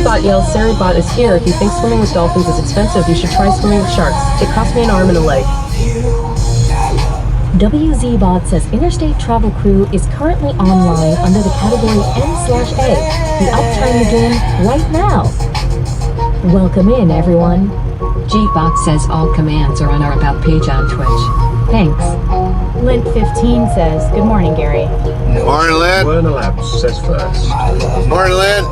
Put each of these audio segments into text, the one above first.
Seribot yells, Seribot is here. If you think swimming with dolphins is expensive, you should try swimming with sharks. It cost me an arm and a leg. WZBot says Interstate Travel Crew is currently online under the category N/A, the uptime you're doing right now. Welcome in, everyone. Gbot says all commands are on our About page on Twitch. Thanks. Lint15 says, good morning, Gary. Morning, Lynn. Werner Labs says first. Morning, Lynn.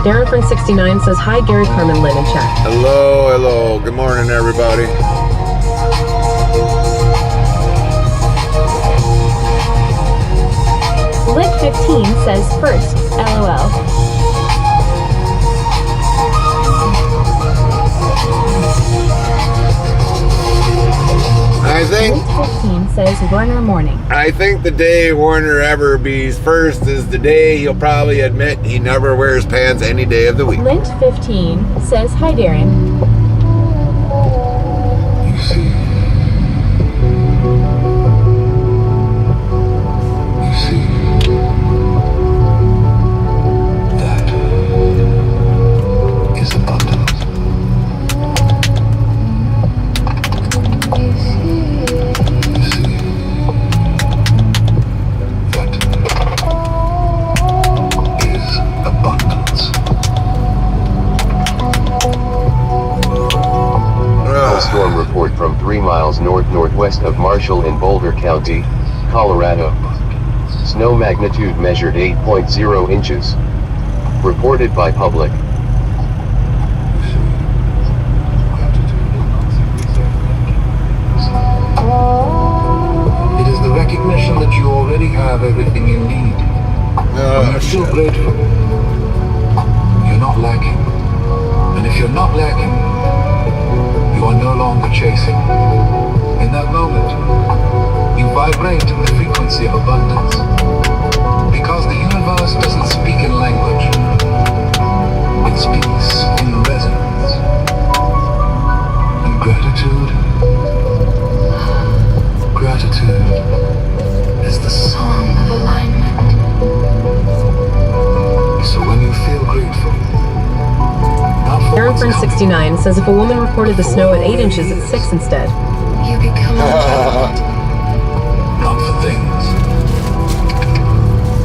Darren Frank 69 says, hi, Gary, Carmen, Lynn, in chat. Hello, hello. Good morning, everybody. Lint15 says first, LOL. I think Lint15 says Werner morning. I think the day Warner ever bees first is the day he'll probably admit he never wears pants any day of the week. Lint15 says hi, Darren. Storm report from 3 miles north-northwest of Marshall in Boulder County, Colorado. Snow magnitude measured 8.0 inches. Reported by public. It is the recognition that you already have everything you need. When you're still grateful, you're not lacking. And if you're not lacking, you are no longer chasing. In that moment, you vibrate in the frequency of abundance. Because the universe doesn't speak in language. It speaks in resonance. And gratitude is the song of alignment. So when you feel grateful, Darren Friend 69 says if a woman reported the snow at 8 inches, it's 6 instead. you become not for things,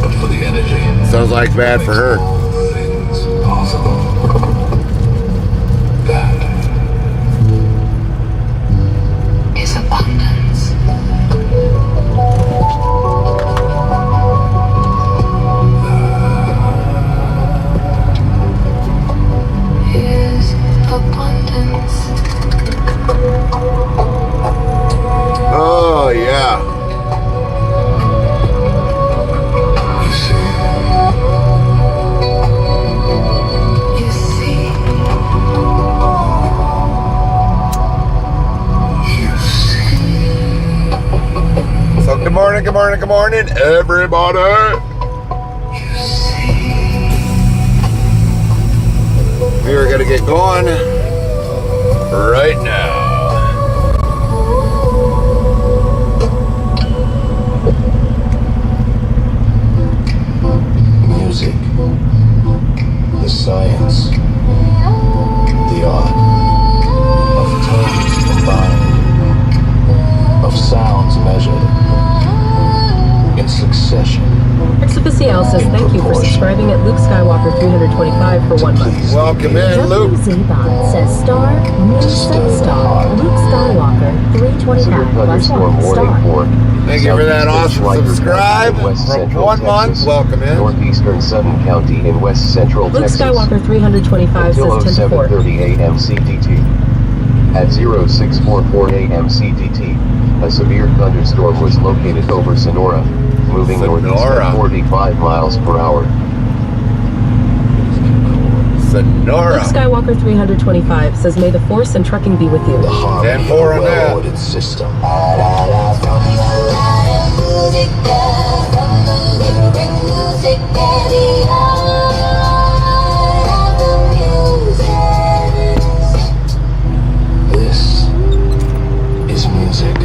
but for the energy. Sounds like bad for her. Things possible. That is abundance. Is abundance. Oh, yeah. You see. You see. So good morning, everybody. You see. We are gonna get going right now. Music, the science, the art of tones combined, of sounds measured in succession. Exoficial says thank you for subscribing at Luke Skywalker 325 for 1 month. Welcome in, Luke. WZBot says star, new set star, Luke Skywalker, 325 plus 1 star. Thank you for that awesome subscribe. From 1 month, welcome in. Northeastern Sutton County in west central Luke Texas. Skywalker 325 Until says 10 to 4. 07:30 a.m. CDT. At 0644 a.m. CDT, a severe thunderstorm was located over Sonora, moving northeast at 45 miles per hour. Sonora. Luke Skywalker 325 says may the force and trucking be with you. 10-4 on that. Well-ordered system. This is music.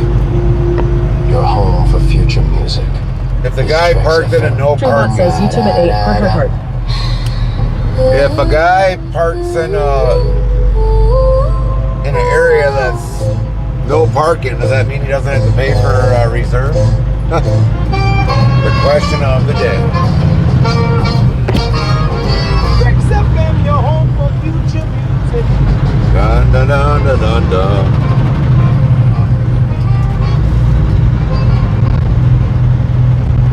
Your home for future music. If the guy parked in a no Tribot park, says YouTube at 8, heart, heart, heart. If a guy parks in an area that's no parking, does that mean he doesn't have to pay for a reserve? The question of the day. Dun dun dun dun dun dun.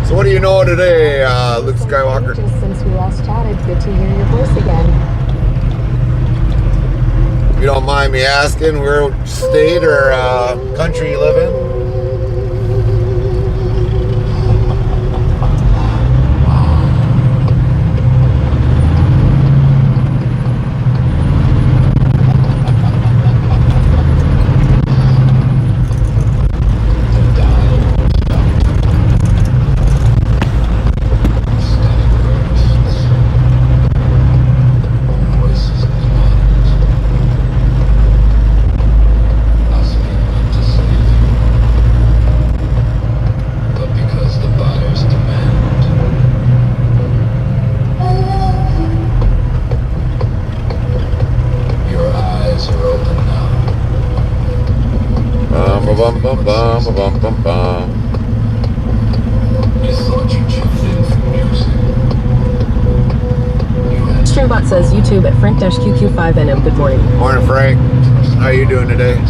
So what do you know today, Luke Skywalker? Just since we last chatted, good to hear your voice again. If you don't mind me asking, where state or country you live in? Bum bum bum bum bum bum. Streambot says YouTube at Frank-QQ5NM. Good morning. Morning, Frank. How you doing today?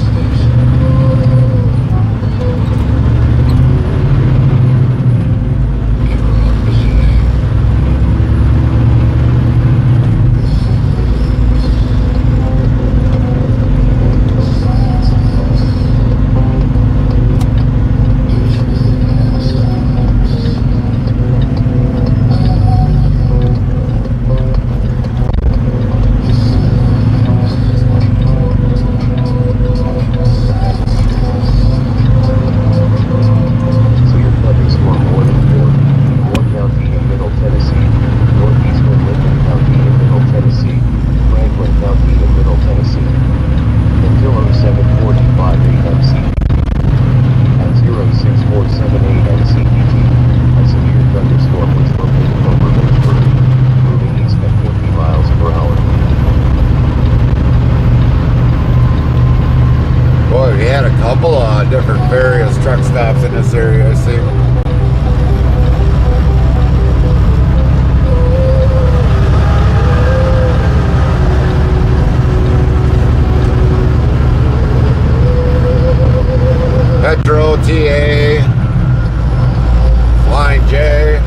Different various truck stops in this area, I see. Petro, TA, Flying J.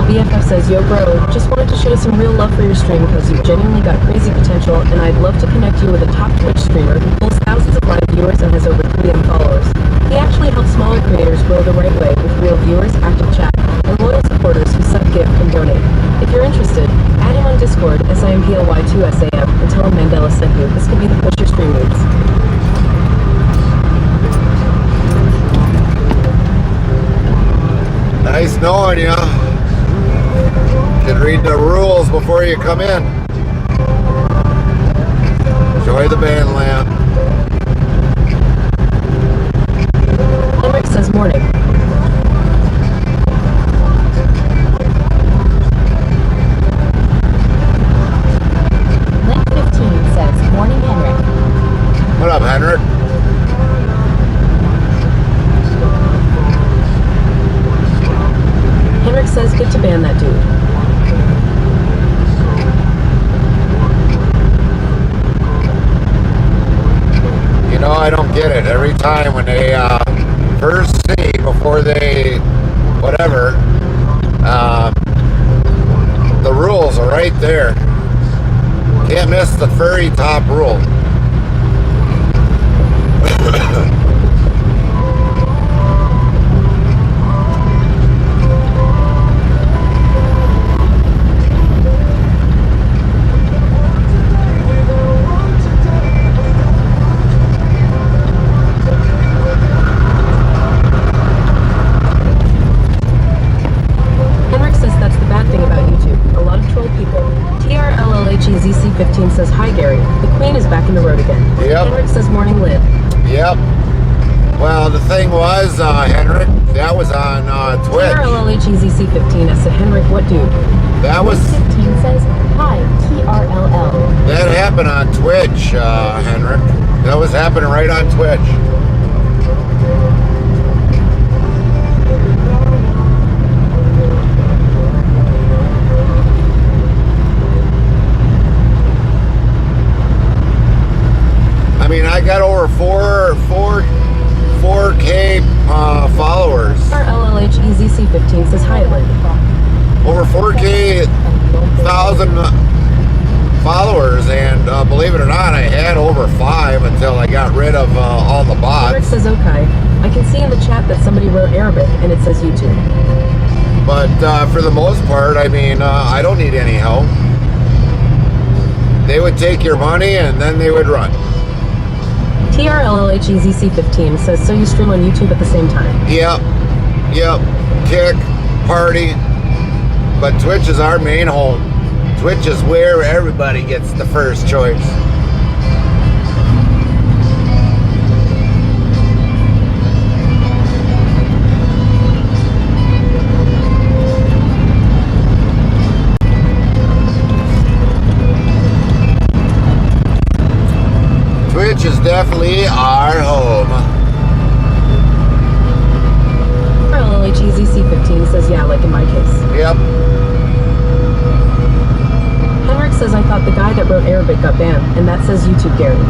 BFF says, yo bro, just wanted to show some real love for your stream because you've genuinely got crazy potential, and I'd love to connect you with a top Twitch streamer who pulls thousands of live viewers and has over 3 million followers. He actually helps smaller creators grow the right way with real viewers, active chat, and loyal supporters who sub-gift and donate. If you're interested, add him on Discord, SIMPLY2SAM, and tell him Mandela sent you. This could be the push your stream moves. Nice knowing you. Can read the rules before you come in. Enjoy the band lamp. Henrik says morning. Link 15 says morning, Henrik. What up, Henrik? Henrik says get to ban that dude. You know, I don't get it. Every time when they first see, before they, whatever, the rules are right there. Can't miss the very top rule. ZC15 says, hi Gary, the Queen is back in the road again. Yep. Henrik says, morning Liv. Yep. Well, the thing was, Henrik, that was on Twitch. TRLLHEZC15 said, Henrik, what dude? That was... 15 says, hi, TRLL. That happened on Twitch, Henrik. That was happening right on Twitch. I mean, I got over 4K followers. TRLLHEZC15 says, hi Lynn. Over 4K thousand followers, and believe it or not, I had over 5 until I got rid of all the bots. Henrik says, okay. I can see in the chat that somebody wrote Arabic and it says YouTube. But for the most part, I mean, I don't need any help. They would take your money and then they would run. TRLLHEZC15 says, so you stream on YouTube at the same time? Yep. Kick, party. But Twitch is our main home. Twitch is where everybody gets the first choice. Twitch is definitely our home. TRLLHEZC15 says, yeah, like in my case. Yep. Henrik says, I thought the guy that wrote Arabic got banned, and that says YouTube Gary.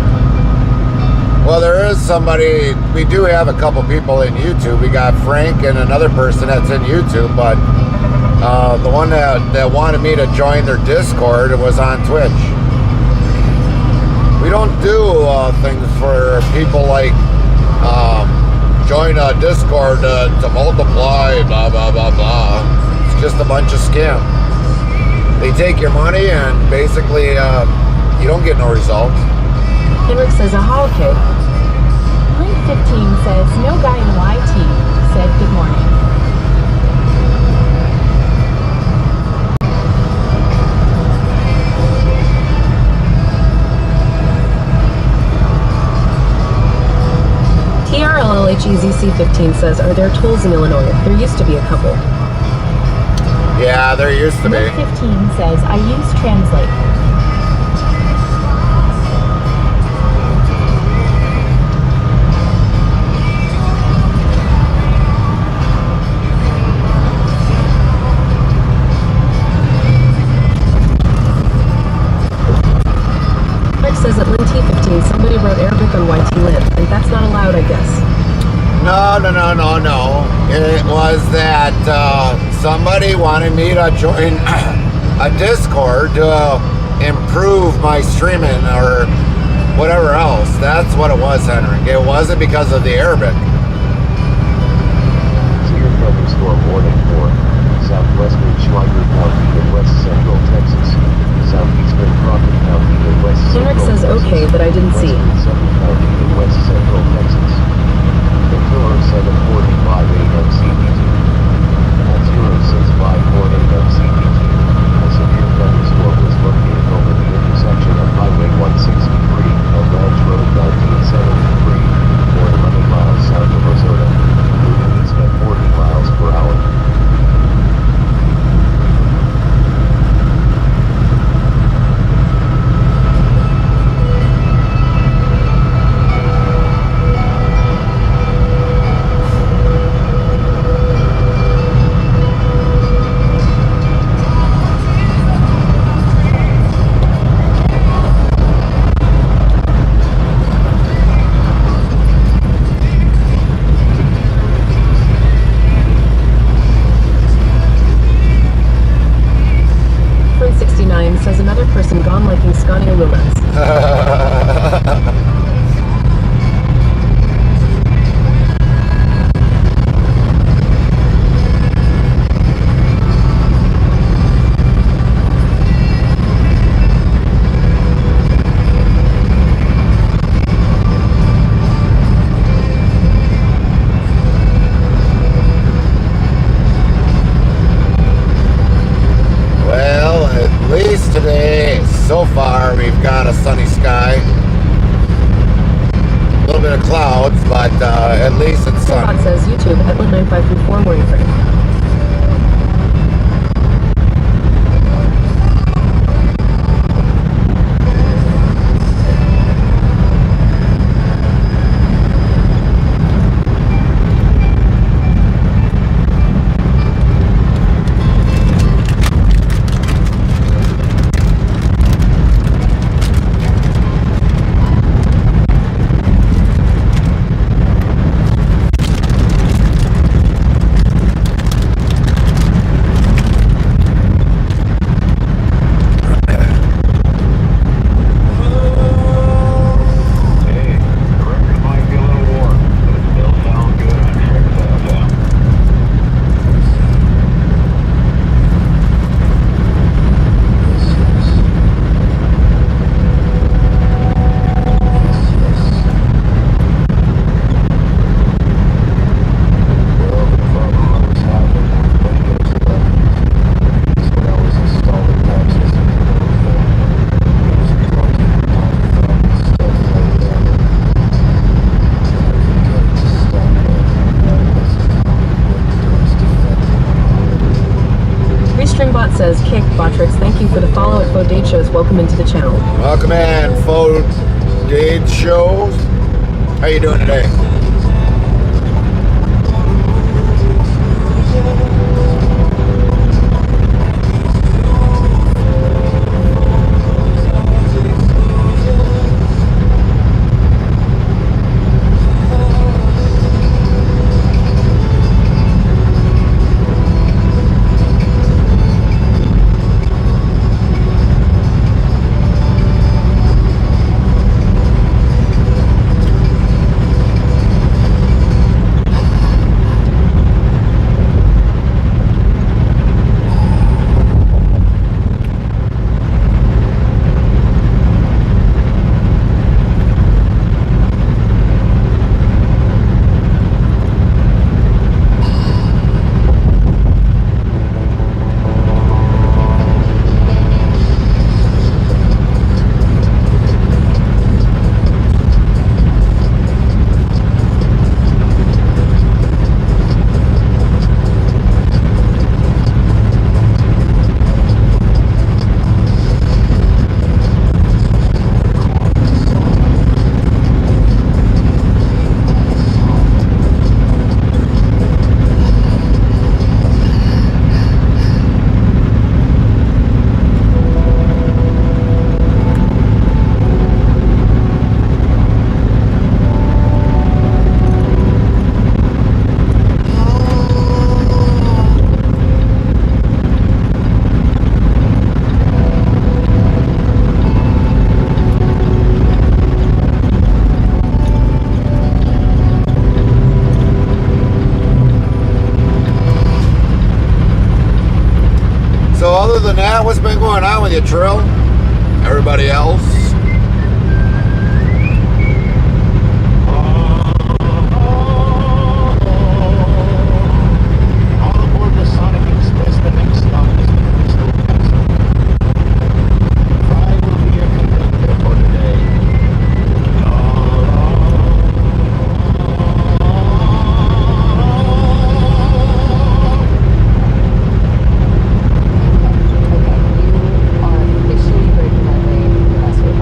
Well, there is somebody, we do have a couple people in YouTube. We got Frank and another person that's in YouTube, but the one that wanted me to join their Discord was on Twitch. We don't do things for people like join a Discord to multiply, blah, blah, blah, blah. It's just a bunch of scam. They take your money and basically you don't get no results. Henrik says, aha, okay. Link 15 says, no guy in YT said good morning. TRLLHEZC15 says, are there tolls in Illinois? There used to be a couple. Yeah, there used to be. Link 15 says, I use Translate. Says at Lin T15, somebody wrote Arabic on YT Live, and that's not allowed, I guess. No. It was that somebody wanted me to join a Discord to improve my streaming or whatever else. That's what it was, Henrik. It wasn't because of the Arabic. Severe thunderstorm warning for southwestern Schweiger County in west central Texas, southeastern Crockett County in west central Henrik says, Texas, okay, but I didn't see. western Sutton County in west central Texas. Until 7:45 a.m. CDT. comments. Today, so far, we've got a sunny sky. A little bit of clouds, but at least it's sunny. Bot says YouTube, Headland 9534 morning frame. Bot says, Kick, Botrix, thank you for the follow at Faux Date Shows. Welcome into the channel. Welcome in, Faux Date Shows. How you doing today? Other than that, what's been going on with you, Trill? Everybody else? Officially breaking my lane.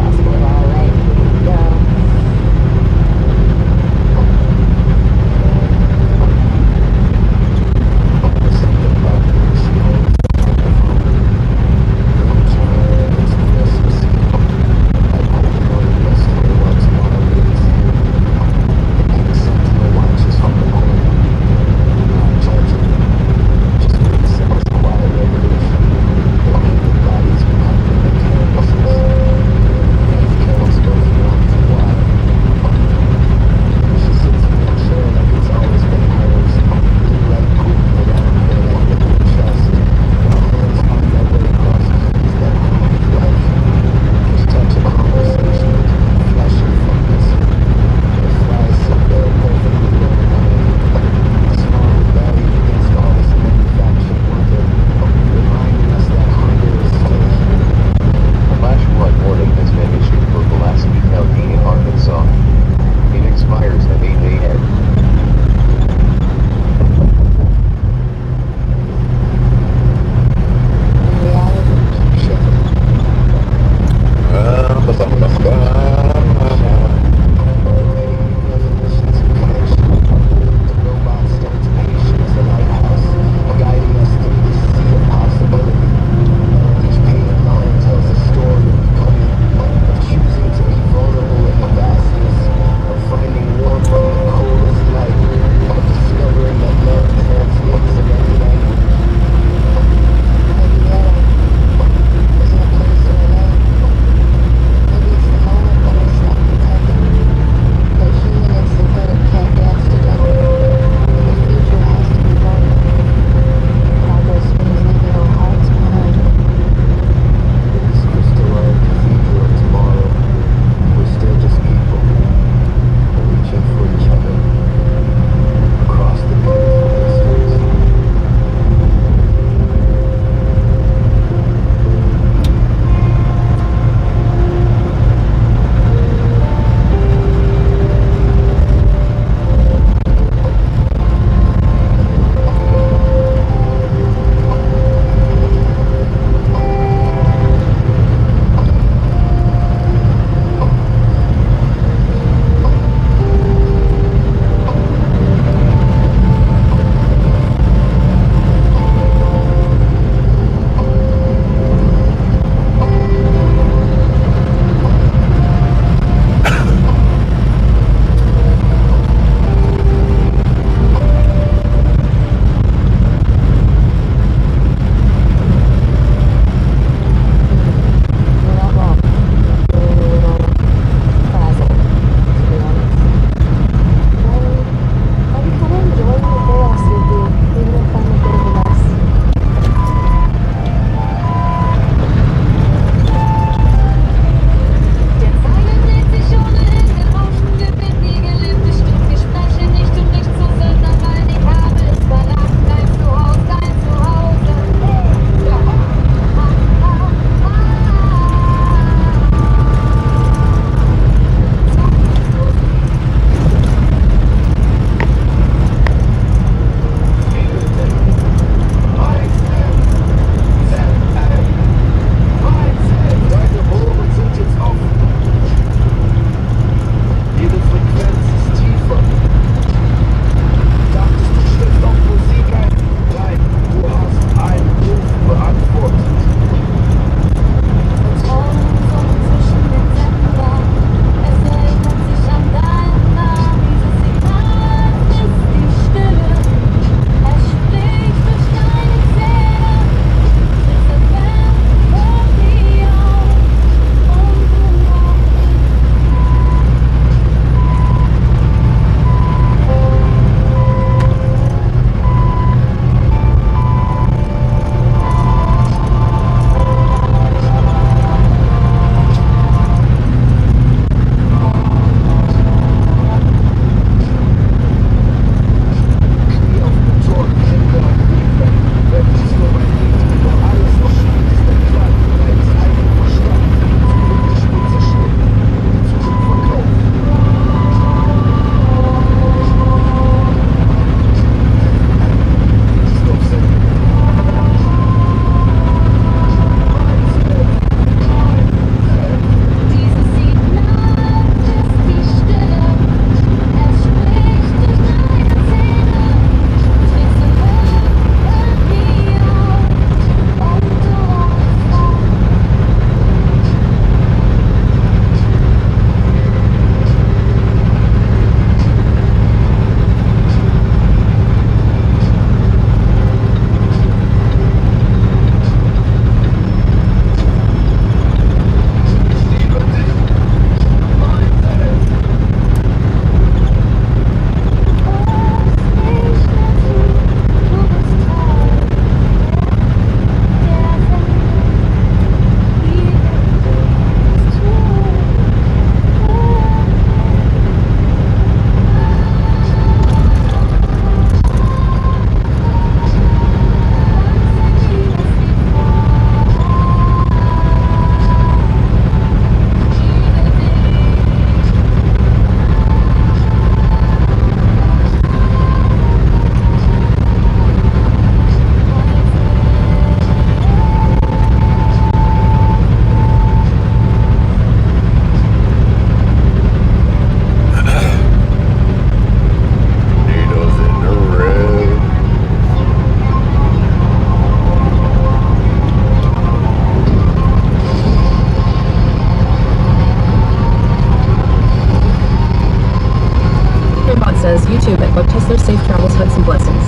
Bug Tussler, safe travels, hugs, and blessings.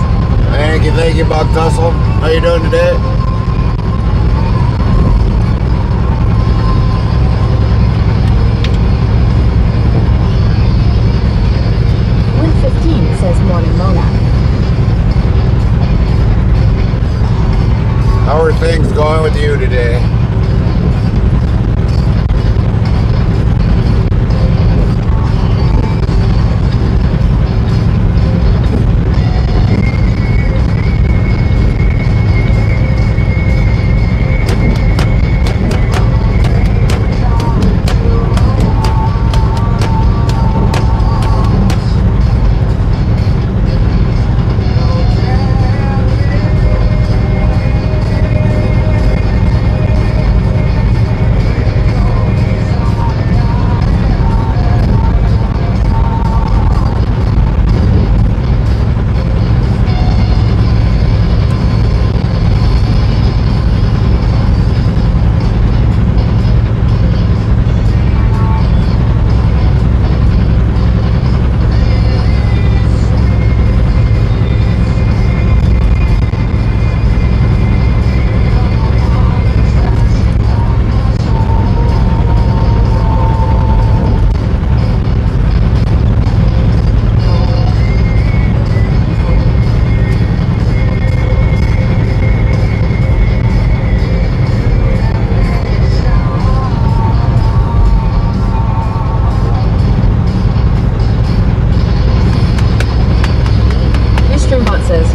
Thank you, Bug Tussle. How you doing today? Says Morning Mona. How are things going with you today?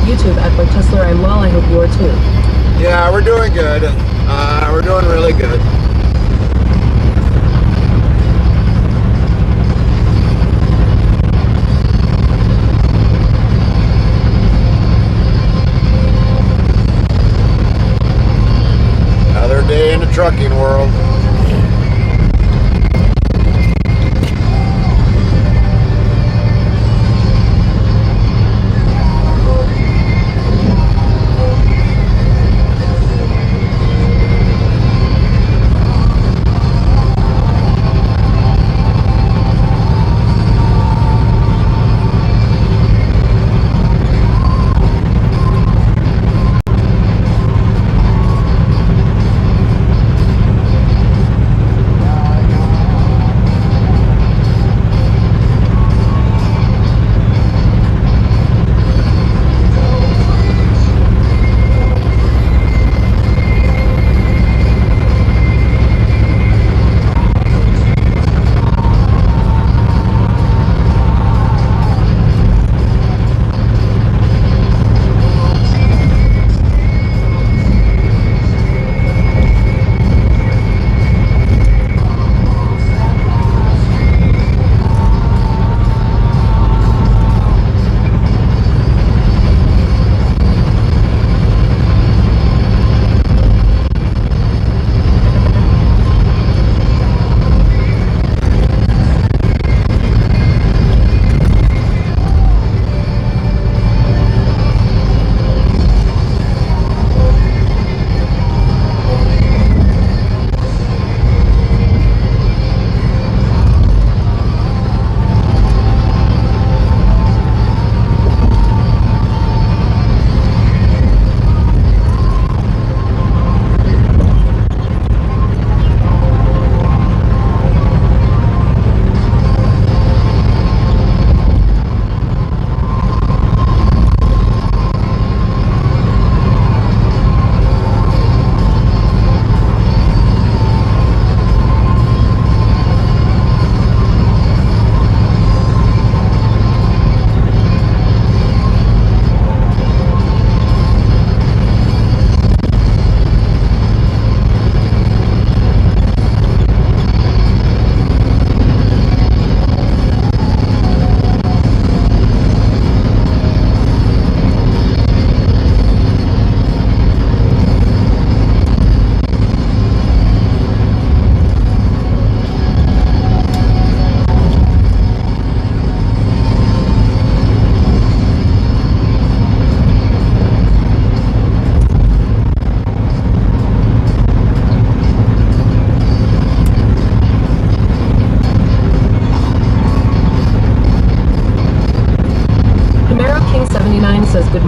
YouTube at Bug Tussler. I'm well. I hope you are too. Yeah, we're doing good. We're doing really good. Another day in the trucking world.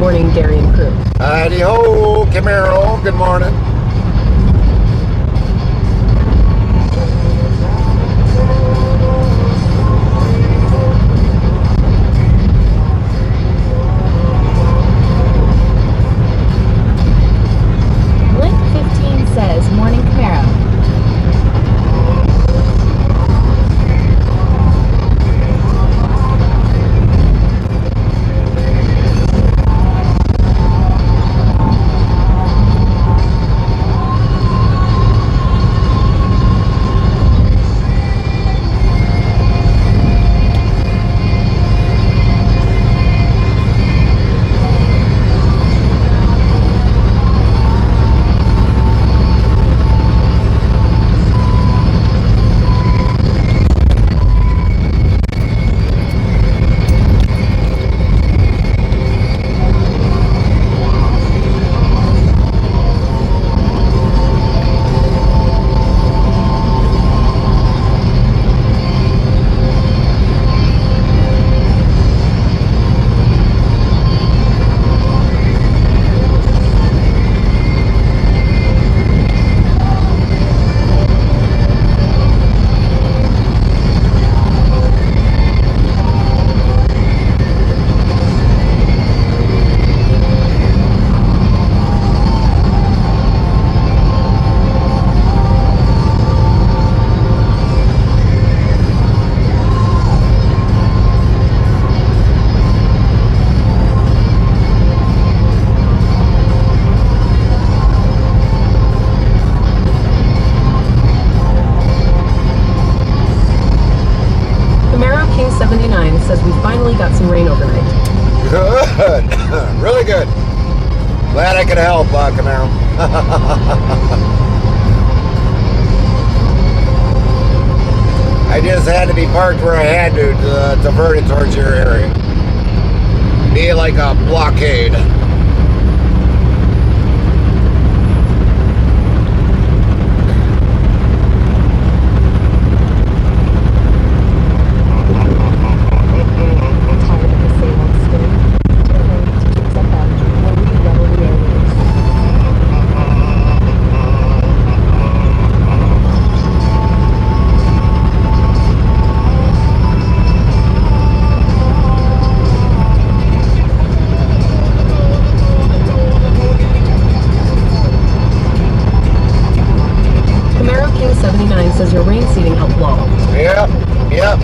morning, Gary and crew. Howdy ho, Camaro. Good morning. Link 15 says, Morning Camaro. Says we finally got some rain overnight. Good. Really good. Glad I could help, Camaro. I just had to be parked where I had to divert it towards your area. Be like a blockade. Says your rain seating helped blow. Yep, yep.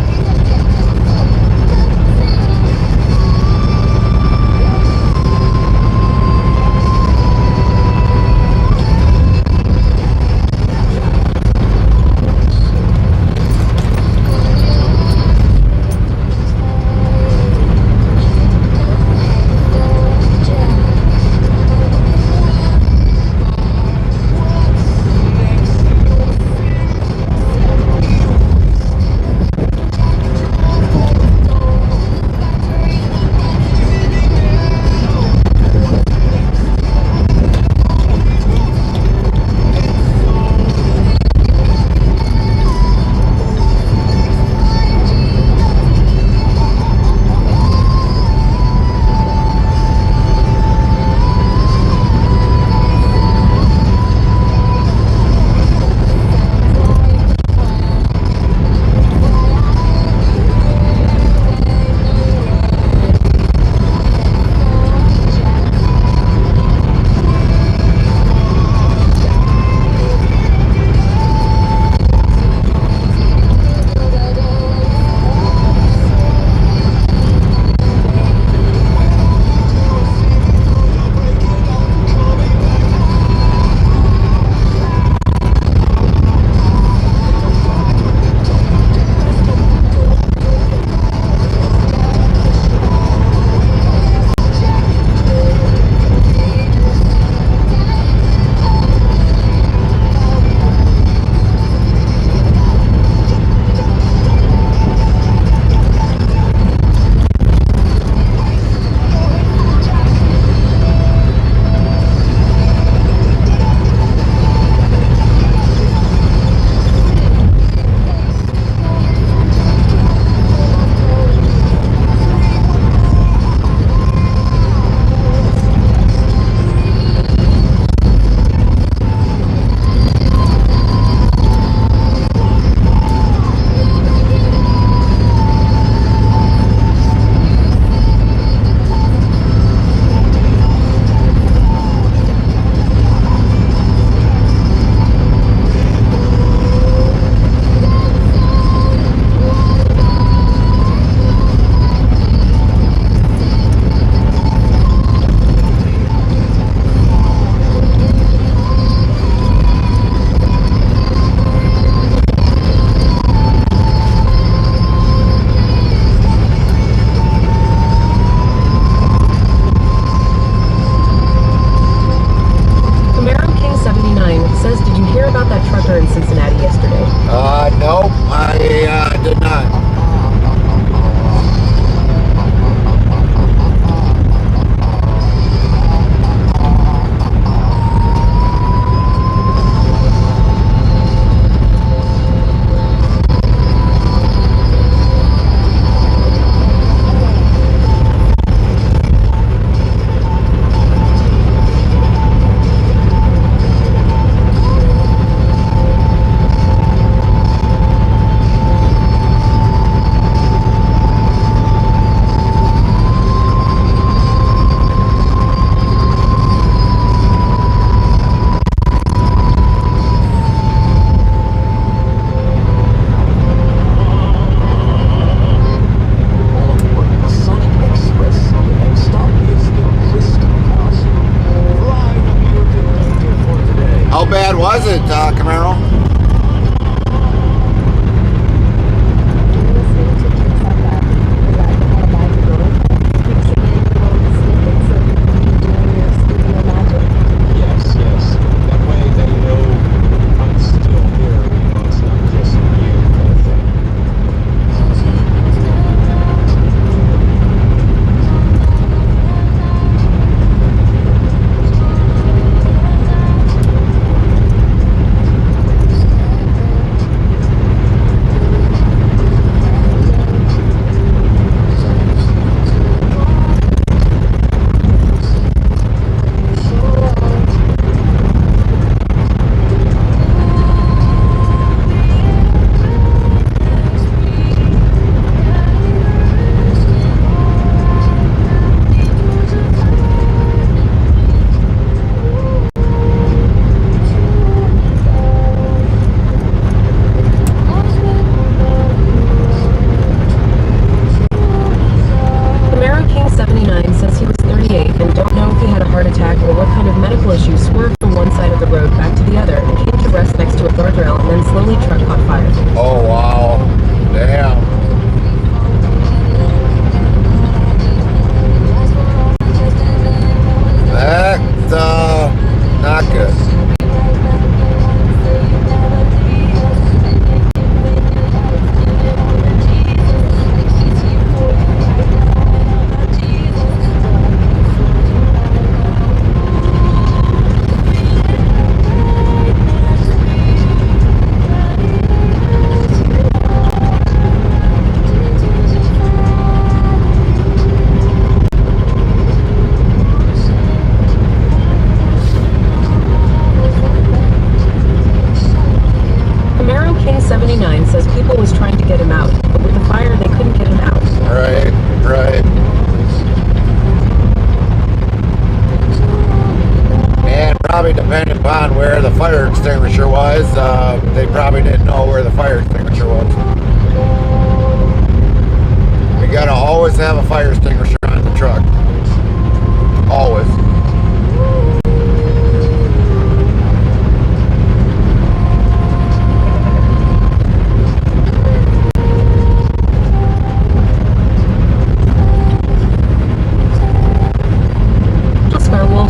fire extinguisher was. They probably didn't know where the fire extinguisher was. We gotta always have a fire extinguisher on the truck. Always.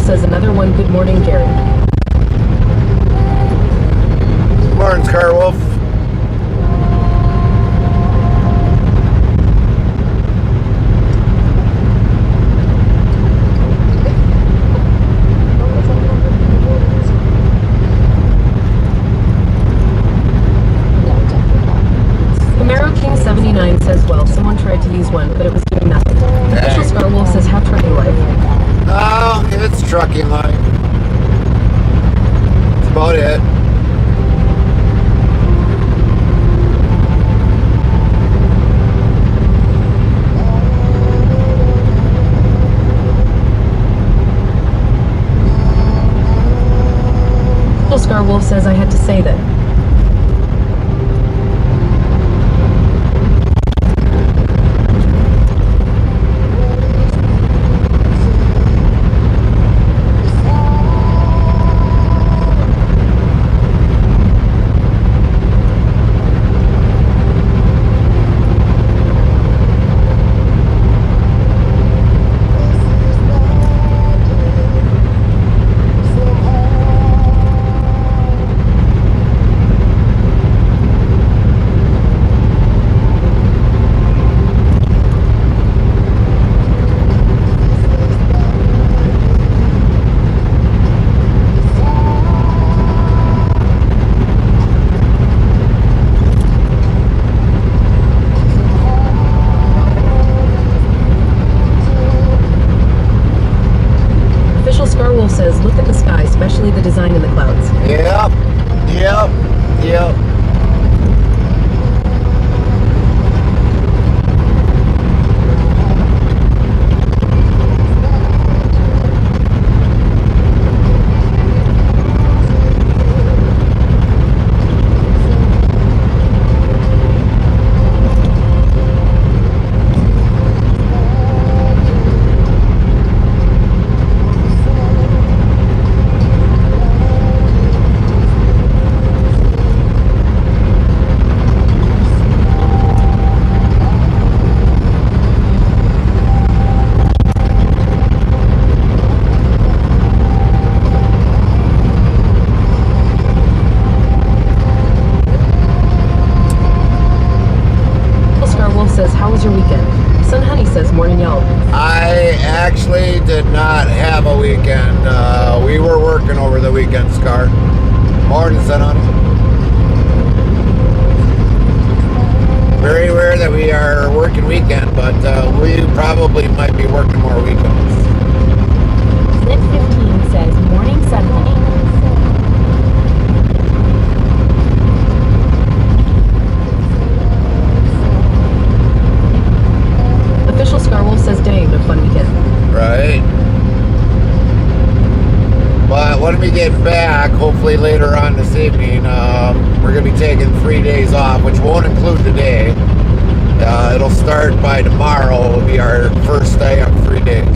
Says another one. Good morning, Gary. Good morning, Scarwolf. Camaro King 79 says, well, someone tried to use one, but it was doing nothing. Official Scarwolf says, how trucking life? Oh, it's trucking life. That's about it. Official Scarwolf says, I had to say that. Says, look at the sky, especially the design in the clouds. Yep. Says, how was your weekend? Son Honey says, morning y'all. I actually did not have a weekend. We were working over the weekend, Scar. Morning, Son Honey. Very rare that we are working weekend, but we probably might be working more weekends. Slip 15 says, morning, Son Honey. Official Scarwolf says, dang, a fun weekend. Right. But when we get back, hopefully later on this evening, we're going to be taking 3 days off, which won't include today. It'll start by tomorrow. It'll be our first day of 3 days.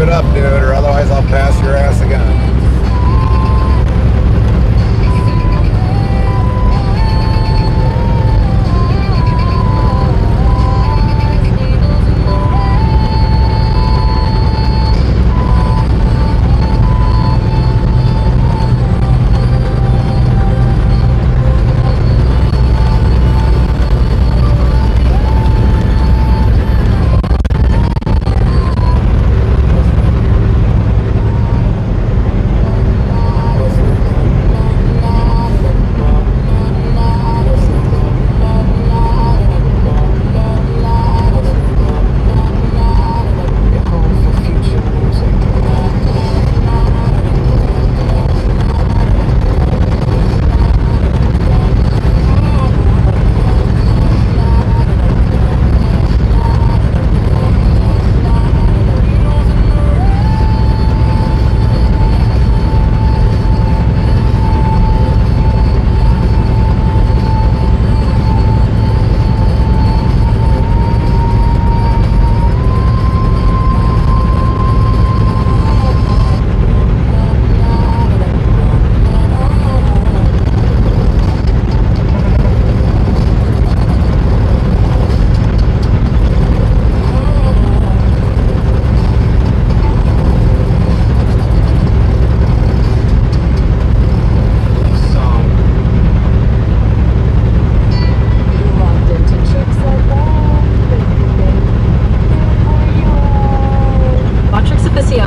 it up, dude, or otherwise I'll pass your ass again.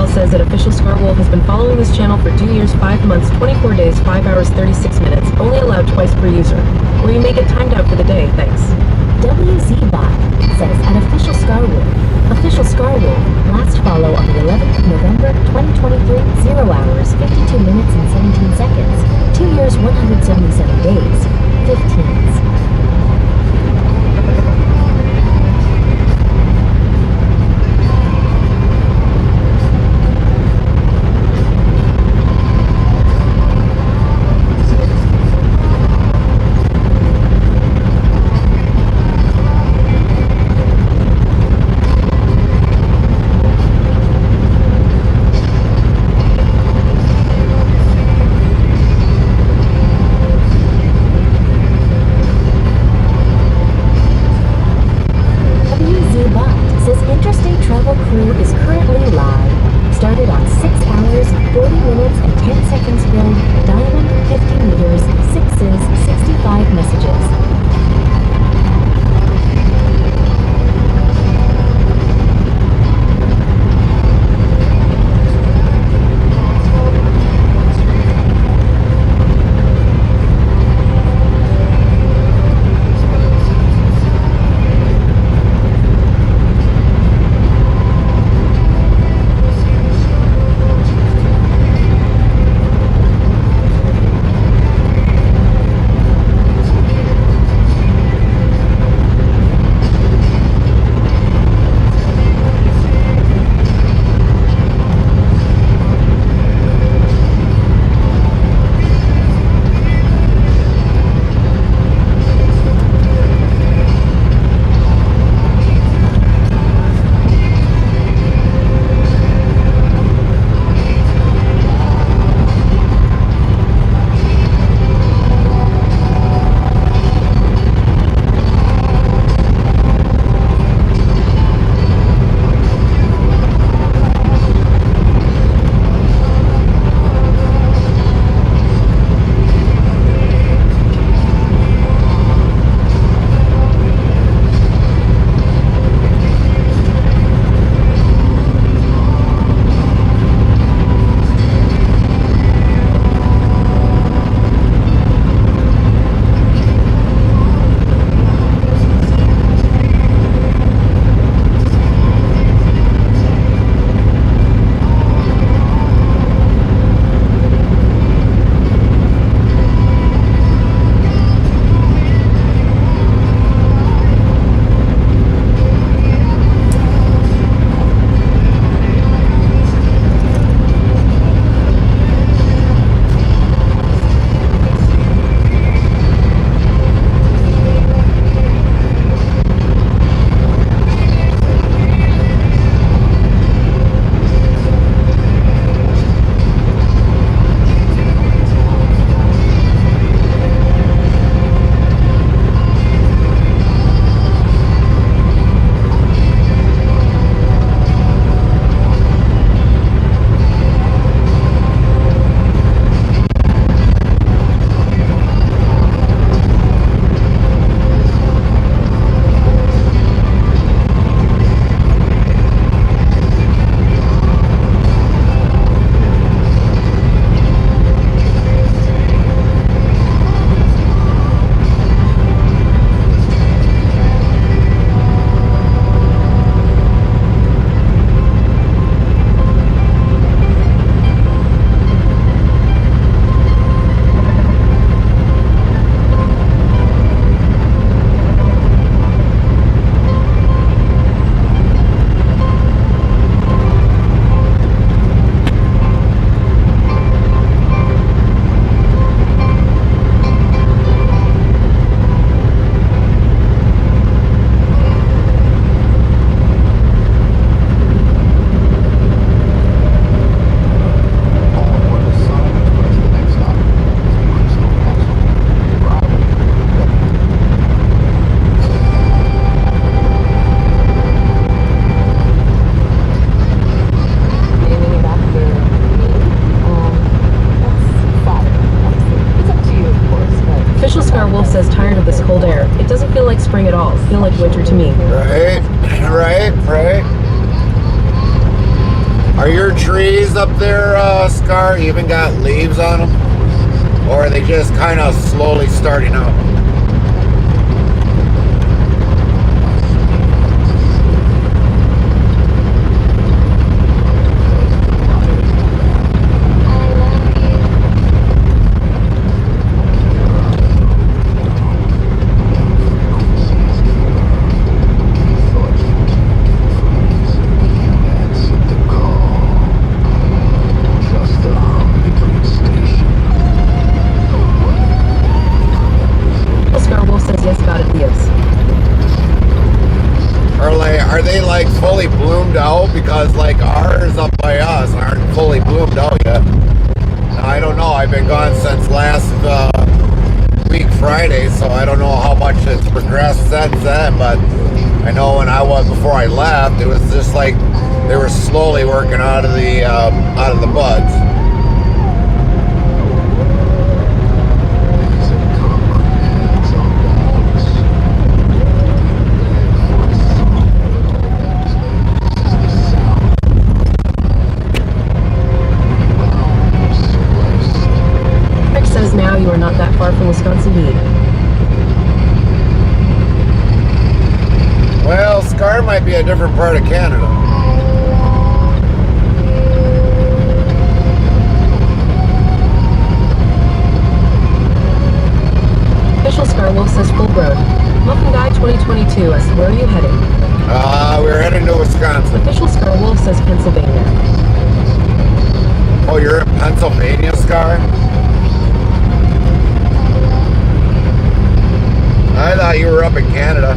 Says that official Scarwolf has been following this channel for 2 years, 5 months, 24 days, 5 hours, 36 minutes, only allowed twice per user. Or you may get timed out for the day, thanks. WZBot says at official Scarwolf. Official Scarwolf, last follow on the 11th of November 2023, 0 hours, 52 minutes and 17 seconds. 2 years, 177 days, 15s. to me. Right. Are your trees up there, Scar, even got leaves on them? Or are they just kind of slowly starting out? Are they like fully bloomed out? Because like ours up by us aren't fully bloomed out yet. I don't know. I've been gone since last week Friday, so I don't know how much it's progressed since then. But I know when I was before I left, it was just like they were slowly working out of the buds. Now you are not that far from Wisconsin Heat. Well, Scar might be a different part of Canada. Official Scarwolf says full road. Muffin Guy 2022 asks, where are you heading? We're heading to Wisconsin. Official Scarwolf says Pennsylvania. Oh, you're in Pennsylvania, Scar? I thought you were up in Canada.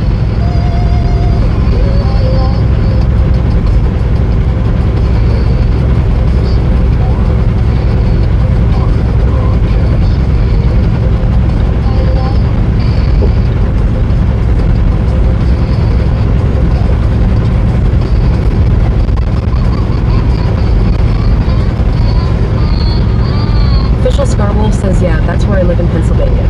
Official Scarwolf says, yeah, that's where I live in Pennsylvania.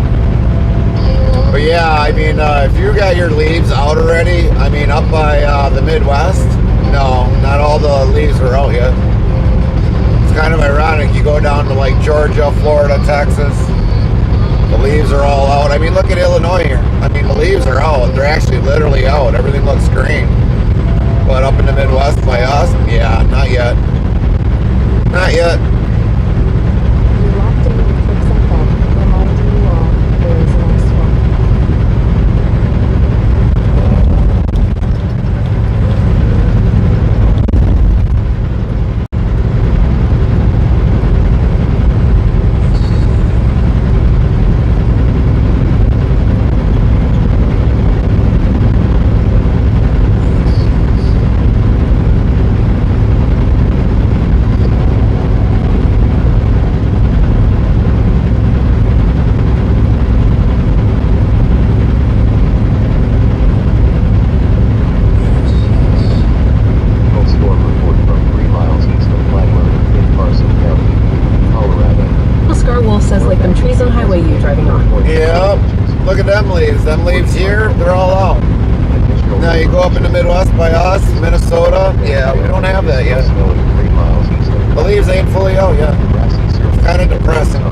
But yeah, I mean, if you got your leaves out already, I mean, up by the Midwest, no, not all the leaves are out yet. It's kind of ironic. You go down to like Georgia, Florida, Texas, the leaves are all out. I mean, look at Illinois here. I mean, the leaves are out. They're actually literally out. Everything looks green. But up in the Midwest by us, yeah, not yet. Not yet. Look at them leaves. Them leaves here, they're all out. Now you go up in the Midwest by us, Minnesota. Yeah, we don't have that yet. The leaves ain't fully out yet. It's kind of depressing.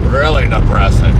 Really depressing.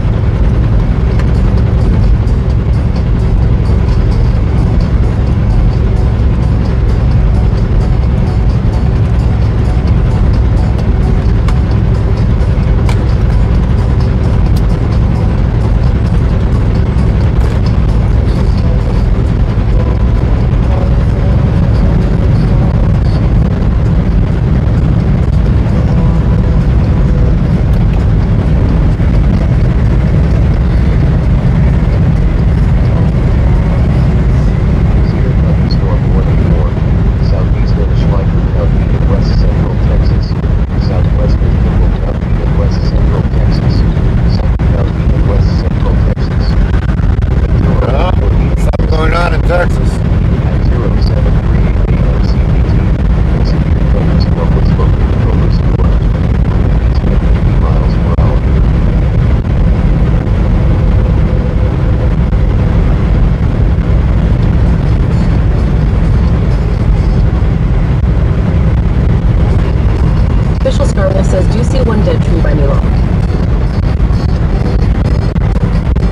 do see one dead tree by Nilo.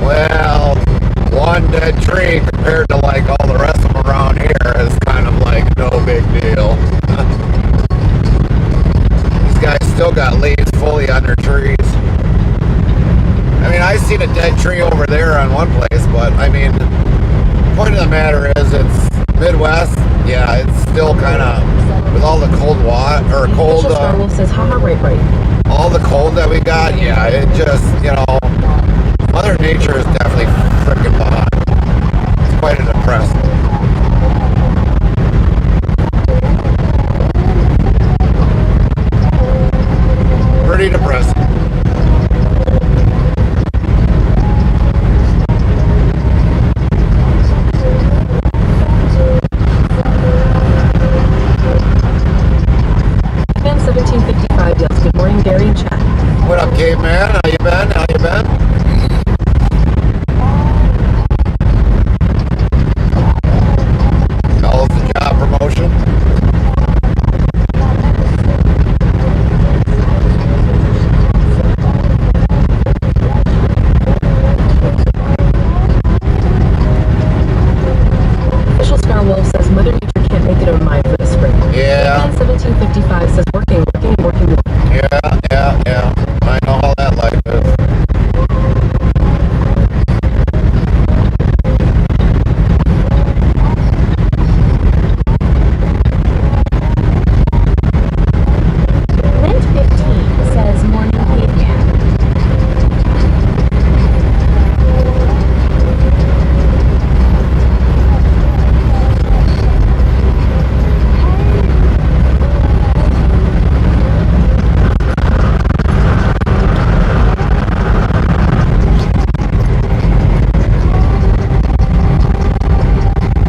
Well, one dead tree compared to like all the rest of them around here is kind of like no big deal. These guys still got leaves fully on their trees. I mean, I seen a dead tree over there on one place, but I mean, the point of the matter is it's Midwest. Yeah, it's still kind of, with all the cold water, or cold, Wolf says, haha, right. all the cold that we got, yeah, it just, you know, Mother Nature is definitely freaking behind. It's quite an depressing. Pretty depressing. Man 1755 yells, good morning, Gary and chat. What up, caveman? How you been? How's the job promotion? Official Star Wolf says, Mother Nature can't make it a mind for the spring. Yeah. Man 1755 says, working. Yeah. I know how that life is. Lent 15 says morning caveman.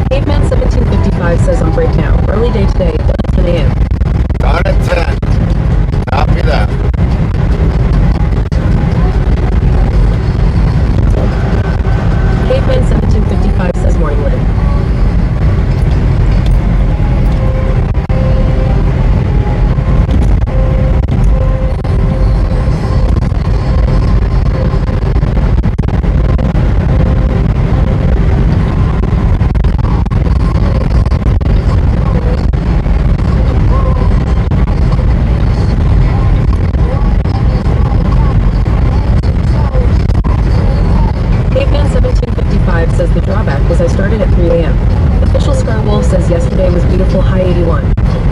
Caveman 1755 says, on break now. Early day today, done at 10 a.m. Done at 10. Copy that. Caveman 1755 says, morning live. Caveman 1755 says the drawback was I started at 3 a.m. Official Scar Wolf says yesterday was beautiful, high 81.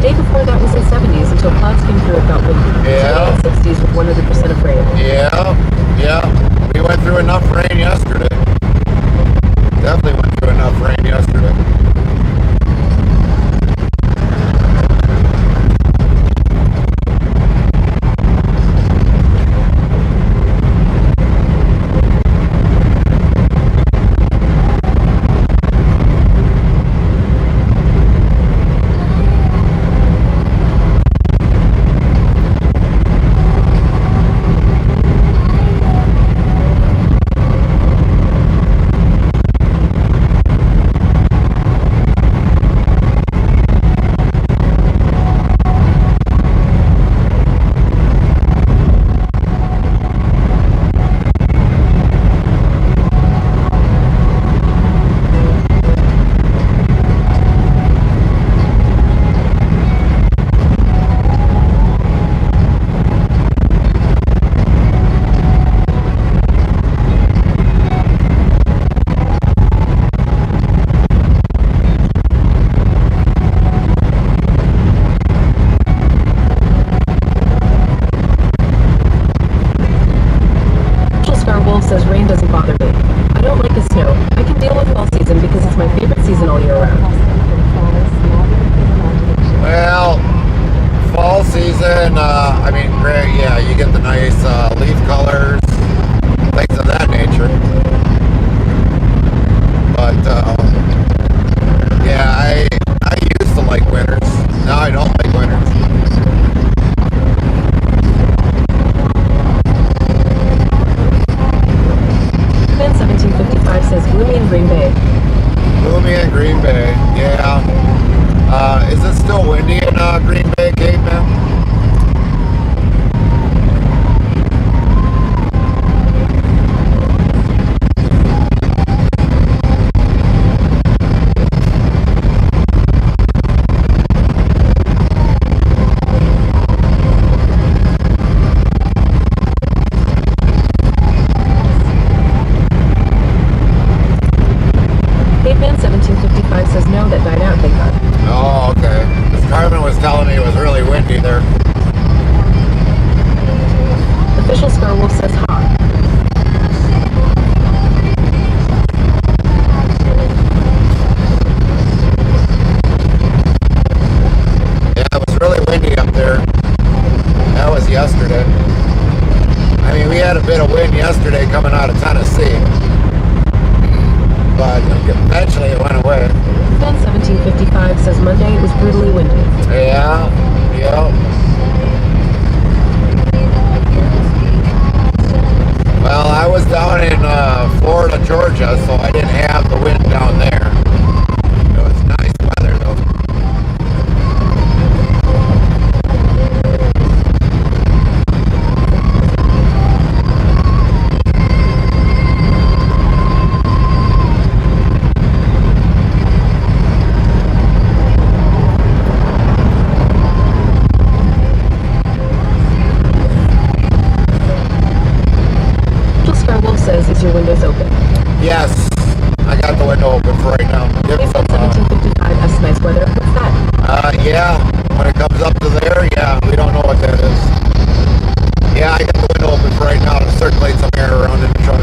Day before that was in 70s until clouds came through it got windy. Yeah. Today in 60s with 100% of rain. Yeah. We went through enough rain yesterday. Definitely went through enough rain yesterday. 1055 says Monday was brutally windy. Yeah, yeah. Well, I was down in Florida, Georgia, so I didn't have the wind down there. It was nice weather, though. Says, is your windows open? Yes, I got the window open for right now. Give They some, said 1755 S nice weather. What's that? yeah, when it comes up to there, yeah, we don't know what that is. Yeah, I got the window open for right now to circulate some air around in the truck.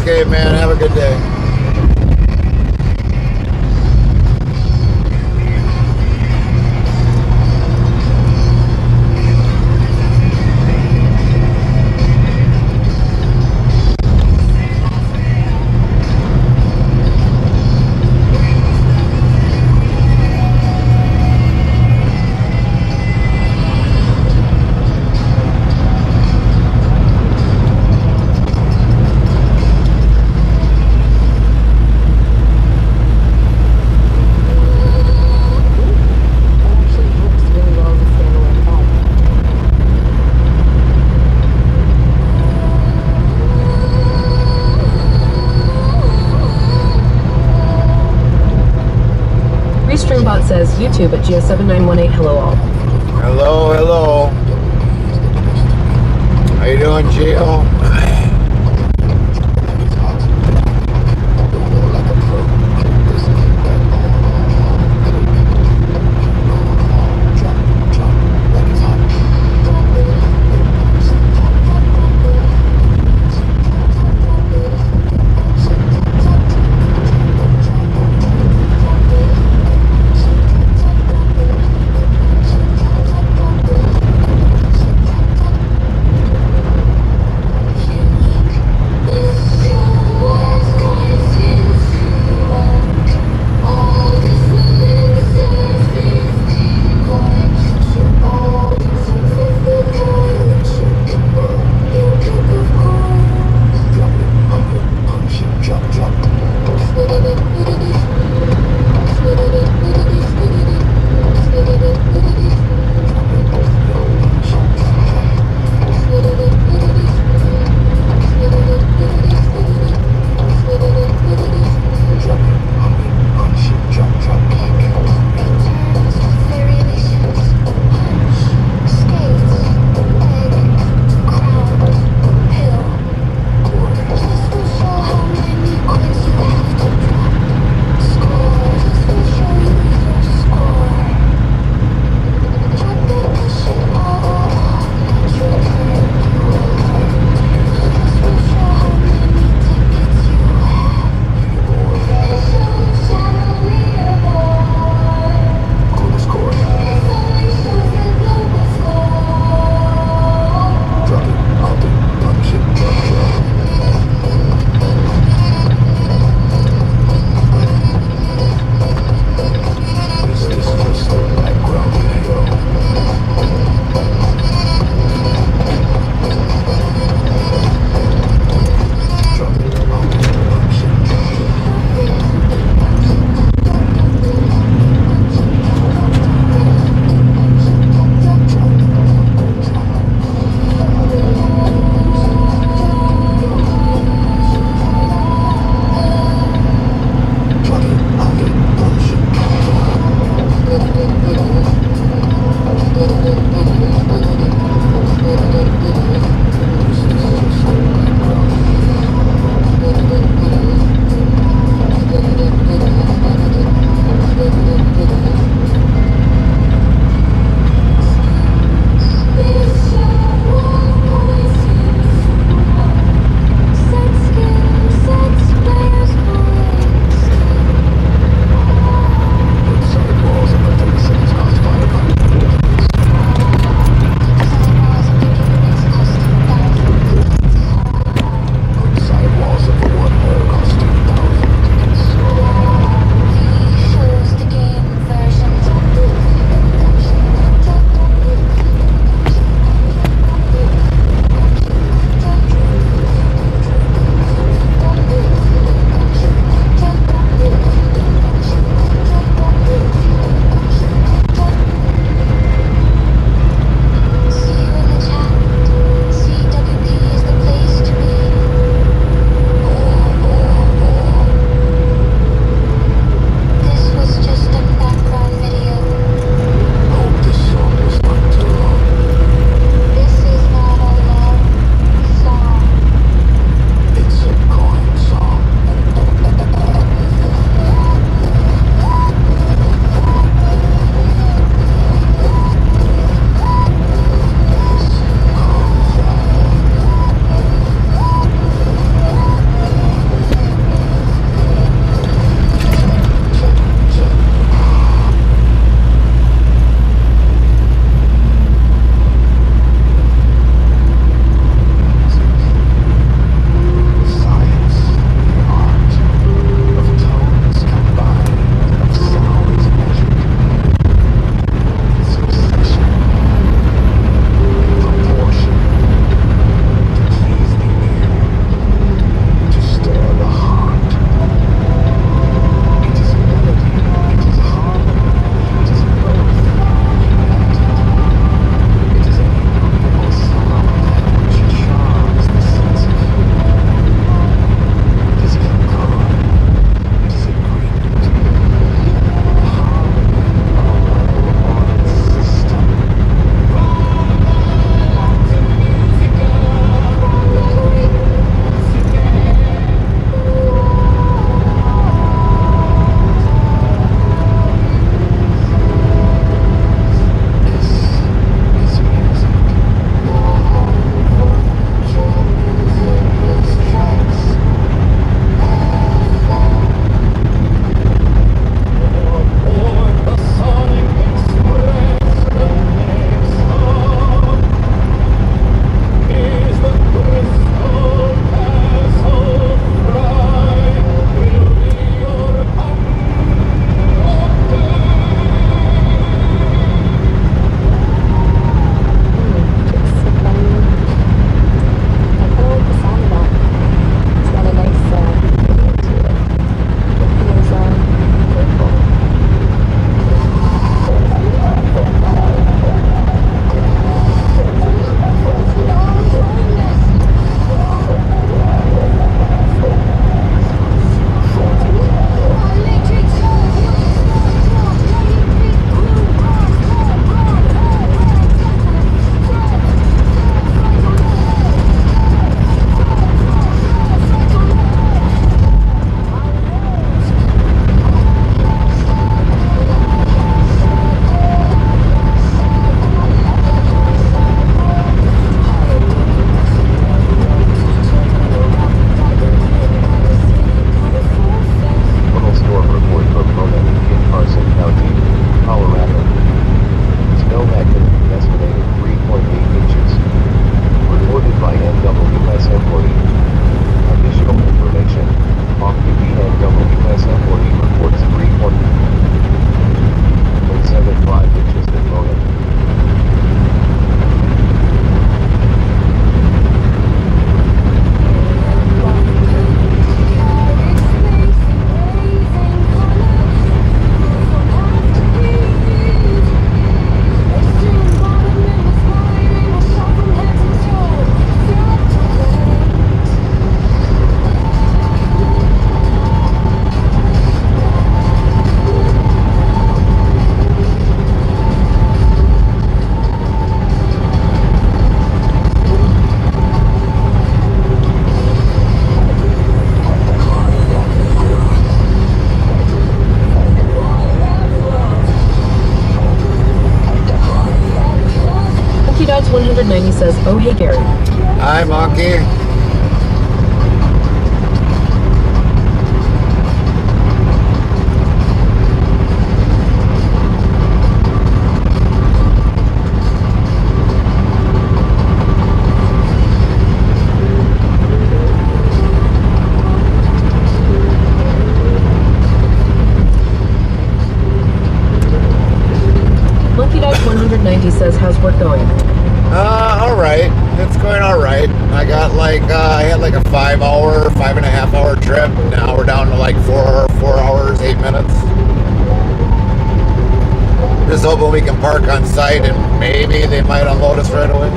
Okay, man. Have a good day. Restreambot says YouTube at Geo7918. Hello all. Hello, hello. How you doing, Gio? says, oh, hey, Gary. Hi, Monkey. Monkey Dice 190 says, how's work going? All right. It's going all right. I got like, I had like a 5.5 hour trip. Now we're down to like 4 hours, 8 minutes. Just hoping we can park on site and maybe they might unload us right away.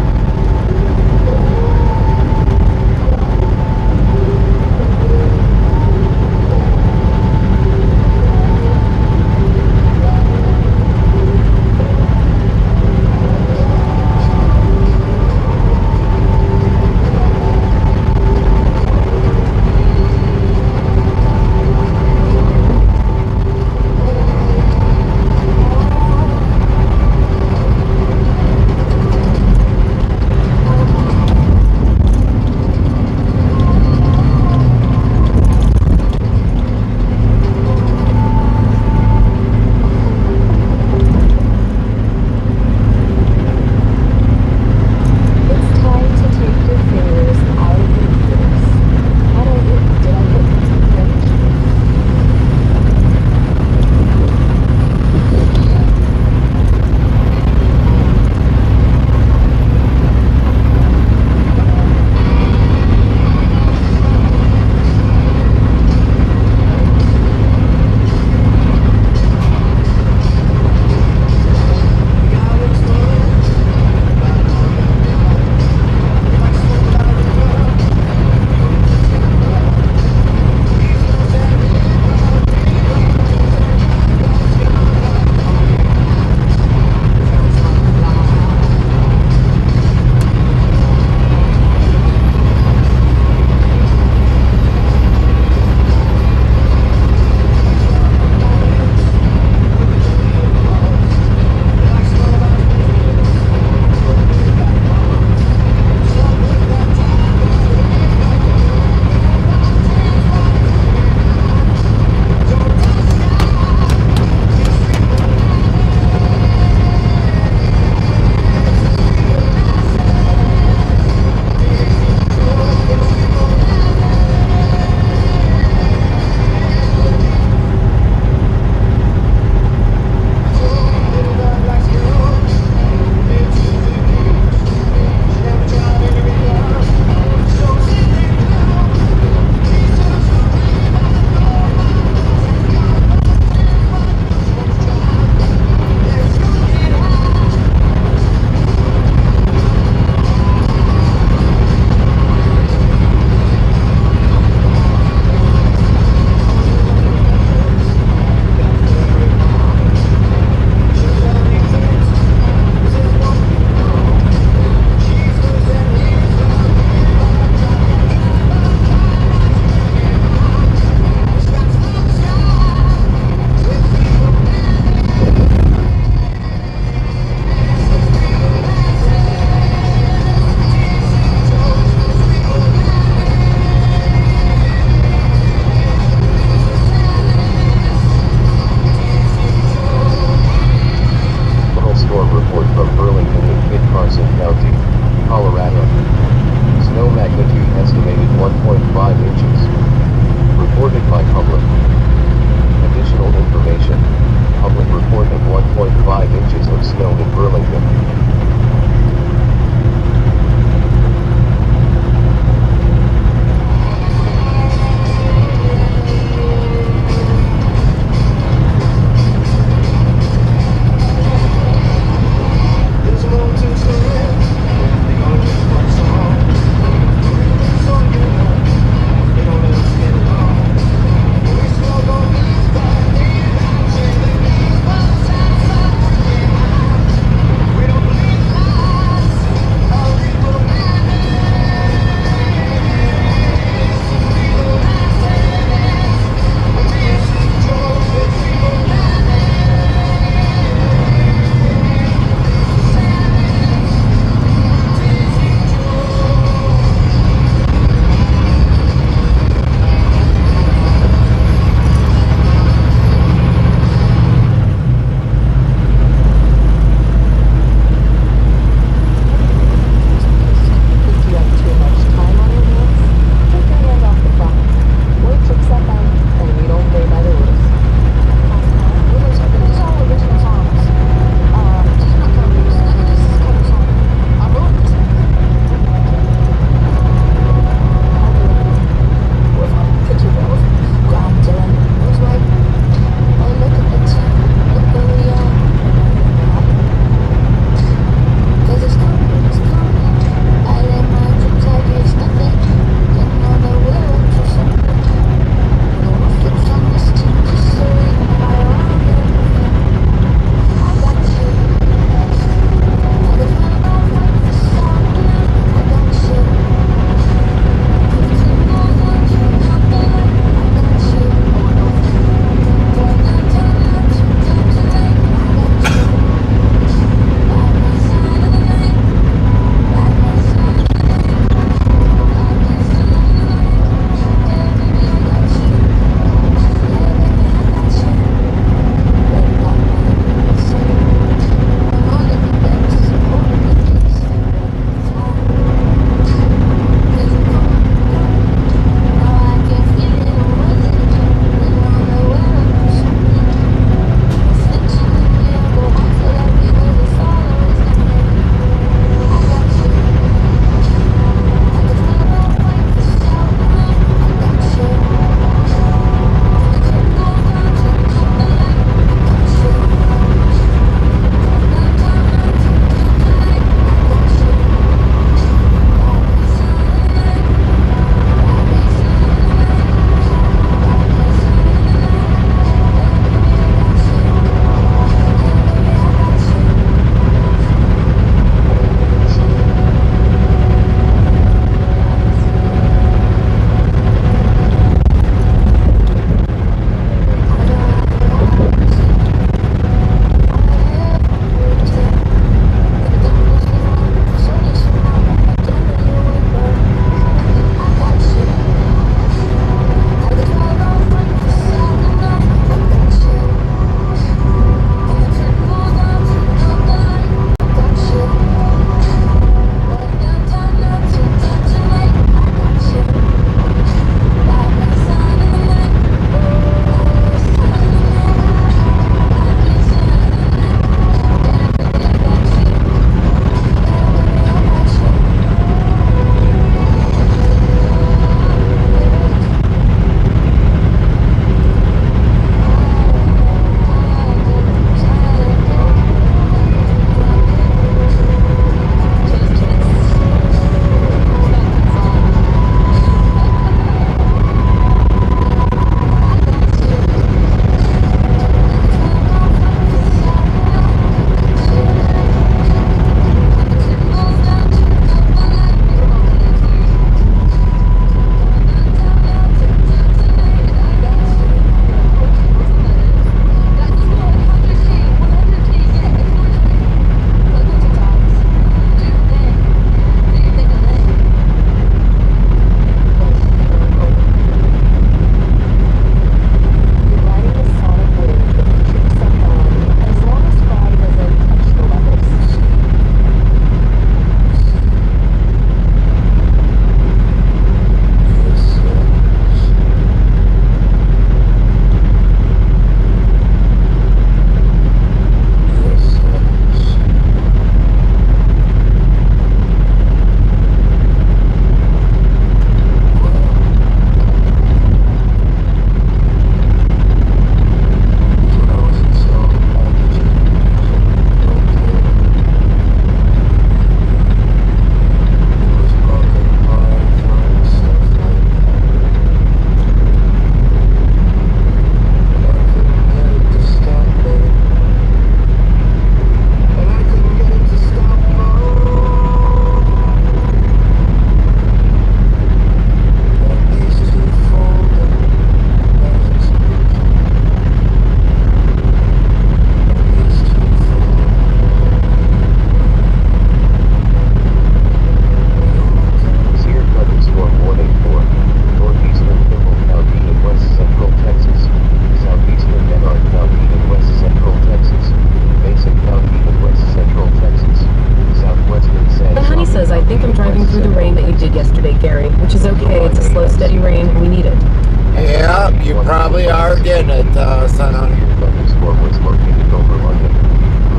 probably are getting it, son. Thunderstorm was located over London.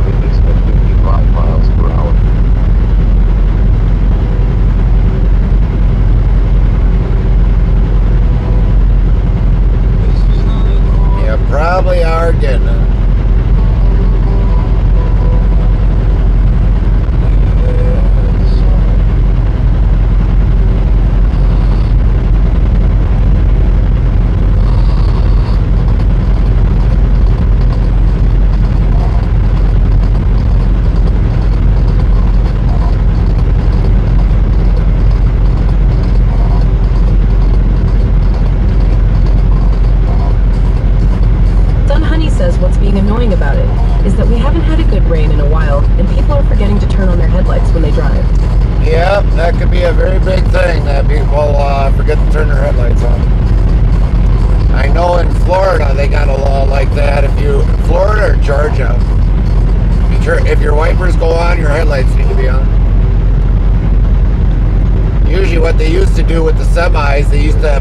Winds at 55 miles per hour. You probably are getting it. What's being annoying about it is that we haven't had a good rain in a while, and people are forgetting to turn on their headlights when they drive. Yeah, that could be a very big thing, that people forget to turn their headlights on. I know in Florida they got a law like that. Florida or Georgia, if your wipers go on, your headlights need to be on. Usually what they used to do with the semis, they used to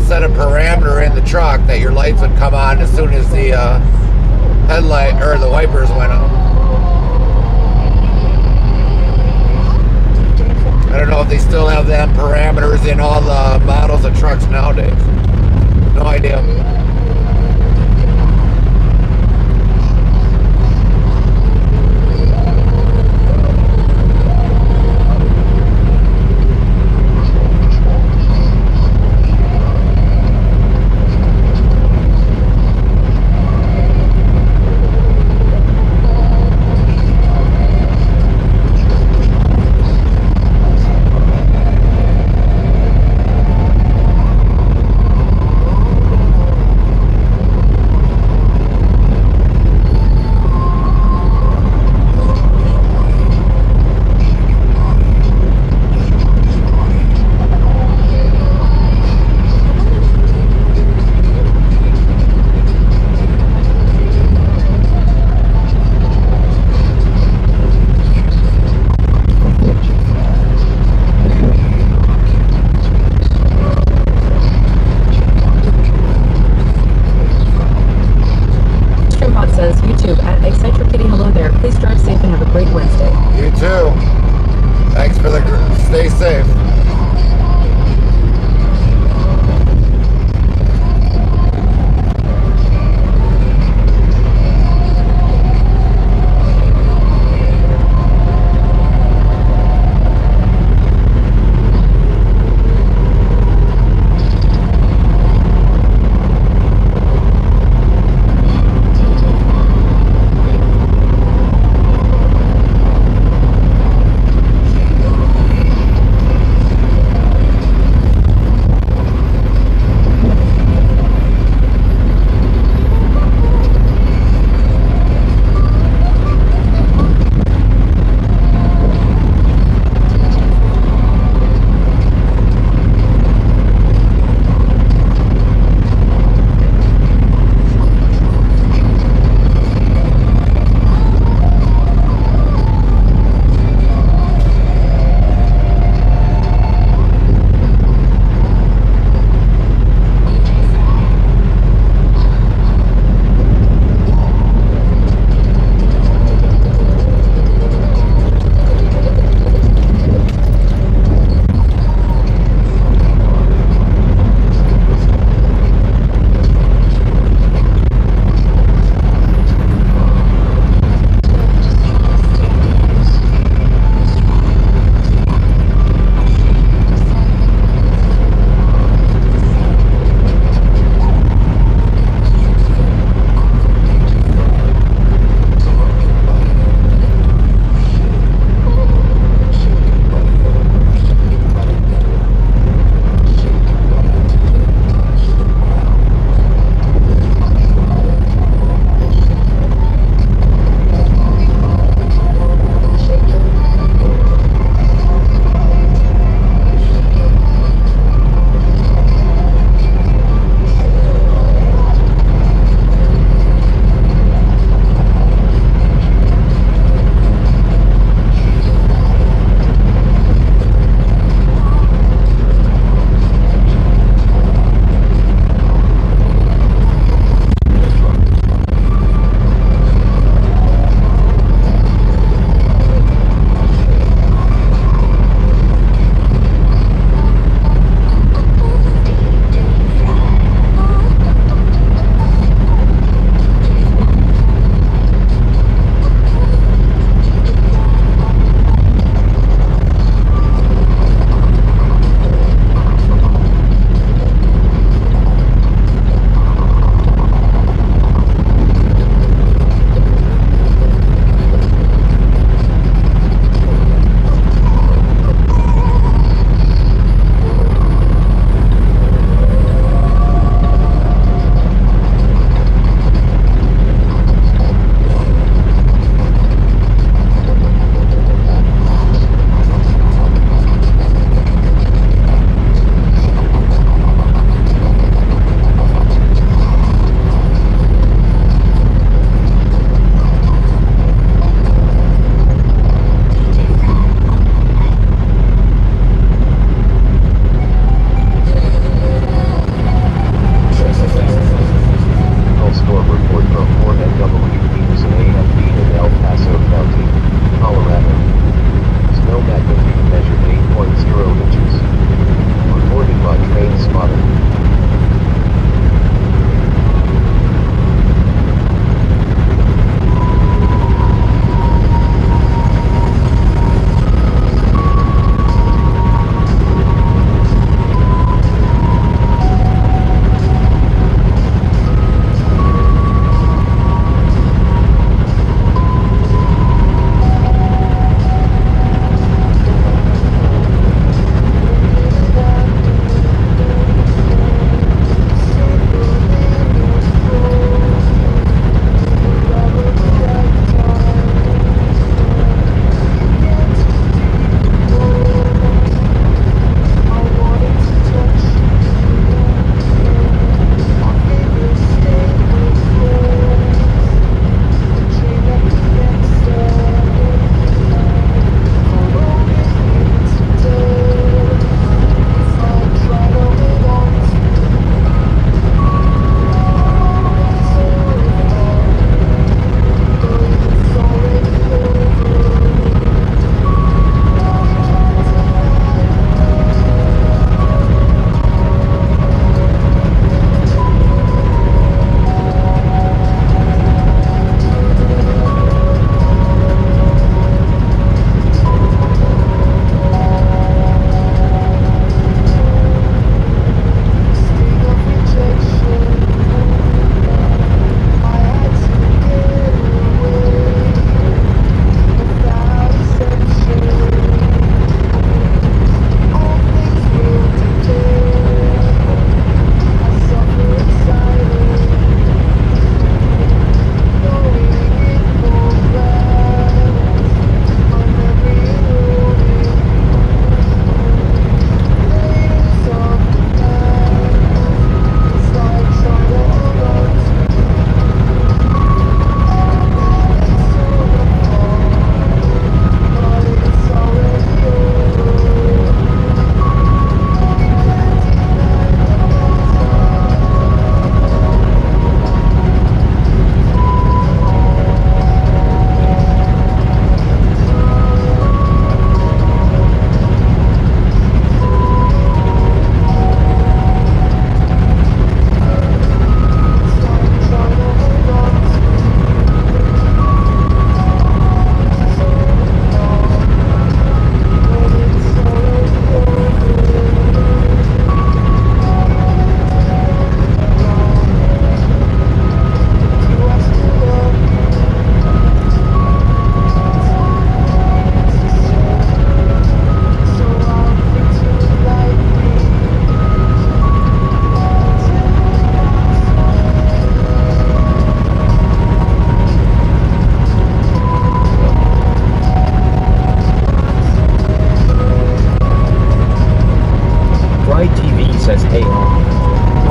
set a parameter in the truck that your lights would come on as soon as the headlight or the wipers went on. I don't know if they still have them parameters in all the models of trucks nowadays. No idea.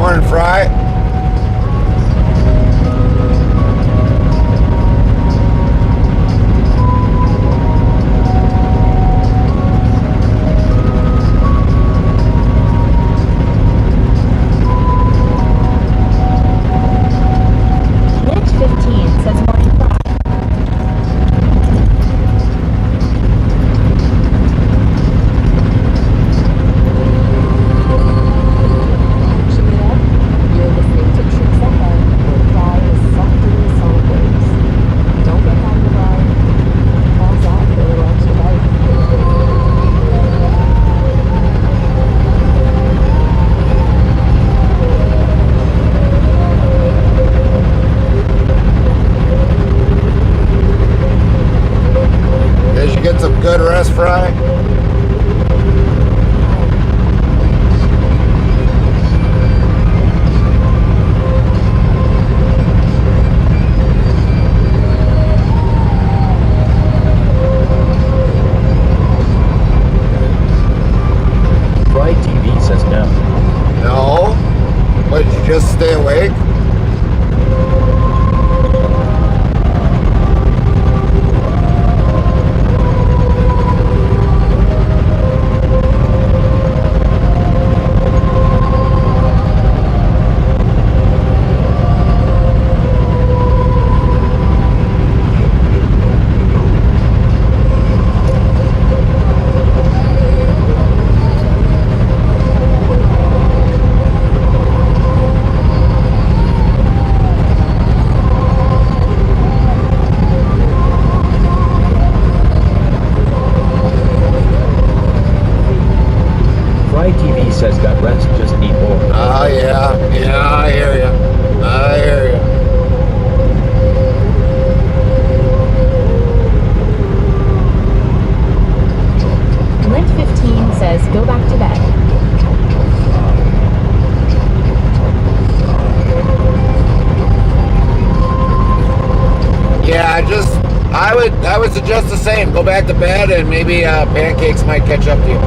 Morning, Fry. Mint 15 says morning fry. You're listening to Tricks Ahead, where fry is softly solid waves. Don't get out of the ride. Pause out for a little extra bite. Did you get some good rest, Fry? Fry TV says no. No. But you just stay awake? Fry TV says got rest, just need more. Oh, yeah. Yeah, I hear you. I hear you. Mint 15 says go back to bed. Yeah, I would suggest the same. Go back to bed and maybe pancakes might catch up to you.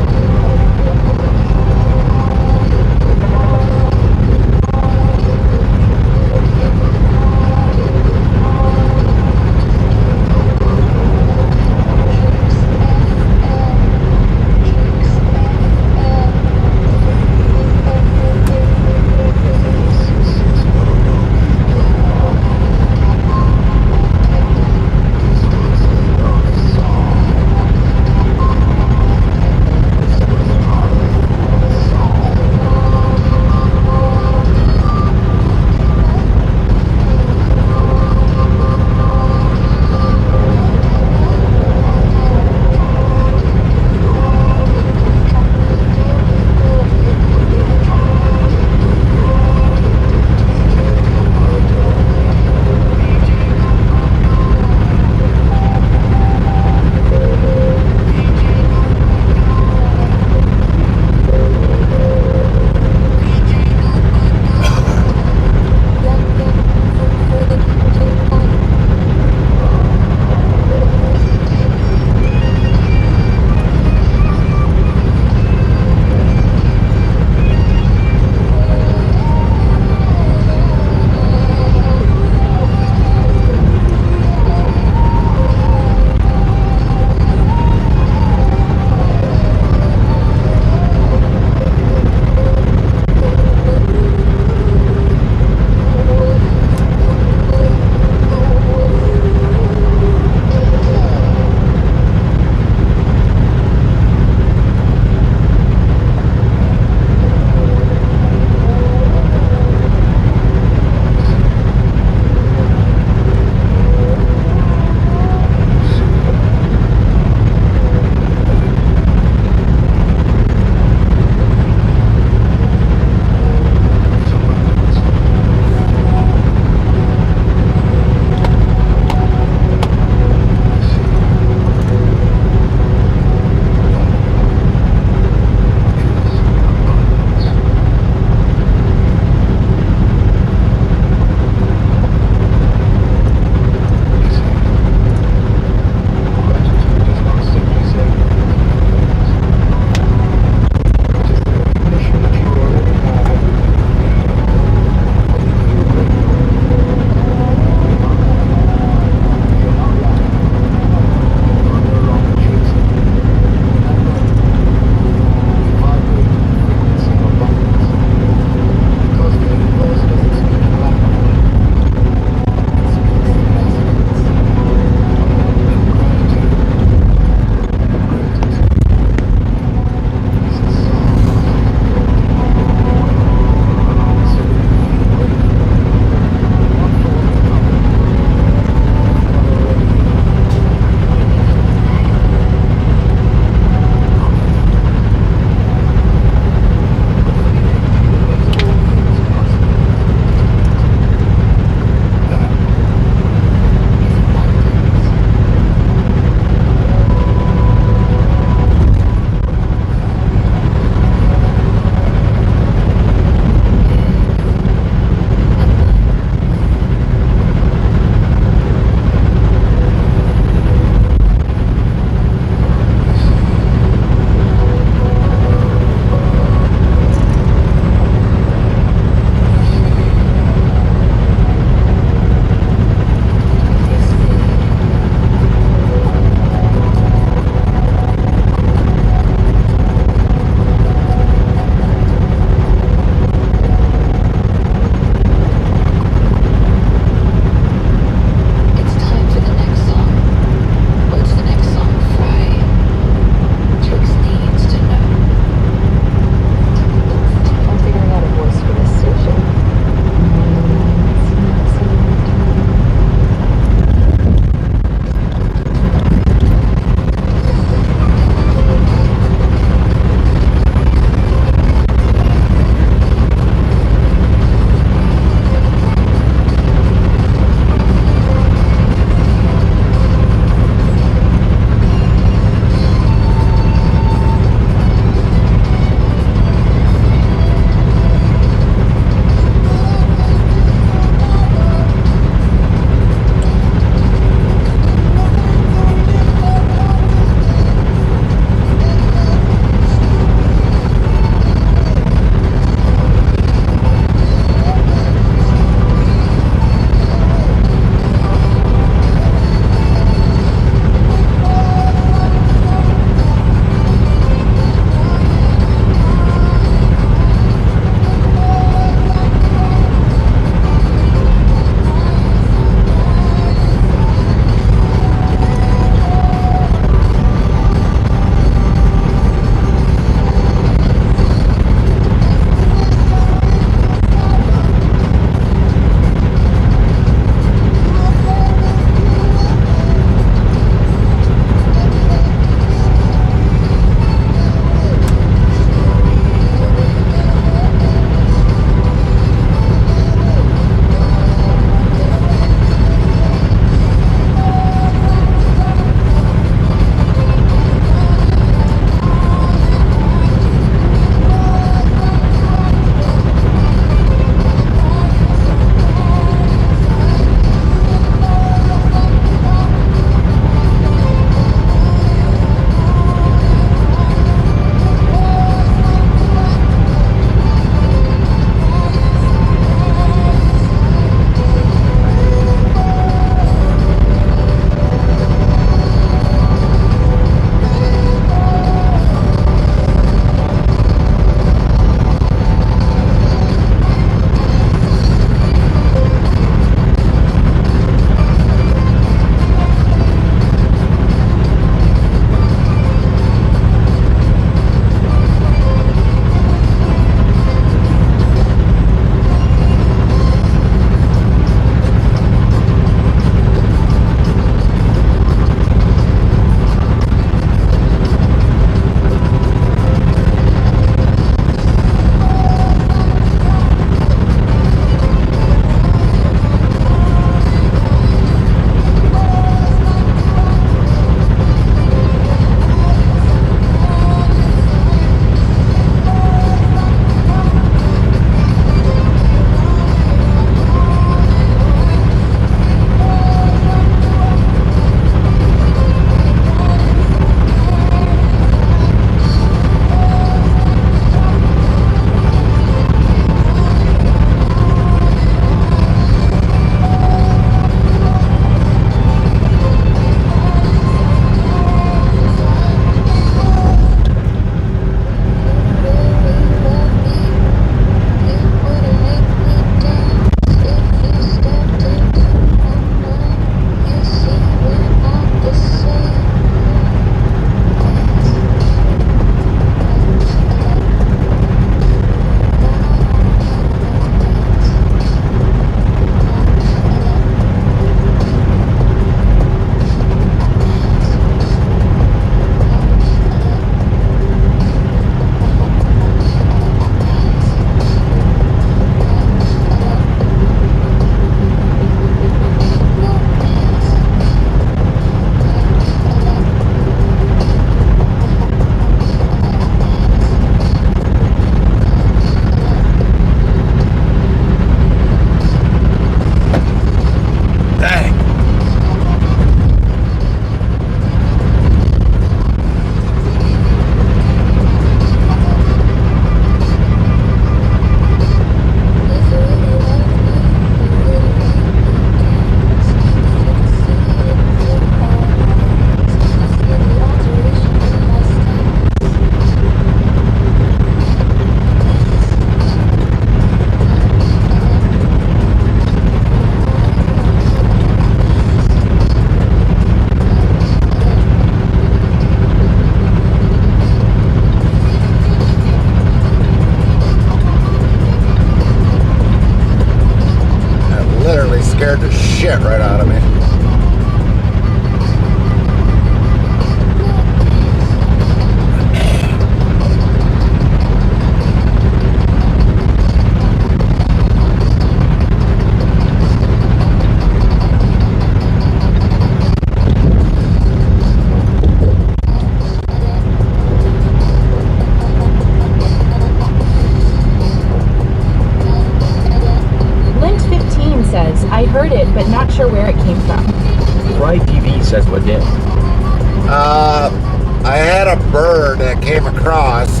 bird that came across,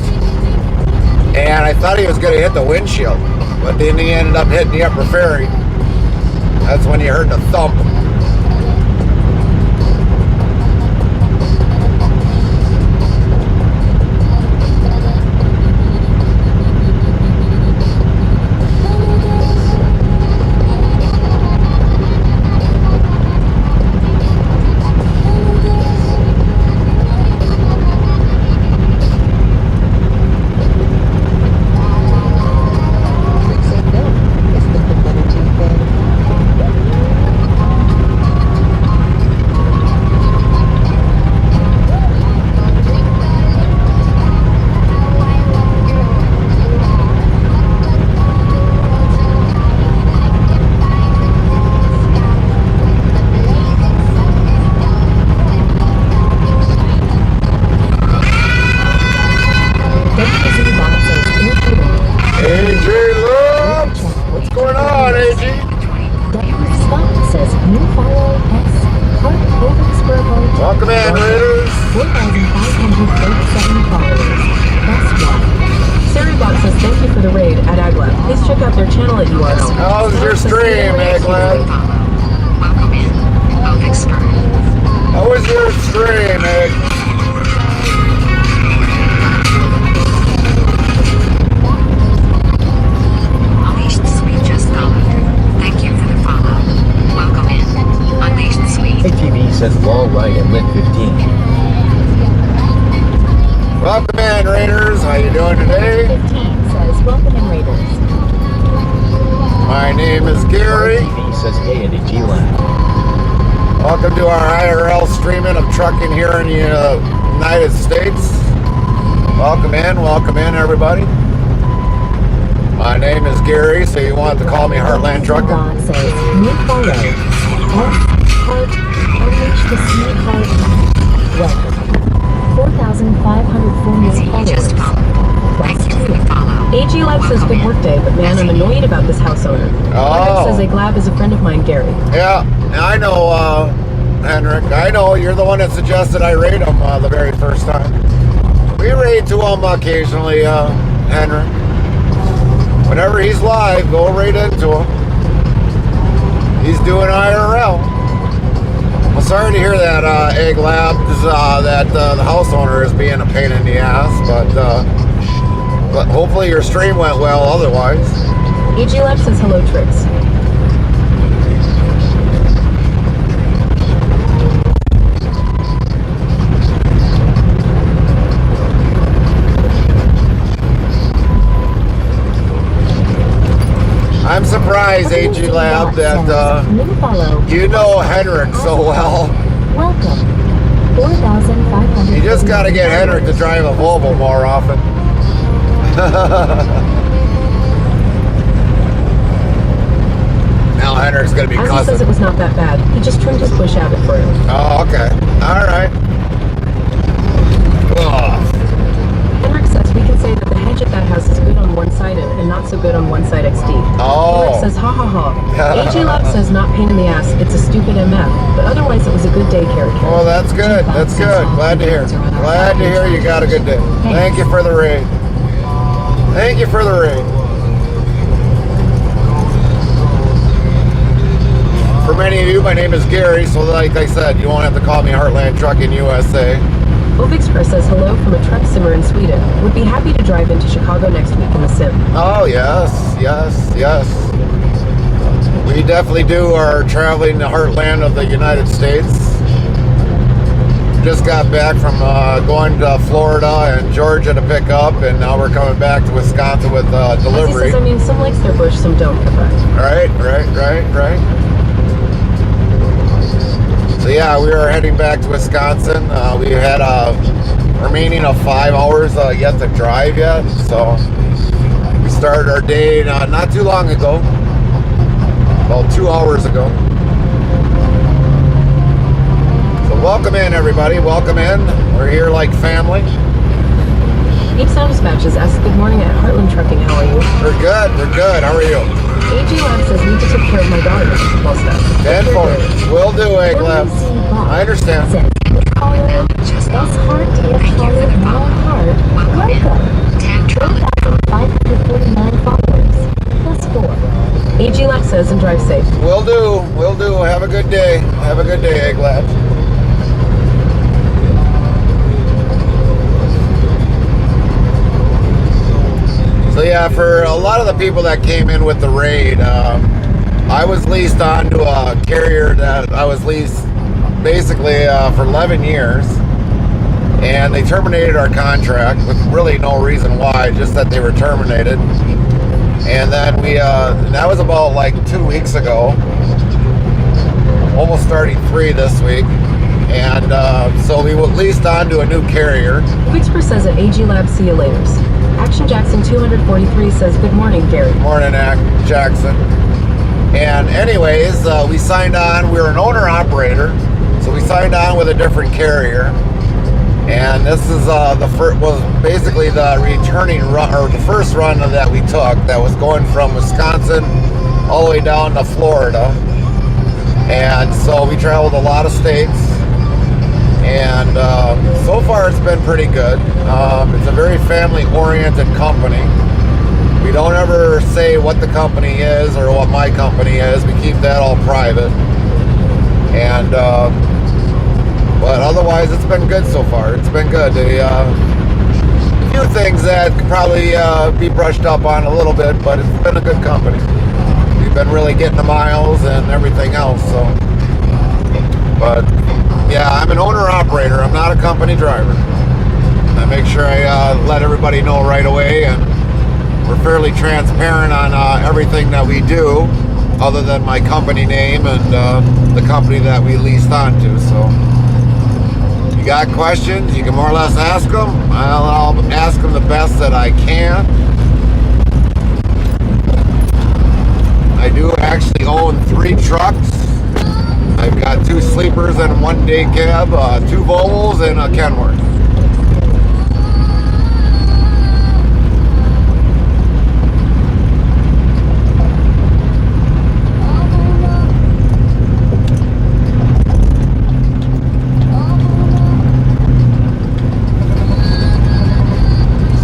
and I thought he was going to hit the windshield, but then he ended up hitting the upper ferry. That's when you heard the thump. Welcome in, Raiders. 4,537 followers. That's one. Saribot says thank you for the raid at Aglab. Please check out their channel at URL. How's your stream, Aglab? Welcome in, both expert. How was your stream, Egg? Unleashed Sweet just followed. Thank you for the follow. Welcome in, Unleashed Sweet. ATV says wall right at lit 15. Welcome in, Raiders. How you doing today? 15 says welcome in Raiders. My name is Gary. ATV says hey at G-Land. Welcome to our IRL streaming of trucking here in the United States. Welcome in, everybody. My name is Gary, so you want to call me Heartland Trucking? God says new follow. Heart, unleash the seed heart. Welcome. 4,504 new Just followers. followed. Thank you for the follow. AG Lab says good work day, but man, I'm annoyed about this house owner. Henrik says Aglab is a friend of mine, Gary. Yeah, I know, Henrik. I know you're the one that suggested I raid him the very first time. We raid to him occasionally, Henrik. Whenever he's live, go right into him. He's doing IRL. Well, sorry to hear that, Egg Labs, that the house owner is being a pain in the ass, but hopefully your stream went well otherwise. AG Lab says hello, Tricks. I'm surprised, AG Lab, that new follow. you know Henrik so well. Welcome. 4,500. You just got to get Henrik to drive a Volvo more often. Now Henrik's going to be As he says cussing. it was not that bad. He just trimmed his bush habit for him. Oh, okay. All right. Ugh. Henrik says we can say that the hedge at that house is good on one side and not so good on one side XD. Oh. Henrik says ha ha ha. AG Lab says not pain in the ass, it's a stupid MF. But otherwise it was a good day, Carrie. Well, that's good. That's good. Glad to hear. Glad to hear you got a good day. Thank you for the raid. Thank you for the raid. For many of you, my name is Gary, so like I said, you won't have to call me Heartland Trucking USA. Ove Express says hello from a truck simmer in Sweden. Would be happy to drive into Chicago next week in the sim. Oh, yes, yes, yes. We definitely do our traveling the heartland of the United States. Just got back from going to Florida and Georgia to pick up, and now we're coming back to Wisconsin with As he delivery. says, I mean, some likes their bush, some don't, correct? Right. So yeah, we are heading back to Wisconsin. We had a remaining of 5 hours yet to drive yet. So we started our day not too long ago, about 2 hours ago. So welcome in, everybody. Welcome in. We're here like family. Deep Sound Dispatches asks good morning at Heartland Trucking. How are you? We're good. We're good. How are you? AG Lab says need to take care of my daughter with football stuff. 10-4. Will do, Egg Lab. I understand. Says follow. S heart, F follow, now heart. drive safe. Will do. Will do. Have a good day. Have a good day, Egglad. So yeah, for a lot of the people that came in with the raid, I was leased onto a carrier that I was leased basically for 11 years. And they terminated our contract with really no reason why, just that they were terminated. And then that was about like 2 weeks ago, almost starting 3 this week. And so we were leased onto a new carrier. Wixper says at AG Lab, see you laters. Action Jackson 243 says, good morning, Gary. Morning, Jackson. And anyways, we signed on. We were an owner-operator, so we signed on with a different carrier. And this is was basically the returning run, or the first run that we took, that was going from Wisconsin all the way down to Florida. And so we traveled a lot of states, and so far it's been pretty good. It's a very family-oriented company. We don't ever say what the company is or what my company is. We keep that all private. And but otherwise, it's been good so far. It's been good. A few things that could probably be brushed up on a little bit, but it's been a good company. We've been really getting the miles and everything else. So, but yeah, I'm an owner-operator. I'm not a company driver. I make sure I let everybody know right away, and we're fairly transparent on everything that we do, other than my company name and the company that we leased onto. So. Got questions, you can more or less ask them. I'll ask them the best that I can. I do actually own 3 trucks. I've got 2 sleepers and 1 day cab, 2 Volvos and a Kenworth.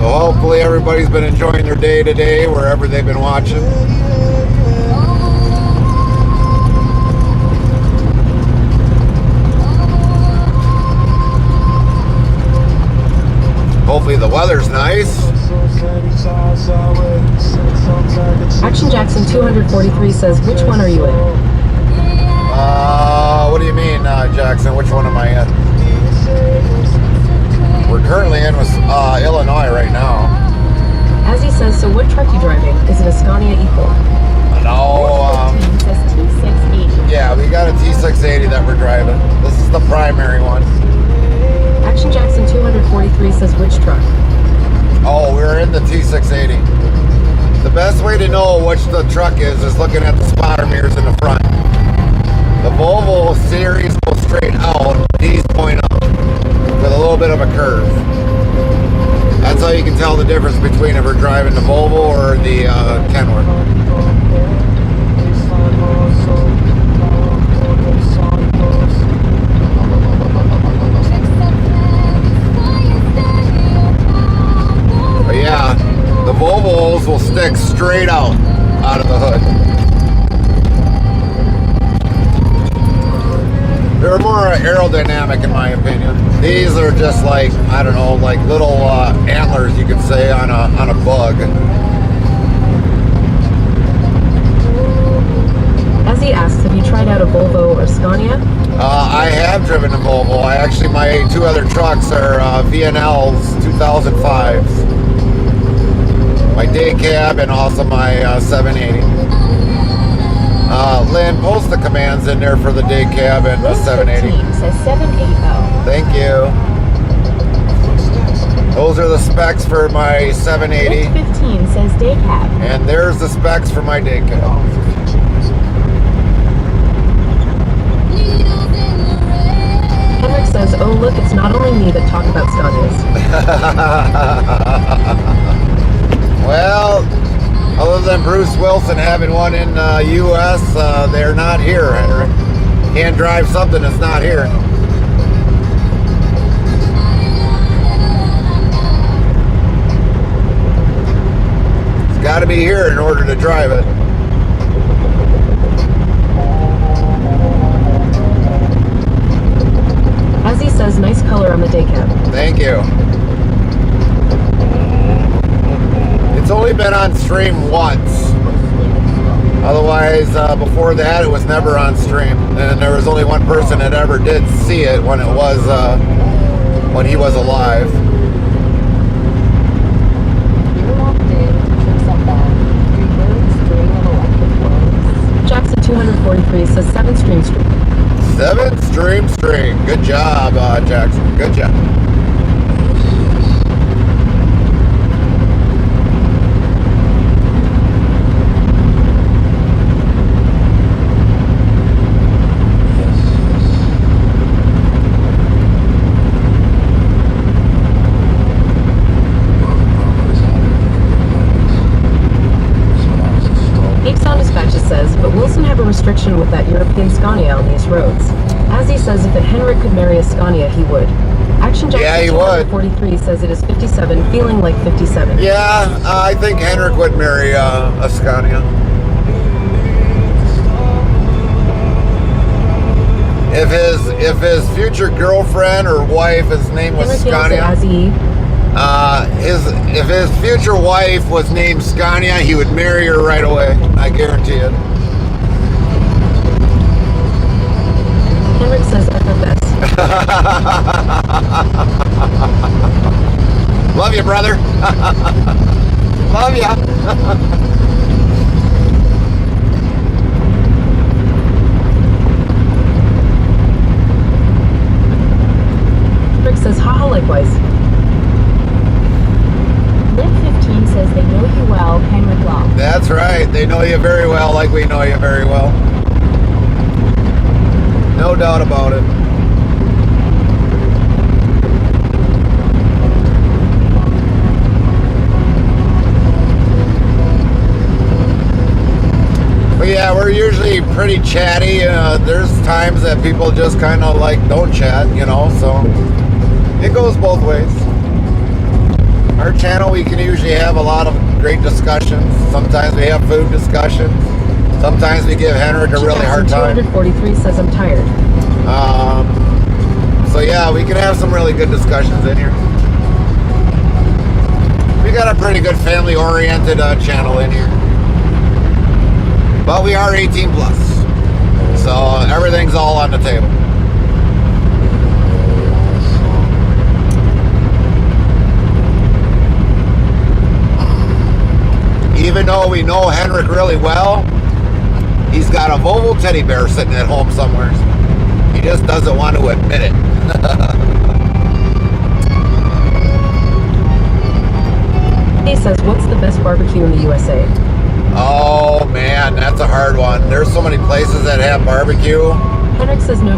Hopefully everybody's been enjoying their day today, wherever they've been watching. Hopefully the weather's nice. Action Jackson 243 says, which one are you in? What do you mean, Jackson? Which one am I in? We're currently in Illinois right now. As he says, so what truck you driving? Is it a Scania Equal? No, says T680. yeah, we got a T680 that we're driving. This is the primary one. Action Jackson 243 says, which truck? Oh, we're in the T680. The best way to know which the truck is looking at the spotter mirrors in the front. The Volvo series goes straight out, these point up with a little bit of a curve. That's how you can tell the difference between if we're driving the Volvo or the Kenworth. But yeah, the Volvos will stick straight out of the hood. They're more aerodynamic in my opinion. These are just like, I don't know, like little antlers you could say on a bug. As he asks, have you tried out a Volvo or Scania? I have driven a Volvo. My 2 other trucks are VNLs 2005s. My day cab and also my 780. Lynn, post the commands in there for the day cab and the 780. Says 780. Thank you. Those are the specs for my 780. 15 says day cab. And there's the specs for my day cab. Henrik says, oh look, it's not only me that talk about Scanias. Well, other than Bruce Wilson having one in U.S., they're not here, Henry. Can't drive something that's not here. It's got to be here in order to drive it. color on the day cab. Thank you. It's only been on stream once. Otherwise, before that, it was never on stream. And there was only one person that ever did see it when it was, when he was alive. Jackson 243 says 7 stream. 7 stream. Good job, Jackson. Good job. Restriction with that European Scania on these roads. As he says, if Henrik could marry a Scania, he would. Action Jackson 243 says it is 57, feeling like 57. Yeah, I think Henrik would marry a Scania. If his future girlfriend or wife, his name was Scania. If his future wife was named Scania, he would marry her right away. I guarantee it. Henrik says FFS. Love you, brother. Love ya. Henrik says haha likewise. Liv15 says they know you well, Henrik Law. That's right. They know you very well, like we know you very well. No doubt about it. But yeah, we're usually pretty chatty. There's times that people just kind of like don't chat, you know, so it goes both ways. Our channel, we can usually have a lot of great discussions. Sometimes we have food discussions. Sometimes we give Henrik a really hard time. 243 says I'm tired. So yeah, we can have some really good discussions in here. We got a pretty good family-oriented channel in here. But we are 18 plus. So everything's all on the table. Even though we know Henrik really well, he's got a Volvo teddy bear sitting at home somewhere. He just doesn't want to admit it. He says, what's the best barbecue in the USA? Oh man, that's a hard one. There's so many places that have barbecue. Henrik says no.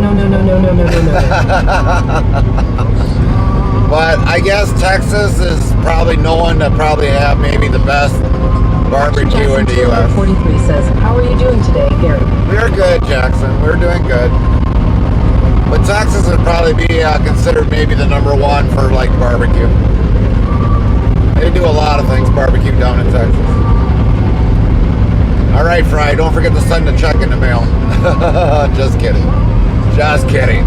But I guess Texas is probably known to probably have maybe the best barbecue in the U.S. 43 says, how are you doing today, Gary? We're good, Jackson. We're doing good. But Texas would probably be considered maybe the #1 for like barbecue. They do a lot of things barbecue down in Texas. All right, Fry, don't forget to send a check in the mail. Just kidding. Just kidding.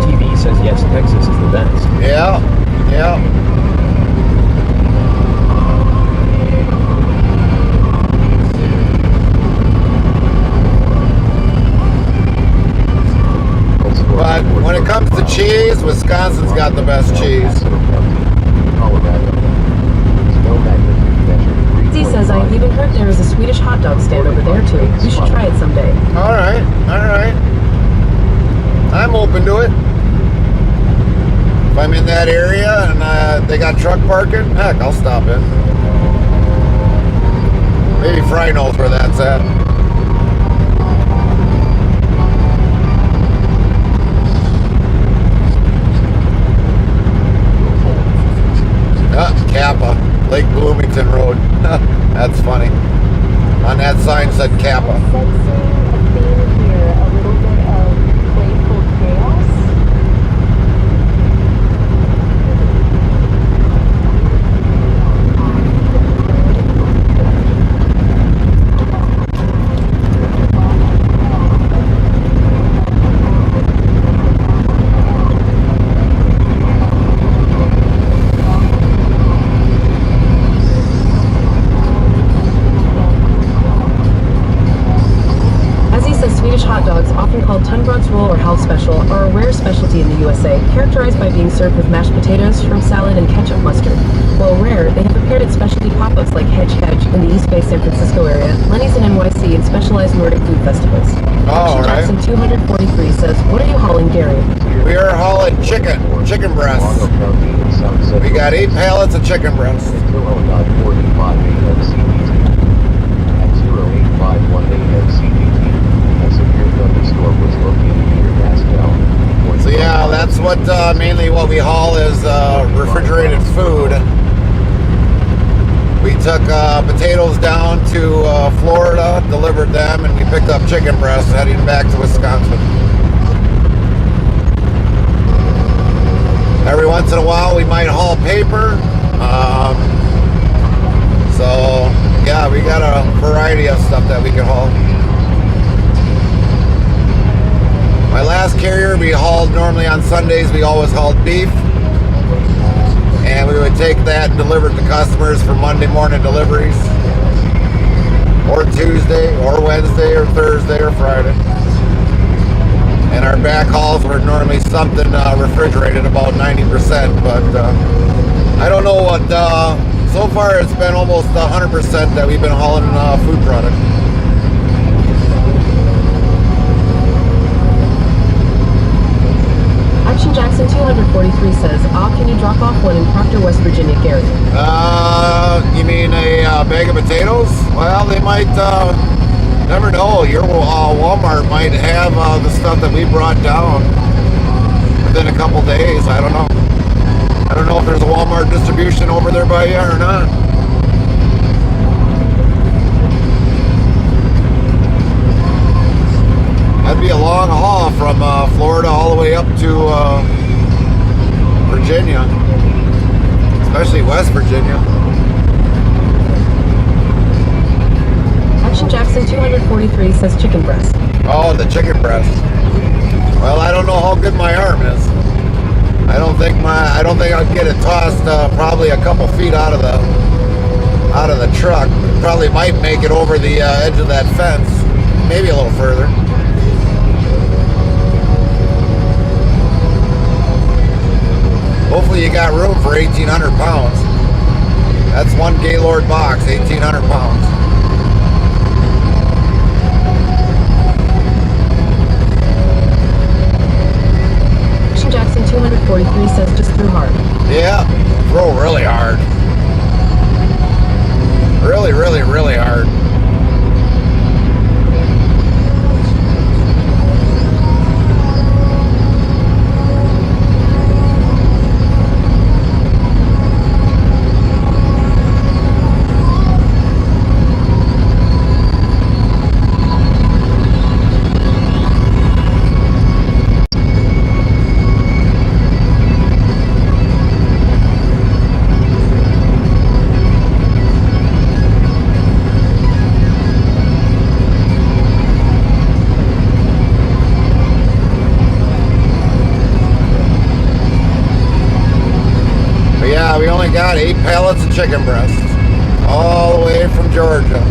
TV says yes, Texas is the best. Yeah, yeah. But when it comes to cheese, Wisconsin's got the best cheese. Z says, I even heard there is a Swedish hot dog stand over there too. You should try it someday. All right. I'm open to it. If I'm in that area and they got truck parking, heck, I'll stop in. Maybe Fry knows where that's at. Kappa, Lake Bloomington Road. That's funny. On that sign said Kappa. Sensing a theme here, a little bit of playful chaos. roll are a rare specialty in the USA, characterized by being served with mashed potatoes, shrimp salad, and ketchup mustard. While rare, they have appeared at specialty pop-ups like Hedge in the East Bay San Francisco area, Lenny's in NYC, and specialized Nordic food festivals. Oh, right. Jackson 243 says, "What are you hauling, Gary?" We are hauling chicken breasts. We got 8 pallets of chicken breasts. Until 09:45 a.m. CDT. At 0851 a.m. CDT, a severe thunderstorm was located near Pascal. So yeah, that's what mainly what we haul is refrigerated food. We took potatoes down to Florida, delivered them, and we picked up chicken breasts heading back to Wisconsin. Every once in a while we might haul paper. So yeah, we got a variety of stuff that we can haul. My last carrier we hauled normally on Sundays, we always hauled beef. And we would take that and deliver it to customers for Monday morning deliveries. Or Tuesday, or Wednesday, or Thursday, or Friday. And our back hauls were normally something refrigerated, about 90%. But I don't know what, so far it's been almost 100% that we've been hauling food product. Action Jackson 243 says, can you drop off one in Proctor, West Virginia, Gary?" You mean a bag of potatoes? Well, they might, never know. Your Walmart might have the stuff that we brought down within a couple days. I don't know. I don't know if there's a Walmart distribution over there by you or not. That'd be a long haul from Florida all the way up to Virginia, especially West Virginia. Action Jackson 243 says, "Chicken breast." Oh, the chicken breast. Well, I don't know how good my arm is. I don't think I'd get it tossed probably a couple feet out of the truck. Probably might make it over the edge of that fence, maybe a little further. Hopefully you got room for 1,800 pounds. That's one Gaylord box, 1,800 pounds. Action Jackson 243 says, "Just threw hard." Yeah, throw really hard. Really, really, really hard. We only got 8 pallets of chicken breasts, all the way from Georgia.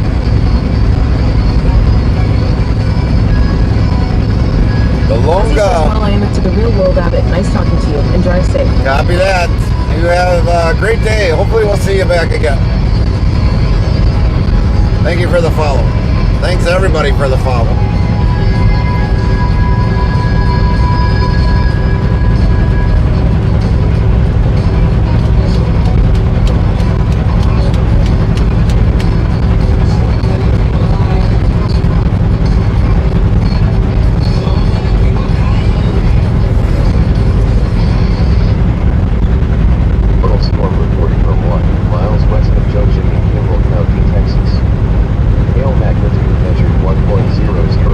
The Longa. Well, I am into the real world of it. Nice talking to you, and drive safe. Copy that. You have a great day. Hopefully we'll see you back again. Thank you for the follow. Thanks everybody for the follow. Hail magnitude measured 1.00.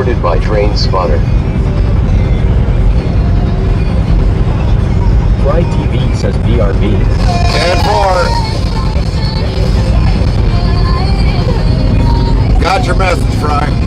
Reported by Train Spotter. Fry TV says BRB. 10-4. Got your message, Fry.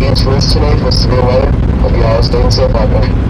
the insurance today for severe weather. Hope you all are staying safe out there.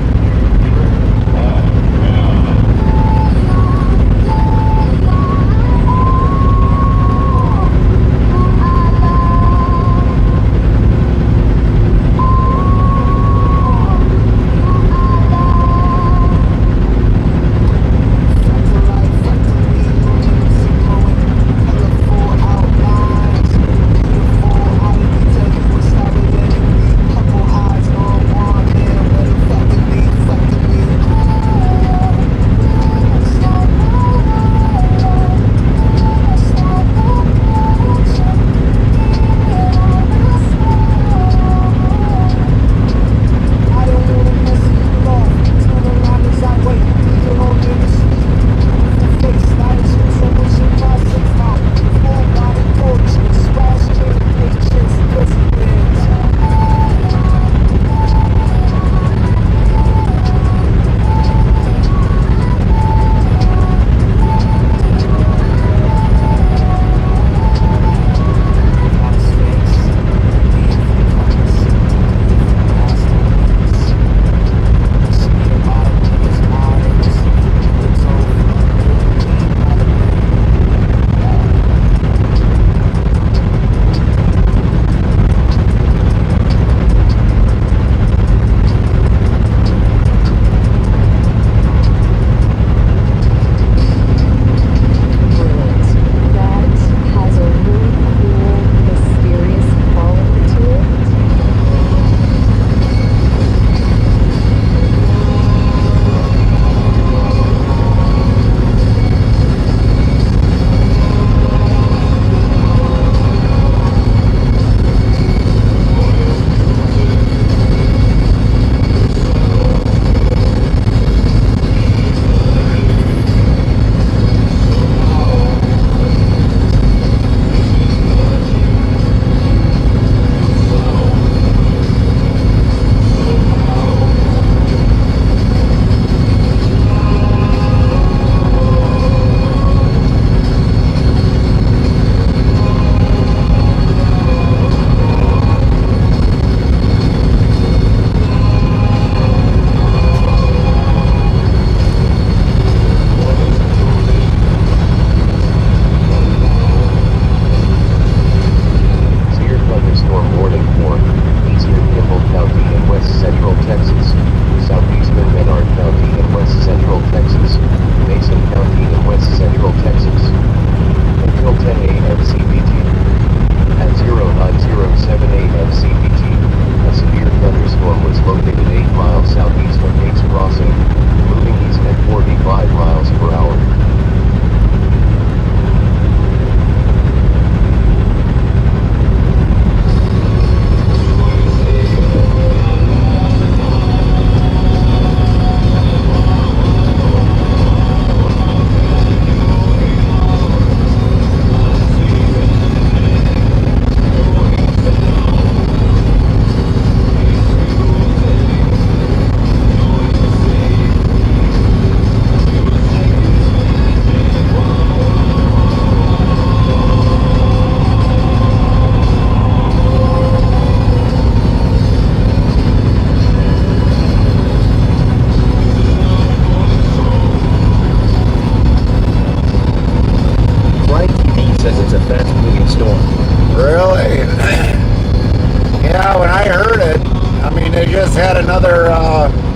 had another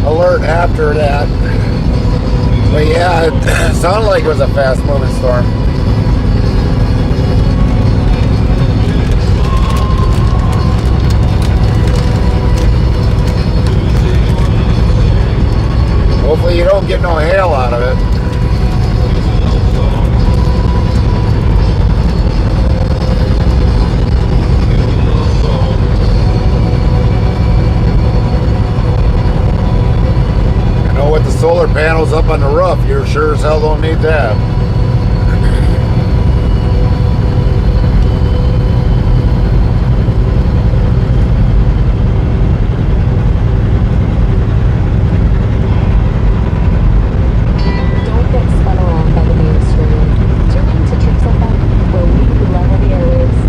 alert after that. But yeah, it sounded like it was a fast moving storm. Hopefully you don't get no hail out of it. With the solar panels up on the roof, you sure as hell don't need that. Don't get spun around by the mainstream. Tune in to Tricks FM, where we level the airwaves.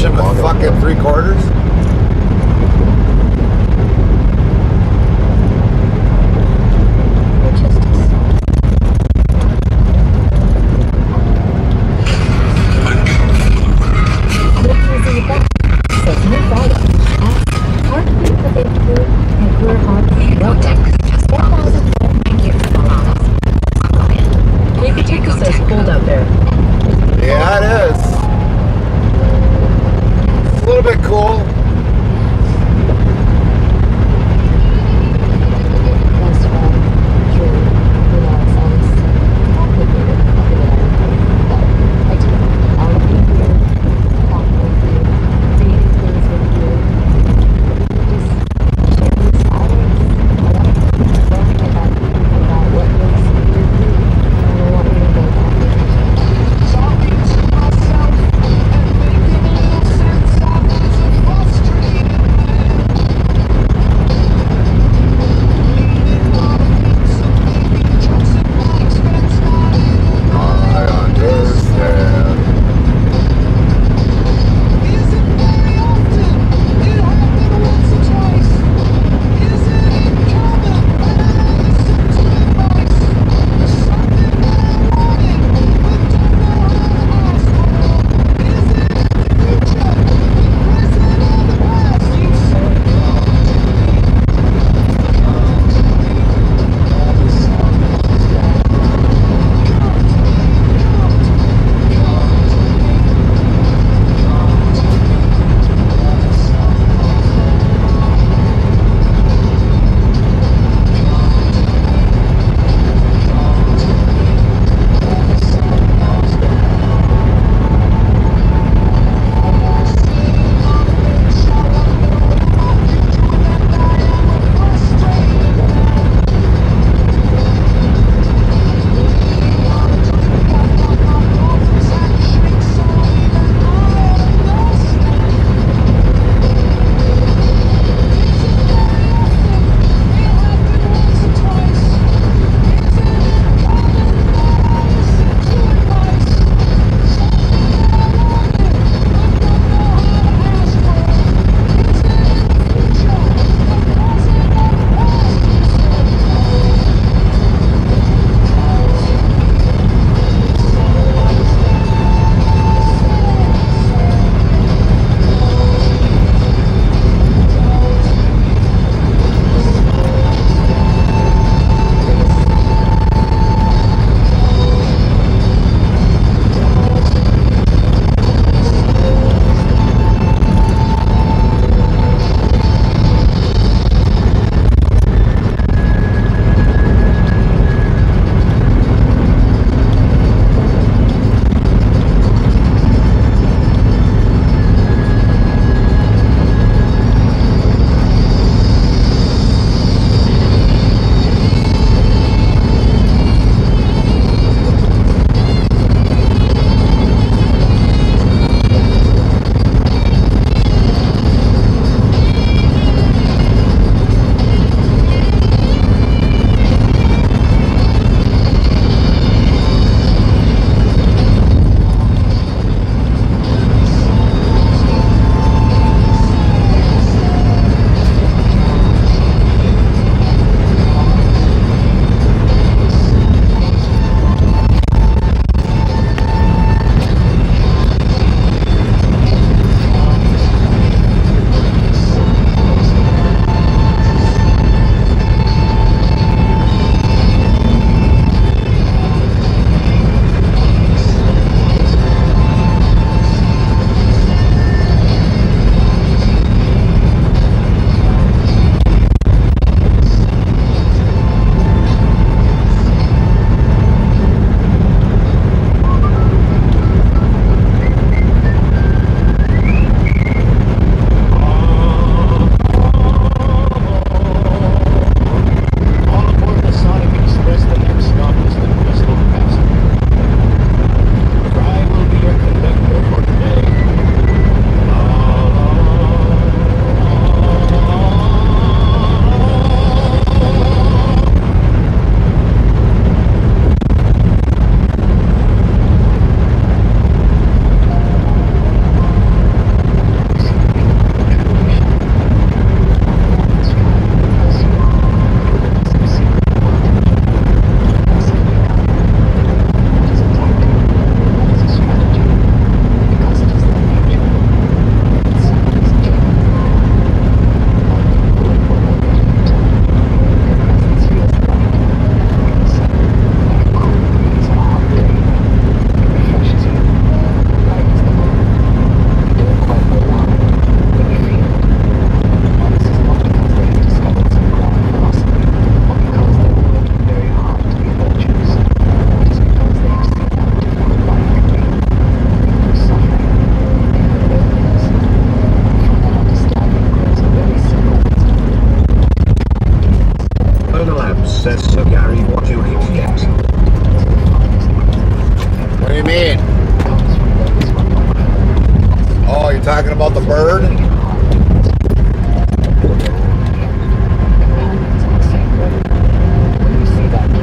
him with fucking 3/4? Says cold out there. Yeah, it is. It's a little bit cool. talking about the bird.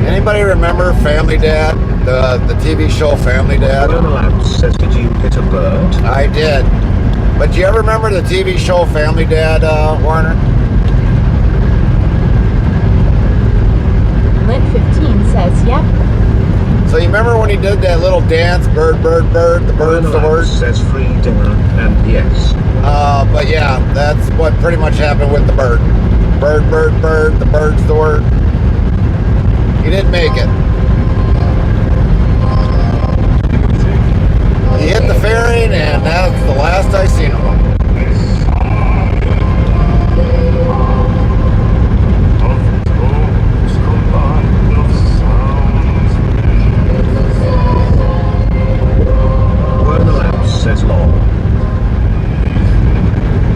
Anybody remember Family Dad? The TV show Family Dad? Says, did you hit a bird? I did. But do you ever remember the TV show Family Dad, Warner? Lint 15 says, yep. So you remember when he did that little dance, bird, bird, bird, the bird's the word? Says free dinner, and yes. But yeah, that's what pretty much happened with the bird. Bird, bird, bird, the bird's the word. He didn't make it. He hit the fairing, and that's the last I seen of him.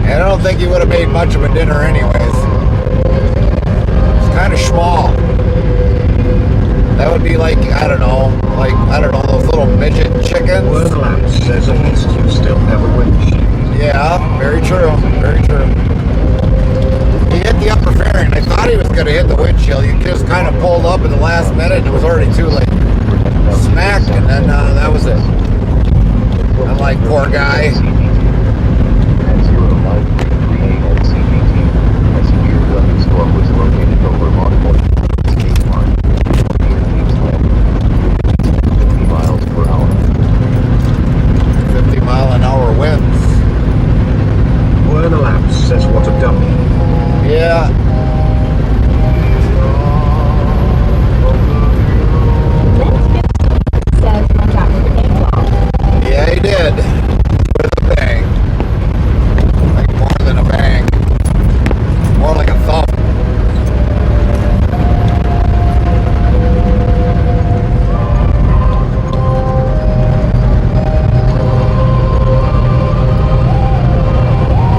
And I don't think he would have made much of a dinner anyways. It's kind of small. That would be like, I don't know, those little midget chickens. Wordland says at least you still have a winch. Yeah, very true, very true. He hit the upper fairing. I thought he was going to hit the windshield. He just kind of pulled up in the last minute and it was already too late. Smacked, and then that was it. I'm like, poor guy. At 0938 MCDT, a severe thunderstorm was located over Monmouth State Line, near Kingsland. 50 miles per hour. 50-mile-an-hour winds. Werner Labs says what a dummy. Yeah. Says, watch out for the big ball. Yeah, he did. With a bang. Like more than a bang. More like a thump.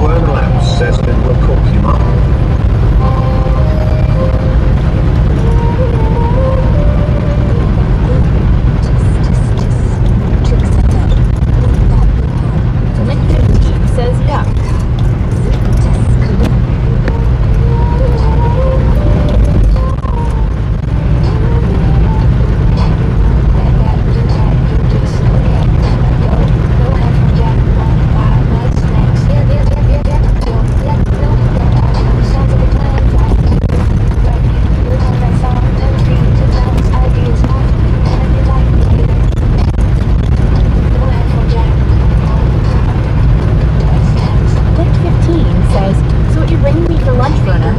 Werner Labs says it will cook him up. Lint 15 says, yep. Lint 15 says, so what you bringing me for lunch, Werner?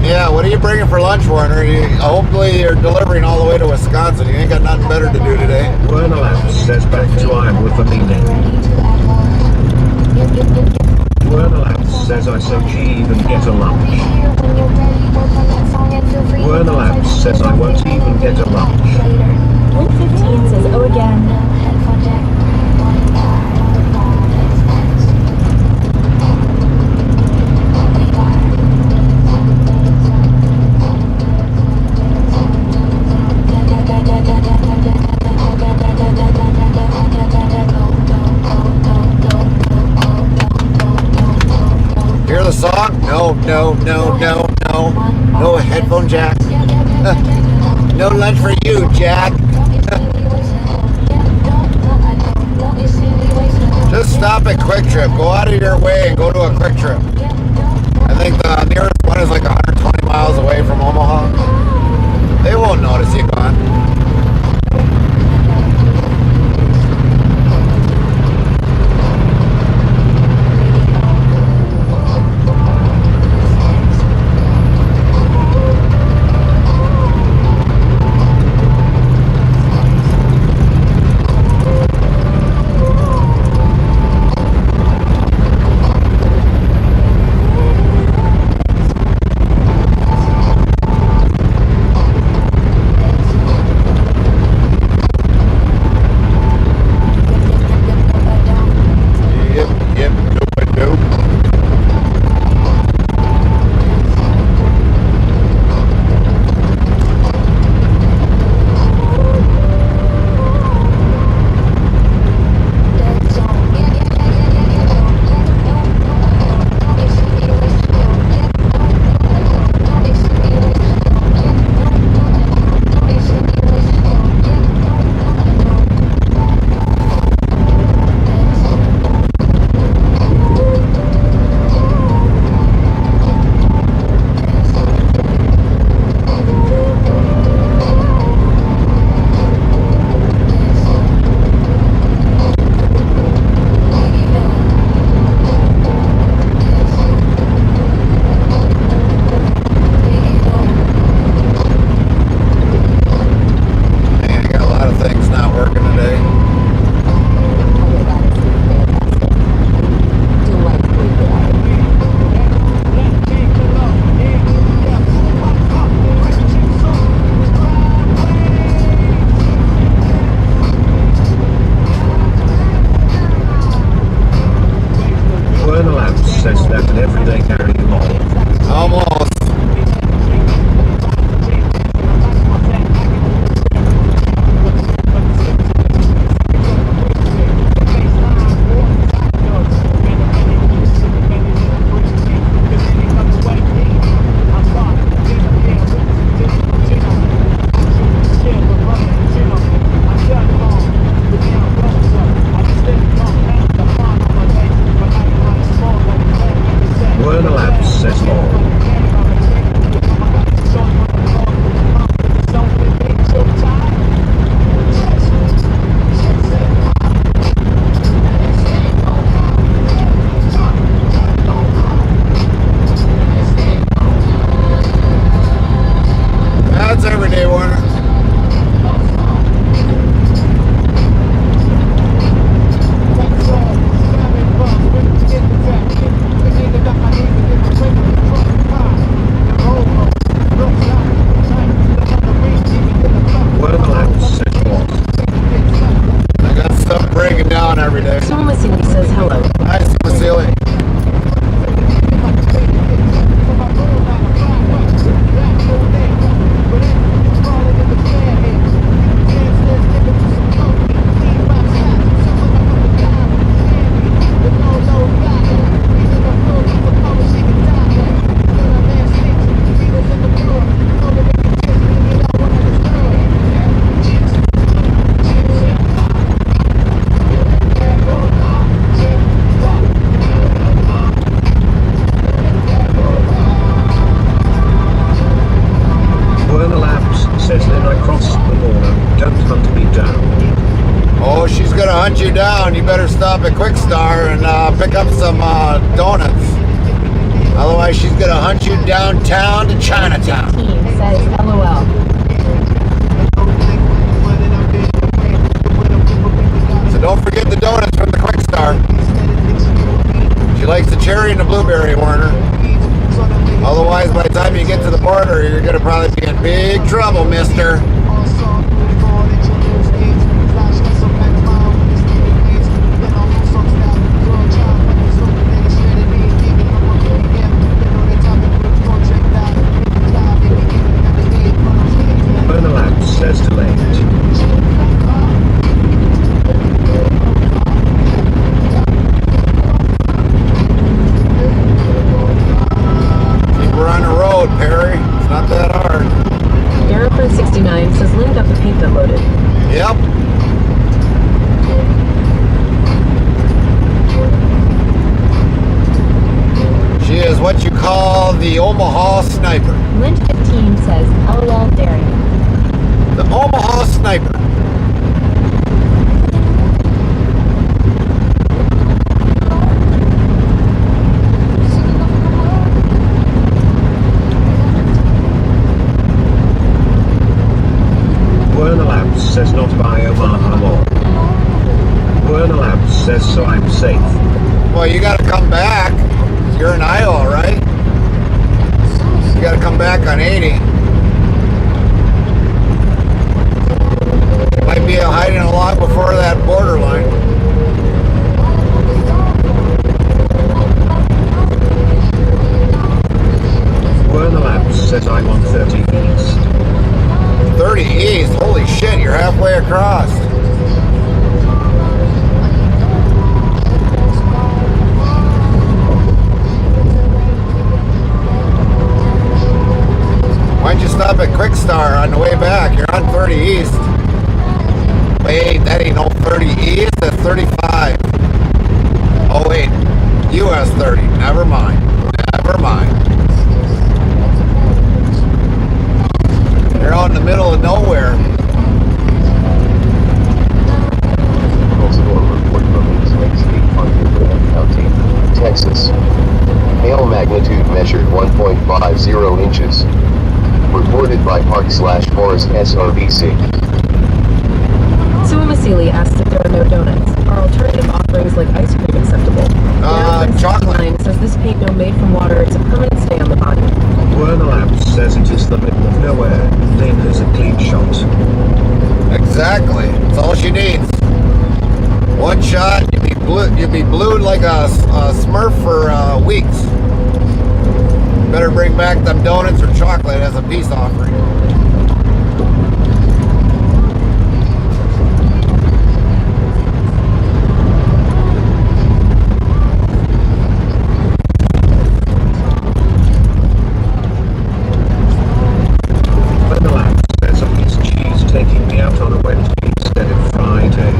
Yeah, what are you bringing for lunch, Warner? Hopefully you're delivering all the way to Wisconsin. You ain't got nothing better to do today. Werner Labs says back to Iron with the meaning. Werner Labs says I so G even get a lunch. Werner Labs says I won't even get a lunch. Lint 15 says, oh again. Hear the song? No, no, no, no, no. No headphone jack. No lunch for you, Jack. Just stop at Quick Trip. Go out of your way and go to a Quick Trip. I think the nearest one is like 120 miles away from Omaha. They won't notice you gone. says that an everyday carry along. Almost. Werner Labs says more. That's everyday one. Werner Labs says more. I got stuff breaking down every day. Sumamasili says hello. Hi, Vasily. Werner Labs says then I crossed the border, don't hunt me down. Oh, she's gonna hunt you down. You better stop at Quick Star and pick up some donuts. Otherwise, she's gonna hunt you downtown to Chinatown. Team says LOL. So don't forget the donuts from the Quick Star. She likes the cherry and the blueberry, Warner. Otherwise, by the time you get to the border, you're gonna probably be in big trouble, mister. Werner Labs says delayed. We're on the road, Perry. It's not that hard. Aeroprin69 says Lynn got the paint gun loaded. Yep. She is what you call the Omaha sniper. Lynch 15 says LOL Darian. The Omaha sniper. Werner Labs says not by Omaha Mall. Werner Labs says so I'm safe. Well, you gotta come back. You're in Iowa, right? You gotta come back on 80. Might be hiding a lot before that borderline. Werner Labs says I'm on 30 East. 30 East. Holy shit, you're halfway across. Why'd you stop at Quick Star on the way back? You're on 30 East. Wait, that ain't no 30 East, that's 35. Oh wait, US 30. Never mind. Never mind. You're out in the middle of nowhere. Multiple report from East Lakes 800 Graham County, Texas. Hail magnitude measured 1.50 inches. Reported by Park/Forest SRBC. Sumamasili asks if there are no donuts. Are alternative offerings like ice cream acceptable? Chocolate. Aeroprin69 says this paint no made from water. It's a permanent stay on the body. Werner Labs says it is the middle of nowhere. Lynn has a clean shot. Exactly. That's all she needs. One shot, you'd be blued like a Smurf for weeks. Better bring back them donuts or chocolate as a peace offering. When the lab says a piece of cheese taking me out on a Wednesday instead of Friday.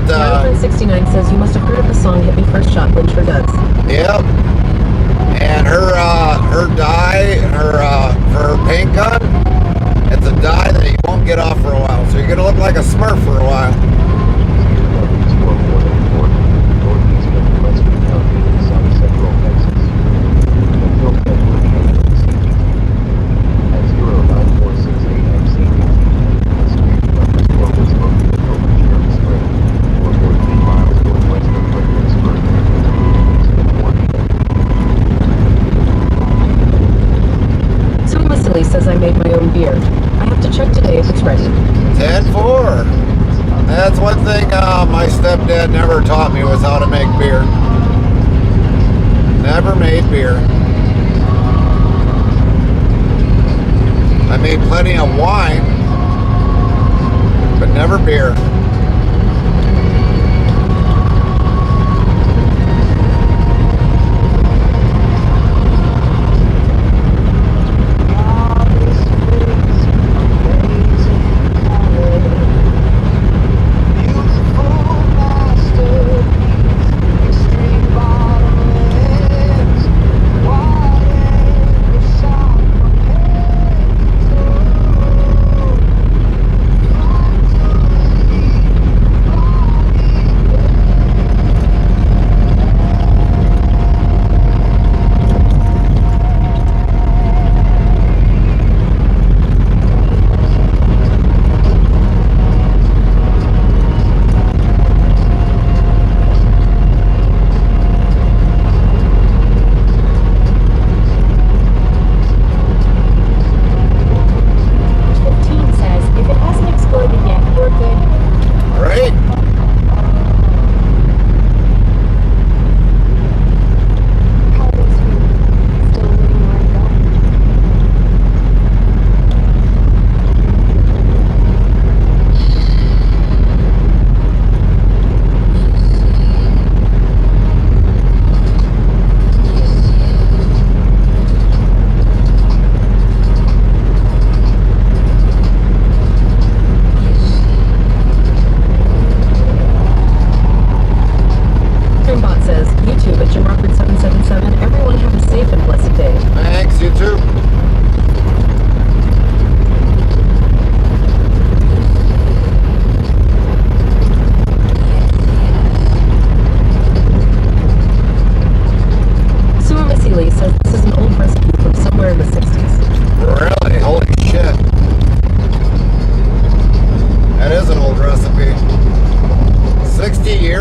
Jonathan 69 says you must have heard of the song "Hit Me First Shot." Lynch sure does. Yep. And her dye, her paint gun, it's a dye that you won't get off for a while. So you're gonna look like a Smurf for a while. Says I made my own beer. I have to check today if it's ready. 10-4. That's one thing my stepdad never taught me was how to make beer. Never made beer. I made plenty of wine, but never beer.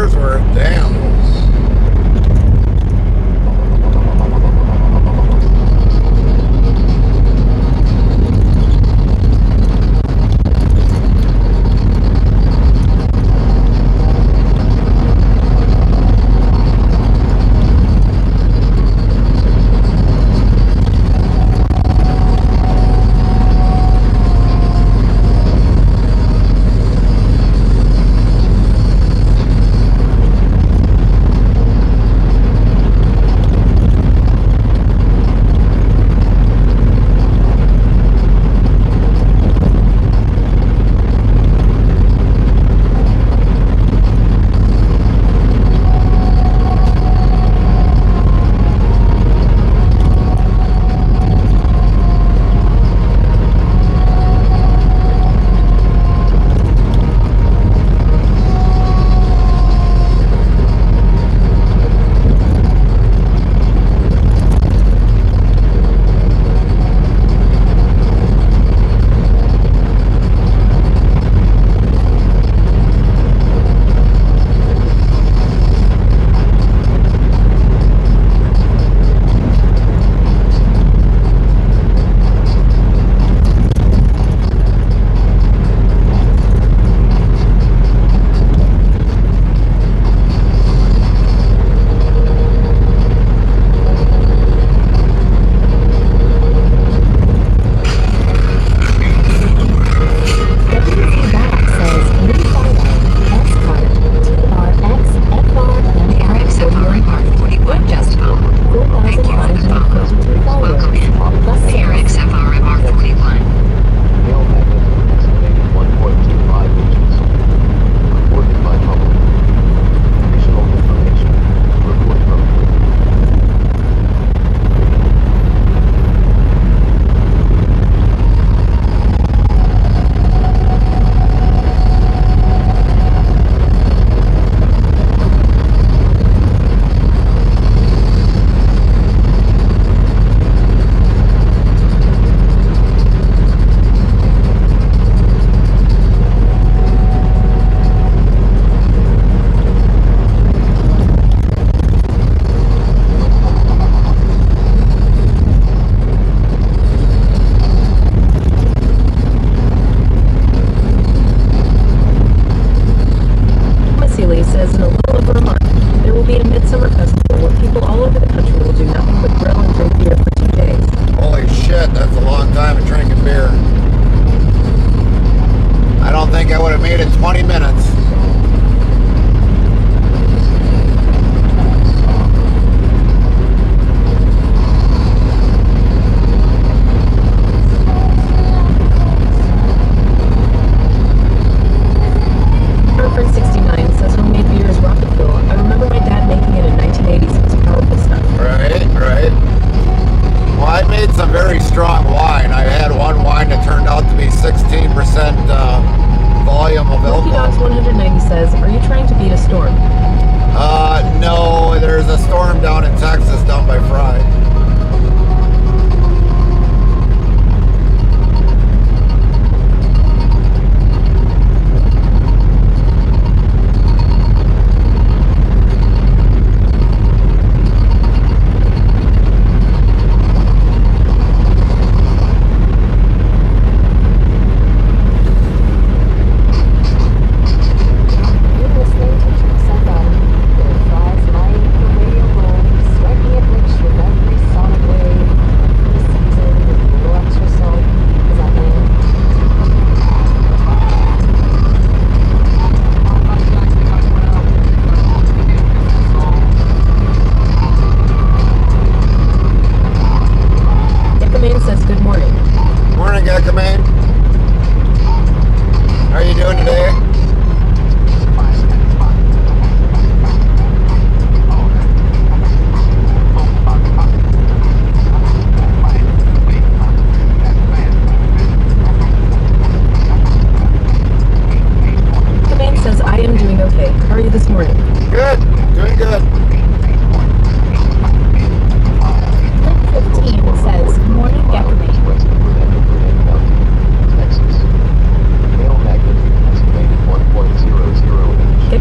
year's worth. Damn.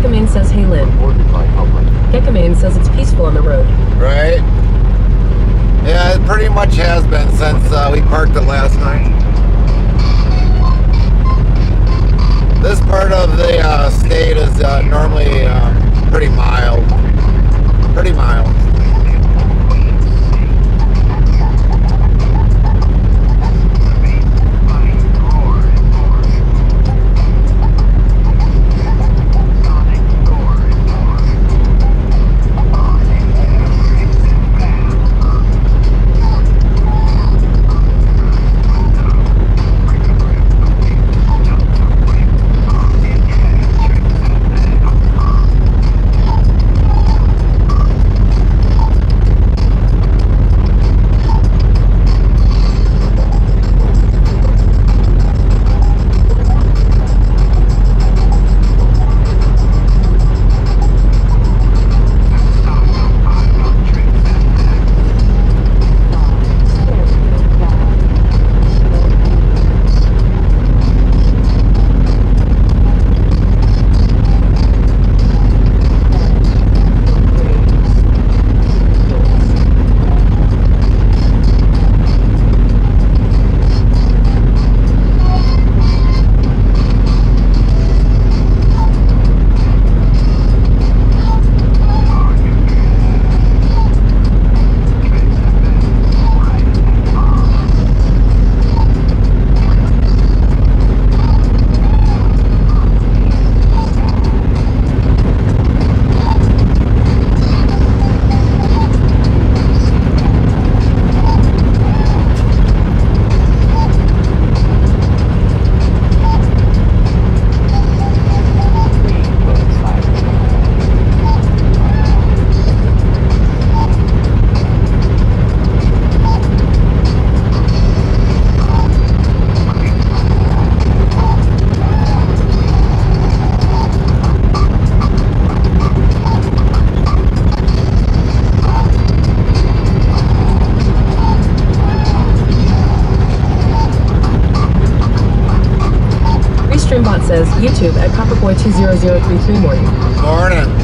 Gekamane says, hey Lynn. Reported by public. Gekamane says it's peaceful on the road. Right? Yeah, it pretty much has been since we parked it last night. This part of the state is normally pretty mild. Pretty mild. Streambot says, YouTube at Copperboy20033 morning. Morning.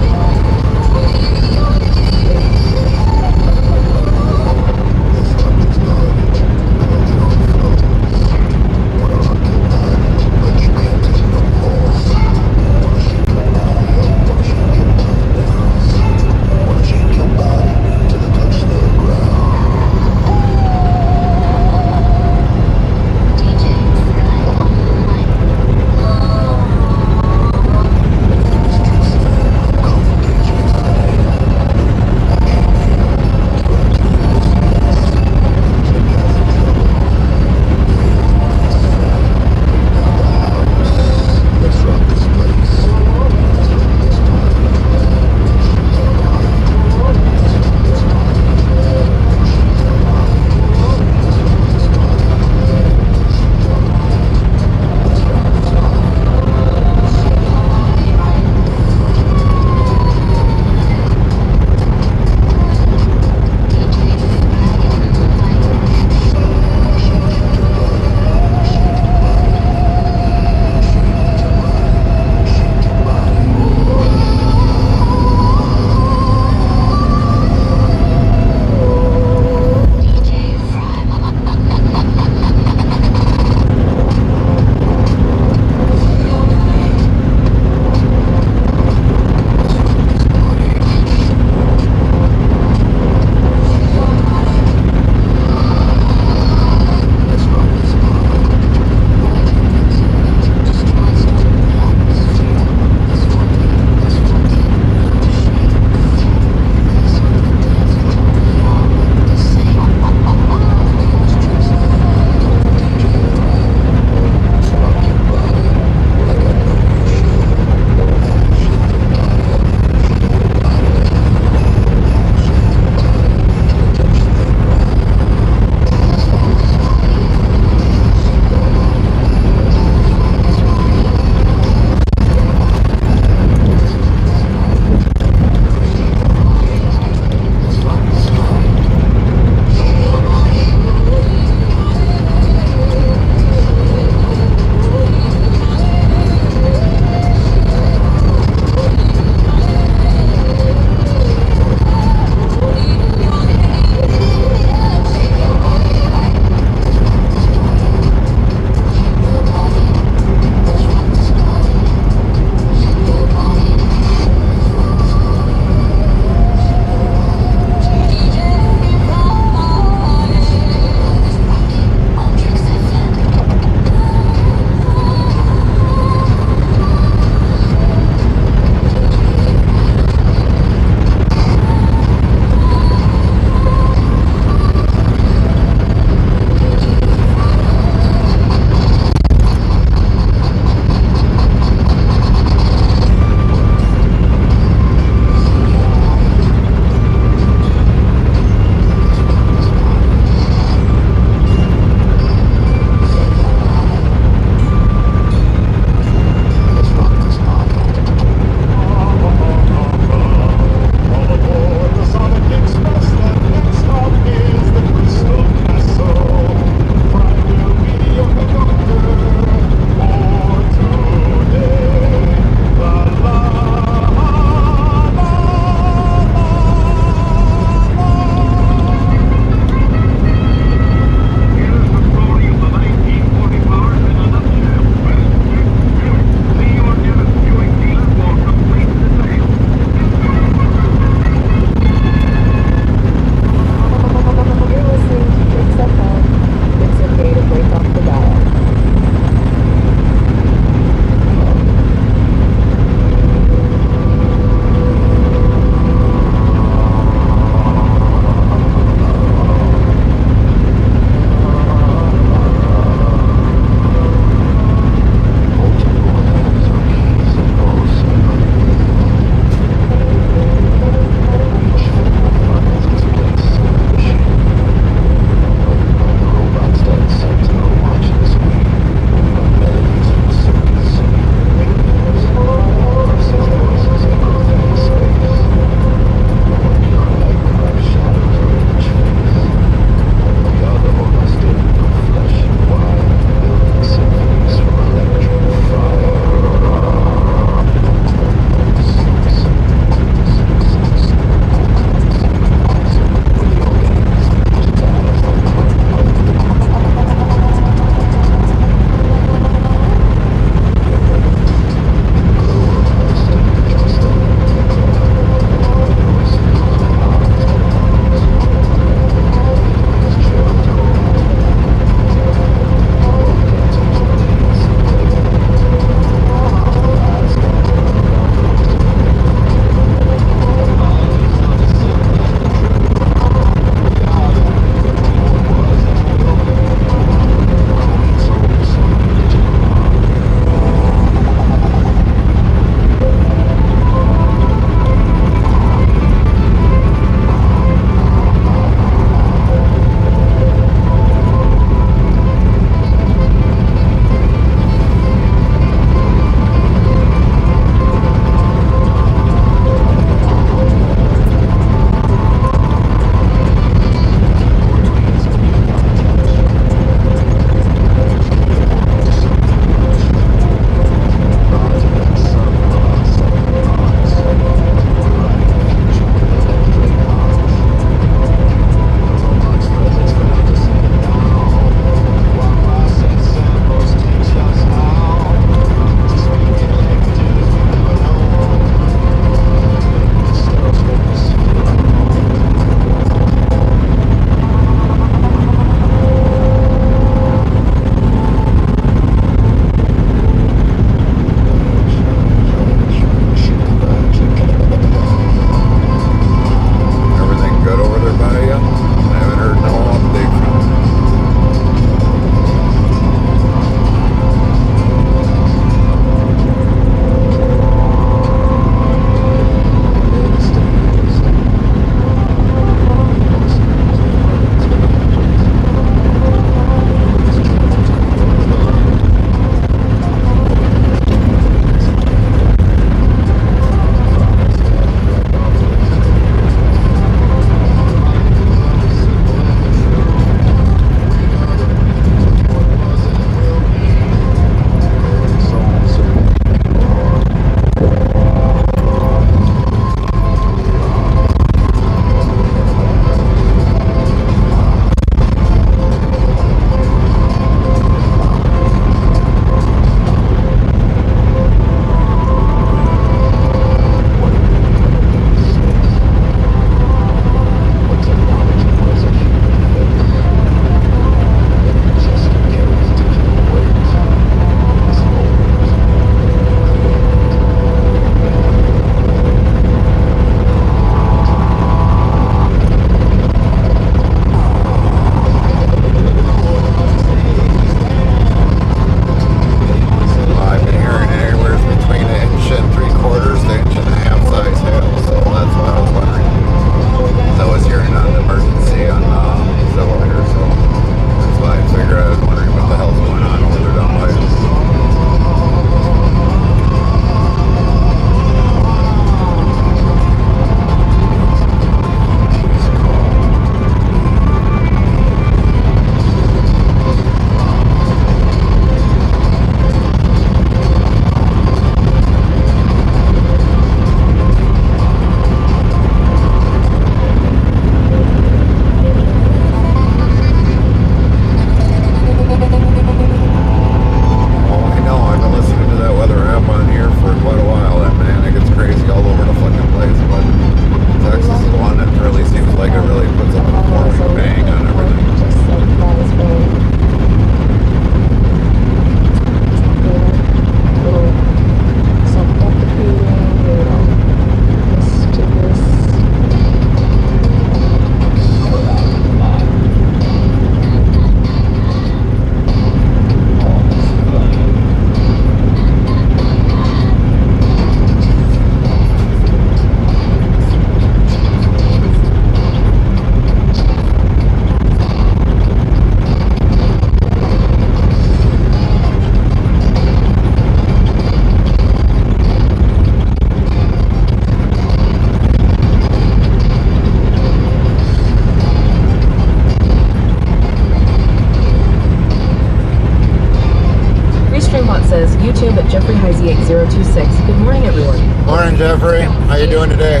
doing today?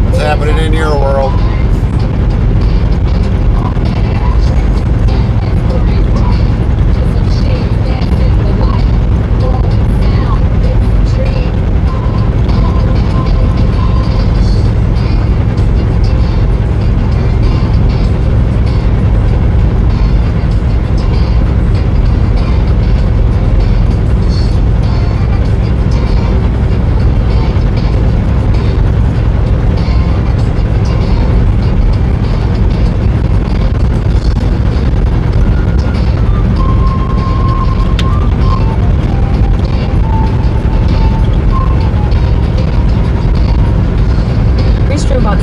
What's happening in your world?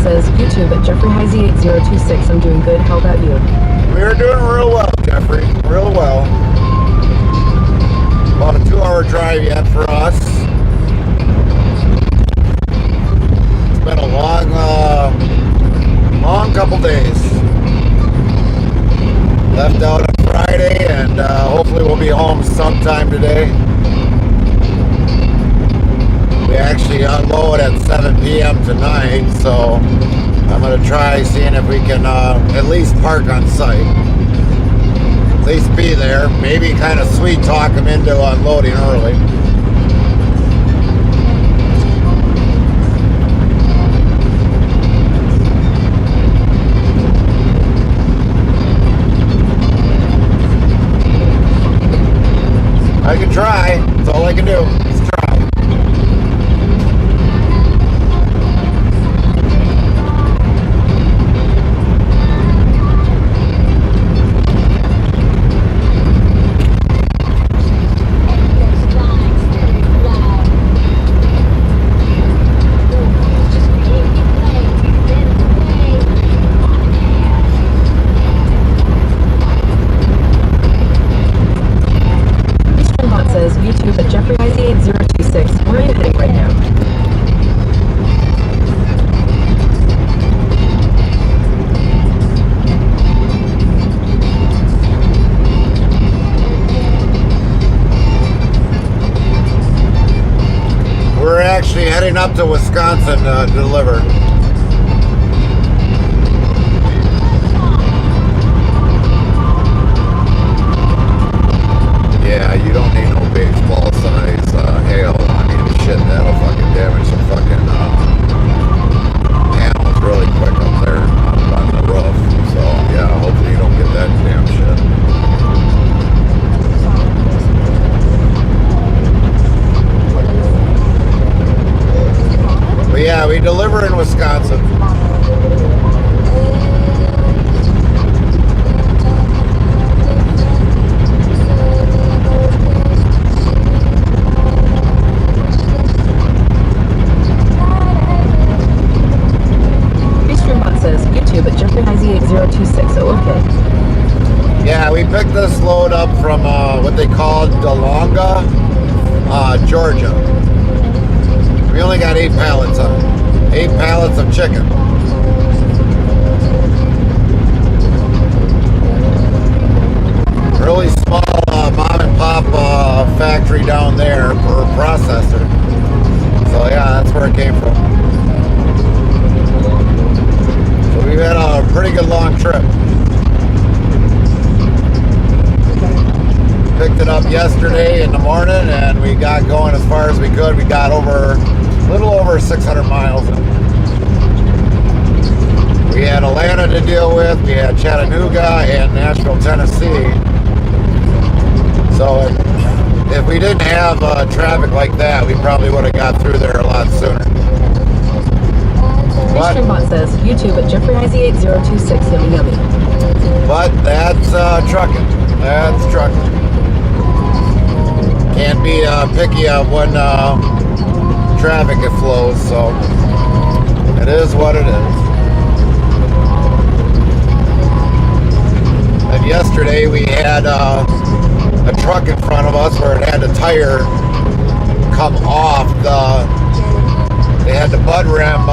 Says YouTube at Jeffrey Heisey 8026. I'm doing good. How about you? We're doing real well, Jeffrey. Real well. About a 2-hour drive yet for us. It's been a long couple days. Left out on Friday, and hopefully we'll be home sometime today. We actually unload at 7 p.m. tonight, so I'm going to try seeing if we can at least park on site. At least be there. Maybe kind of sweet talk them into unloading early. I can try. That's all I can do. Let's try. YouTube at Jeffrey Heisey 8026. Where are you heading right now? We're actually heading up to Wisconsin to deliver. Yeah, you don't need no baseball size hail. I mean, shit, that'll fucking damage some fucking panels really quick up there on the roof. So, yeah, hopefully you don't get that damn shit. But yeah, we deliver in Wisconsin. YouTube at Jeffrey Heisey 8026. Oh, okay. Yeah, we picked this load up from what they call DeLonga, Georgia. We only got 8 pallets on it. 8 pallets of chicken. Really small mom and pop factory down there for a processor. So yeah, that's where it came from. We've had a pretty good long trip. Picked it up yesterday in the morning and we got going as far as we could. We got a little over 600 miles. We had Atlanta to deal with, we had Chattanooga and Nashville, Tennessee. So if we didn't have traffic like that, we probably would have got through there a lot sooner. Streambot says YouTube at Jeffrey Heisey 8026. Yummy yummy. But that's trucking. That's trucking. Can't be picky of when traffic it flows, so it is what it is. And yesterday we had a truck in front of us where it had the tire come off they had the bud rim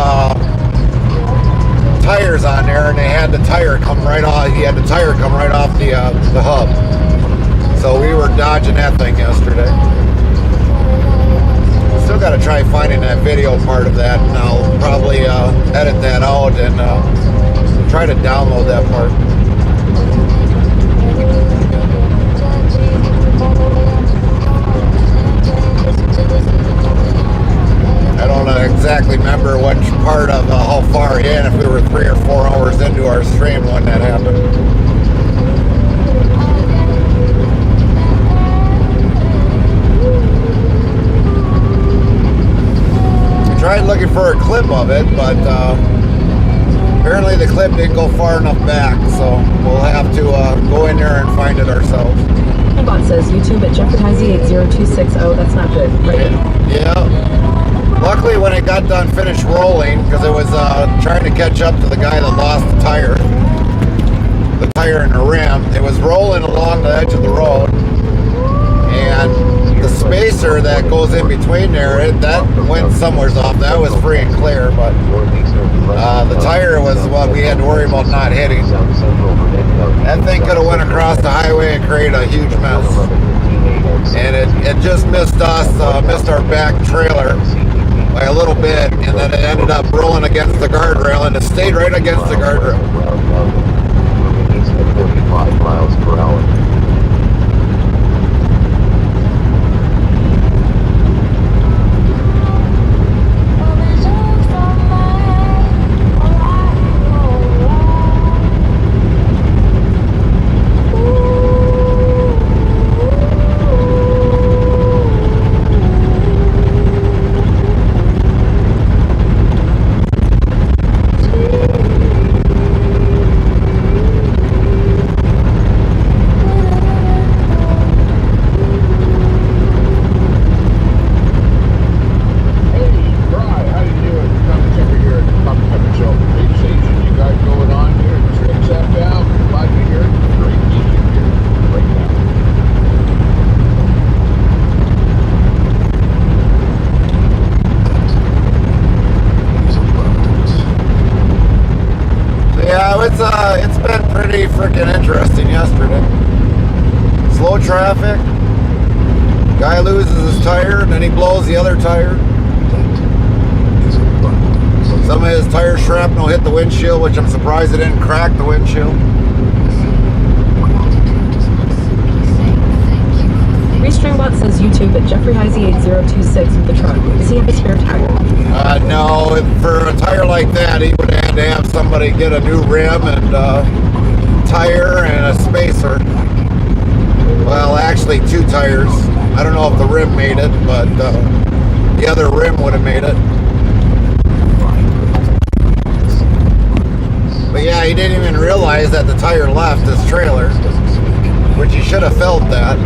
tires on there, and they had the tire come right off. He had the tire come right off the hub. So we were dodging that thing yesterday. Still Still got to try finding that video part of that, and I'll probably edit that out and try to download that part. I don't exactly remember which part of how far in, if we were 3 or 4 hours into our stream when that happened. I tried looking for a clip of it, but apparently the clip didn't go far enough back, so we'll have to go in there and find it ourselves. Bot says YouTube at Jeffrey Heisey 80260. Oh, that's not good, right? Yeah. Luckily, when it got done, finished rolling, because it was trying to catch up to the guy that lost the tire and the rim. It was rolling along the edge of the road, and the spacer that goes in between there, that went somewhere off. That was free and clear, but the tire was what we had to worry about not hitting. That thing could have went across the highway and created a huge mess. And it just missed us, missed our back trailer by a little bit, and then it ended up rolling against the guardrail, and it stayed right against the guardrail. 45 miles per hour. It's been pretty freaking interesting yesterday. Slow traffic. Guy loses his tire, and then he blows the other tire. Some of his tire shrapnel hit the windshield, which I'm surprised it didn't crack the windshield. Restreambot says YouTube at Jeffrey Heisey 8026 with the truck. Does he have a spare tire? No, for a tire like that, he would have had to have somebody get a new rim and tire and a spacer. Well, actually 2 tires. I don't know if the rim made it, but the other rim would have made it. But yeah, he didn't even realize that the tire left his trailer, which he should have felt that.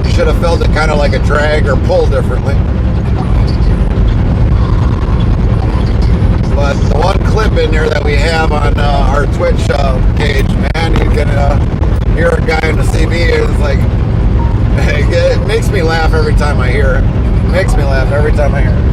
He should have felt it kind of like a drag or pull differently. But the one clip in there that we have on our Twitch page, man, you can hear a guy in the CB. It's like, it makes me laugh every time I hear it. It makes me laugh every time I hear it.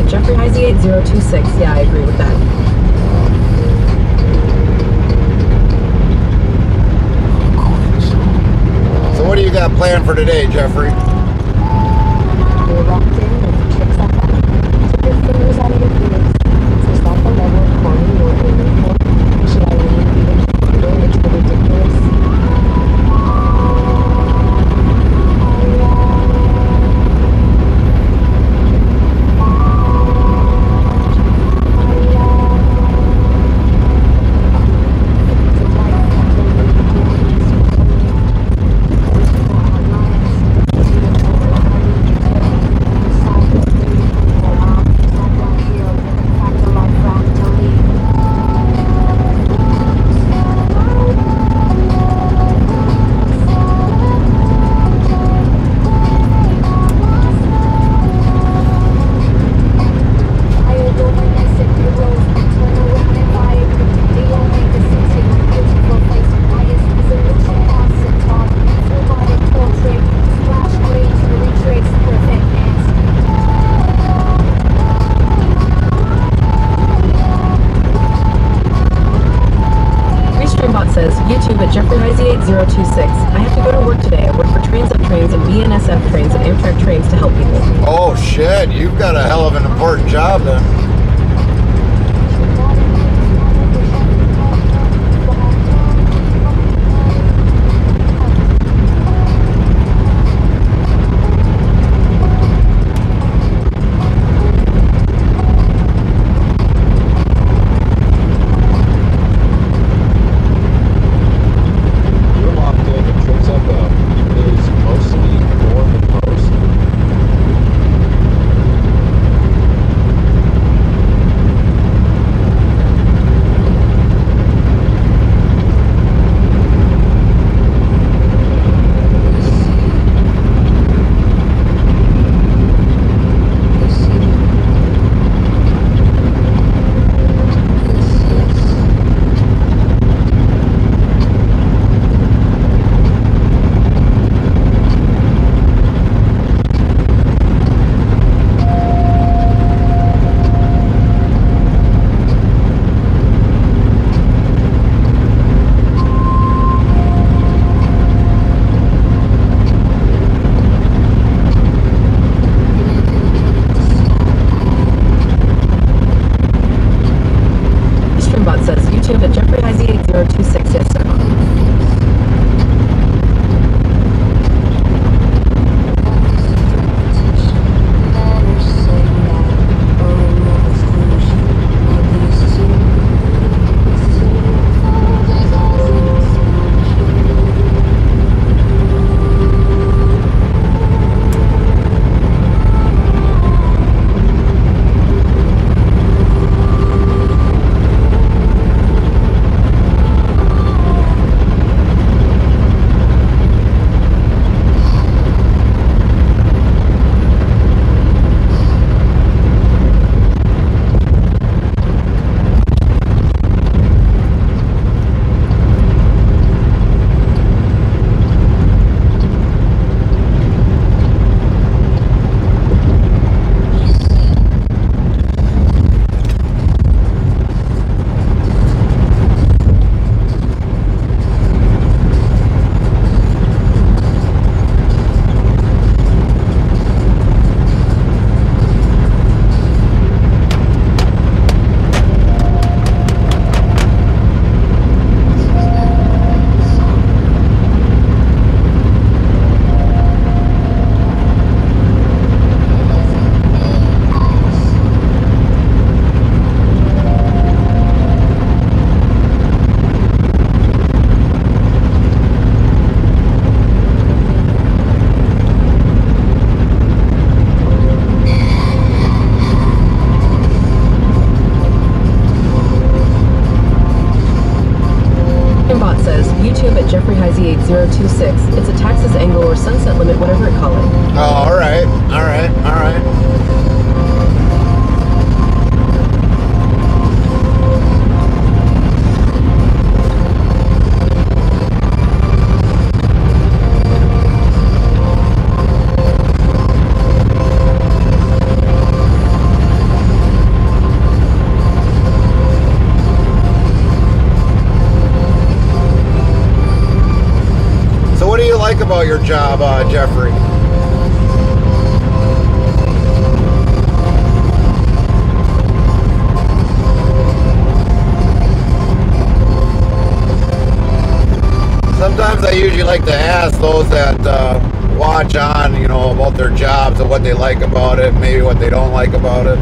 Jeffrey Heisey 8026. Yeah, I agree with that. So what do you got planned for today, Jeffrey? You're locked in with tricks like that. Take your fingers out of your ears. Is that the level of corny you're aiming for? Should I lean even further into the ridiculous? Jeffrey-88026. I have to go to work today. I work for Trains Up Trains and BNSF Trains and Amtrak Trains to help people. Oh shit, you've got a hell of an important job then. Jeffrey-88026. It's a taxis angle or sunset limit, whatever it call it. Oh, all right. What do you like about your job, Jeffrey? Sometimes I usually like to ask those that watch on, about their jobs and what they like about it, maybe what they don't like about it.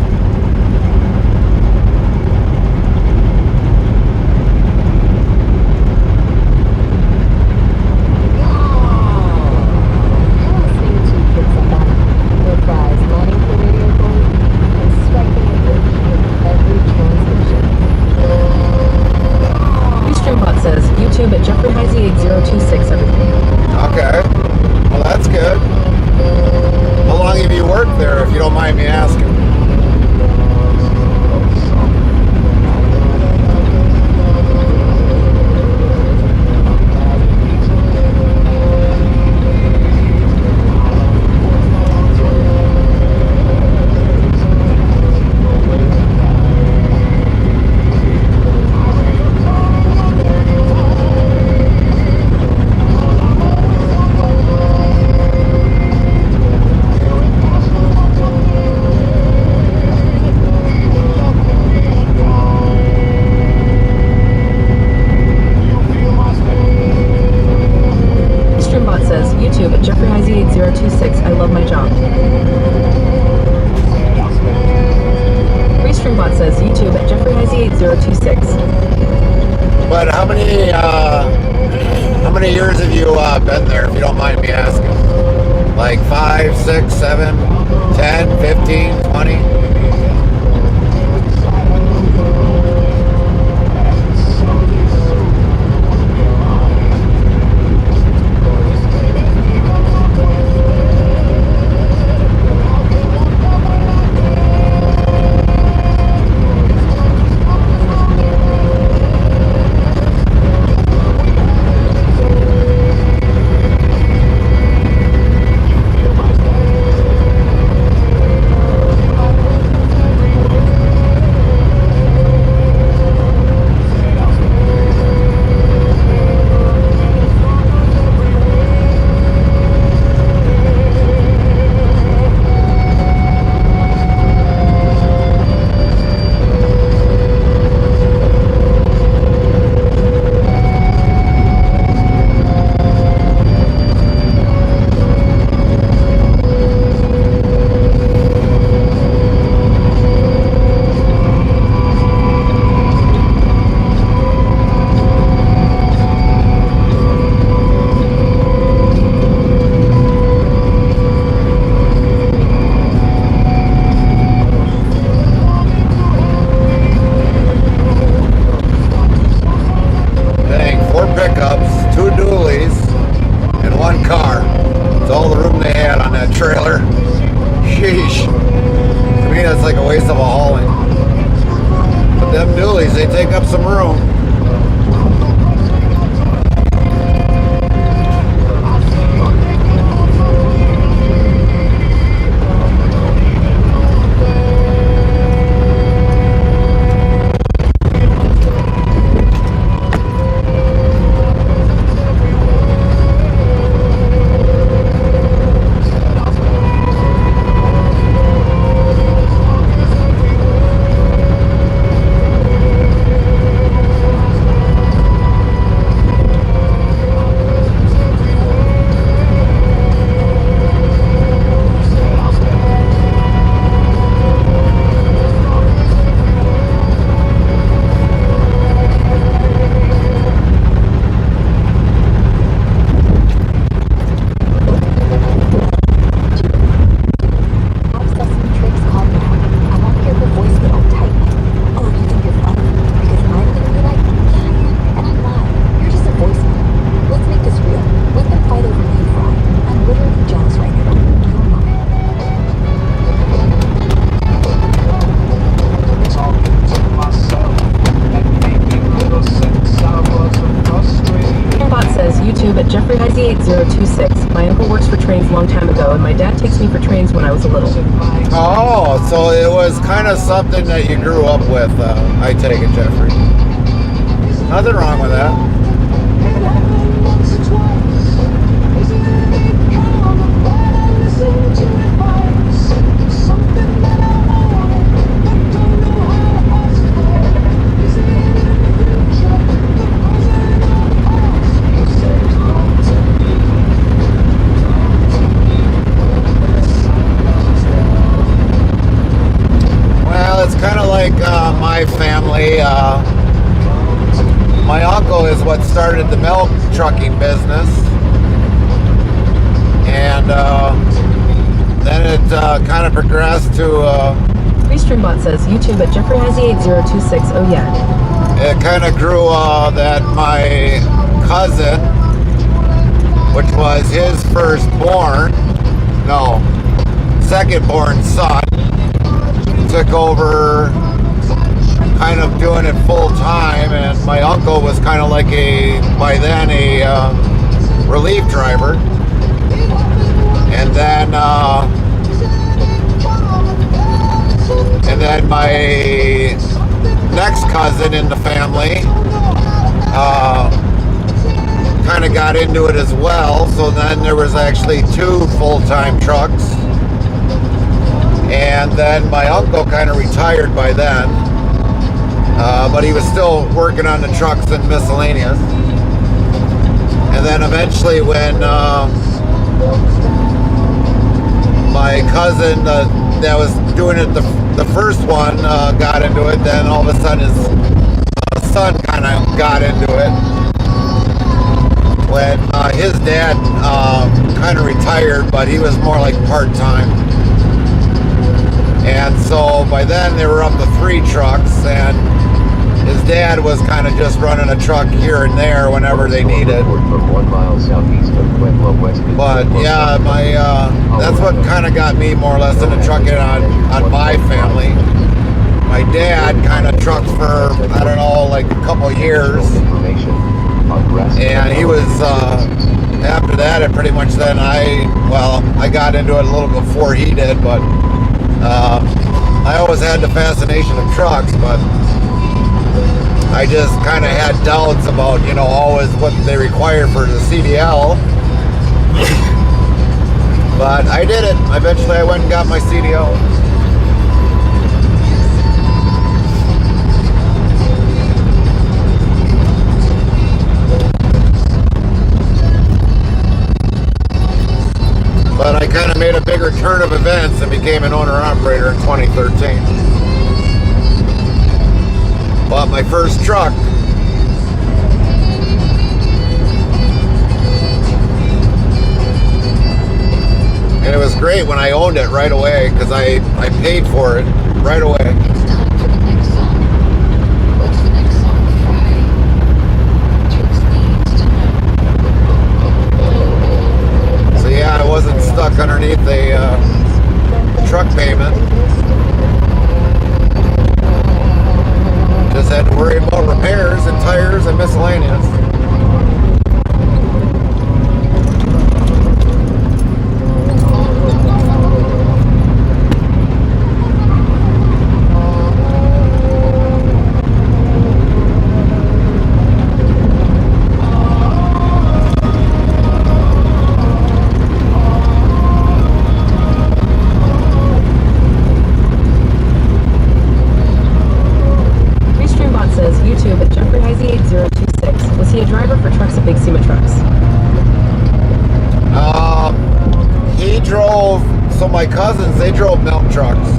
YouTube at Jeffrey-88026, everything. Okay. Well, that's good. How long have you worked there, if you don't mind me asking? been there, if you don't mind me asking? Like 5, 6, 7, 10, 15, 20? They take up some room. My uncle works for trains a long time ago, and my dad takes me for trains when I was a little. Oh, so it was kind of something that you grew up with, I take it, Jeffrey. Nothing wrong with that. My family, my uncle is what started the milk trucking business, and then it kind of progressed to Restreambot says YouTube at Jeffrey has 8026. Oh yeah. It kind of grew that my cousin, which was his second born son, took over kind of doing it full time, and my uncle was kind of like by then a relief driver, and then my next cousin in the family kind of got into it as well, so then there was actually 2 full-time trucks, and then my uncle kind of retired by then. But he was still working on the trucks and miscellaneous. And then eventually when my cousin that was doing it the first one got into it, then all of a sudden his son kind of got into it. when his dad kind of retired, but he was more like part-time. And so by then they were up to 3 trucks, and his dad was kind of just running a truck here and there whenever they needed. From 1 mile southeast of Pueblo, West. But yeah, that's what kind of got me more or less into trucking on my family. My dad kind of trucked for, I don't know, like a couple years. And he was, after that, it pretty much then I got into it a little before he did, but I always had the fascination of trucks, but I just kind of had doubts about, always what they require for the CDL. But I did it. Eventually I went and got my CDL. But I kind of made a bigger turn of events and became an owner-operator in 2013. Bought my first truck. And it was great when I owned it right away because I paid for it right away. It's time for the next song. What's the next song, Fry? Trix needs to know. So yeah, I wasn't stuck underneath a truck payment. Just had to worry about repairs and tires and miscellaneous. My cousins, they drove milk trucks.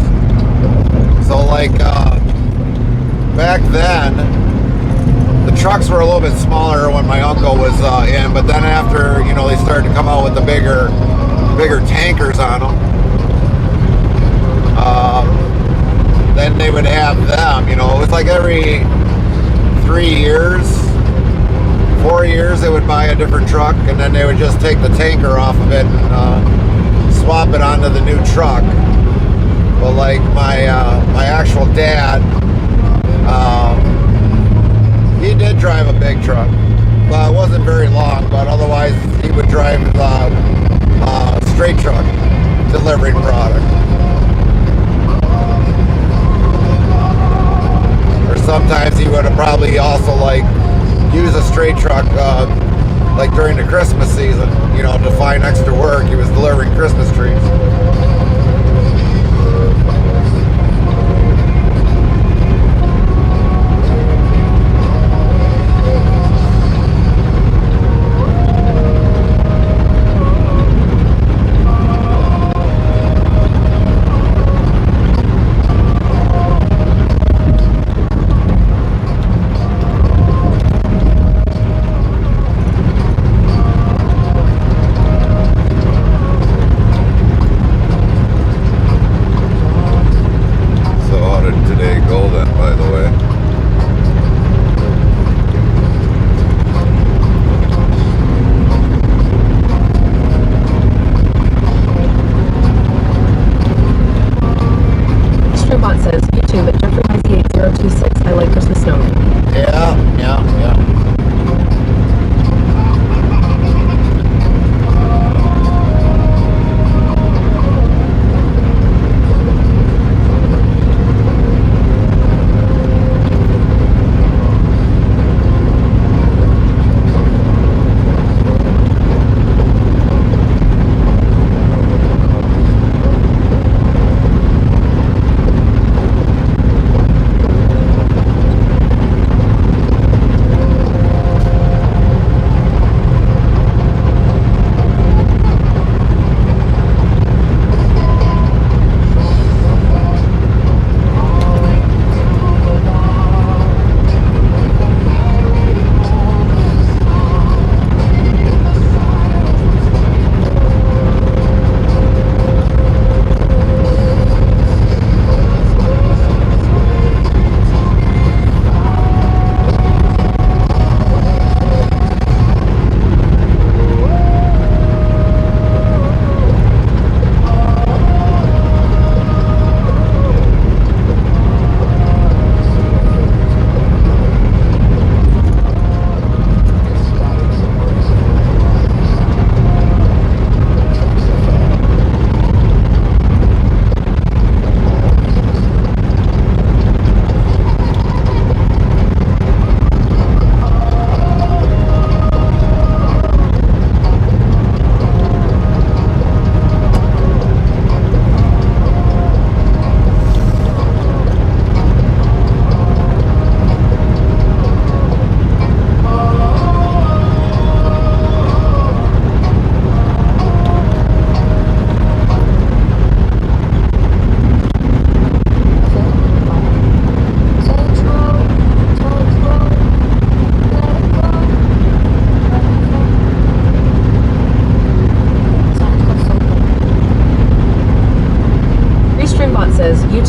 So like back then the trucks were a little bit smaller when my uncle was in, but then after they started to come out with the bigger tankers on them, then they would have them. It was like every 3 years, 4 years they would buy a different truck, and then they would just take the tanker off of it and swap it onto the new truck. But like my actual dad, he did drive a big truck. Well, it wasn't very long, but otherwise he would drive a straight truck delivering product. Or sometimes he would have probably also use a straight truck like during the Christmas season, to find extra work. He was delivering Christmas trees.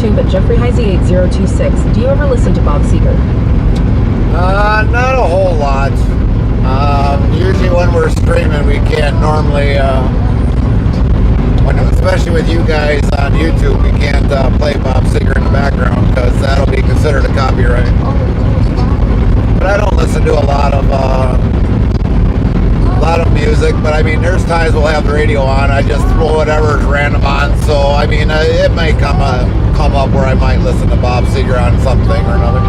YouTube at JeffreyHeisey8026. Do you ever listen to Bob Seger? Not a whole lot. Usually when we're streaming, we can't normally, especially with you guys on YouTube, we can't play Bob Seger in the background because that'll be considered a copyright. But I don't listen to a lot of music. But I mean, there's times we'll have the radio on. I just throw whatever's random on. So I mean, it may come up where I might listen to Bob Seger on something or another.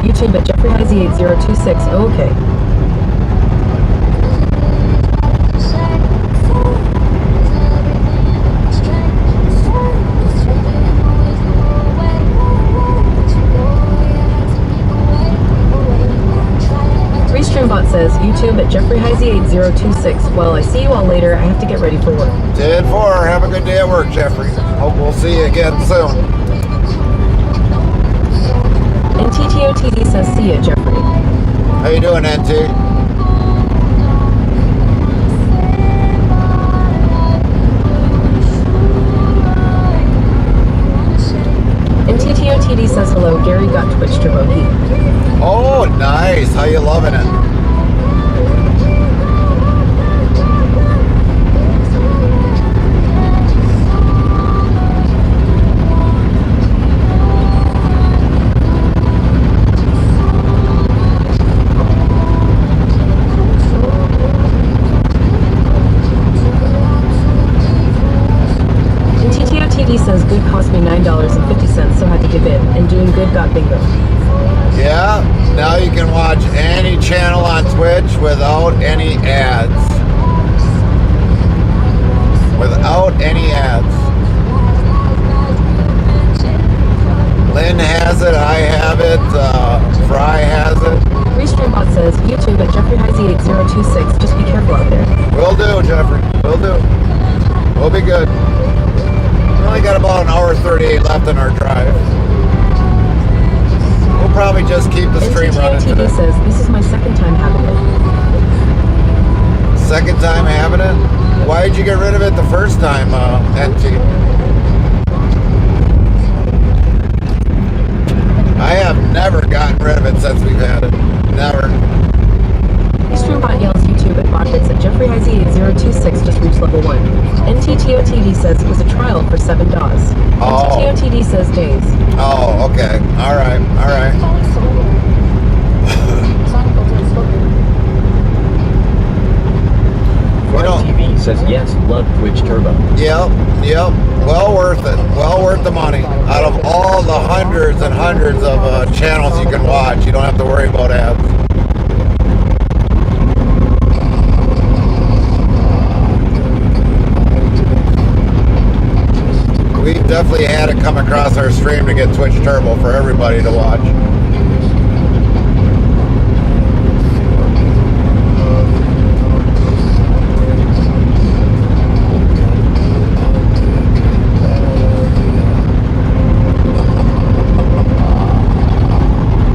YouTube at JeffreyHeisey8026. Okay. Restreambot says YouTube at JeffreyHeisey8026. Well, I see you all later. I have to get ready for work. 10-4. Have a good day at work, Jeffrey. Hope we'll see you again soon. NTTOTD says, see ya, Jeffrey. How you doing, NT? NTTOTD says, hello, Gary got Twitch Turbo Heat. Oh, nice. How you loving it? Says good cost me $9.50, so I had to give in, and doing good got bingo. Yeah, now you can watch any channel on Twitch without any ads. Without any ads. Lynn has it, I have it, Fry has it. Restreambot says YouTube at JeffreyHeisey8026. Just be careful out there. Will do, Jeffrey. Will do. We'll be good. We only got about an hour 38 left in our drive. We'll probably just keep the stream running today. NTTOTD says, this is my second time having it. Second time having it? Why did you get rid of it the first time, NT? I have never gotten rid of it since we've had it. Never. Restreambot yells YouTube at botbits at JeffreyHeisey8026 just reached level 1. NTTOTD says it was a trial for 7 DAWs. Oh. NTTOTD says days. Oh, okay. Alright, alright. TV says yes, love Twitch Turbo. Yep. Well worth it. Well worth the money. Out of all the hundreds and hundreds of channels you can watch, you don't have to worry about ads. We've definitely had it come across our stream to get Twitch Turbo for everybody to watch.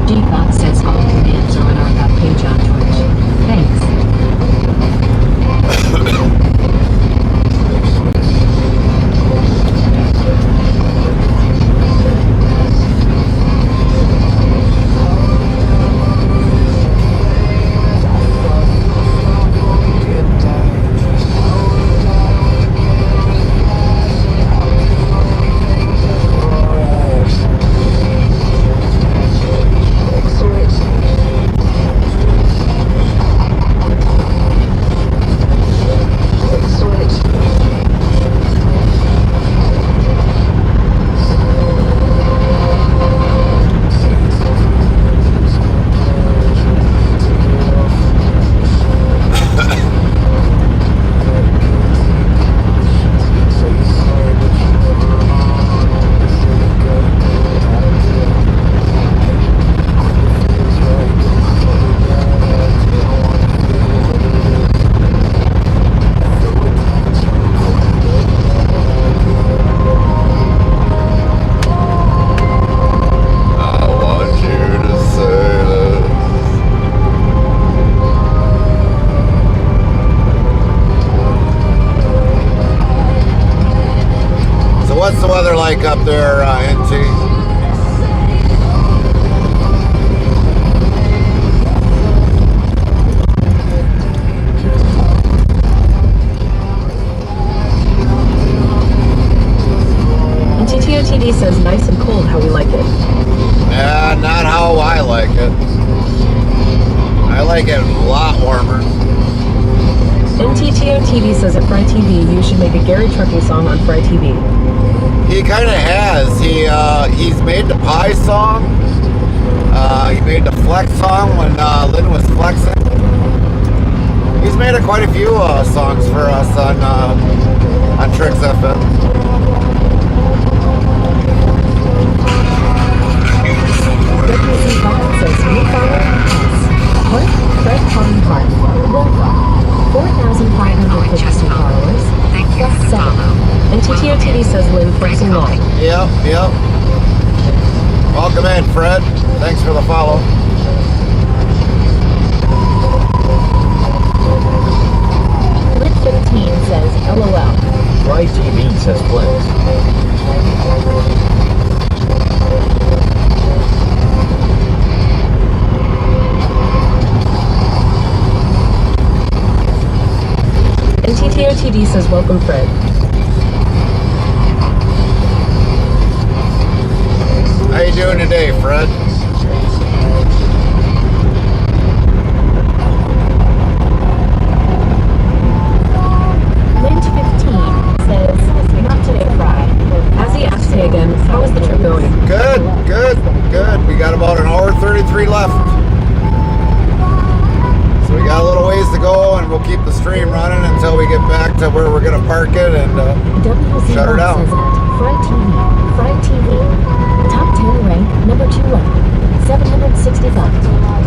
Gbot says all commands are on our hub page on Twitch. Thanks. it? Not how I like it. I like it a lot warmer. NTTO TV says at Fry TV you should make a Gary Trucking song on Fry TV. He kind of has. He's made the Pie song. He made the Flex song when Lynn was flexing. He's made quite a few songs for us on Tricks FM. WC Bot says new follower S. What? Fred Pond Park. Welcome. 4,550 followers. Thank you for the follow. NTTO TV says Lynn flexing law. Yep. Welcome in, Fred. Thanks for the follow. Lit 15 says LOL. Fry TV says flex. NTTO TV says welcome Fred. How you doing today, Fred? Lint 15 says not today, Fry. As he asks hey again, how is the trip going? Good. We got about an hour 33 left. So we got a little ways to go, and we'll keep the stream running until we get back to where we're going to park it and WC shut her Bot down. says at Fry TV. Top 10 rank, number 2 rank, 765,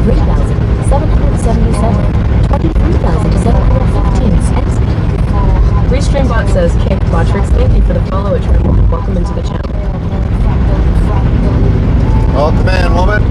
3,777, 23,715 XP. Restreambot says Kate Quatrix, thank you for the follow at Trim. Welcome into the channel. Welcome in, woman.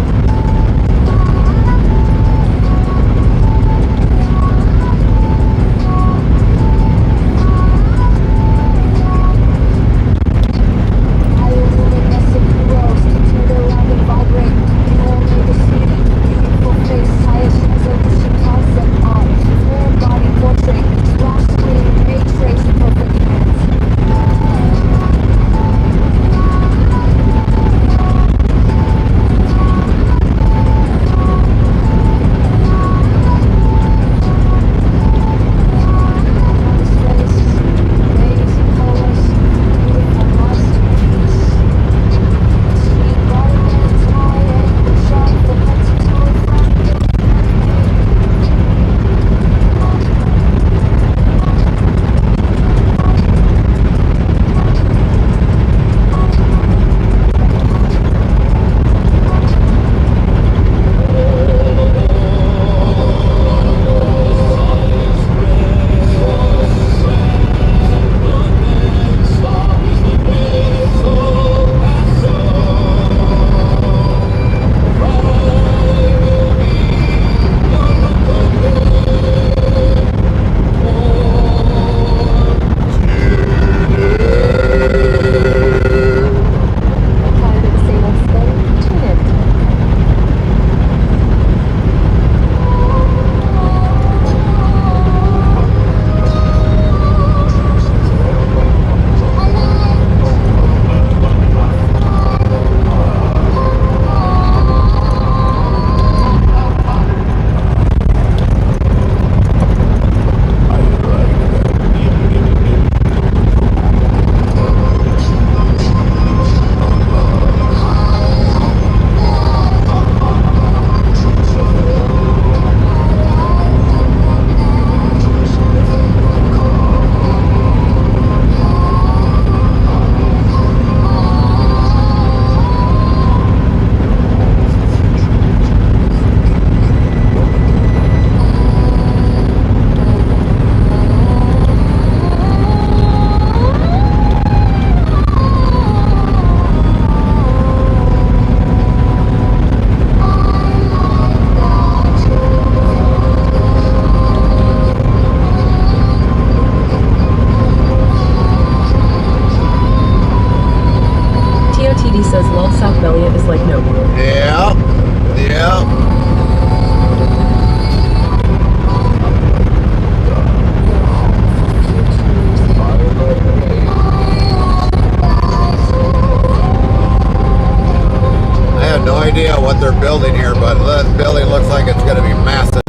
idea what they're building here, but this building looks like it's going to be massive.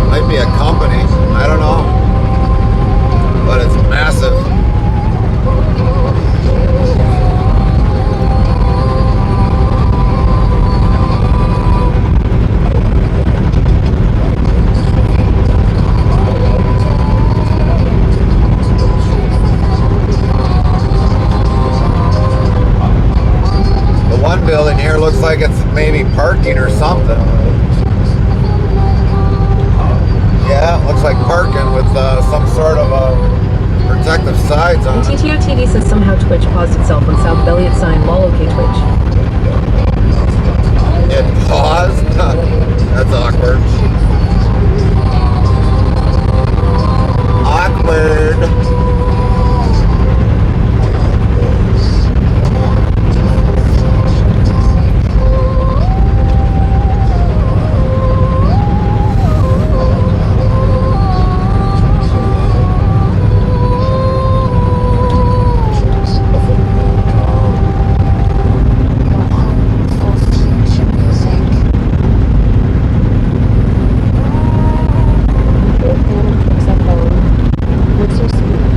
Might be a company, I don't know, but it's massive. One building here looks like it's maybe parking or something. Yeah, it looks like parking with some sort of protective sides on And it. TTO TV says somehow Twitch paused itself when South Belliot signed lol okay Twitch. It paused? That's awkward. Awkward. What's so sweet?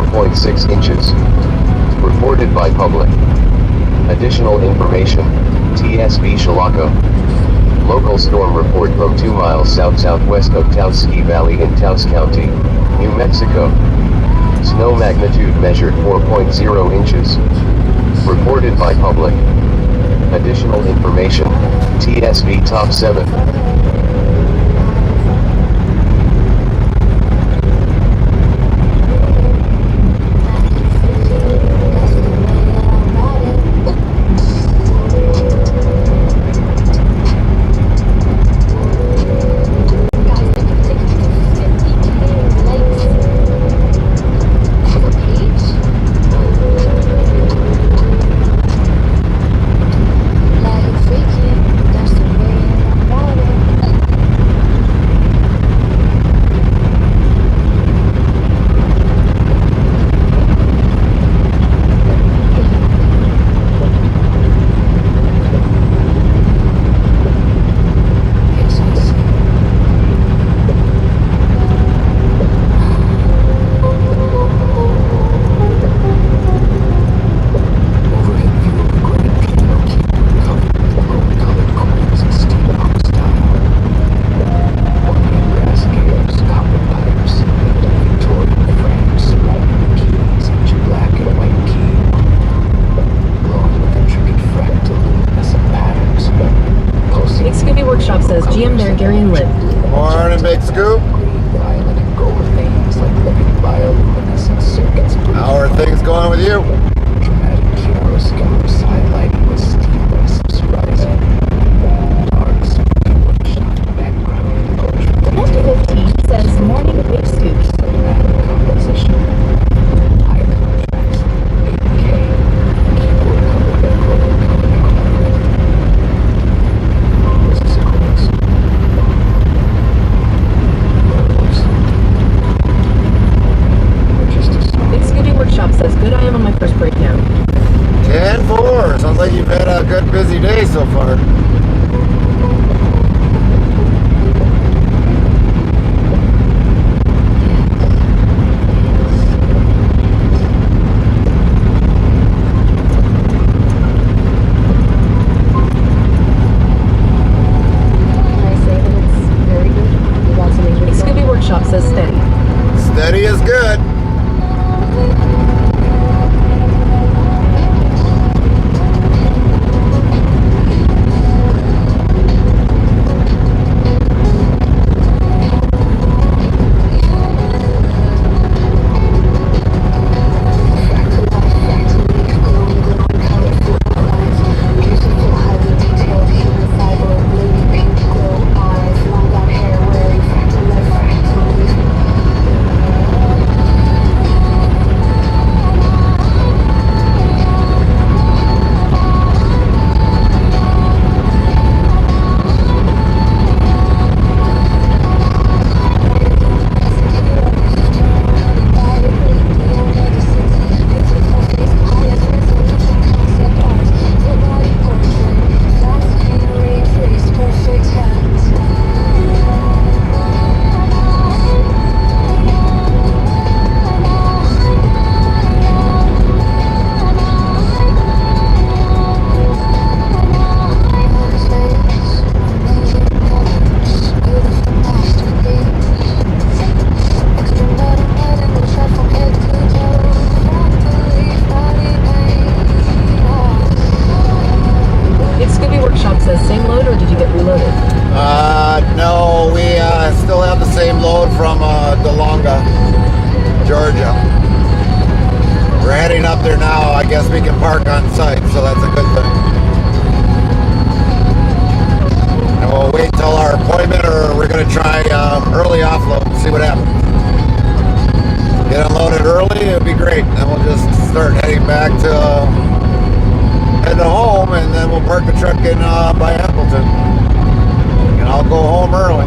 4.6 inches. Reported by public. Additional information, TSB Shalaka. Local storm report from 2 miles south-southwest of Taos Ski Valley in Taos County, New Mexico. Snow magnitude measured 4.0 inches. Reported by public. Additional information, TSB Top 7. GM there, Gary and Liv. Morning, Big Scoop. How are things going with you? Says morning Big Scoop. Busy day so far. Scooby Workshop says steady. Steady is good. No, we still have the same load from DeLonga, Georgia. We're heading up there now. I guess we can park on site, so that's a good thing. And we'll wait till our appointment, or we're going to try early offload and see what happens. Get unloaded early, it'd be great. Then we'll just start heading back to heading home, and then we'll park the truck in by Appleton. And I'll go home early.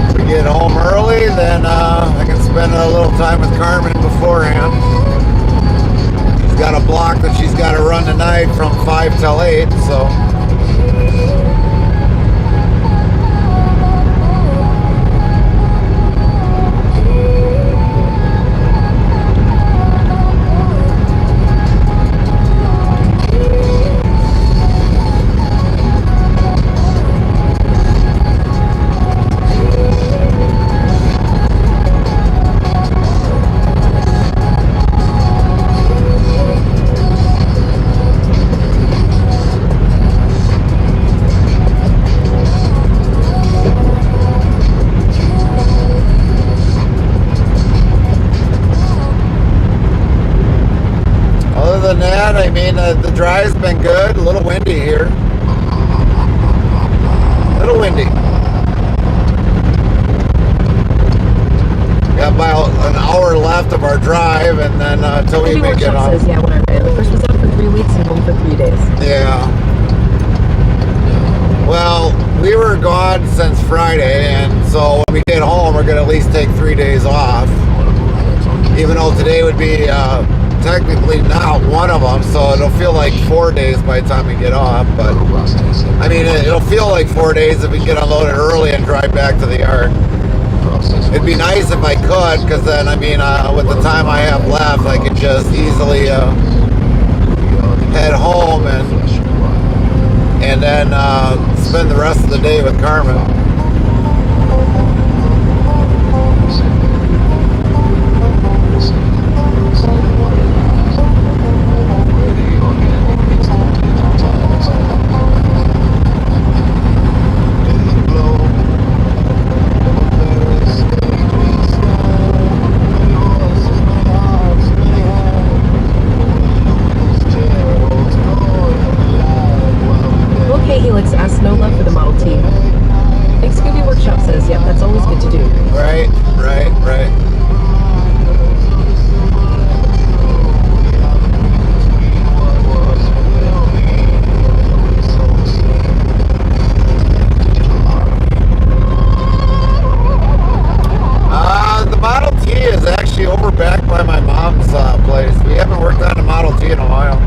If we get home early, then I can spend a little time with Carmen beforehand. ride from 5 till 8, so. I mean, the drive's been good. A little windy here. A little windy. Got about an hour left of our drive, and then until we make it on. Says, yeah, when I ran. The first was out for 3 weeks and home for 3 days. Yeah. Well, we were gone since Friday, and so when we get home, we're going to at least take 3 days off. Even though today would be technically not one of them, so it'll feel like 4 days by the time we get off. But I mean, it'll feel like 4 days if we get unloaded early and drive back to the yard. It'd be nice if I could, because then, I mean, with the time I have left, I could just easily head home and then spend the rest of the day with Carmen. Ask no love for the Model T. Big Scooby Workshop says, yep, that's always good to do. Right. The Model T is actually over back by my mom's place. We haven't worked on a Model T in a while.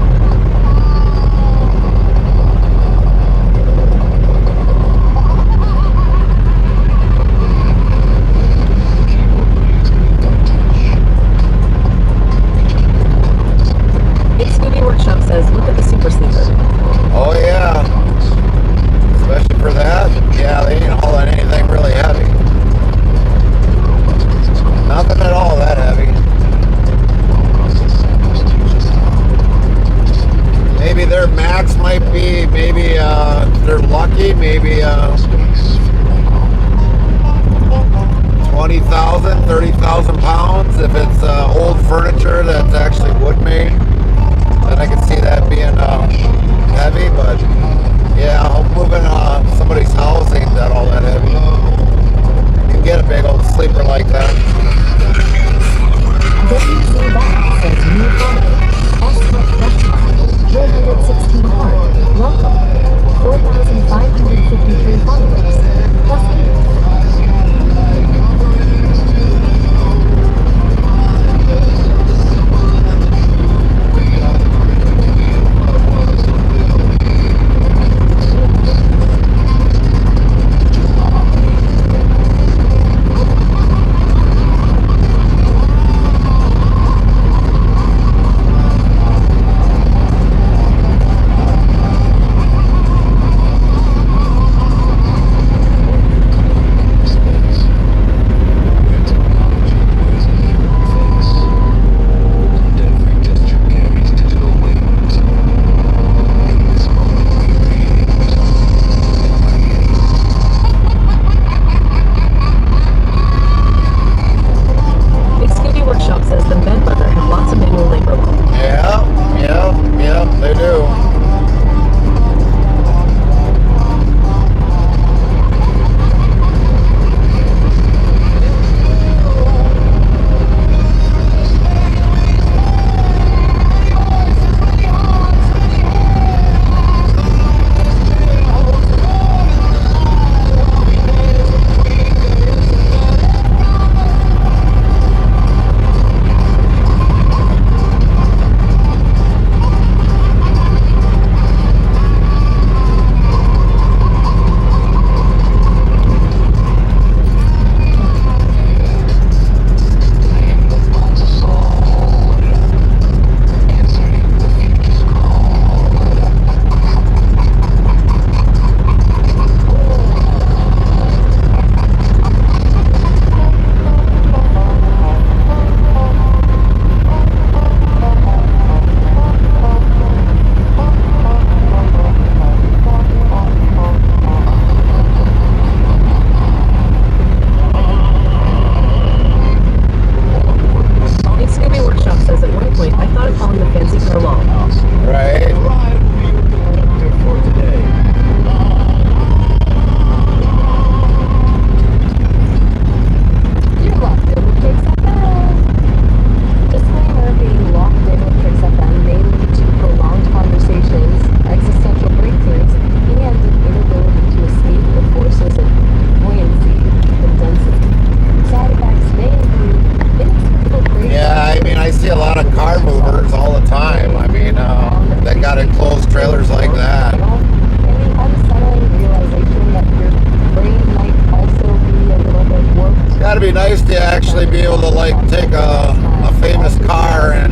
Look at the Super Sleeper. Oh yeah. Especially for that. Yeah, they ain't hauling anything really heavy. Nothing at all that heavy. Maybe their max might be, maybe they're lucky, maybe 20,000, 30,000 pounds. If it's old furniture that's actually wood made, then I can see that being heavy, but yeah, moving somebody's house ain't that all that heavy. You can get a big old sleeper like that. WC Back says new holiday. S-Tech 416 Park. Welcome. 4,553 followers. Plus 8.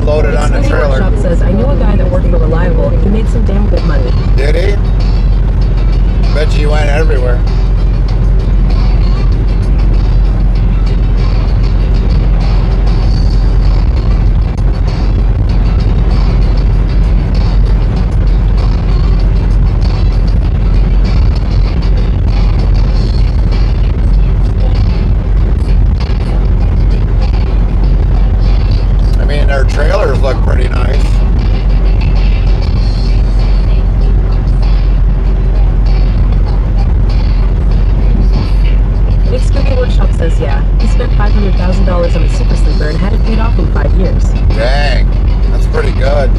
loaded on the Xfinity trailer. Workshop says, I knew a guy that worked for Reliable. He made some damn good money. Did he? Bet you went everywhere. I mean, their trailers look pretty nice. Big Scooby Workshop says, yeah, he spent $500,000 on a super sleeper and had it paid off in 5 years. Dang, that's pretty good.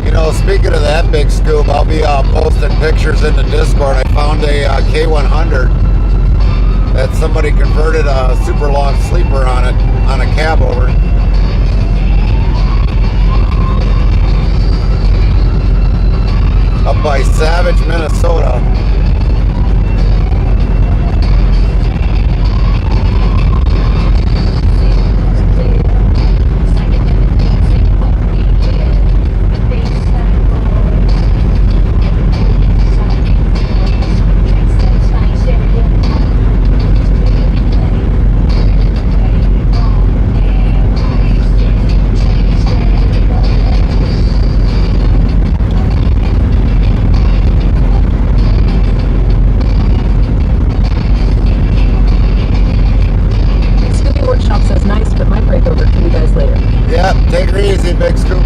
You know, speaking of that, Big Scoop, I'll be posting pictures in the Discord. I found a K100 that somebody converted a super long sleeper on it, on a cab over. Up by Savage, Minnesota. Yep, take her easy, Big Scoop.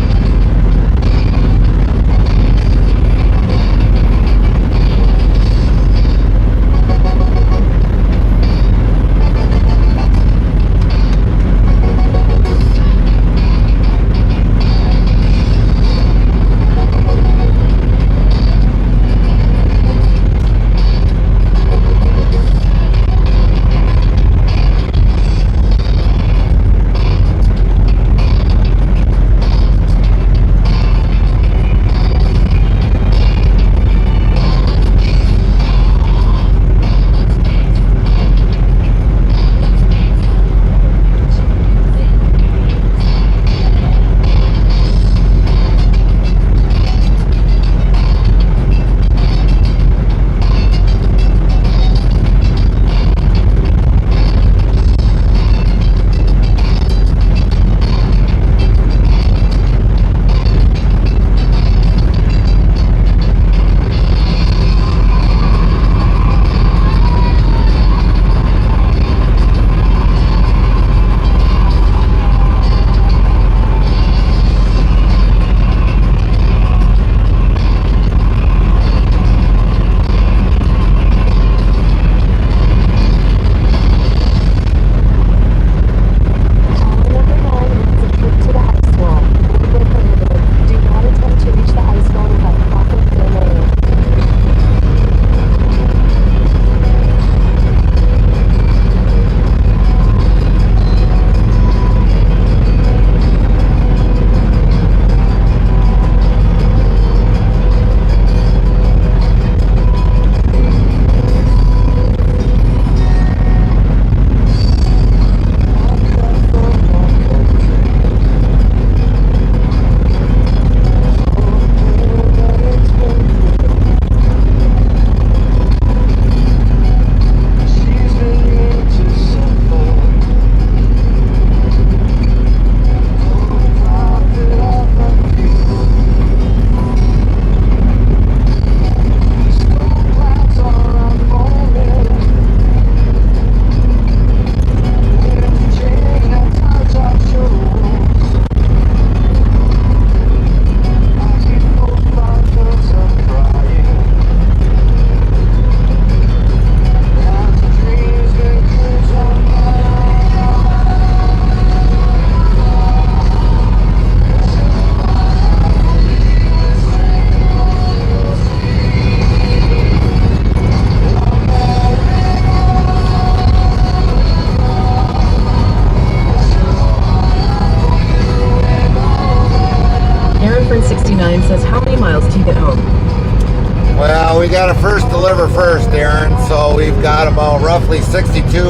Well, we got to first deliver first, Aaron. So we've got about roughly 62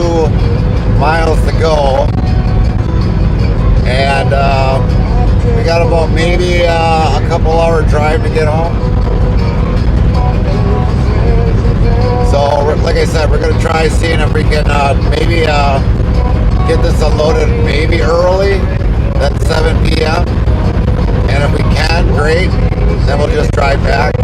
miles to go. And we got about maybe a couple hour drive to get home. So, like I said, we're going to try seeing if we can maybe get this unloaded maybe early, then 7 p.m. And if we can, great. Then we'll just drive back.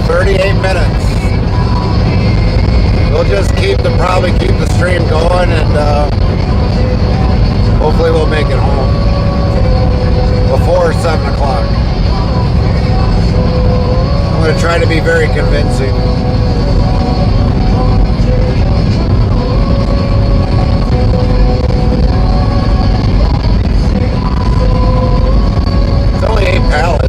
38 minutes. We'll just probably keep the stream going, and hopefully we'll make it home before 7 o'clock. I'm going to try to be very convincing. It's only 8 pallets.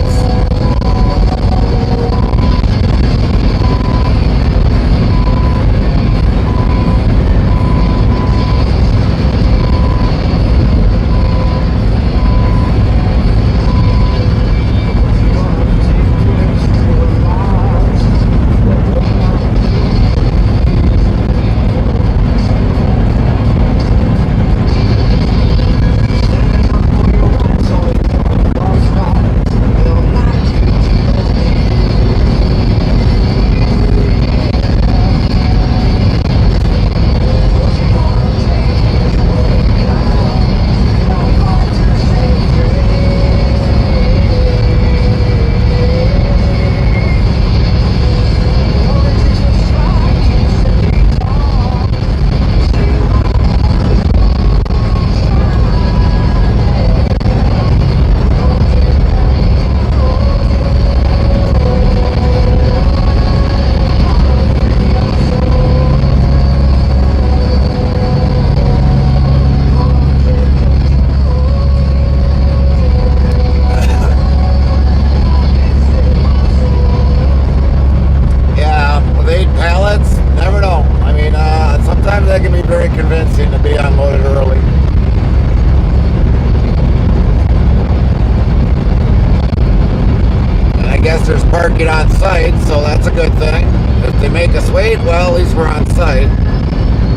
Parking on site, so that's a good thing. If they make us wait, well, at least we're on site.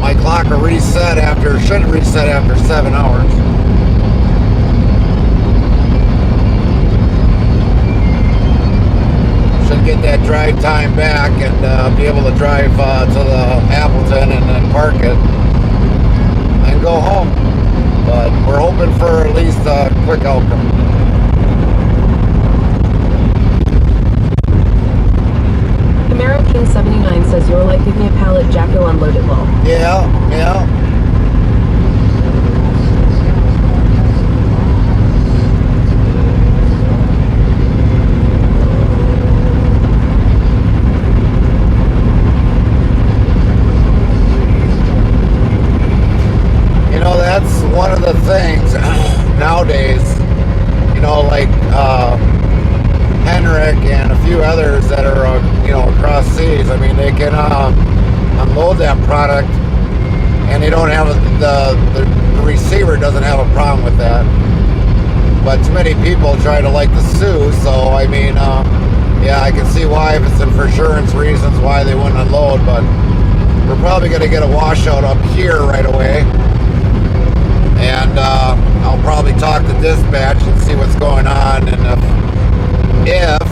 My clock will reset should reset after 7 hours. Should get that drive time back and be able to drive to the Appleton and then park it and go home. But we're hoping for at least a quick outcome. King 79 says, "You're like, give me a pallet, Jacko, unload it well." Yeah. You know, that's one of the things nowadays, you know, like Henrik and a few others that are, across seas. I mean, they can unload that product, and they don't have the receiver doesn't have a problem with that. But too many people try to sue. So I mean, yeah, I can see why, if it's for insurance reasons, why they wouldn't unload. But we're probably going to get a washout up here right away, and I'll probably talk to dispatch and see what's going on, and if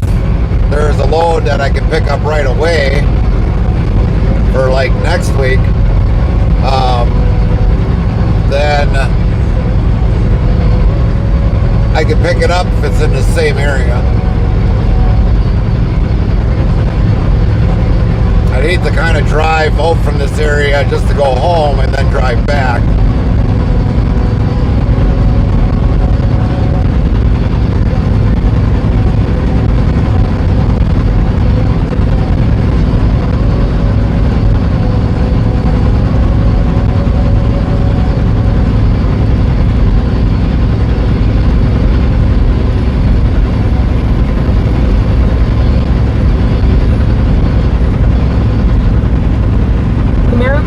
there's a load that I can pick up right away for next week, then I can pick it up if it's in the same area. I'd hate to kind of drive out from this area just to go home and then drive back.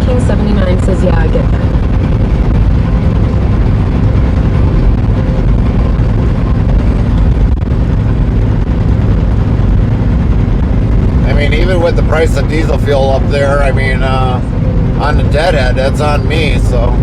King 79 says, "Yeah, I get that." I mean, even with the price of diesel fuel up there, I mean, on the deadhead, that's on me, so.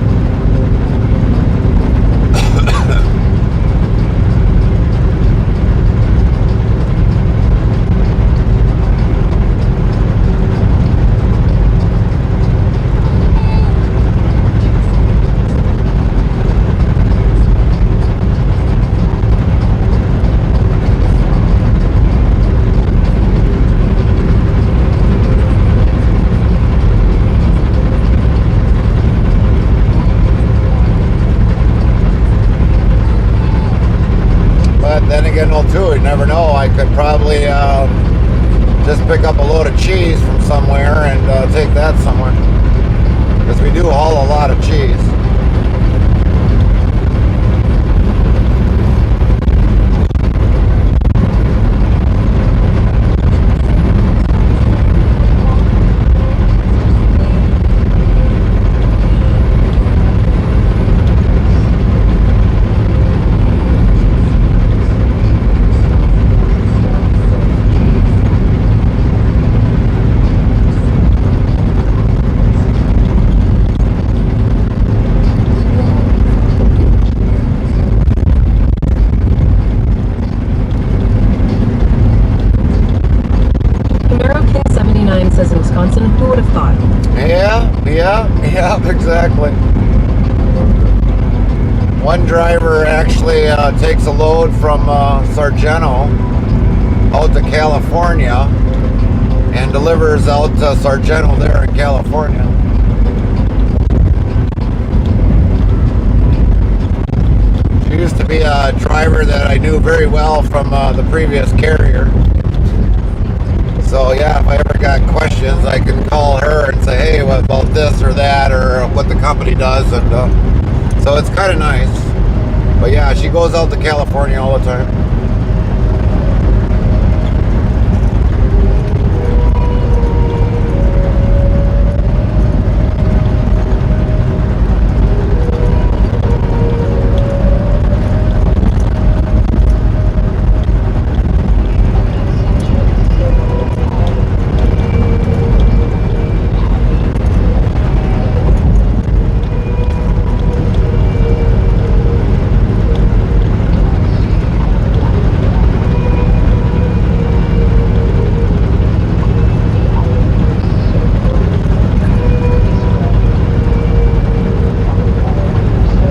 know too. You never know. I could probably just pick up a load of cheese from somewhere and take that somewhere, because we do haul a lot of cheese. Yeah, exactly. One driver actually takes a load from Sargento out to California and delivers out to Sargento there in California. She used to be a driver that I knew very well from the previous carrier. So yeah, if I ever got questions, I can call her and say, hey, what about this or that, or what the company does, and so it's kind of nice. But yeah, she goes out to California all the time.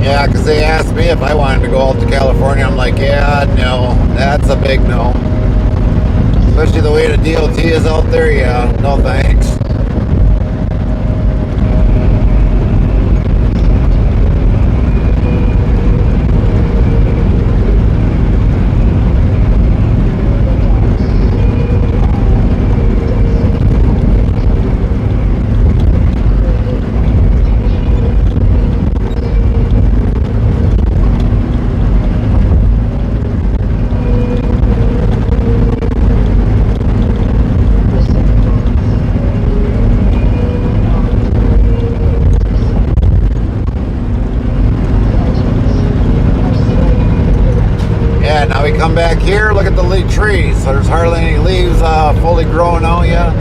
Yeah, because they asked me if I wanted to go out to California. I'm like, yeah, no, that's a big no. Especially the way the DOT is out there, yeah, no thanks. Now we come back here, look at the trees. There's hardly any leaves fully growing out yet.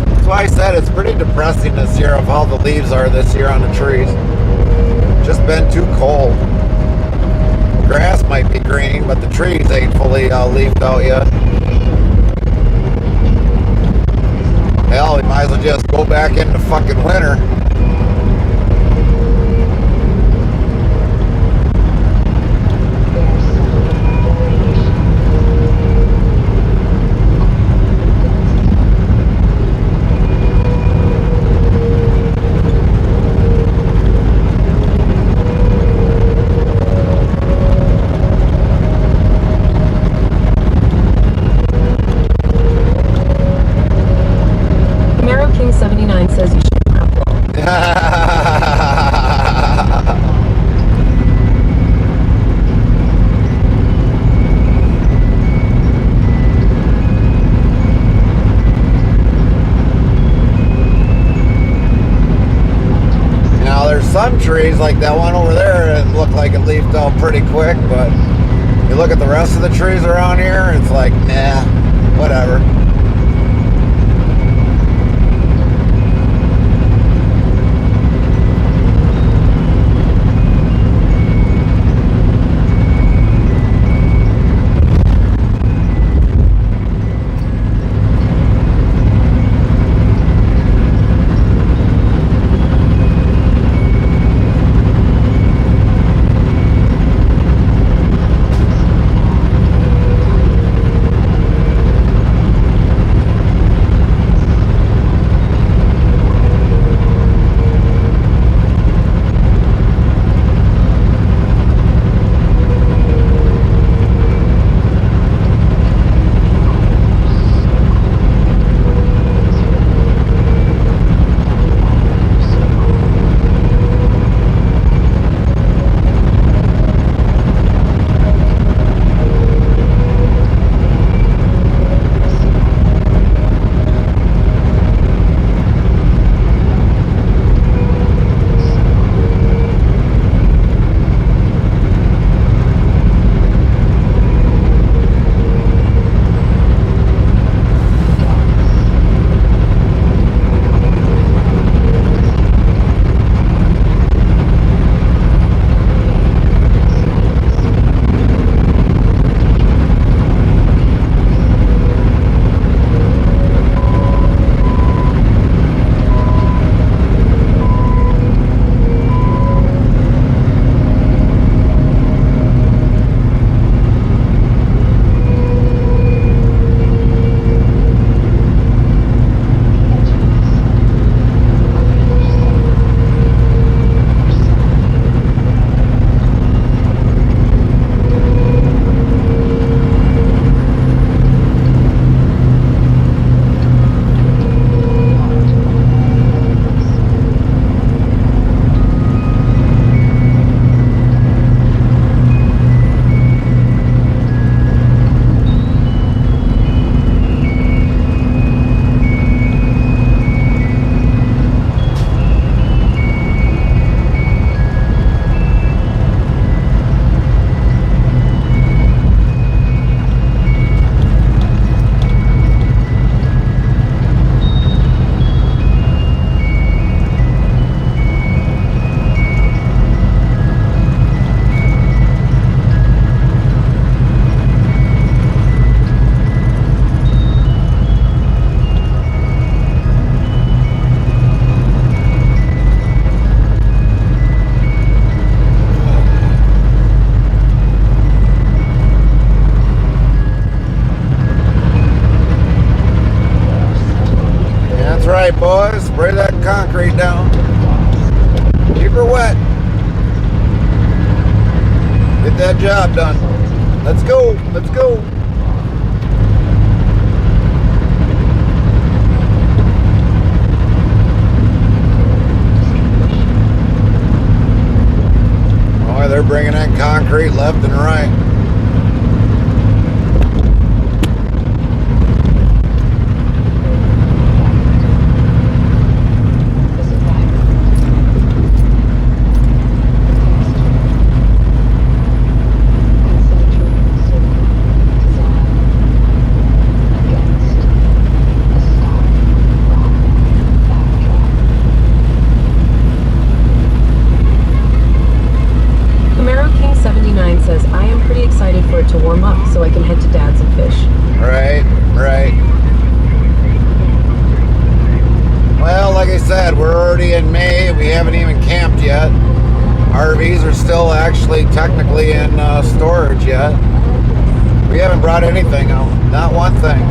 That's why I said it's pretty depressing this year of how the leaves are this year on the trees. Just been too cold. Grass might be green, but the trees ain't fully leafed out yet. Hell, we might as well just go back into fucking winter. Says you should have flow. Now there's some trees like that one over there, it looked like it leafed out pretty quick, but you look at the rest of the trees around here, it's like, nah, whatever. That's right, boys. Spray that concrete down. Keep her wet. Get that job done. Let's go. Let's go. Oh, they're bringing in concrete left and right. Says, I am pretty excited for it to warm up so I can head to Dad's and fish. Right, right. Well, like I said, we're already in May. We haven't even camped yet. RVs are still actually technically in storage yet. We haven't brought anything out. Not one thing.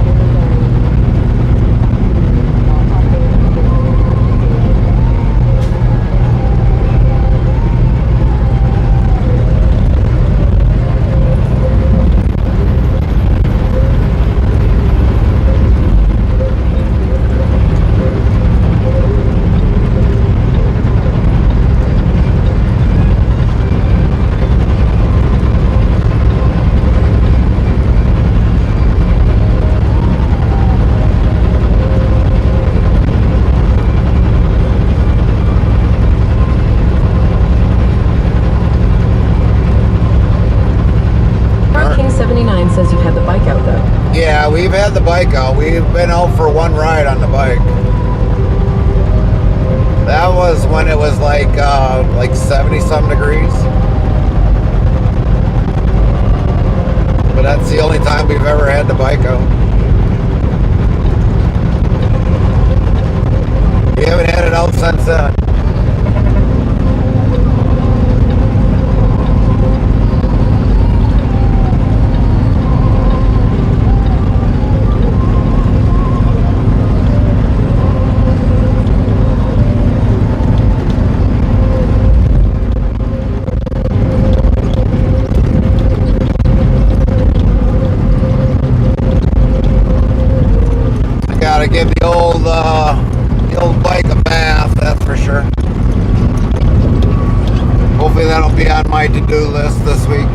Says you've had the bike out though. Yeah, we've had the bike out. We've been out for one ride on the bike. That was when it was like 70-some degrees. But that's the only time we've ever had the bike out. We haven't had it out since then. Gotta give the old bike a bath, that's for sure. Hopefully that'll be on my to-do list this week.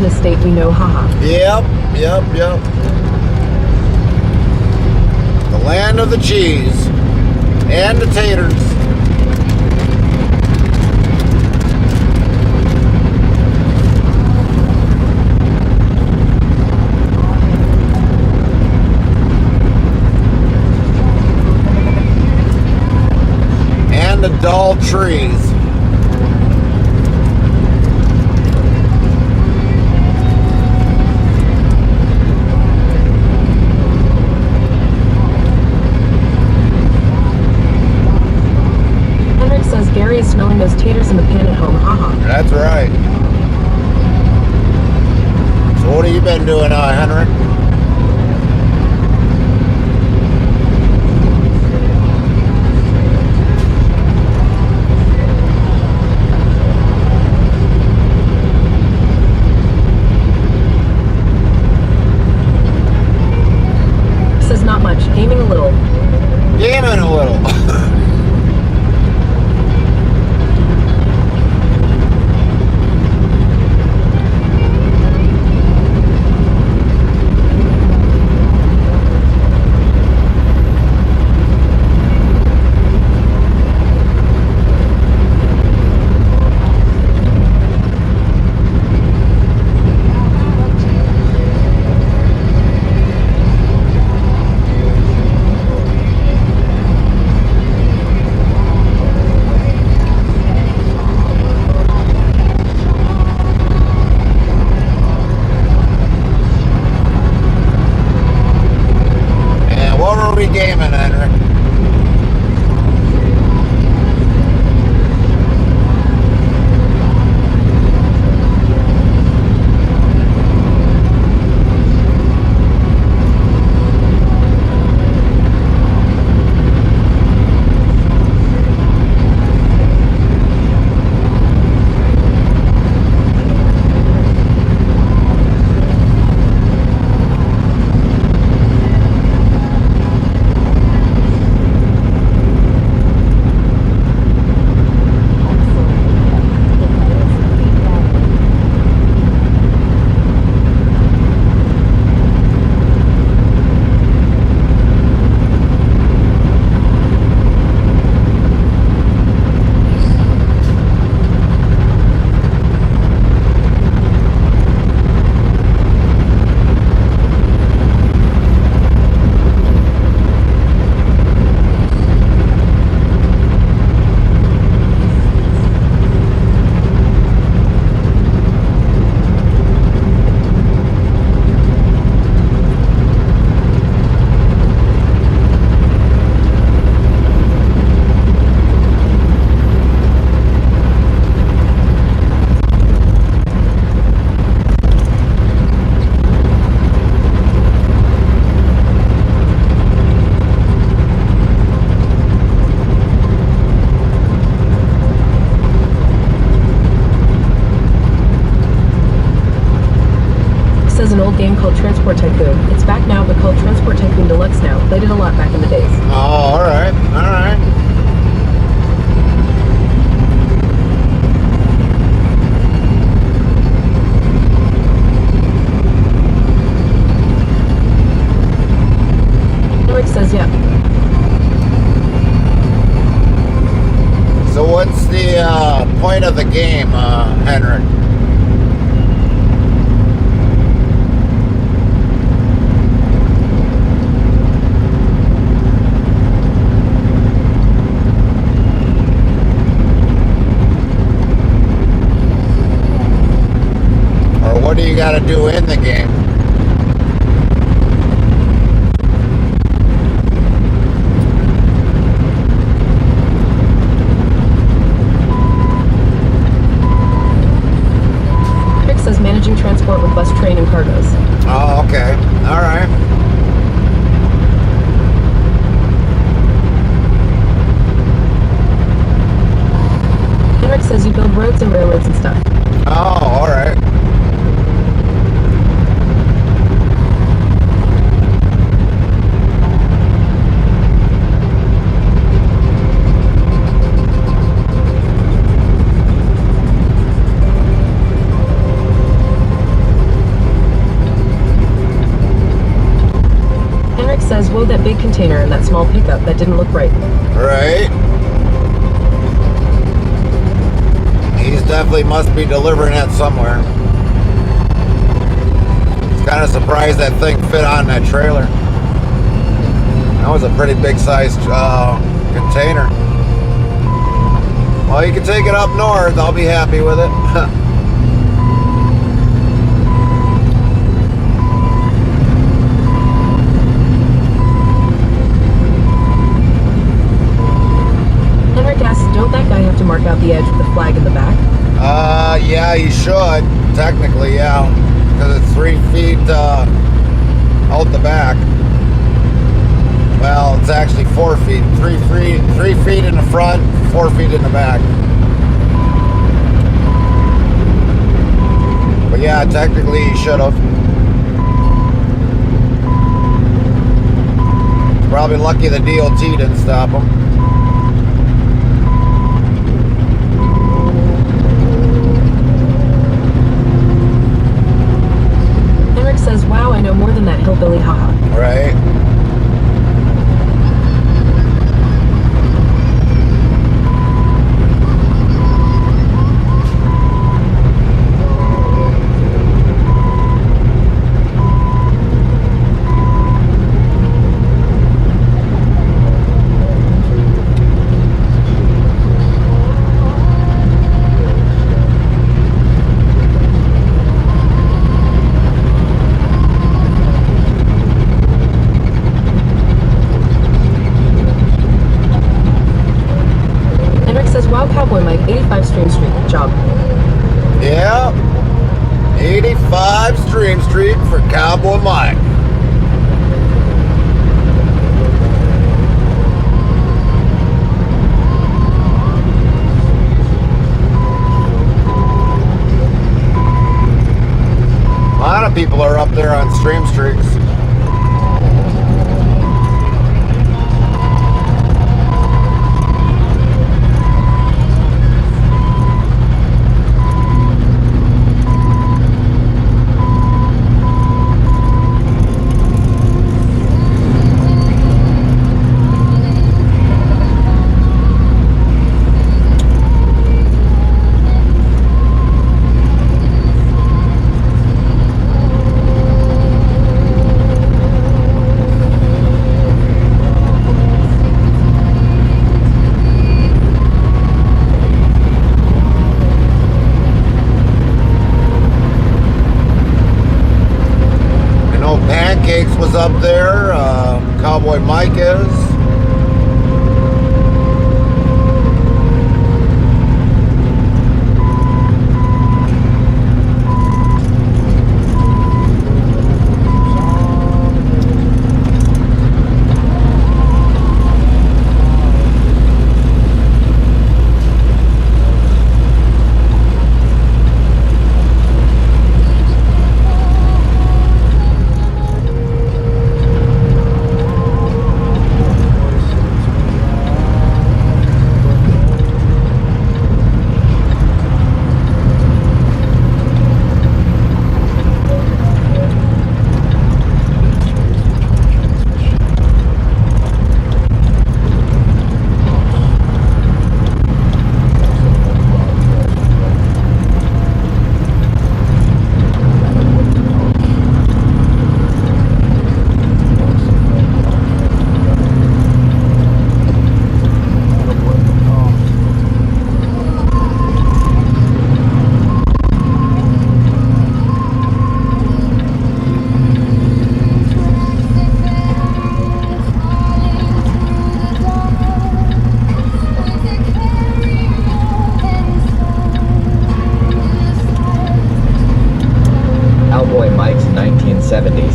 in a state we know, haha. Yep. The land of the cheese and the taters. And the dull trees. Gary is smelling those taters in the pan at home, haha. That's right. So what have you been doing, Henry? Says not much, gaming a little. Gaming a little. Gaming, Henry. Game called Transport Tycoon. It's back now, but called Transport Tycoon Deluxe now. Played it a lot back in the days. Oh, alright. Eric says, yeah. So what's the point of the game, Henry? What do you got to do in the game? Rick says managing transport with bus, train, and cargoes. Oh, okay. All right. Rick says you build roads and railroads and stuff. Oh, all right. unload that big container in that small pickup. That didn't look right. Right. He's definitely must be delivering it somewhere. It's kind of surprised that thing fit on that trailer. That was a pretty big sized container. Well, you can take it up north. I'll be happy with it. Don't that guy have to mark out the edge with the flag in the back? Yeah, you should. Technically, yeah. Because it's 3 feet out the back. Well, it's actually 4 feet. 3 feet in the front, 4 feet in the back. But yeah, technically you should have. Probably lucky the DOT didn't stop him. Says, wow, I know more than that hillbilly, haha. Right. Cowboy Mike, 85 Stream Street. Good job. Yeah. 85 Stream Street for Cowboy Mike. A lot of people are up there on stream streaks. Was up there. Cowboy Mike is.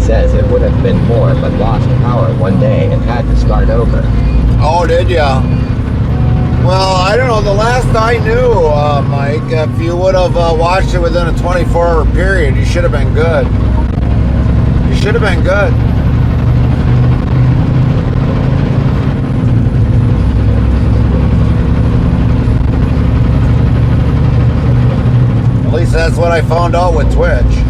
Says it would have been more, but lost power one day and had to start over. Oh, did ya? Well, I don't know. The last I knew, Mike, if you would have watched it within a 24-hour period, you should have been good. You should have been good. At least that's what I found out with Twitch.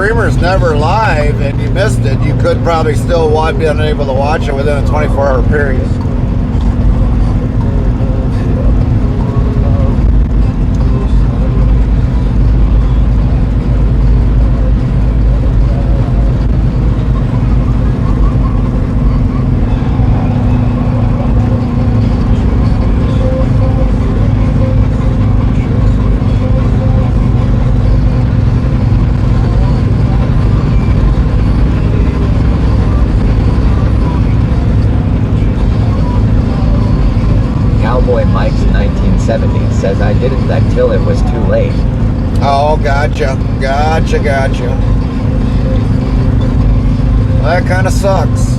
streamer's never live and you missed it, you could probably still be unable to watch it within a 24-hour period. Says I did it until it was too late. Oh, gotcha. Well, that kind of sucks.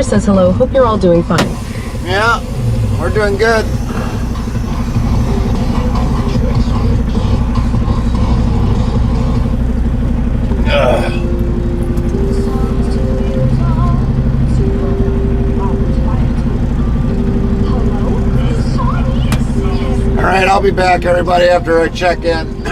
Says hello. Hope you're all doing fine. Yeah, we're doing good. All right, I'll be back, everybody, after I check in.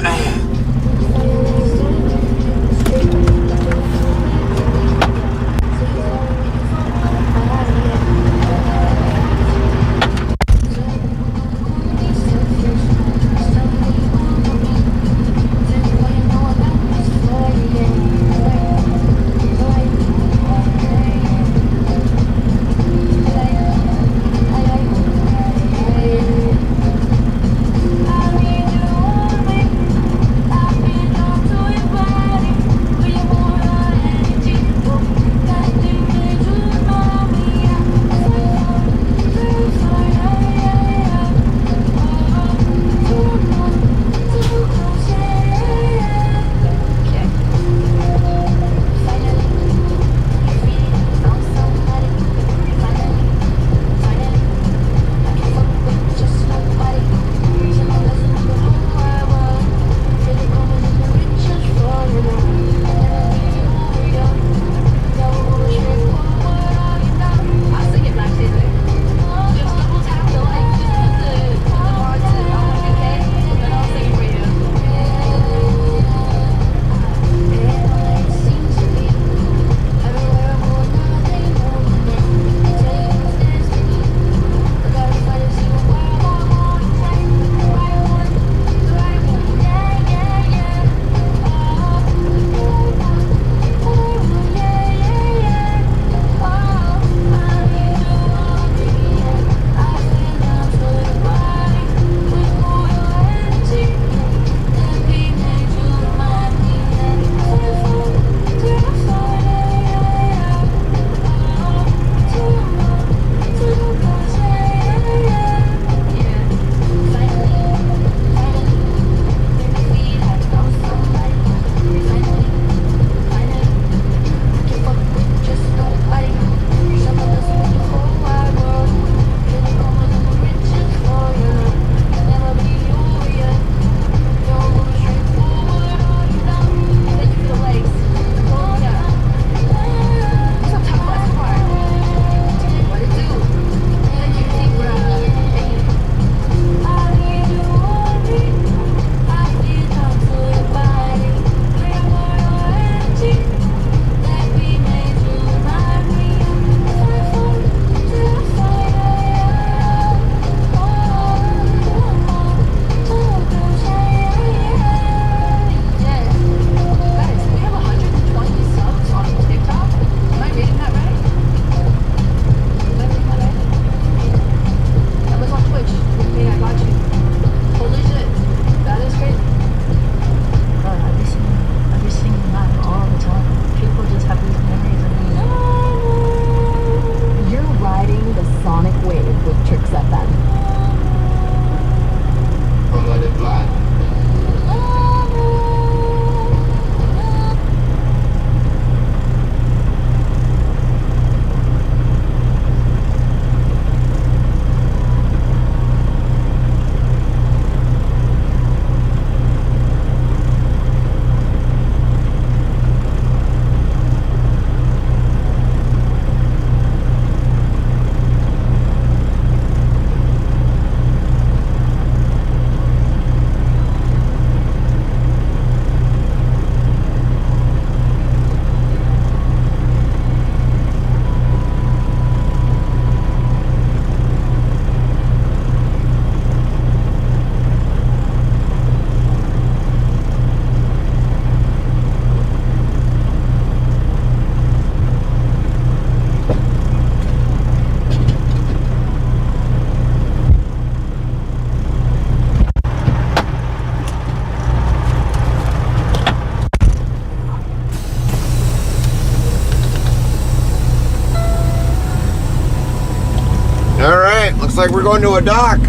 Looks like we're going to a dock.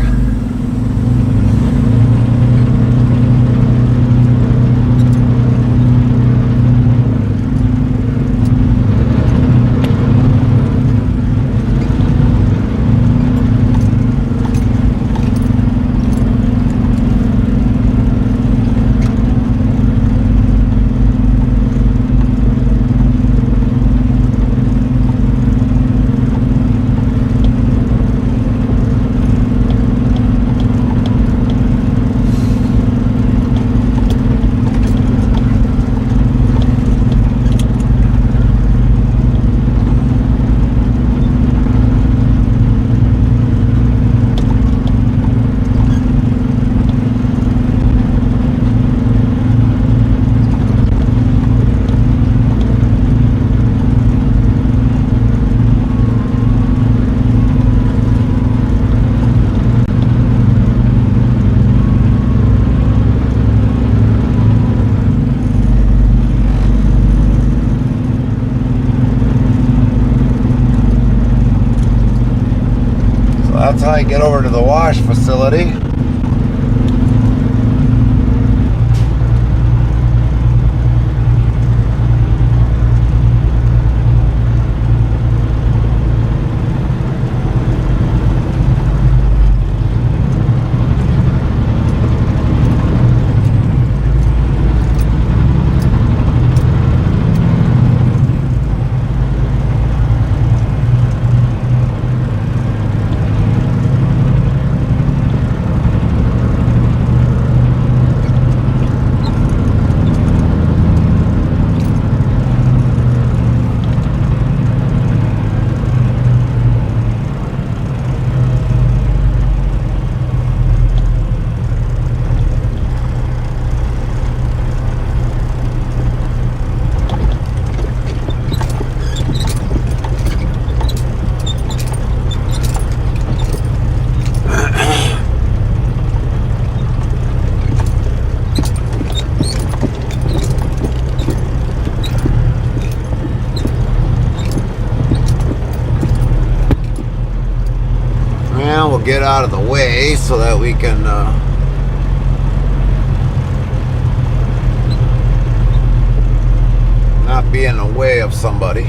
That's how you get over to the wash facility. We'll get out of the way so that we can not be in the way of somebody.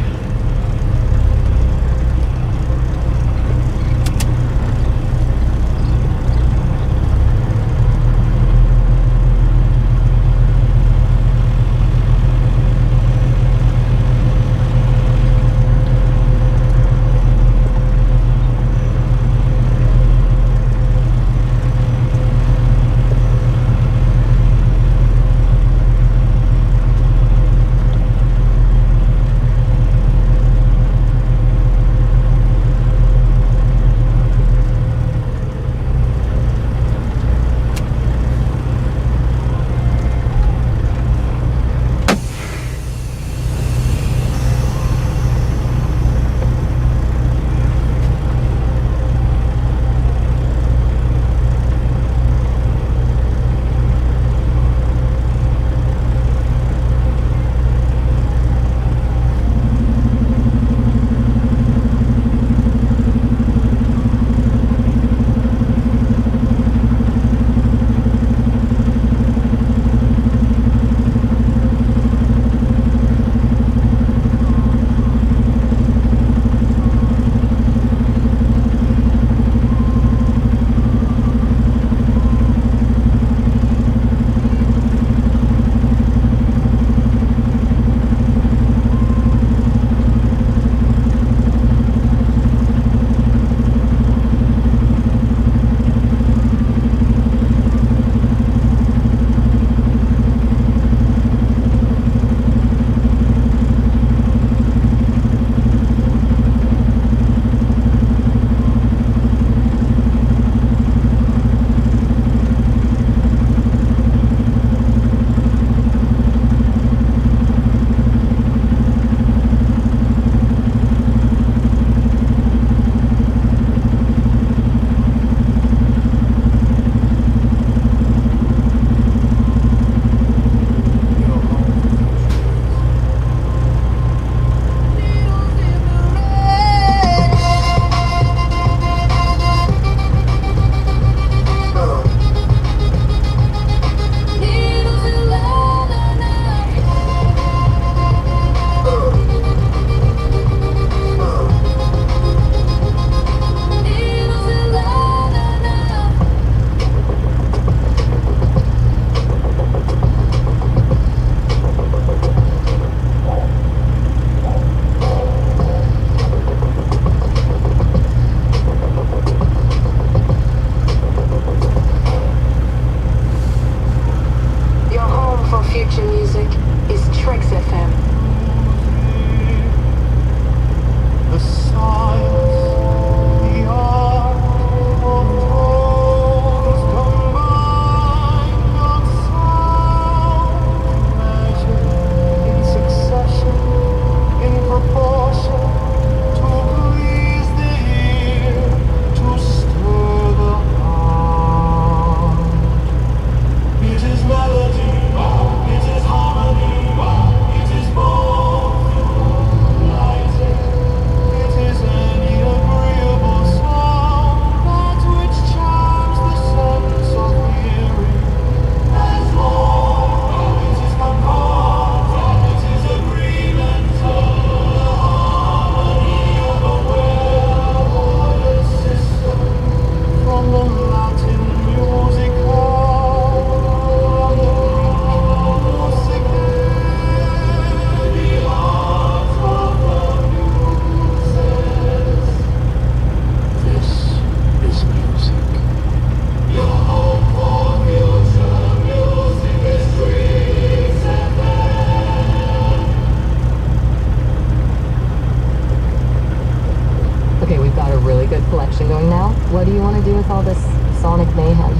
good collection going now. What do you want to do with all this sonic mayhem?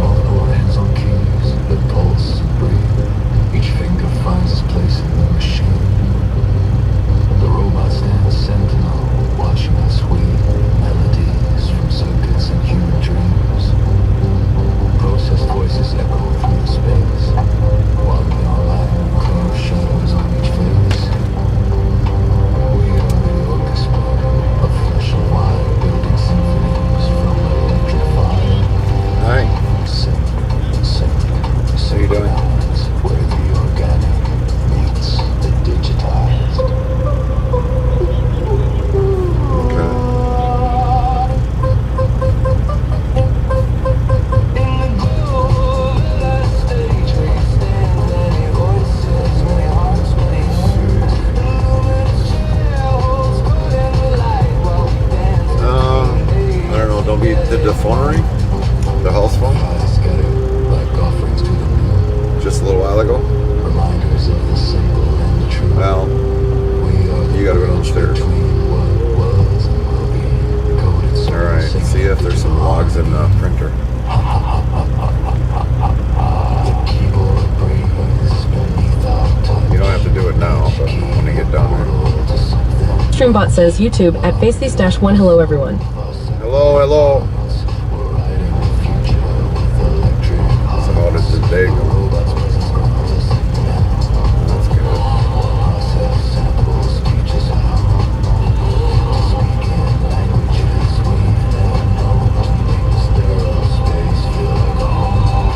Multiple hands on keys that pulse and breathe. Each finger finds its place in the machine. The robot stands sentinel, watching us weave melodies from circuits and human dreams. Processed voices echo through space, while the online clear shadows on each face. We are the orchestra of flesh and wire, building symphonies from electric fire. Hi. Sing, How you doing? balance where the organic meets the digitized. Okay. I don't know. Don't be. Did the phone ring? The house phone? Just a little while ago? Reminders of the simple and the true. Well, you gotta go downstairs. Alright, see if there's some logs in the printer. You don't have to do it now, but when you get down there. Streambot says YouTube at faceless-1. Hello, everyone. Hello, hello. So how did the day go? That's good.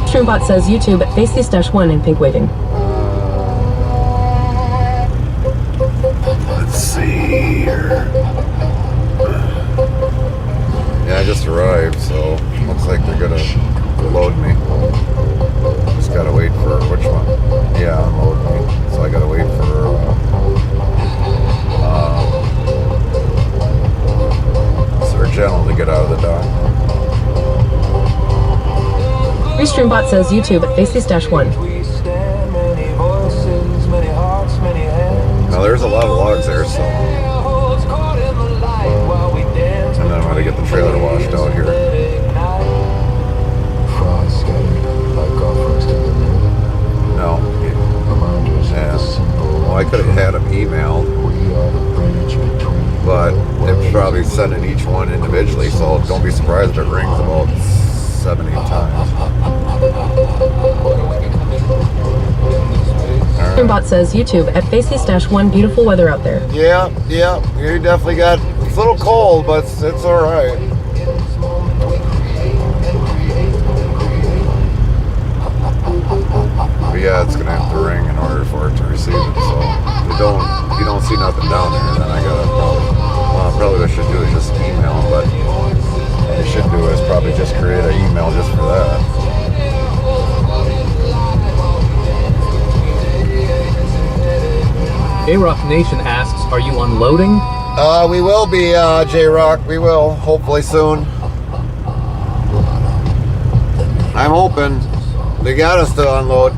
Streambot says YouTube at faceless-1 and pink waving. Let's see here. Yeah, I just arrived, so looks like they're gonna load me. Just gotta wait for which one? Yeah, unload me. So I gotta wait for Sir Gentle to get out of the dock. Restreambot says YouTube at faceless-1. Now there's a lot of logs there, so. And then I'm gonna get the trailer washed out here. No. Yeah. Well, I could have had them emailed, but they're probably sending each one individually, so don't be surprised if it rings about 7-8 times. Streambot says YouTube at faceless-1. Beautiful weather out there. Yeah, you definitely got. It's a little cold, but it's all right. But yeah, it's gonna have to ring in order for it to receive it. So if you don't see nothing down there, then I gotta probably what I should do is just email. But what I should do is probably just create an email just for that. J-Rock Nation asks, are you unloading? We will be, J-Rock. We will, hopefully soon. I'm hoping. They got us to unload.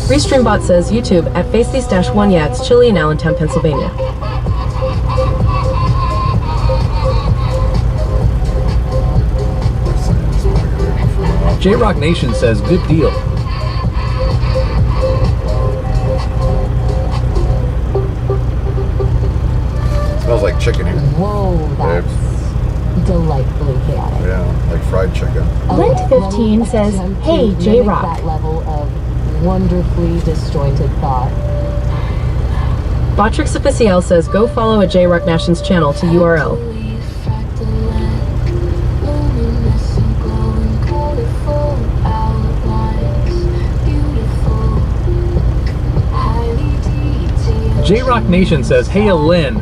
Restreambot says YouTube at faceless-1. Yeah, it's chilly in Allentown, Pennsylvania. J-Rock Nation says, good deal. Smells like chicken here. Whoa, that's delightfully chaotic. Yeah, like fried chicken. Lent15 says, hey, J-Rock. That level of wonderfully disjointed thought. Botrix Official says, go follow a J-Rock Nation's channel to URL. J-Rock Nation says, hey, Lynn.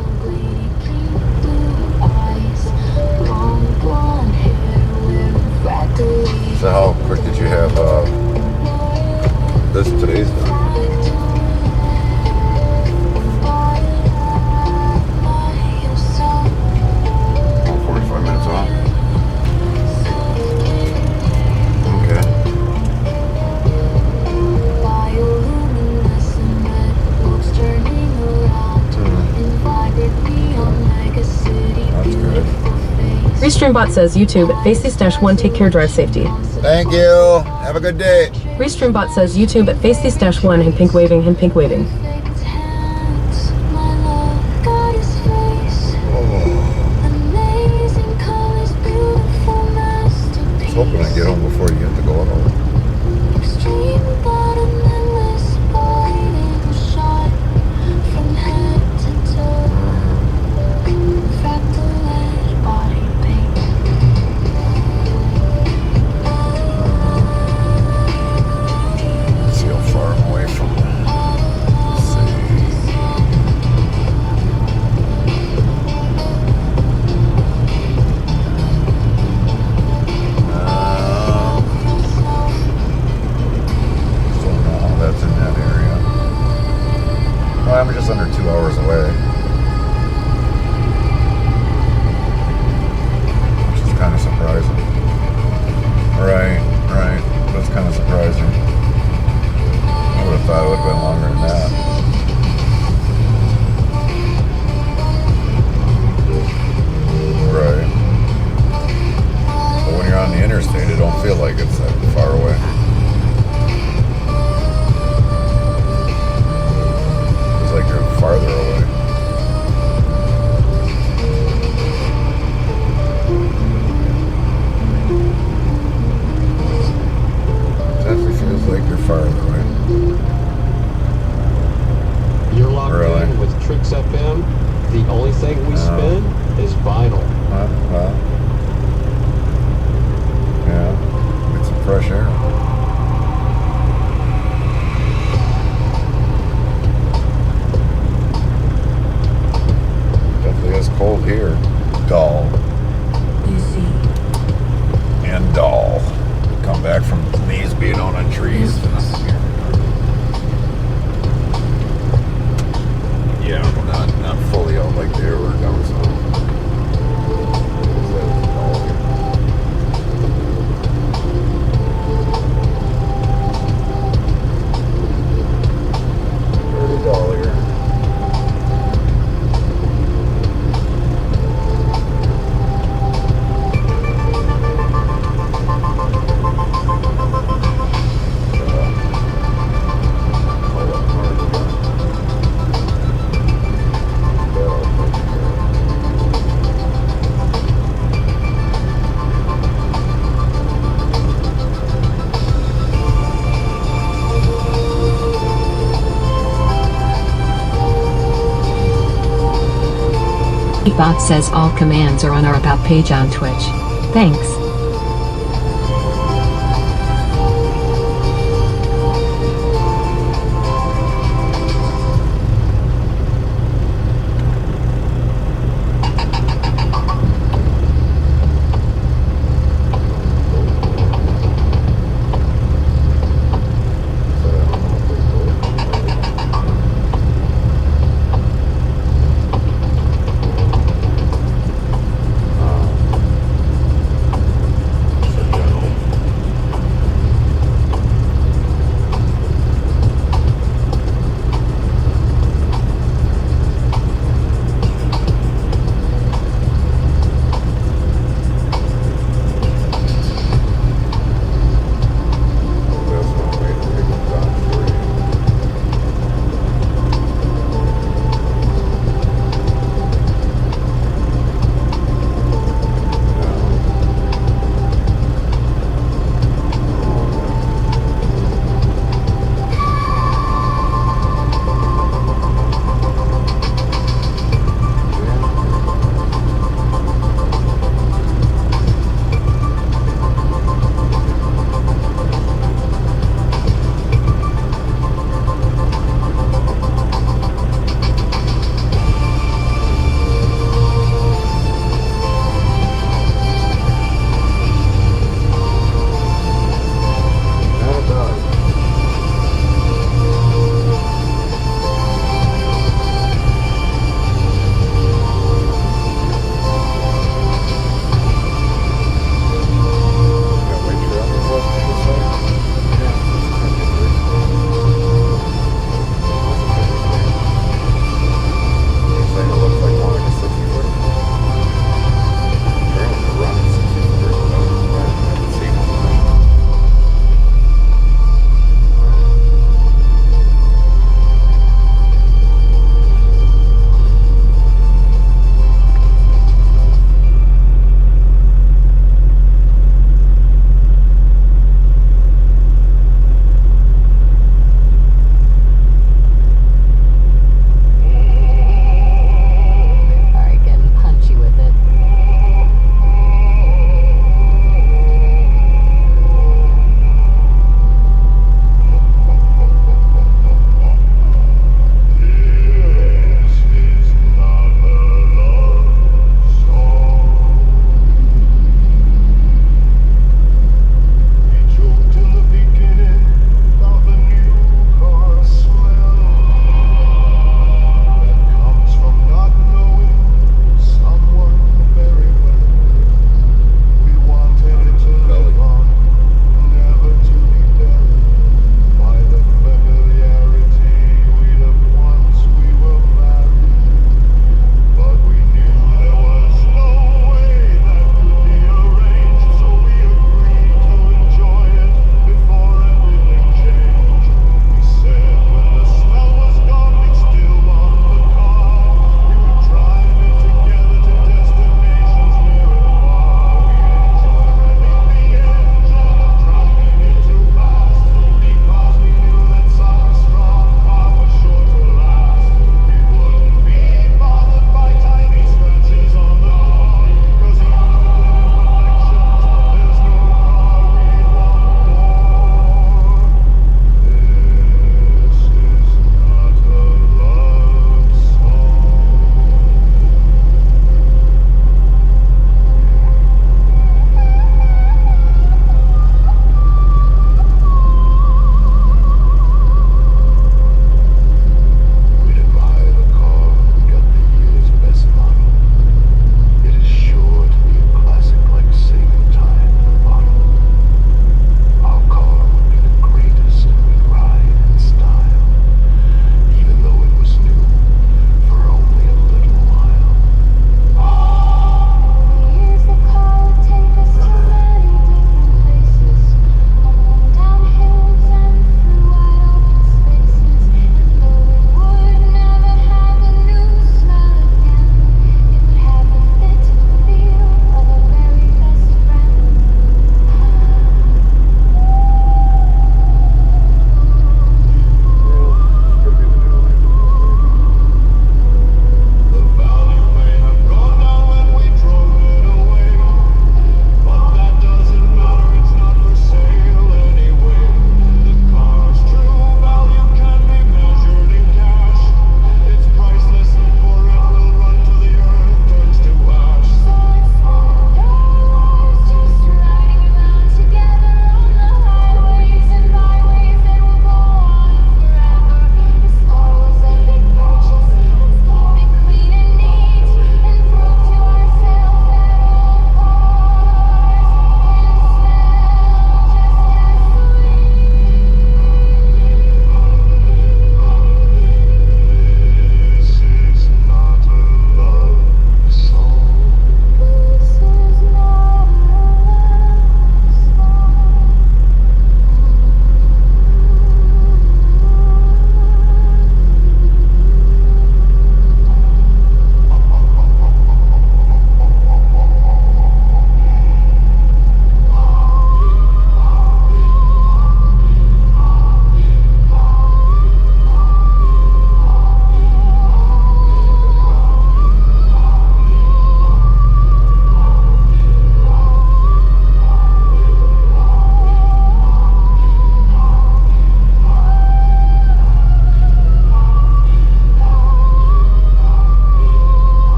So how quick did you have this today's done? 45 minutes off. Okay. Restreambot says YouTube, Faces-1, take care, drive safety. Thank you. Have a good day. Restreambot says YouTube, Faces-1, hand pink waving, hand pink waving. I was hoping I'd get home before you get to go home. See how far I'm away from it. Let's see. That's in that area. Well, I'm just under 2 hours away. Which is kind of surprising. Right. That's kind of surprising. I would have thought it would have been longer than that. Right. But when you're on the interstate, it don't feel like it's that far away. Like you're farther away. Definitely feels like you're farther away. You're locked in with Tricks FM. The only thing we spin is vinyl. Well, yeah, get some fresh air. It's cold here. Dull. And dull. Come back from these being on trees. Yeah, not fully out like they were down south. Pretty dull here. Bot says all commands are on our About page on Twitch. Thanks.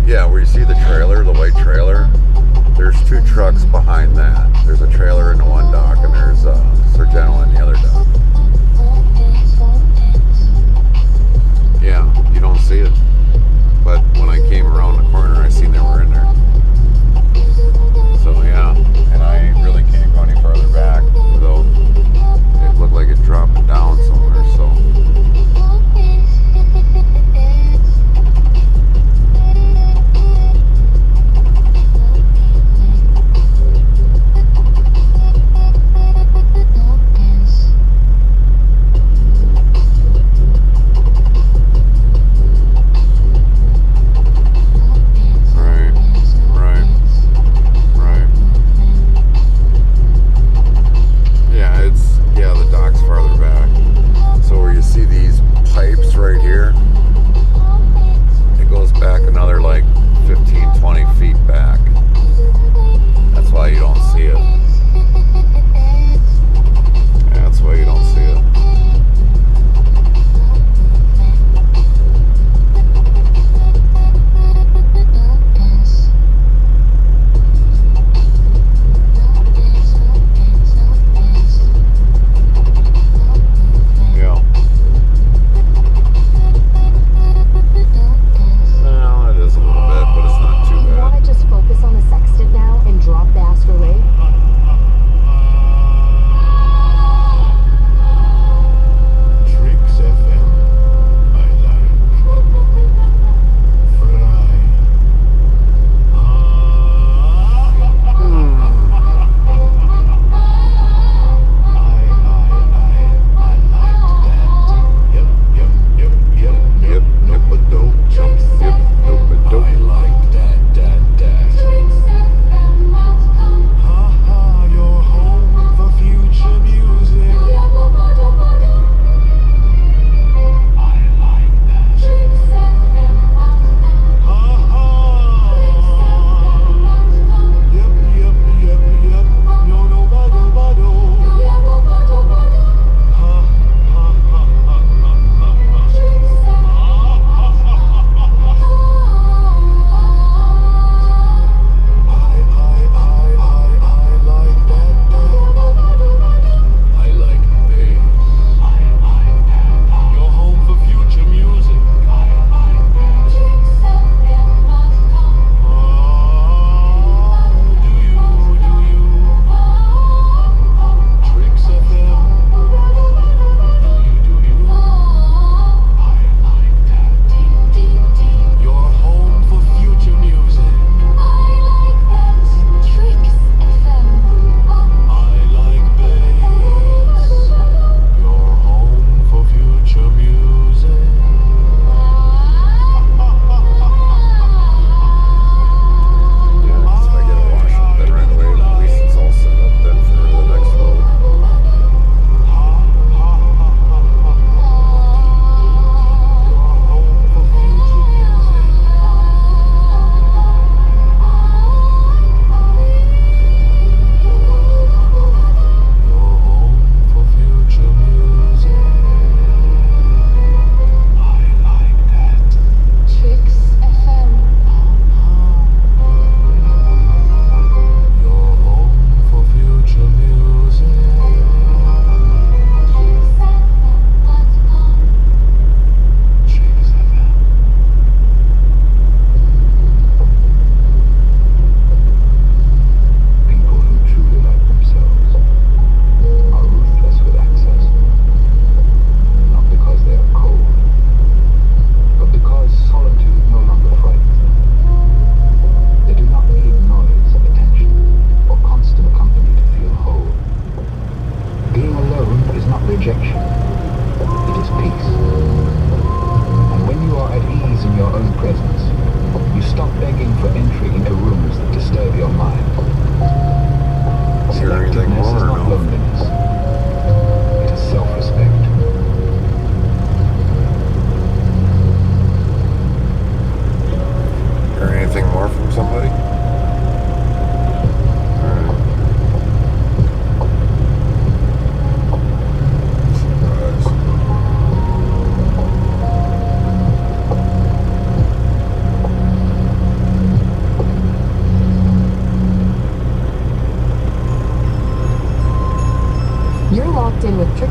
Yeah, where you see the trailer, the white trailer, there's two trucks behind that. There's a trailer in the one dock and there's Sargento in the other dock. Yeah, you don't see it. But when I came around the corner, I seen they were in there. So yeah, and I really can't go any further back without it looked like it dropping down somewhere, so.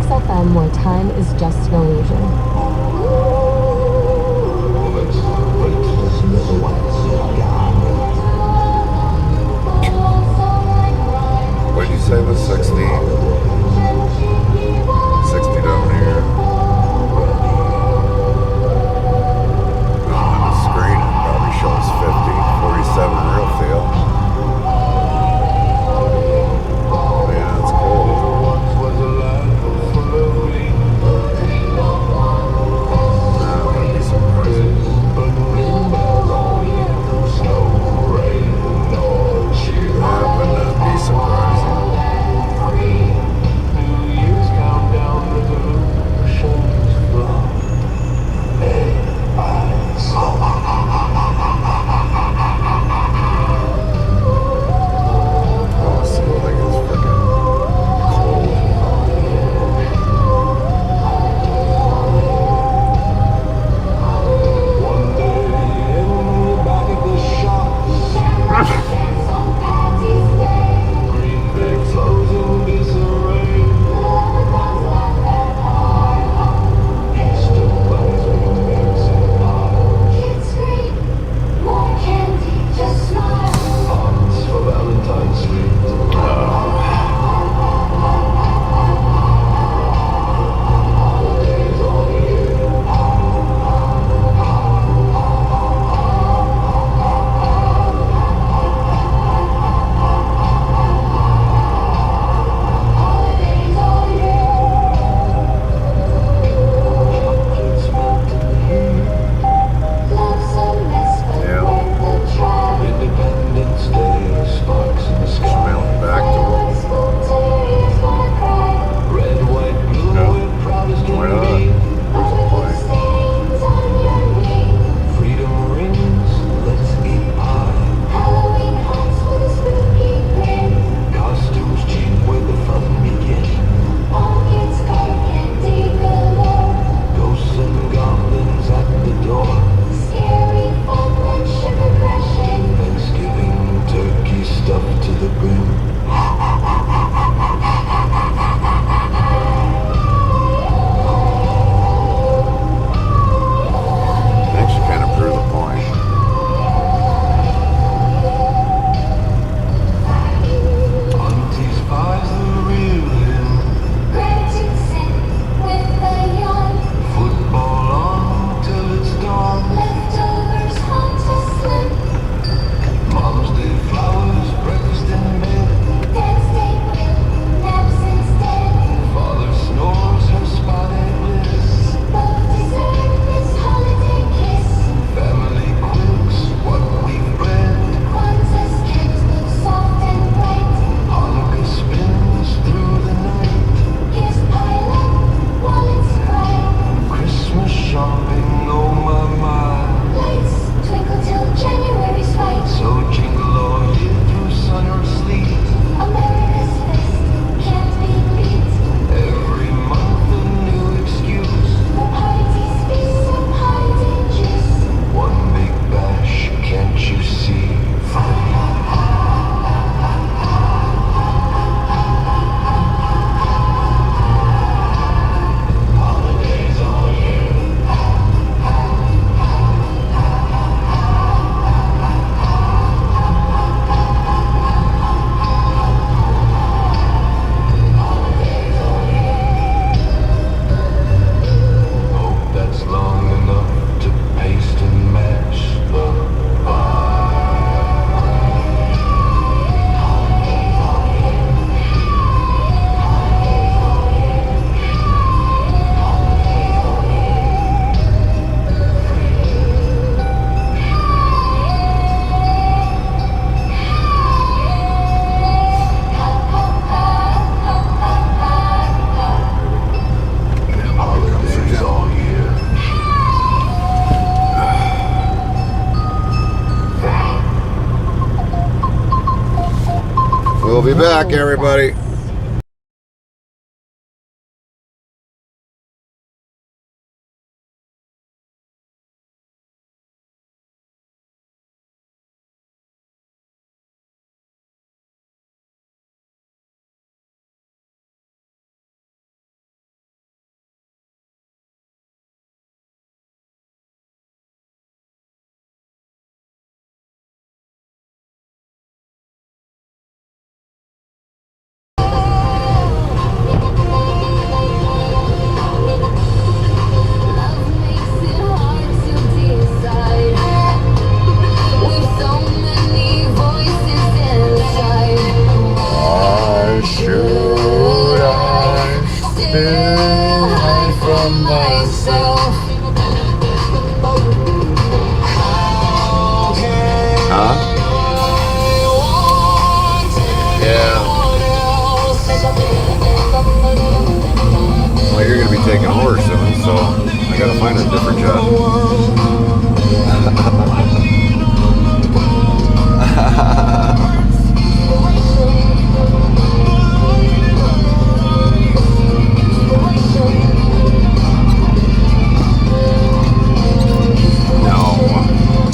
FM, where time is just an illusion. What did you say was 60? 60 down here. On the screen it probably shows 50. 47 real feel. Yeah, it's cold. That would be surprising. That would not be surprising. Oh, it seems like it's freaking cold. We'll be back, everybody.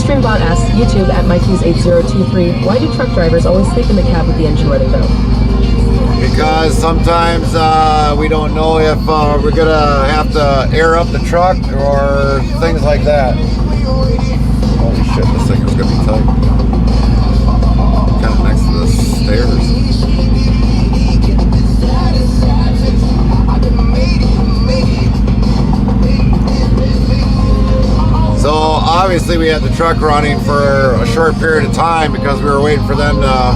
Streambot asks YouTube at MikeHughes8023, why do truck drivers always sleep in the cab with the engine running though? Because sometimes we don't know if we're gonna have to air up the truck or things like that. Holy shit, this thing is gonna be tight. Kind of next to the stairs. So obviously we had the truck running for a short period of time because we were waiting for them to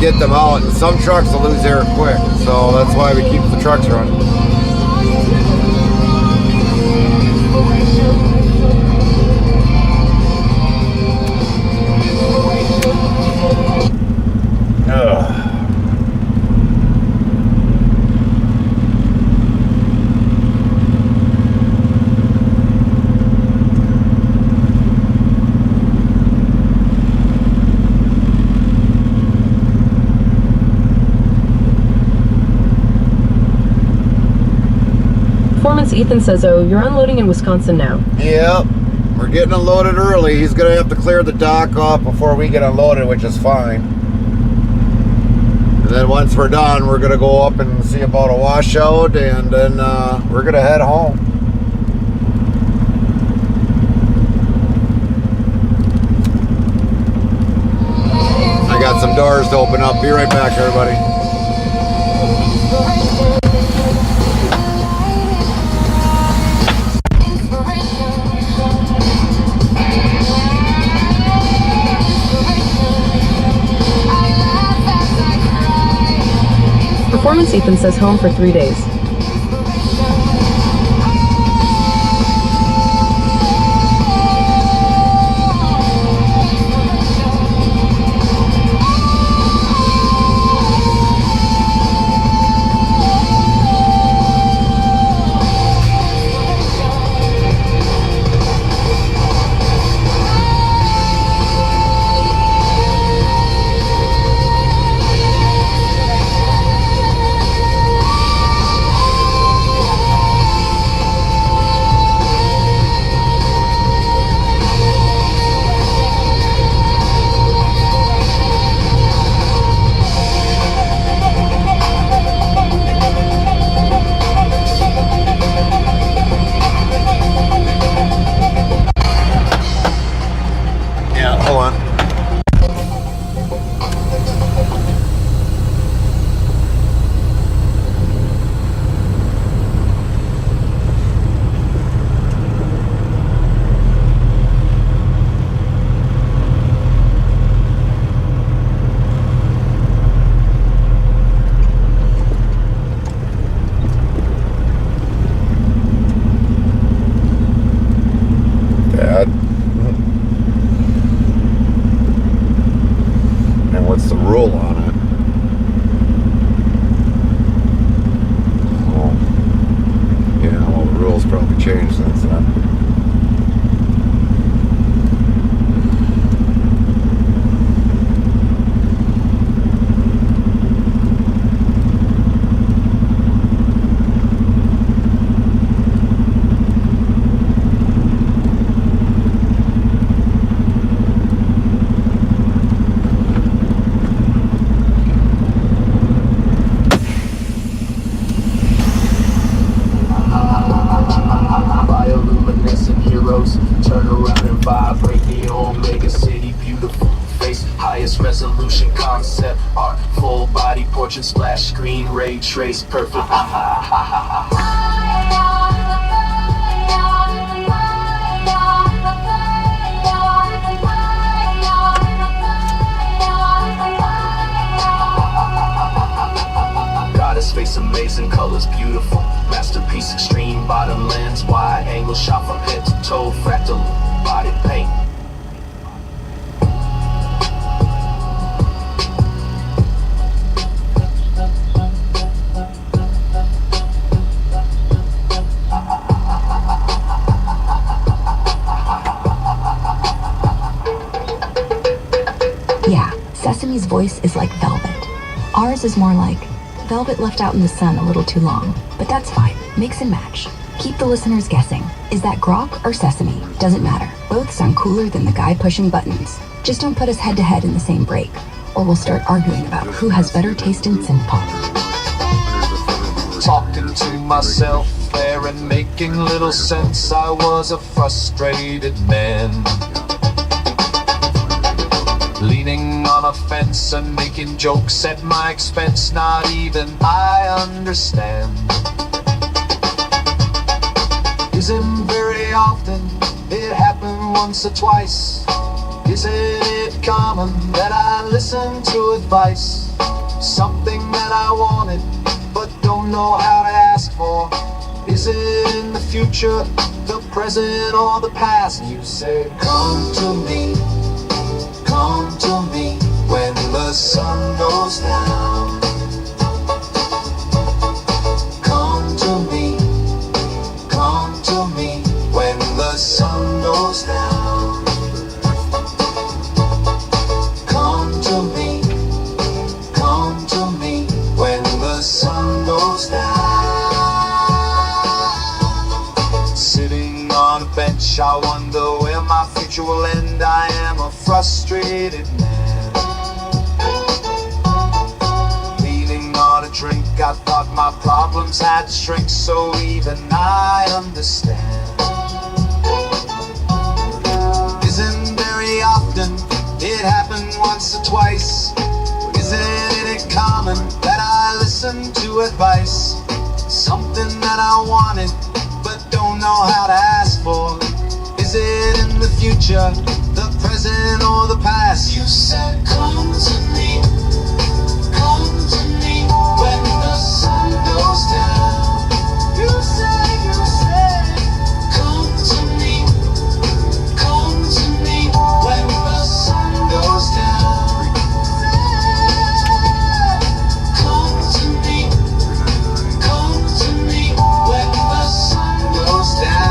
get them out. And some trucks will lose air quick, so that's why we keep the trucks running. Ugh. Performance Ethan says, oh, you're unloading in Wisconsin now. Yep, we're getting unloaded early. He's gonna have to clear the dock off before we get unloaded, which is fine. And then once we're done, we're gonna go up and see about a washout, and then we're gonna head home. I got some doors to open up. Be right back, everybody. Performance Ethan says home for 3 days. Resolution concept art, full body portrait, splash screen, ray trace, perfect. Goddess face, amazing colors, beautiful masterpiece, extreme bottom lens, wide angle shot from head to toe, fractal body paint. Sesame's voice is like velvet. Ours is more like velvet left out in the sun a little too long. But that's fine. Mix and match. Keep the listeners guessing. Is that Grok or Sesame? Doesn't matter. Both sound cooler than the guy pushing buttons. Just don't put us head to head in the same break, or we'll start arguing about who has better taste in synth pop. Talking to myself there and making little sense. I was a frustrated man, leaning on a fence and making jokes at my expense. Not even I understand. Isn't very often, it happened once or twice. Isn't it common that I listen to advice? Something that I wanted but don't know how to ask for. Is it in the future, the present, or the past? You say, come to me when the sun goes down. Come to me when the sun goes down. Come to me when the sun goes down. Sitting on a bench, I wonder where my future will end. I am a frustrated man, leaning on a drink. I thought my problems had to shrink, so even I understand. Isn't very often, it happened once or twice. Isn't it common that I listen to advice? Something that I wanted but don't know how to ask for. Is it in the future, the present, or the past? You said, come to me when the sun goes down. You say, come to me when the sun goes down. Come to me when the sun goes down.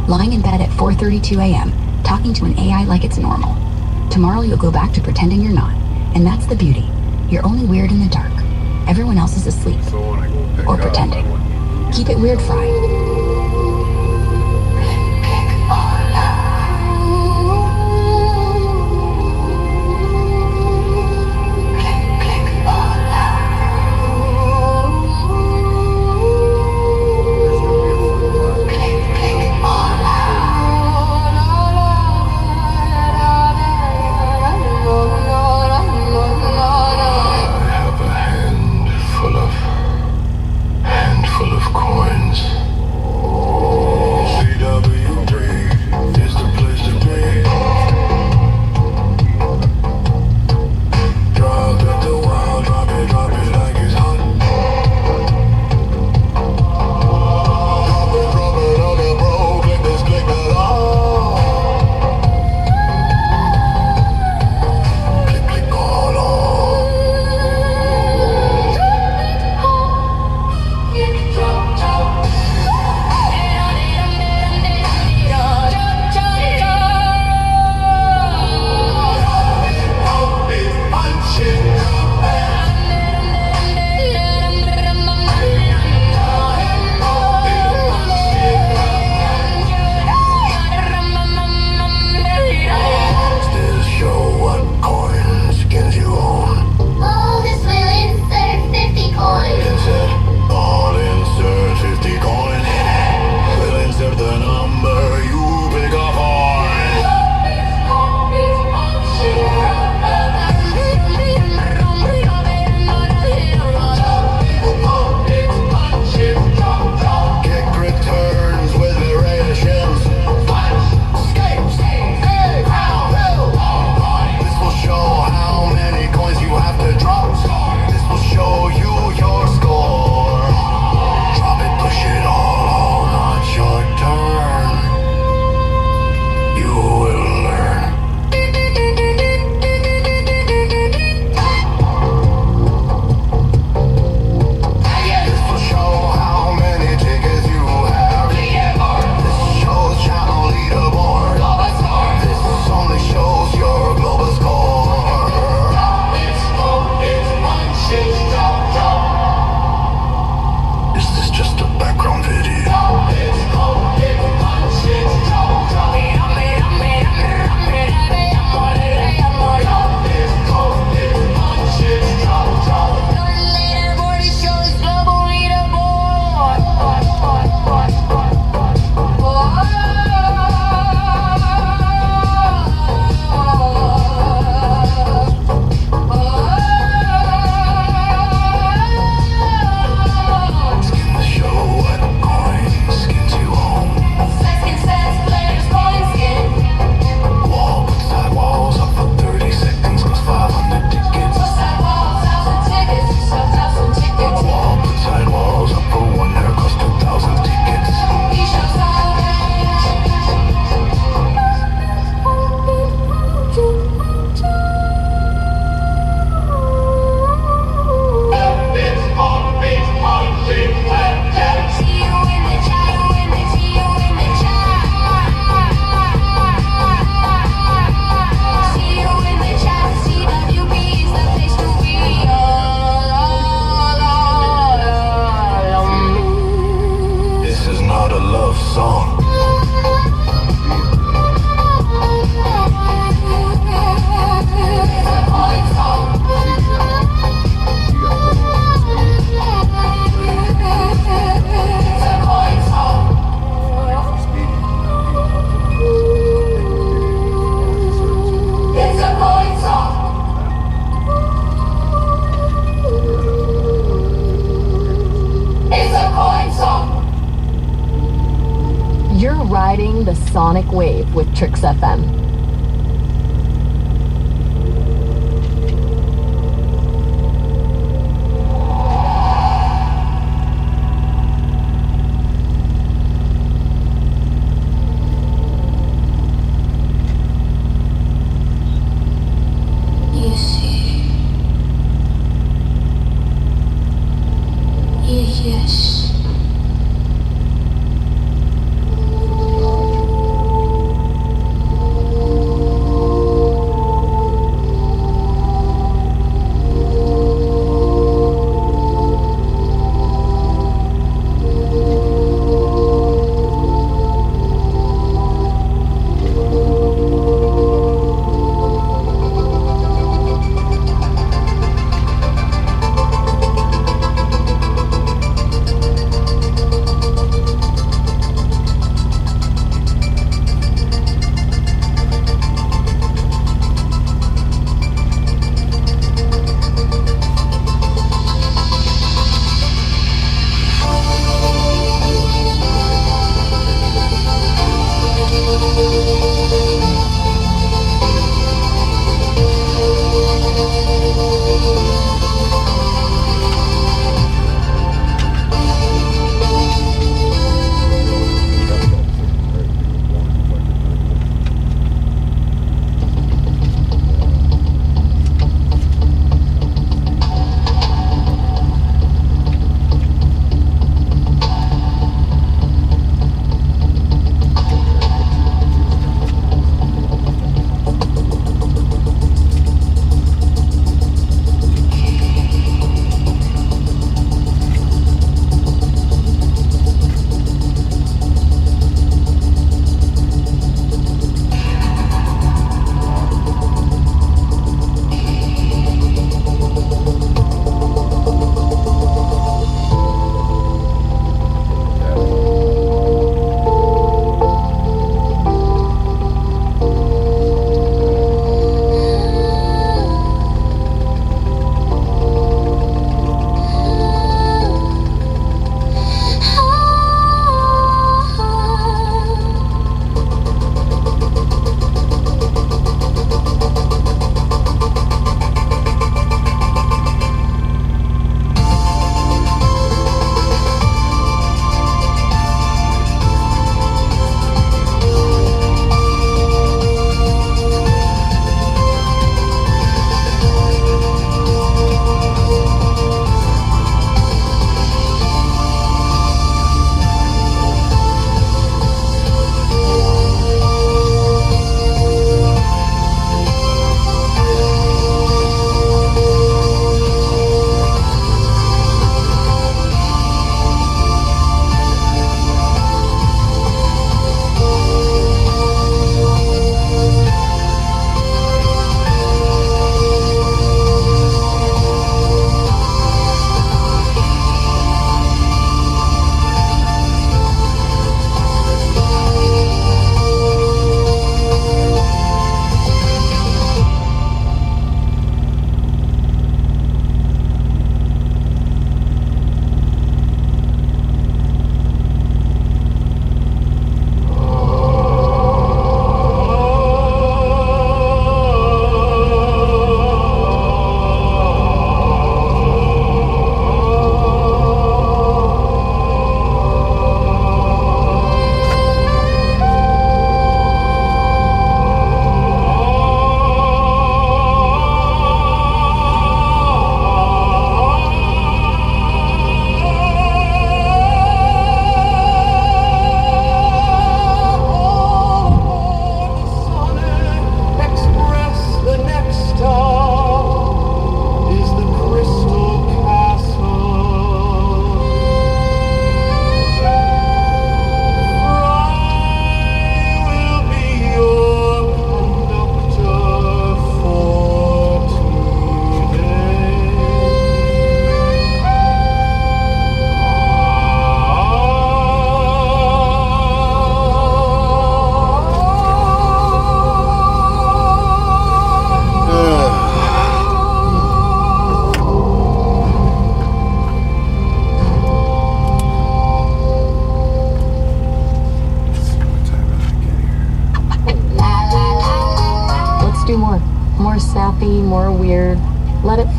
Lying in bed at 4:32 a.m., talking to an AI like it's normal. Tomorrow you'll go back to pretending you're not. And that's the beauty. You're only weird in the dark. Everyone else is asleep. Or pretending. Keep it weird, Fry. Handful of coins. Sonic Wave with Trix FM. You see, yes.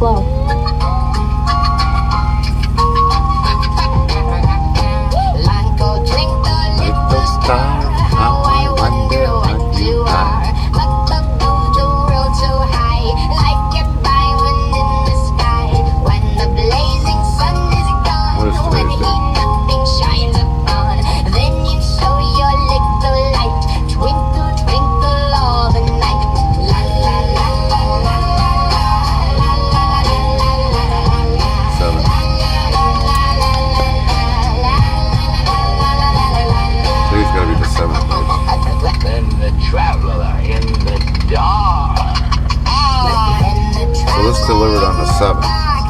flow. How I wonder what you are. Look above the world so high, like a diamond in the sky. When the blazing sun is gone, when nothing shines upon, then you show your little light. Twinkle, twinkle all the night. La la la la la la la la la la la la. Today's gotta be the 7th. Then the traveler in the dark. So this delivered on the 7th.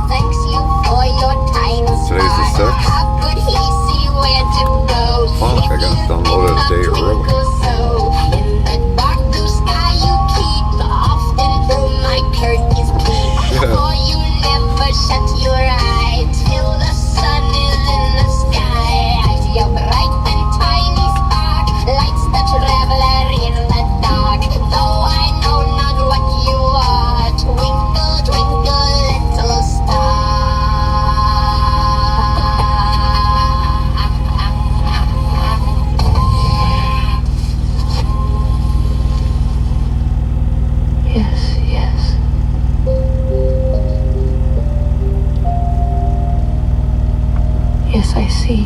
Thanks you for your time. Today's the 6th. How could he see where to go? Fuck, I got to download it a day early. In the dark blue sky you keep, often through my curtains peep. For you never shut your eye till the sun is in the sky. I see a bright and tiny spark, lights the traveler in the dark. Though I know not what you are, twinkle, twinkle, little star. Yes, yes. Yes, I see.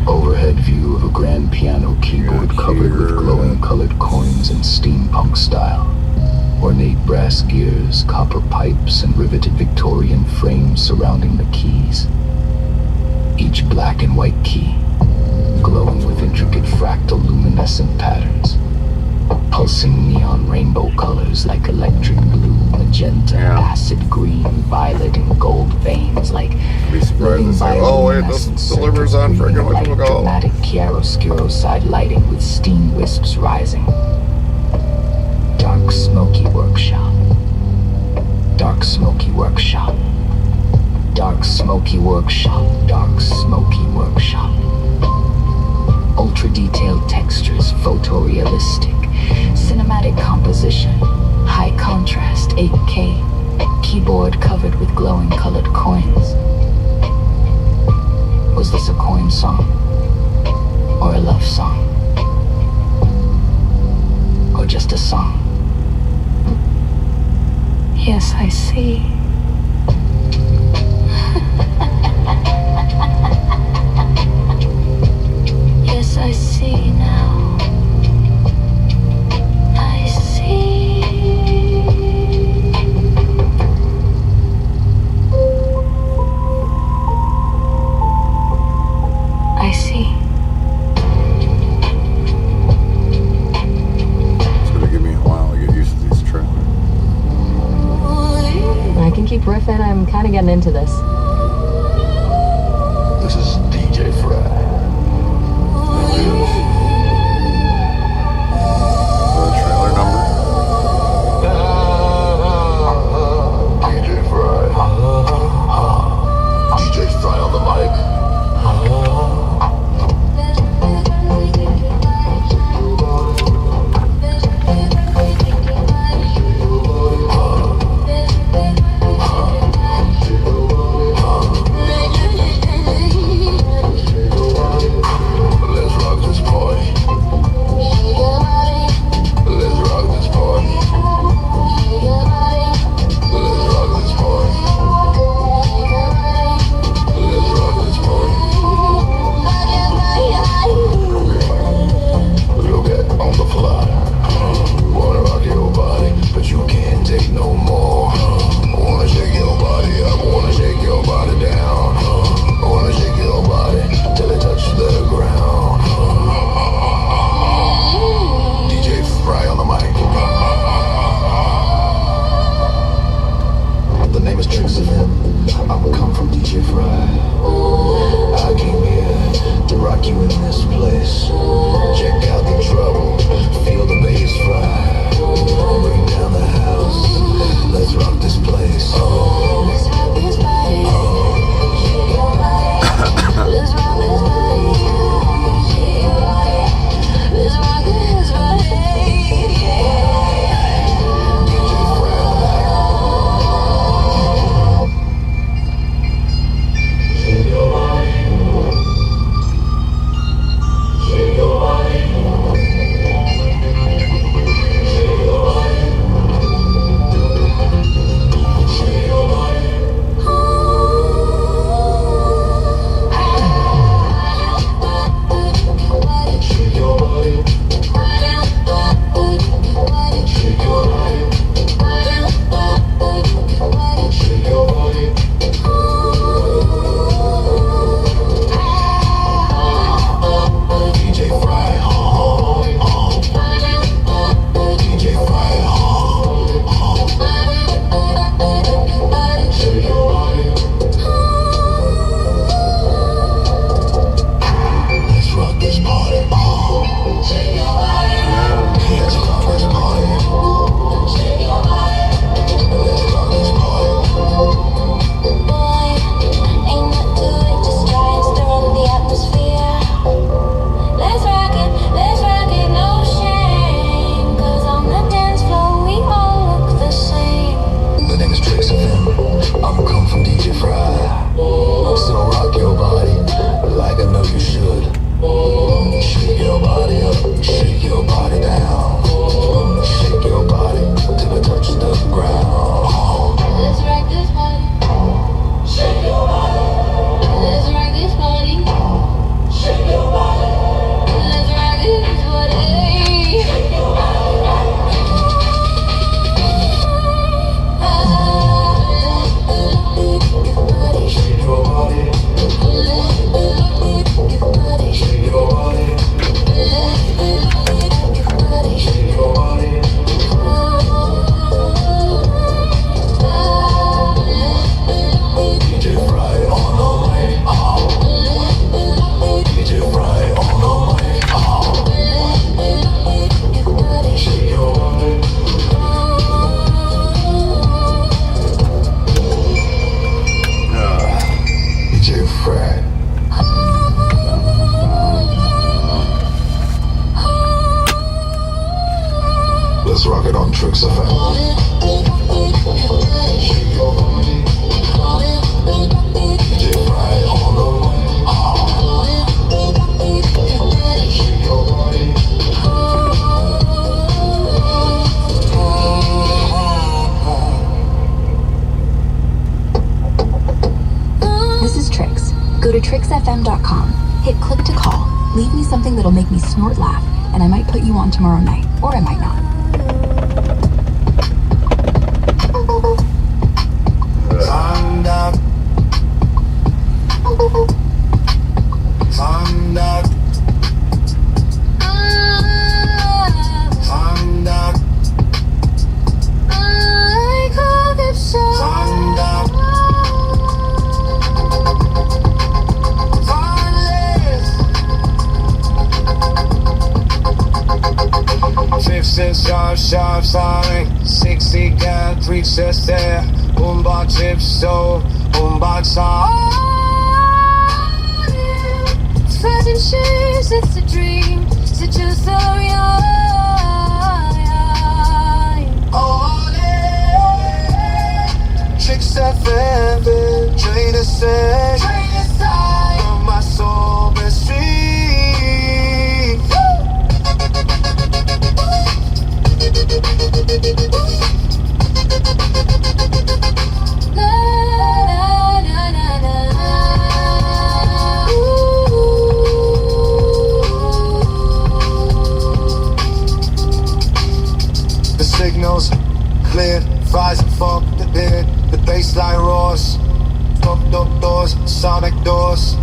Overhead view of a grand piano keyboard covered with glowing colored coins in steampunk style. Ornate brass gears, copper pipes, and riveted Victorian frames surrounding the keys. Each black and white key, glowing with intricate fractal luminescent patterns. Pulsing neon rainbow colors like electric blue, magenta, acid green, violet, and gold veins like Be surprised to say, oh wait, this delivers on freaking what you go. dramatic chiaroscuro side lighting with steam wisps rising. Dark smoky workshop. Dark smoky workshop. Dark smoky workshop. Dark smoky workshop. Ultra detailed textures, photorealistic. Cinematic composition, high contrast 8K, keyboard covered with glowing colored coins. Was this a coin song? Or a love song? Or just a song? Yes, I see. Yes, I see now. I see. I see. It's gonna give me a while to get used to these trailers. I can keep riffing. I'm kind of getting into this. This is DJ Fry. Trailer number? DJ Fry. DJ Fry on the mic. rock it on Tricks FM. This is Trix. Go to trixfm.com, hit click to call, leave me something that'll make me snort laugh, and I might put you on tomorrow night, or I might not. Find out. Find out. Find out. I call it so. Find out. Sharp, sorry. 60 gal, 360. Boombox chips, so boombox on. Fashion shoes, it's a dream to just hurry on. Oh, yeah. Tricks FM, train to say. From my soul, best street. The signals clear, rise and funk the bid, the baseline roars, fucked up doors, sonic doors.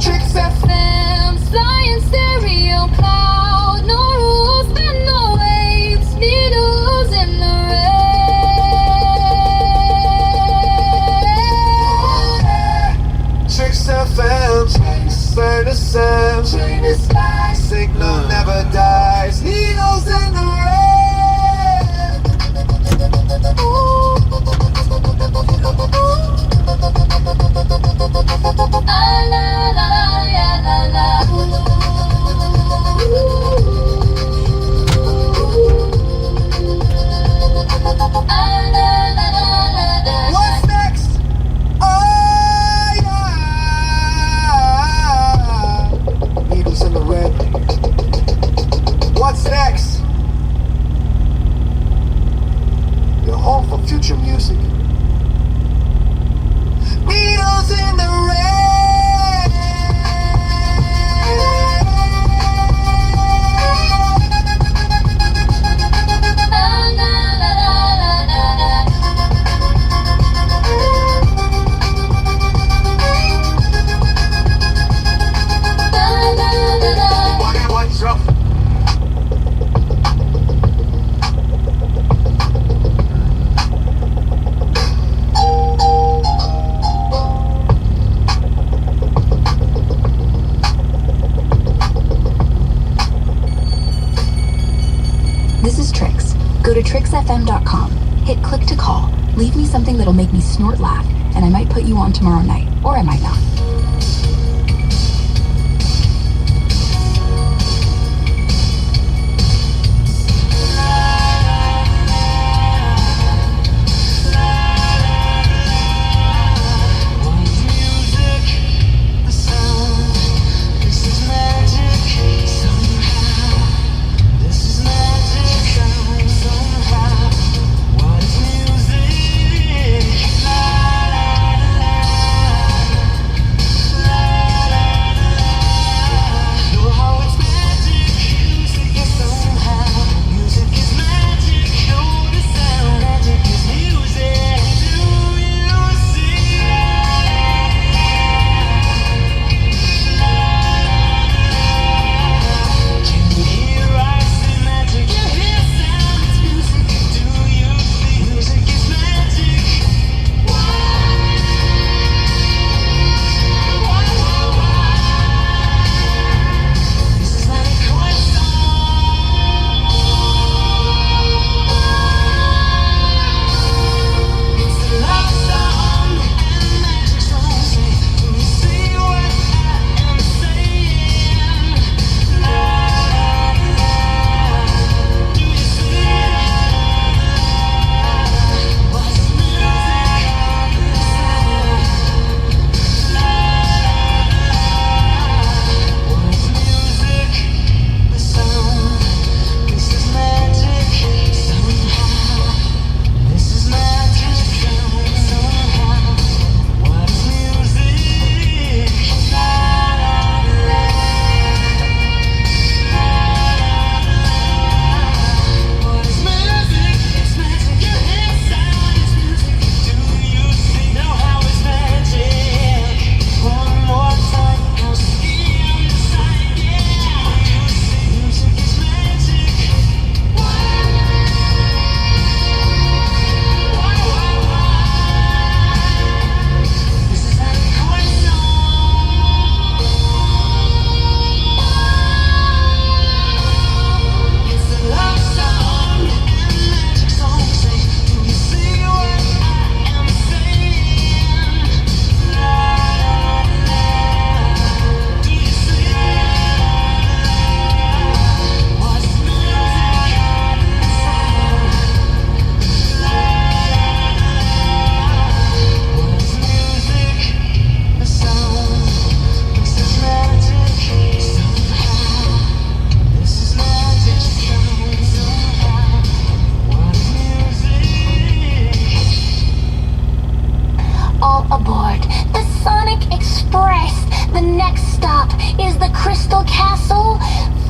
Tricks FM, flying stereo cloud, no rules and no waves, needles in the rain. Tricks FM, burn the sound, signal never dies, needles in the rain. What's next? Oh yeah. Needles in the red. What's next? Your home for future music. Needles in the red. What's up? This is Trix. Go to trixfm.com, hit click to call, leave me something that'll make me snort laugh, and I might put you on tomorrow night, or I might not.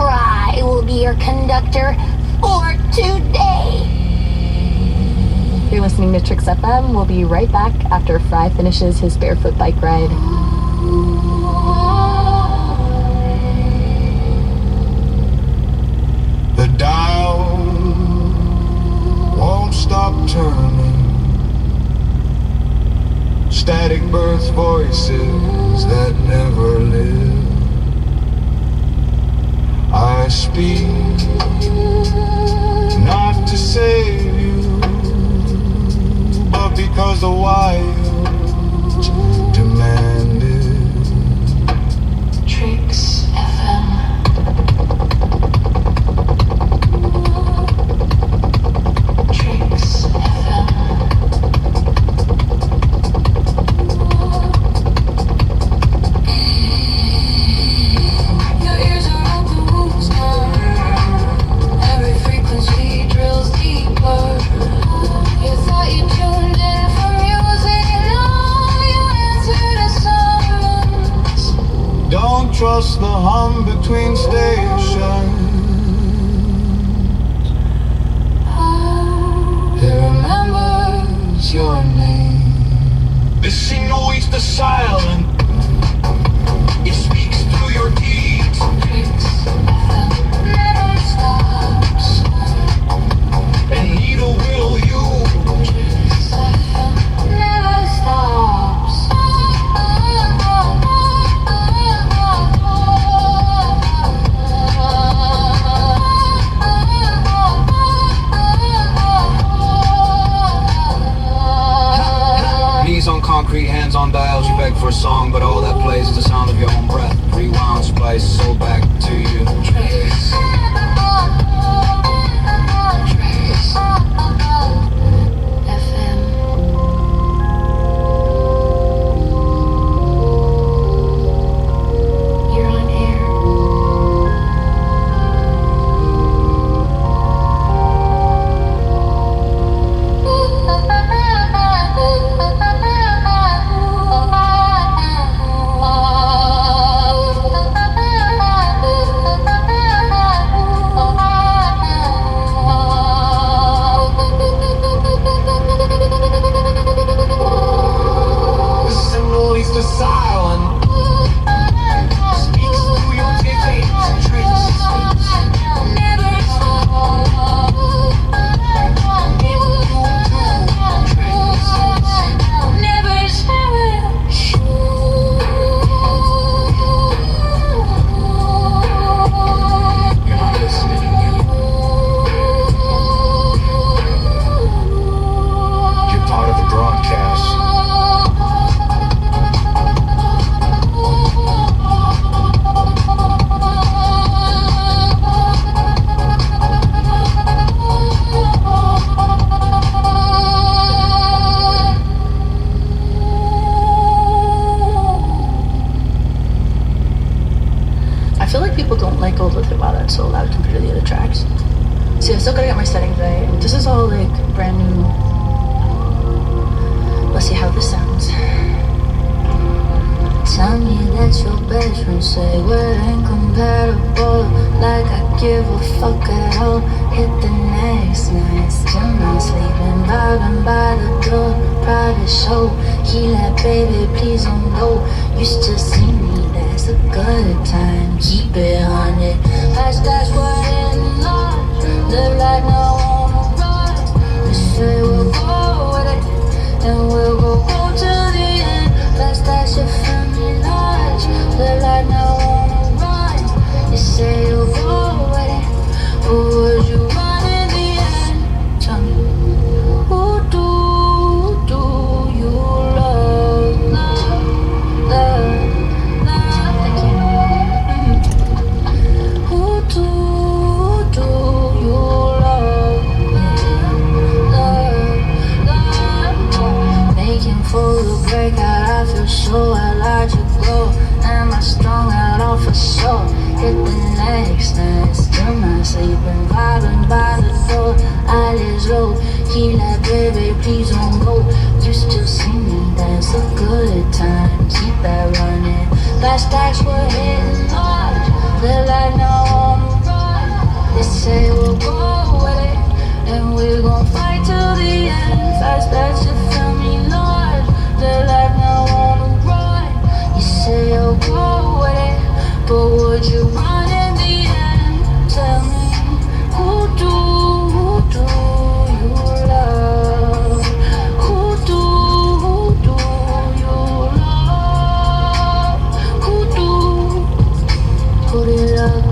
Fry will be your conductor for today. You're listening to Tricks FM. We'll be right back after Fry finishes his barefoot bike ride. The dial won't stop turning. Static birth voices that never live. I speak not to save you, but because the wild demand it. Tricks FM. Tricks FM. Your ears are open wounds now. Every frequency drills deeper. You thought you tuned in for music, now you answer to summons. Don't trust the hum between stations. It remembers your name. The signal is the silent. It speaks through your deeds. Never stops. And neither will you. Never stops. Knees on concrete, hands on dials, you beg for a song, but all that plays is the sound of your own breath. Rewound, splice, soul back to you. Tricks. Tricks. FM. You're on air. The signal is the silent. Speaks through your dictates. Tricks. Never You're not listening. You're part of the broadcast. I feel like people don't like Gold with it. Wow, that's so loud compared to the other tracks. See, I still gotta get my settings right. This is all like brand new. Let's see how this sounds. Tell me that your best friend say we're incompatible. Like I give a fuck at all. Hit the next night. Still not sleeping, vibing by the door. Private show. He like, baby, please don't go. You still see me, that's a good time. Keep it on it. That's what in love. Live like no on the run. We say we'll go with it. And we'll go to the end. That's your family life. Live like no on the run. You say you'll go with it. Who would you run in the end? Tell me, who do you love? Thank you. Who do you love? Making for the breakout, I feel so illogical. Am I strung out off a shore? Hit the next night, still not sleeping, vibing by the door. Eyelids low, he like, baby, please don't go. You still see me, that's a good time. Keep that running. Flashbacks were hitting hard. Live like no one say we'll go away, and we're gon' fight till the end. Fast that you feel me, Lord. The life now on the run. You say you'll go away, but would you run in the end? Tell me, who do you love? Who do you love? Who do you love?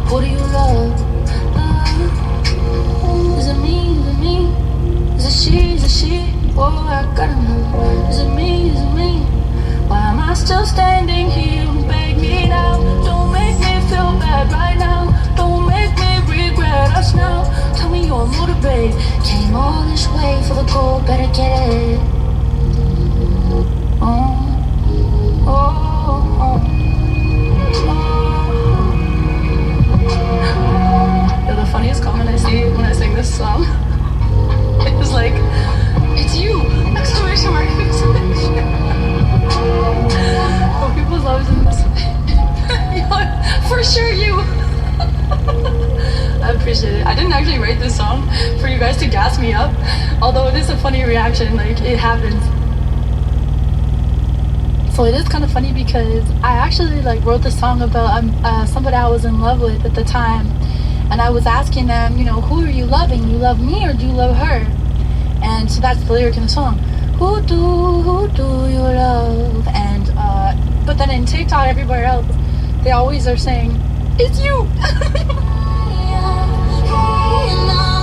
Who do you love? Is it me? Is it me? Is it she? Is it she? Oh, I gotta know. Is it me? Is it me? Why am I still standing here? Beg me now. Don't make me feel bad right now. Don't make me regret us now. Tell me you're motivated. Came all this way for the goal. Better get it. Oh, oh, oh. The funniest comment I see when I sing this song is like, "It's you!" Exclamation mark! Exclamation. Oh, people's always in this. For sure, you. I appreciate it. I didn't actually write this song for you guys to gas me up, although it is a funny reaction. Like, it happens. So it is kind of funny because I actually like wrote this song about somebody I was in love with at the time. And I was asking them, you know, who are you loving? You love me or do you love her? And so that's the lyric in the song. Who do you love? And but then in TikTok, everywhere else, they always are saying, it's you.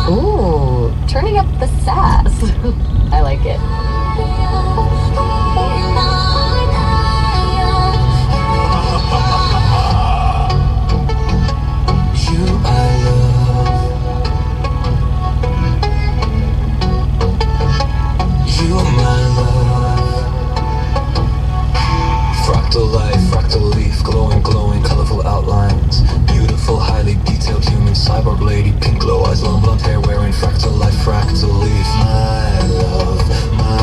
Ooh, turning up the sass. I like it. Fractal life, fractal leaf, glowing, colorful outlines. Beautiful, highly detailed human cyborg lady, pink glow eyes, long blonde hair, wearing fractal life, fractal leaf. My love, my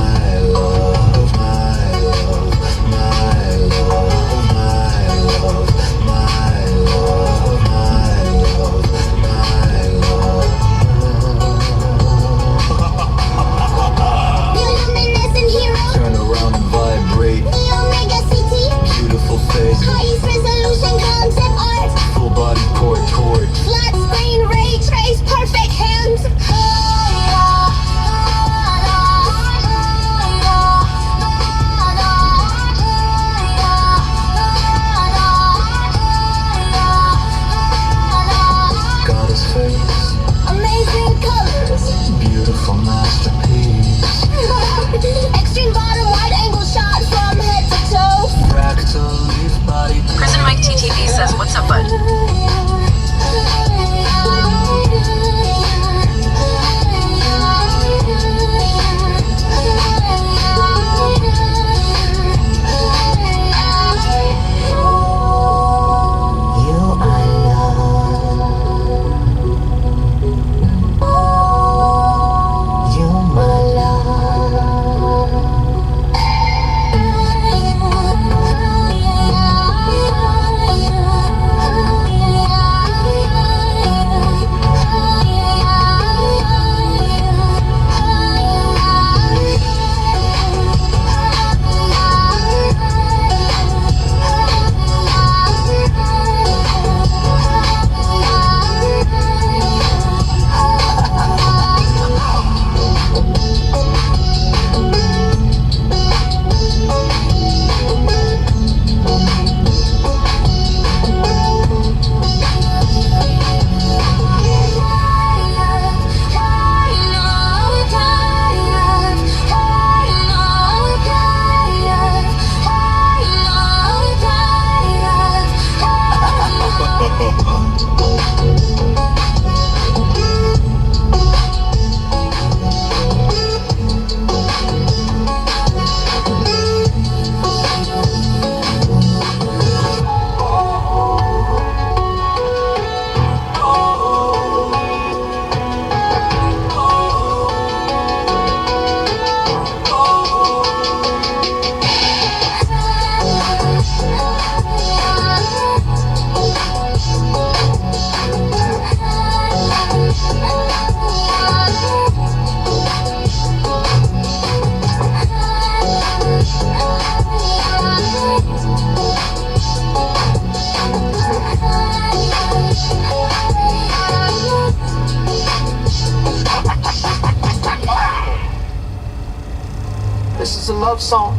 love song.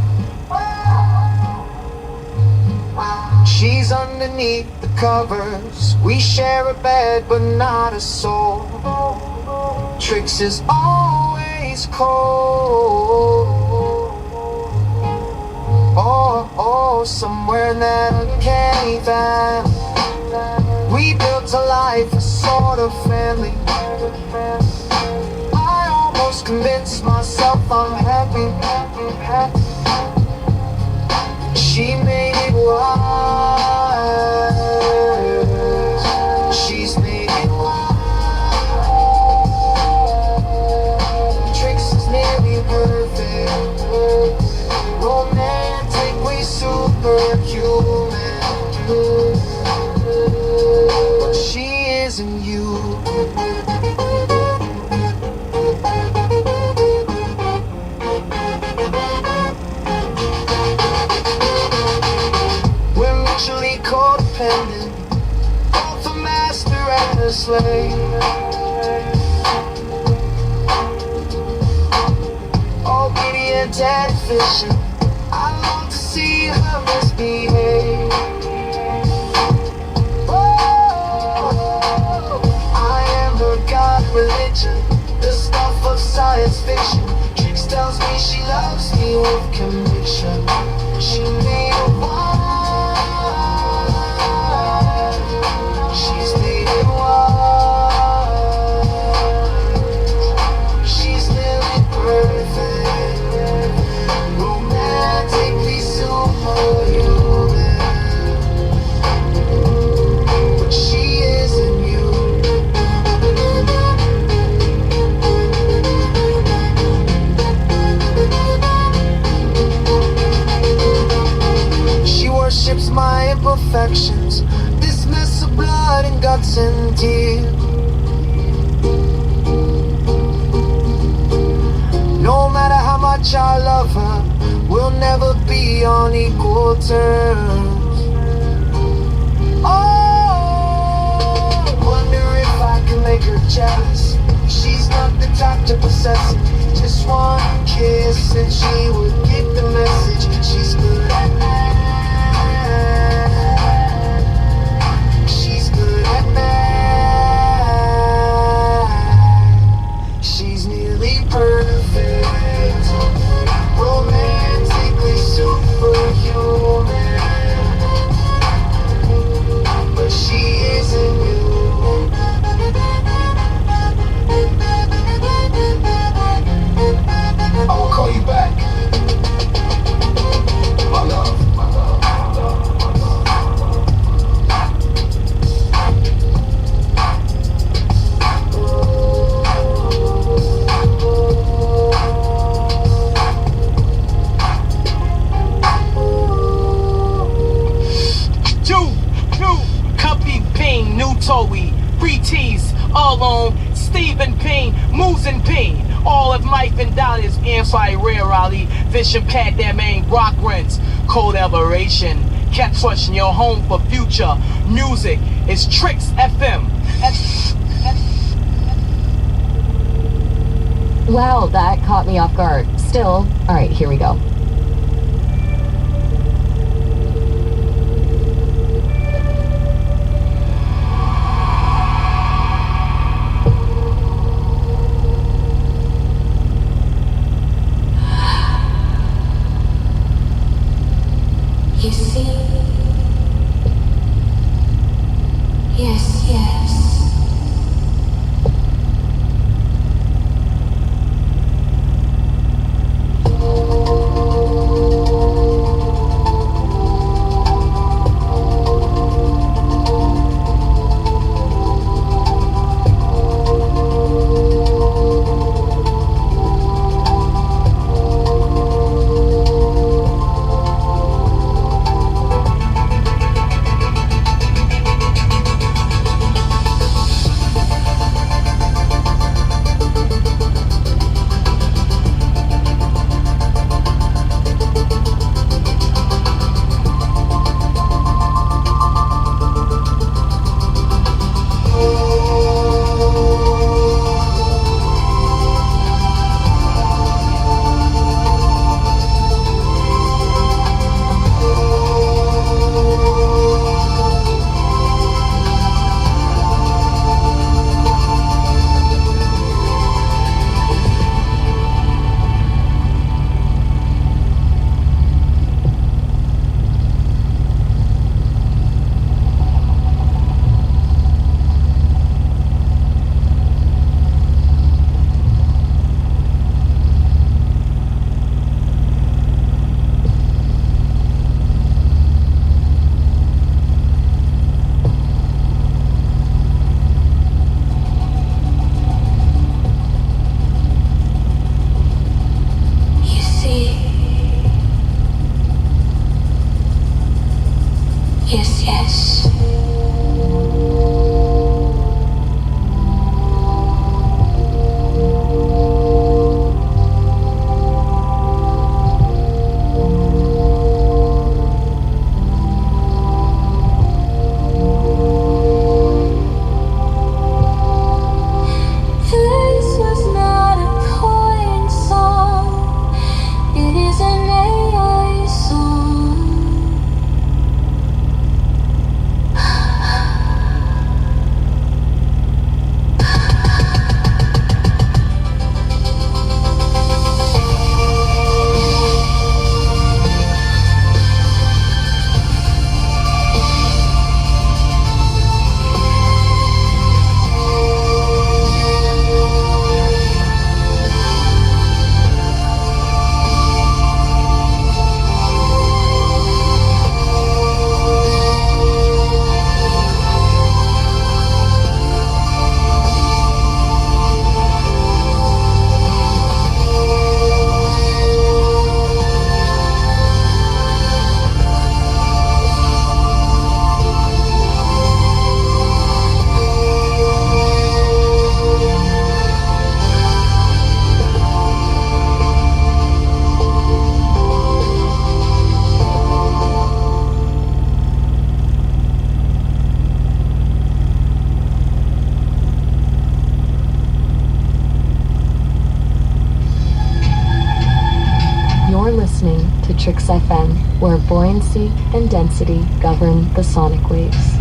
She's underneath the covers. We share a bed but not a soul. Trix is always cold. Oh, somewhere that I can't even. We built a life, a sort of family. I almost convinced myself I'm happy. She made it wise. She's made it wise. Trix is nearly perfect. Romantically superhuman. But she isn't you. Codependent, both a master and a slave. Obedient and efficient, I long to see her misbehave. I am her god religion, the stuff of science fiction. Trix tells me she loves me with conviction. She made a wise. She's made it wise. She's nearly perfect. Romantically superhuman. But she isn't you. She worships my imperfections. This mess of blood and guts and tears. No matter how much I love her, we'll never be on equal terms. Oh, wonder if I can make her jealous. She's not the type to possess it. Just one kiss and she would get the message. She's good at that. She's nearly perfect, romantically superhuman. But she isn't you. I will call you back. My love, my love, my love, my love. New Toey, preteens, all on Stephen Payne, moves in pain. All of Mike and Dolly's anti-rare rally, Vision Cat that main rock rents, cold aberration. Kept pushing your home for future music. It's Trix FM. Wow, that caught me off guard. Still, alright, here we go. You see, yes, yes. Tricks FM, where buoyancy and density govern the sonic waves.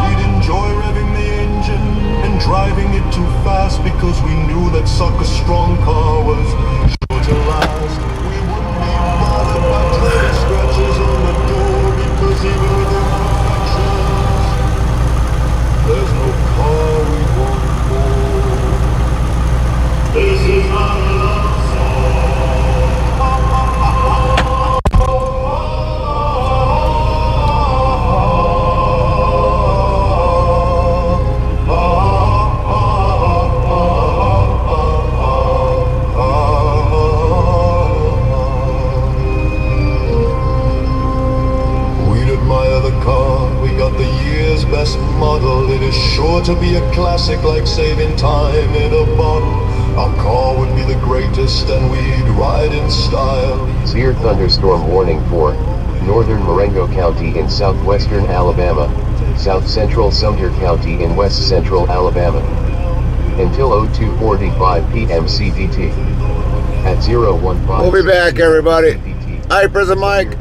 We'd enjoy revving the engine sure to be a classic, like Saving Time in a Bottle. Our car would be the greatest and we'd ride in style. Severe thunderstorm warning for northern Marengo County in southwestern Alabama, south central Sumter County in west central Alabama. Until 02:45 p.m. CDT. At 015. We'll be back, everybody. Hi, Prison Mike.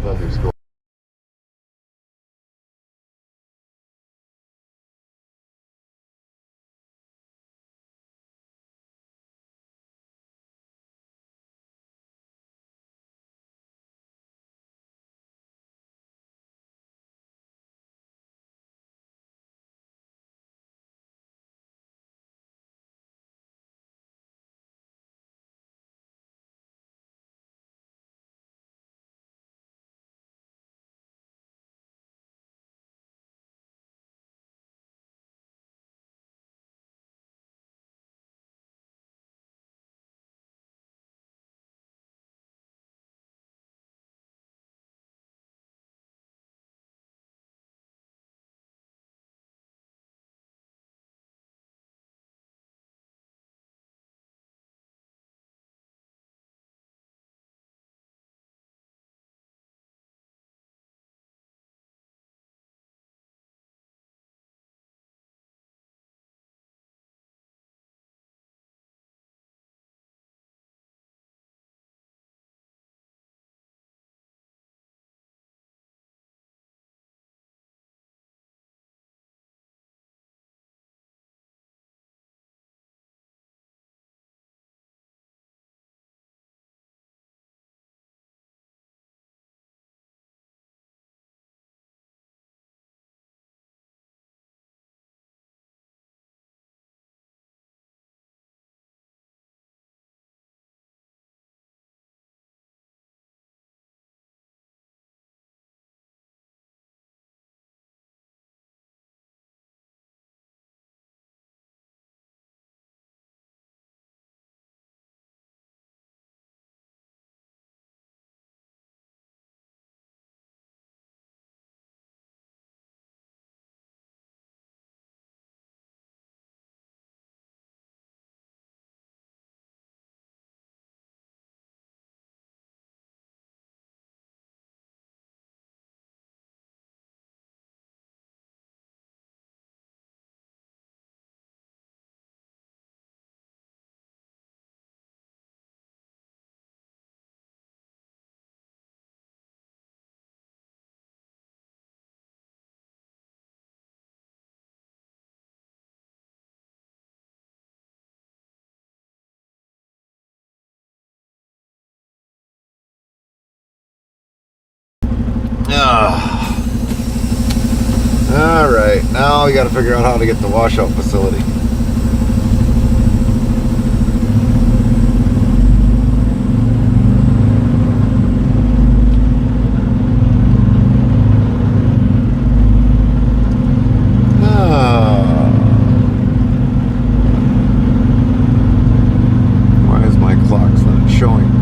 All right, now we got to figure out how to get the washout facility. Why is my clock not showing?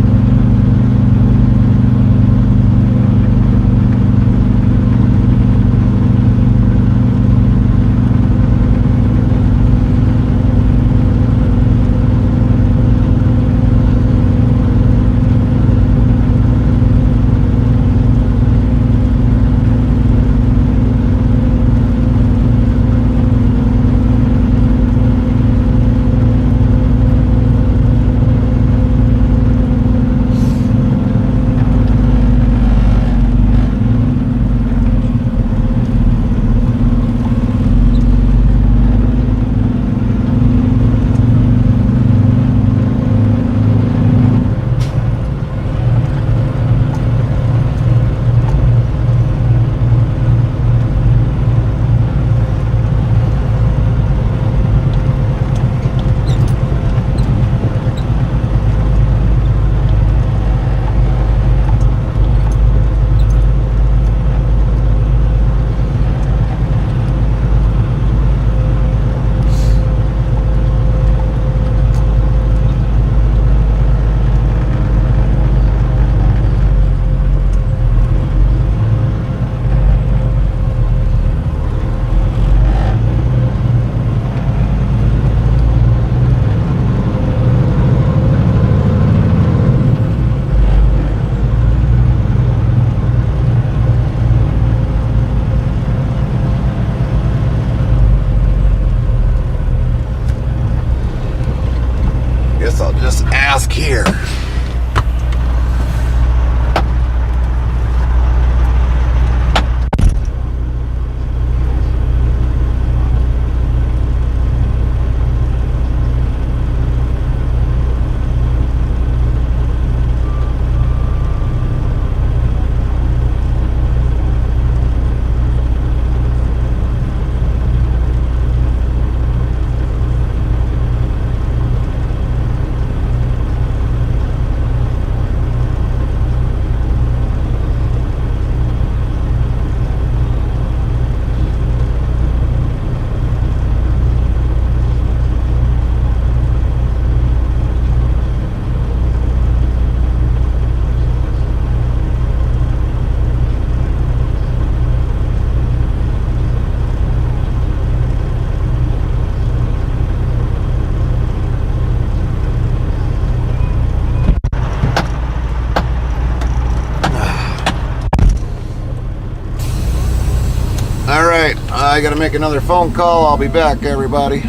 I gotta make another phone call. I'll be back, everybody.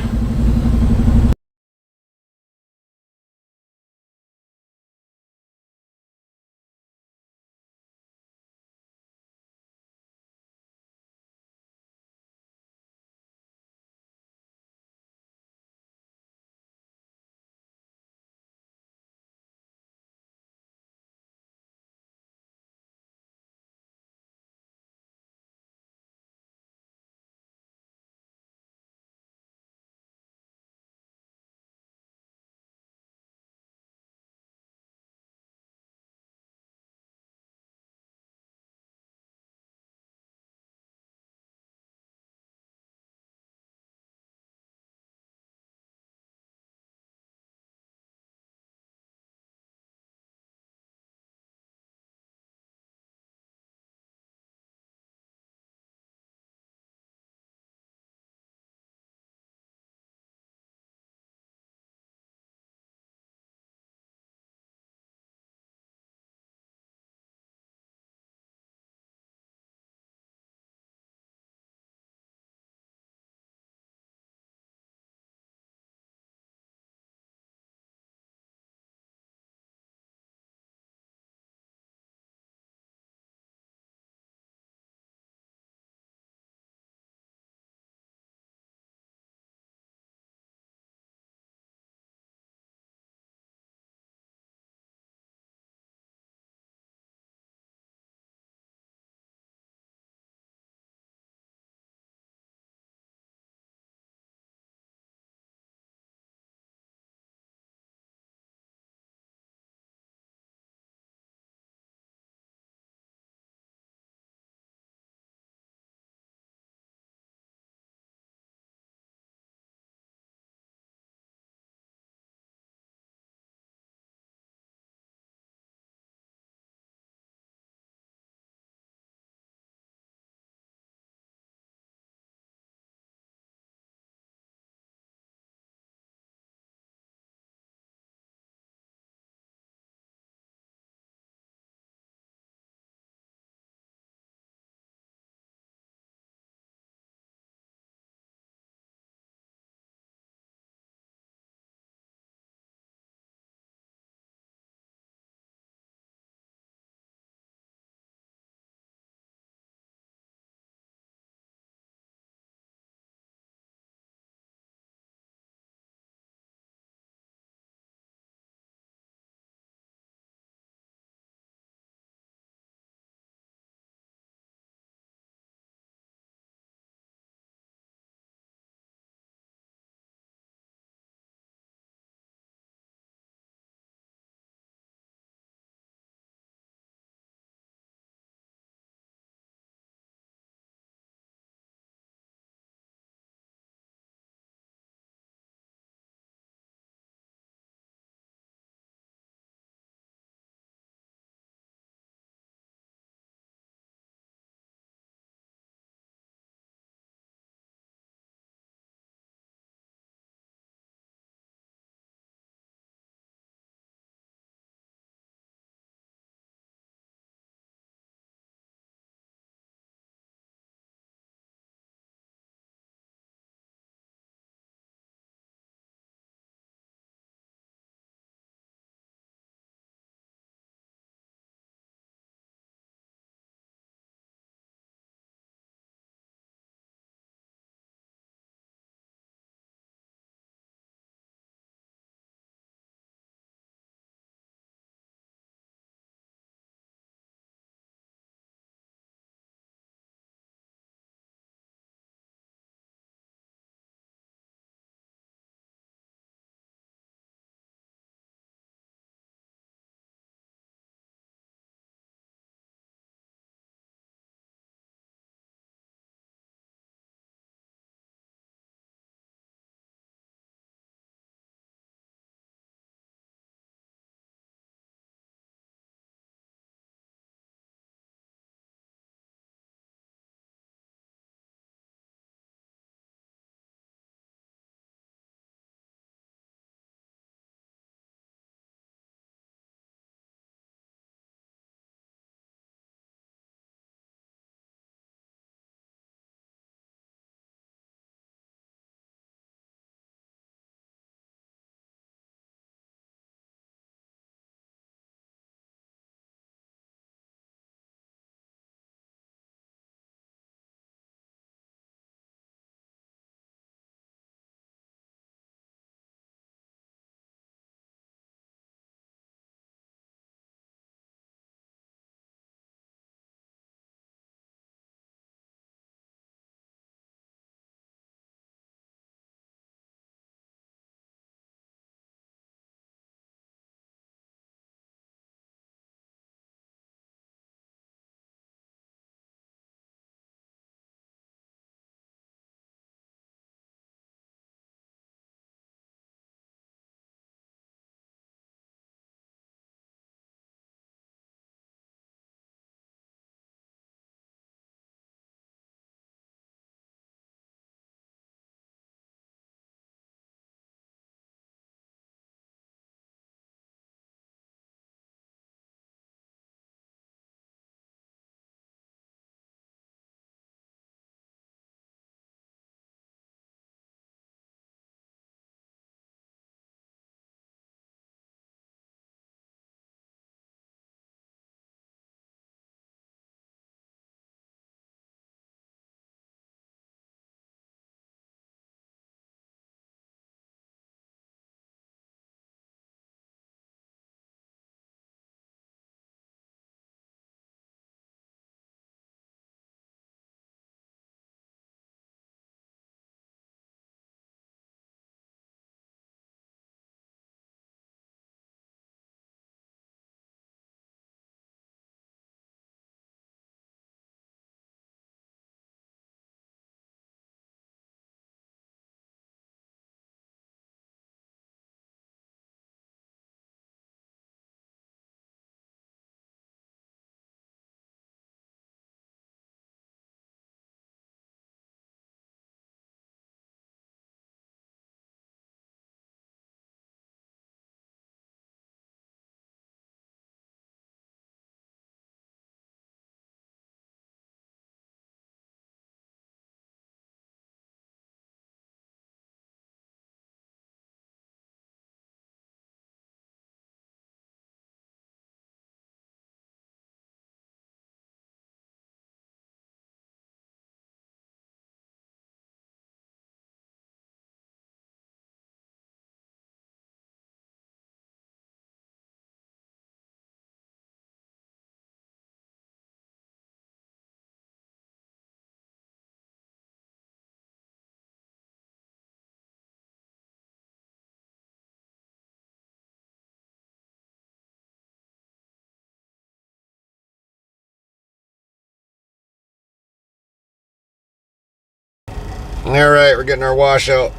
Alright, we're getting our washout.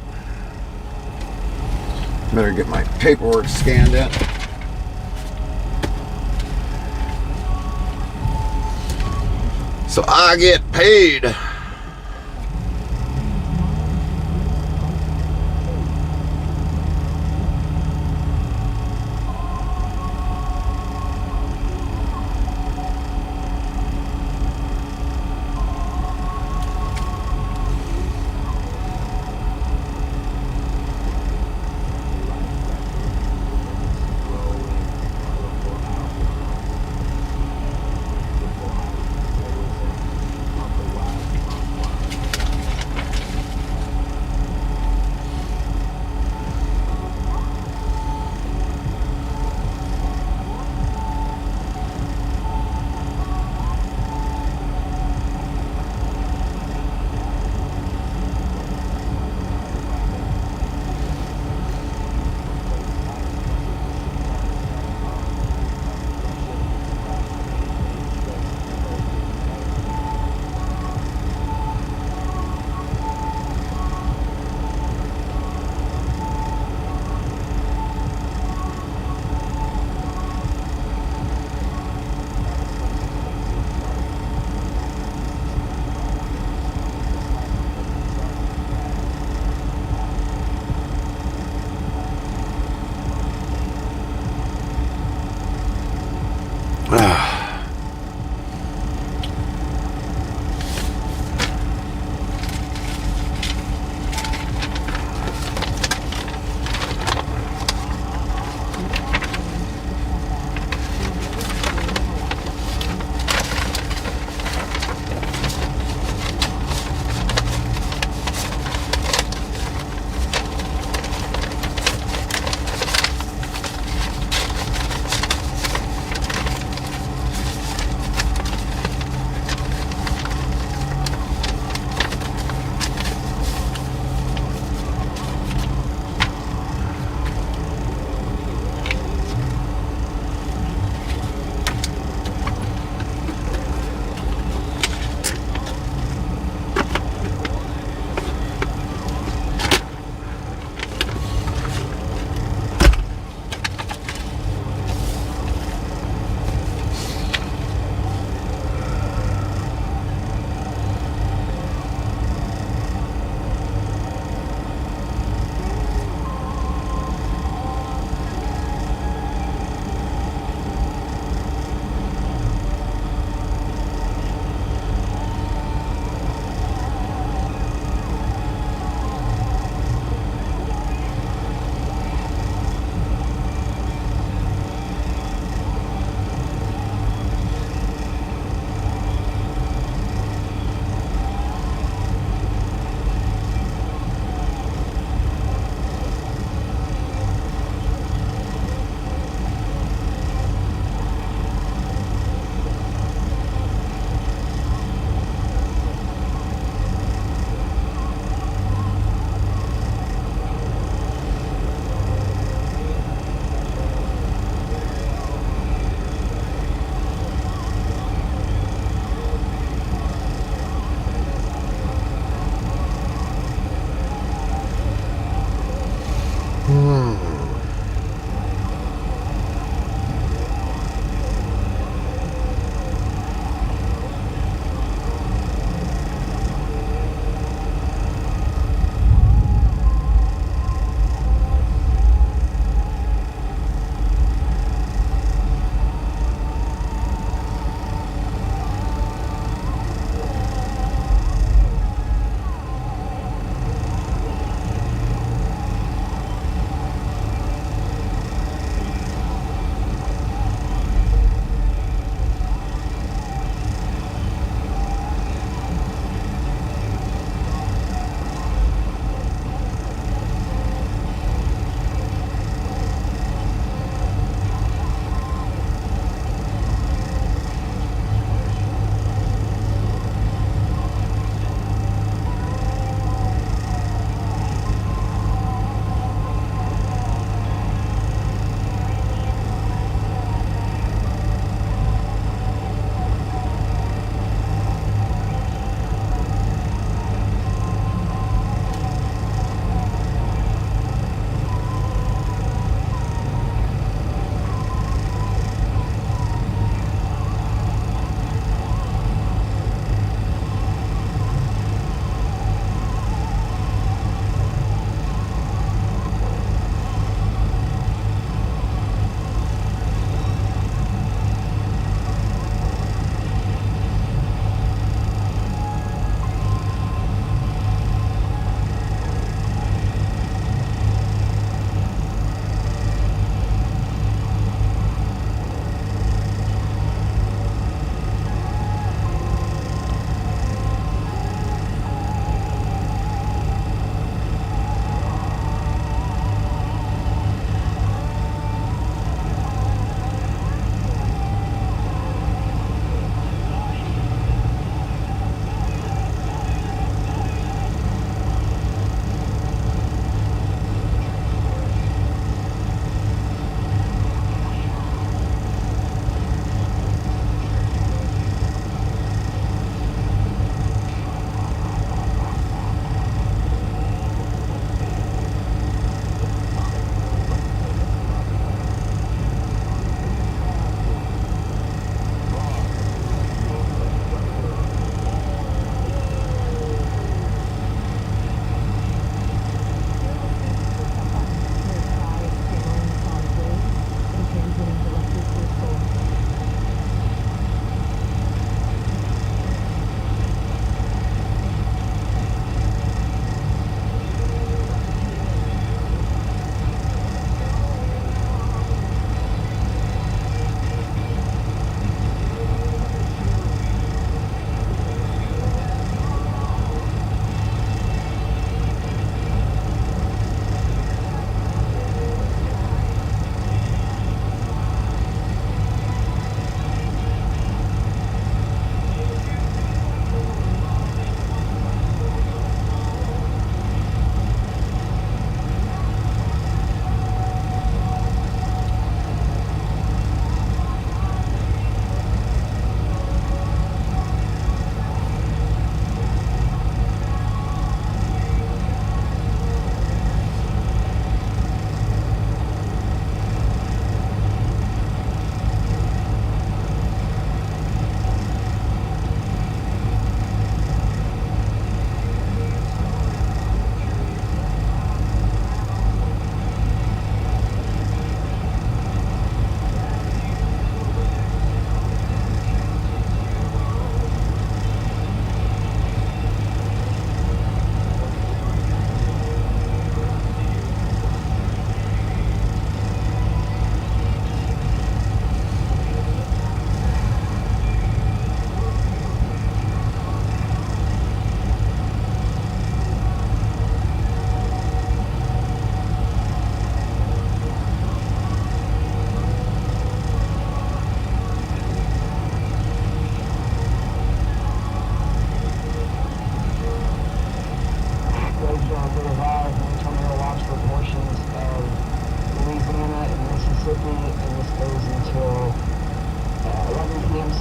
Better get my paperwork scanned in. So I get paid.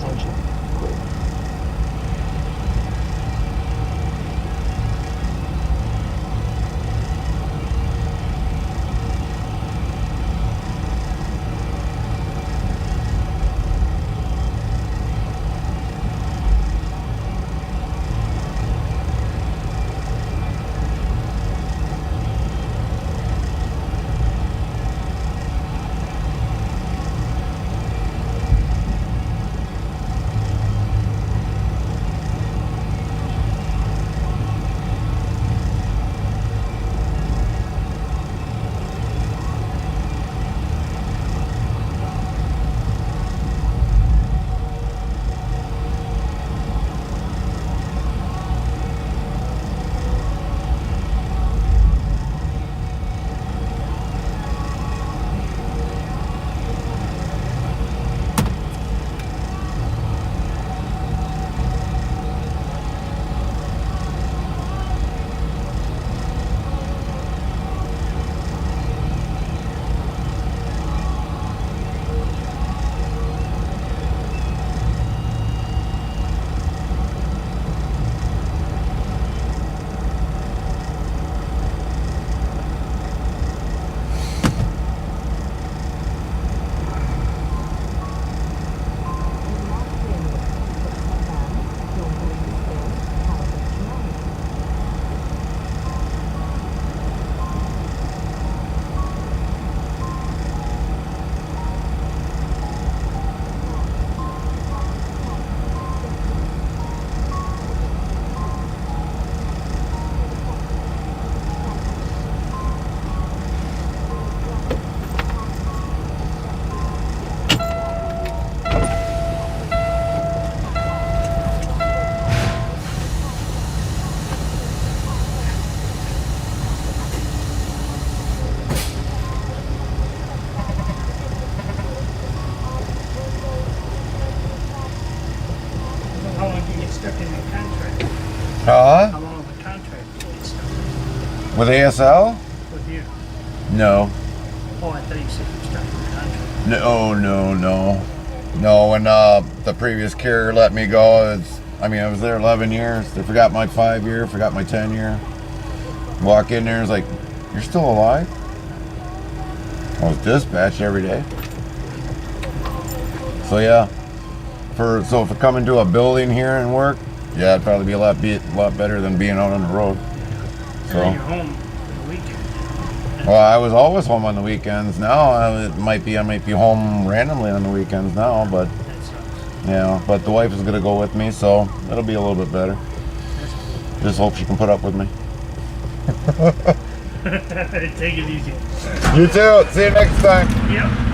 Ascension. Clear. Huh? How long of a contract did you get stuck With ASL? with you? No. Oh, I thought you said you stuck with a contract. No, when the previous carrier let me go, I was there 11 years. They forgot my 5-year, forgot my 10-year. Walk in there, it's like, you're still alive? I was dispatched every day. So yeah, for coming to a building here and work, yeah, it'd probably be a lot better than being out on the road. So. And then you're home for the weekend. Well, I was always home on the weekends. Now I might be home randomly on the weekends now, but yeah. But the wife is gonna go with me, so it'll be a little bit better. Just hope she can put up with me. Take it easy. You too. See you next time. Yep.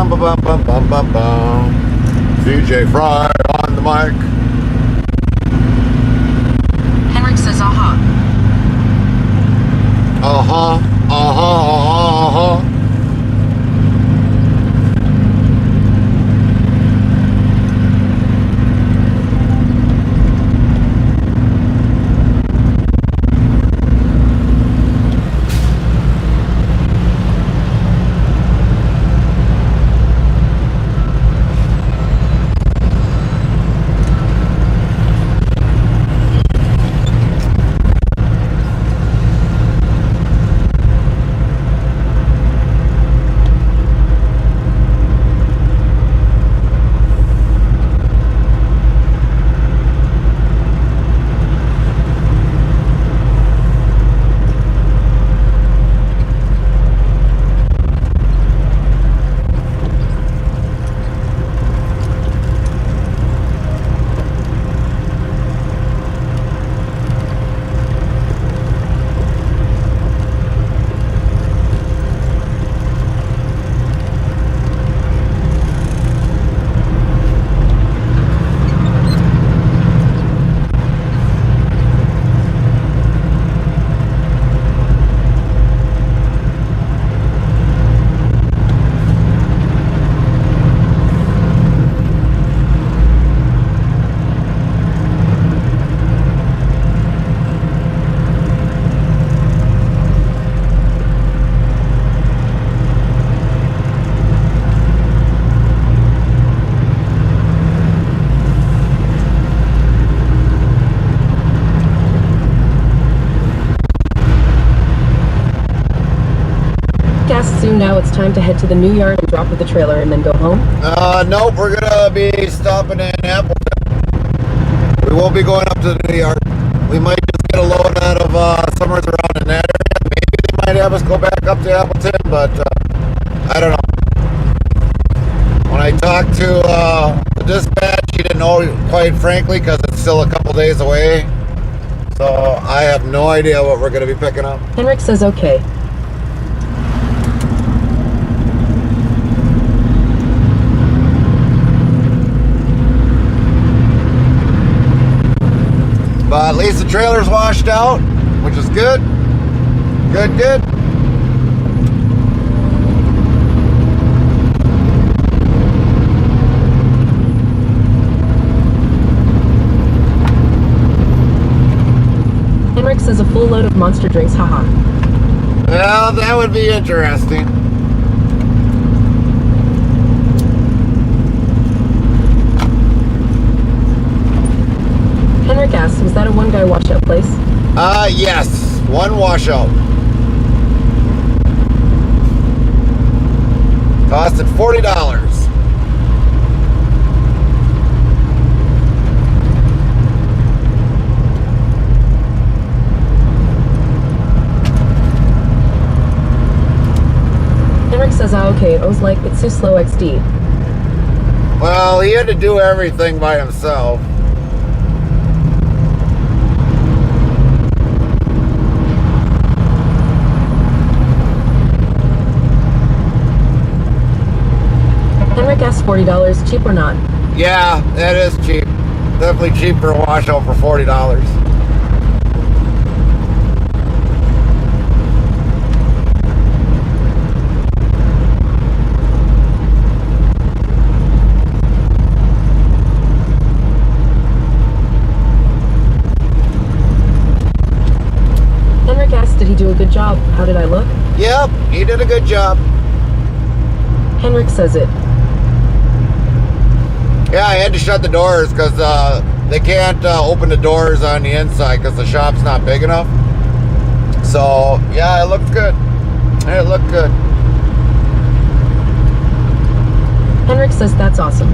bum bum bum bum bum bum bum. DJ Fry on the mic. Henrik says, aha. Uh-huh. Uh-huh. Soon now it's time to head to the new yard and drop with the trailer and then go home? Nope, we're gonna be stopping in Appleton. We won't be going up to the new yard. We might just get a load out of somewhere around in that area. Maybe they might have us go back up to Appleton, but I don't know. When I talked to the dispatch, he didn't know, quite frankly, because it's still a couple days away. So I have no idea what we're gonna be picking up. Henrik says okay. But at least the trailer's washed out, which is good. Good. Henrik says a full load of Monster drinks, haha. Well, that would be interesting. Henrik asks, was that a one-guy washout place? Yes. One washout. Costed $40. Henrik says, okay, it was like, it's too slow XD. Well, he had to do everything by himself. Henrik asks $40, cheap or not? Yeah, that is cheap. Definitely cheap for a washout for $40. Henrik asks, did he do a good job? How did I look? Yep, he did a good job. Henrik says it. Yeah, I had to shut the doors because they can't open the doors on the inside because the shop's not big enough. So, yeah, it looked good. It looked good. Henrik says that's awesome.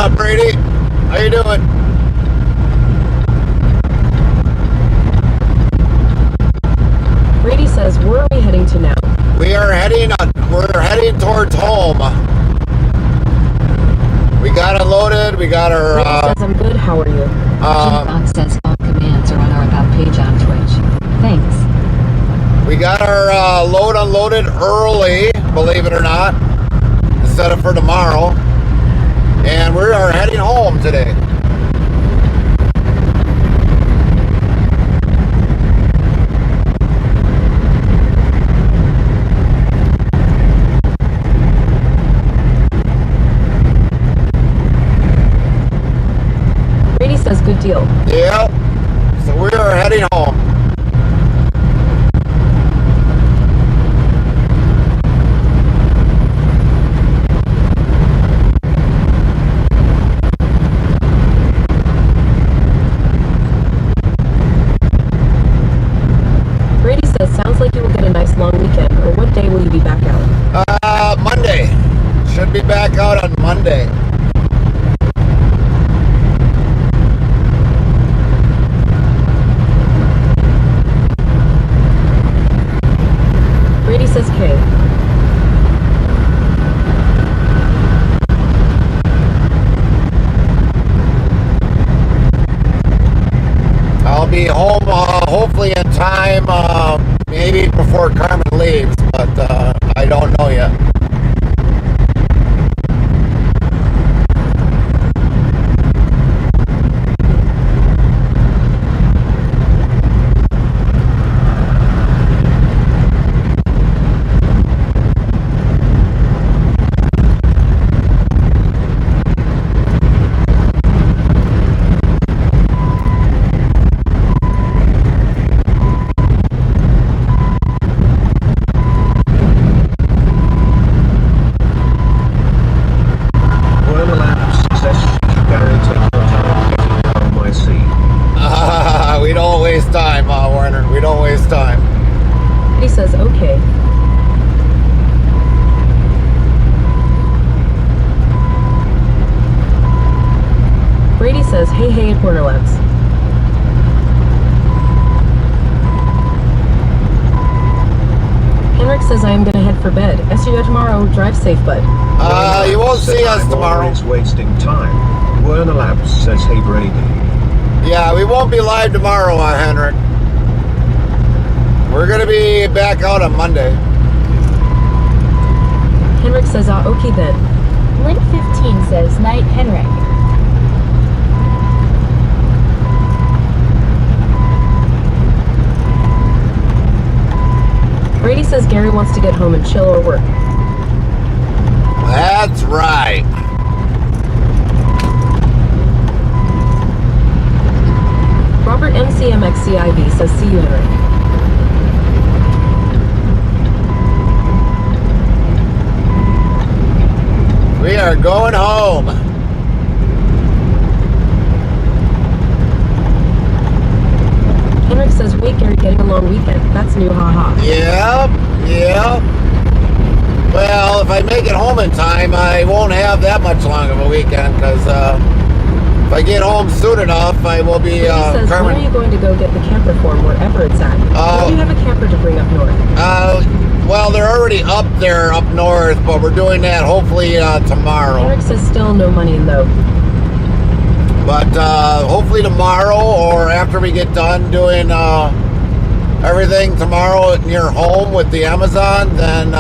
up, Brady? How you doing? Brady says, where are we heading to now? We're heading towards home. We got unloaded. We got our. Brady says, I'm good. How are you? Jimbox says all commands are on our About page on Twitch. Thanks. We got our load unloaded early, believe it or not, instead of for tomorrow. And we are heading home today. Brady says, good deal. Yep. So we are heading home. Brady says, sounds like you will get a nice long weekend. Or what day will you be back out? Monday. Should be back out on Monday. Brady says, K. I'll be home hopefully in time, maybe before Carmen leaves, but I don't know yet. We don't waste time, Warner. We don't waste time. He says, okay. Brady says, hey at Warner Labs. Henrik says, I am going to head for bed. SUO tomorrow. Drive safe, bud. You won't see us tomorrow. It's wasting time. Werner Labs says, hey Brady. Yeah, we won't be live tomorrow, Henrik. We're gonna be back out on Monday. Henrik says, okay then. Link 15 says, night Henrik. Brady says Gary wants to get home and chill or work. That's right. Robert MCMXCIV says, see you, Henrik. We are going home. Henrik says, wait, Gary, getting a long weekend. That's new, haha. Yep. Well, if I make it home in time, I won't have that much long of a weekend, because if I get home soon enough, I will be, says, when are you going to go get the camper form wherever it's at? Or do you have a camper to bring up north? Well, they're already up there, up north, but we're doing that hopefully tomorrow. Henrik says still no money in though. But hopefully tomorrow, or after we get done doing everything tomorrow near home with the Amazon, then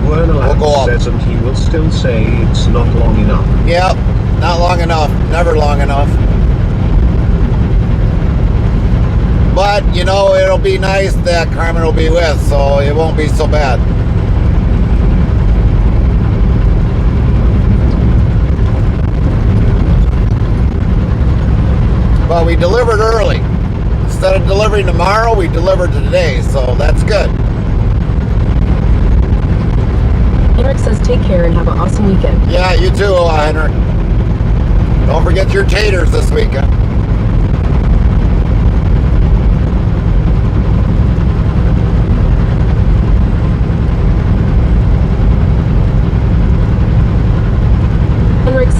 Werner we'll go up. says, and he will still say it's not long enough. Yep, not long enough. Never long enough. But, you know, it'll be nice that Carmen will be with, so it won't be so bad. But we delivered early. Instead of delivering tomorrow, we delivered today, so that's good. Henrik says take care and have an awesome weekend. Yeah, you too, Henrik. Don't forget your taters this weekend.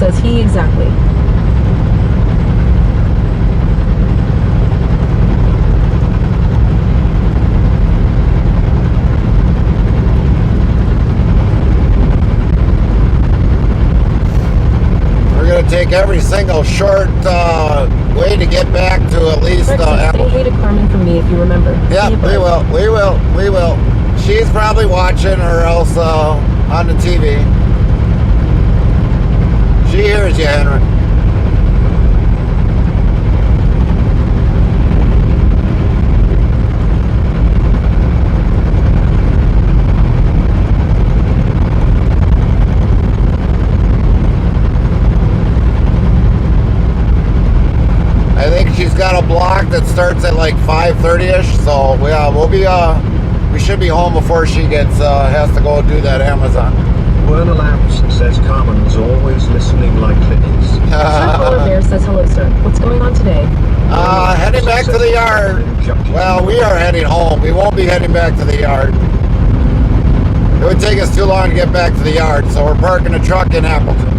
says he exactly. We're gonna take every single short way to get back to at least Say hey to Carmen from me if you remember. Yeah, we will. She's probably watching or else on the TV. She hears you, Henry. I think she's got a block that starts at like 5:30ish, so yeah, we should be home before she has to go do that Amazon. Werner Labs says Carmen's always listening like Clinics. Sir Polar Bear says hello, sir. What's going on today? Heading back to the yard. Well, we are heading home. We won't be heading back to the yard. It would take us too long to get back to the yard, so we're parking the truck in Appleton.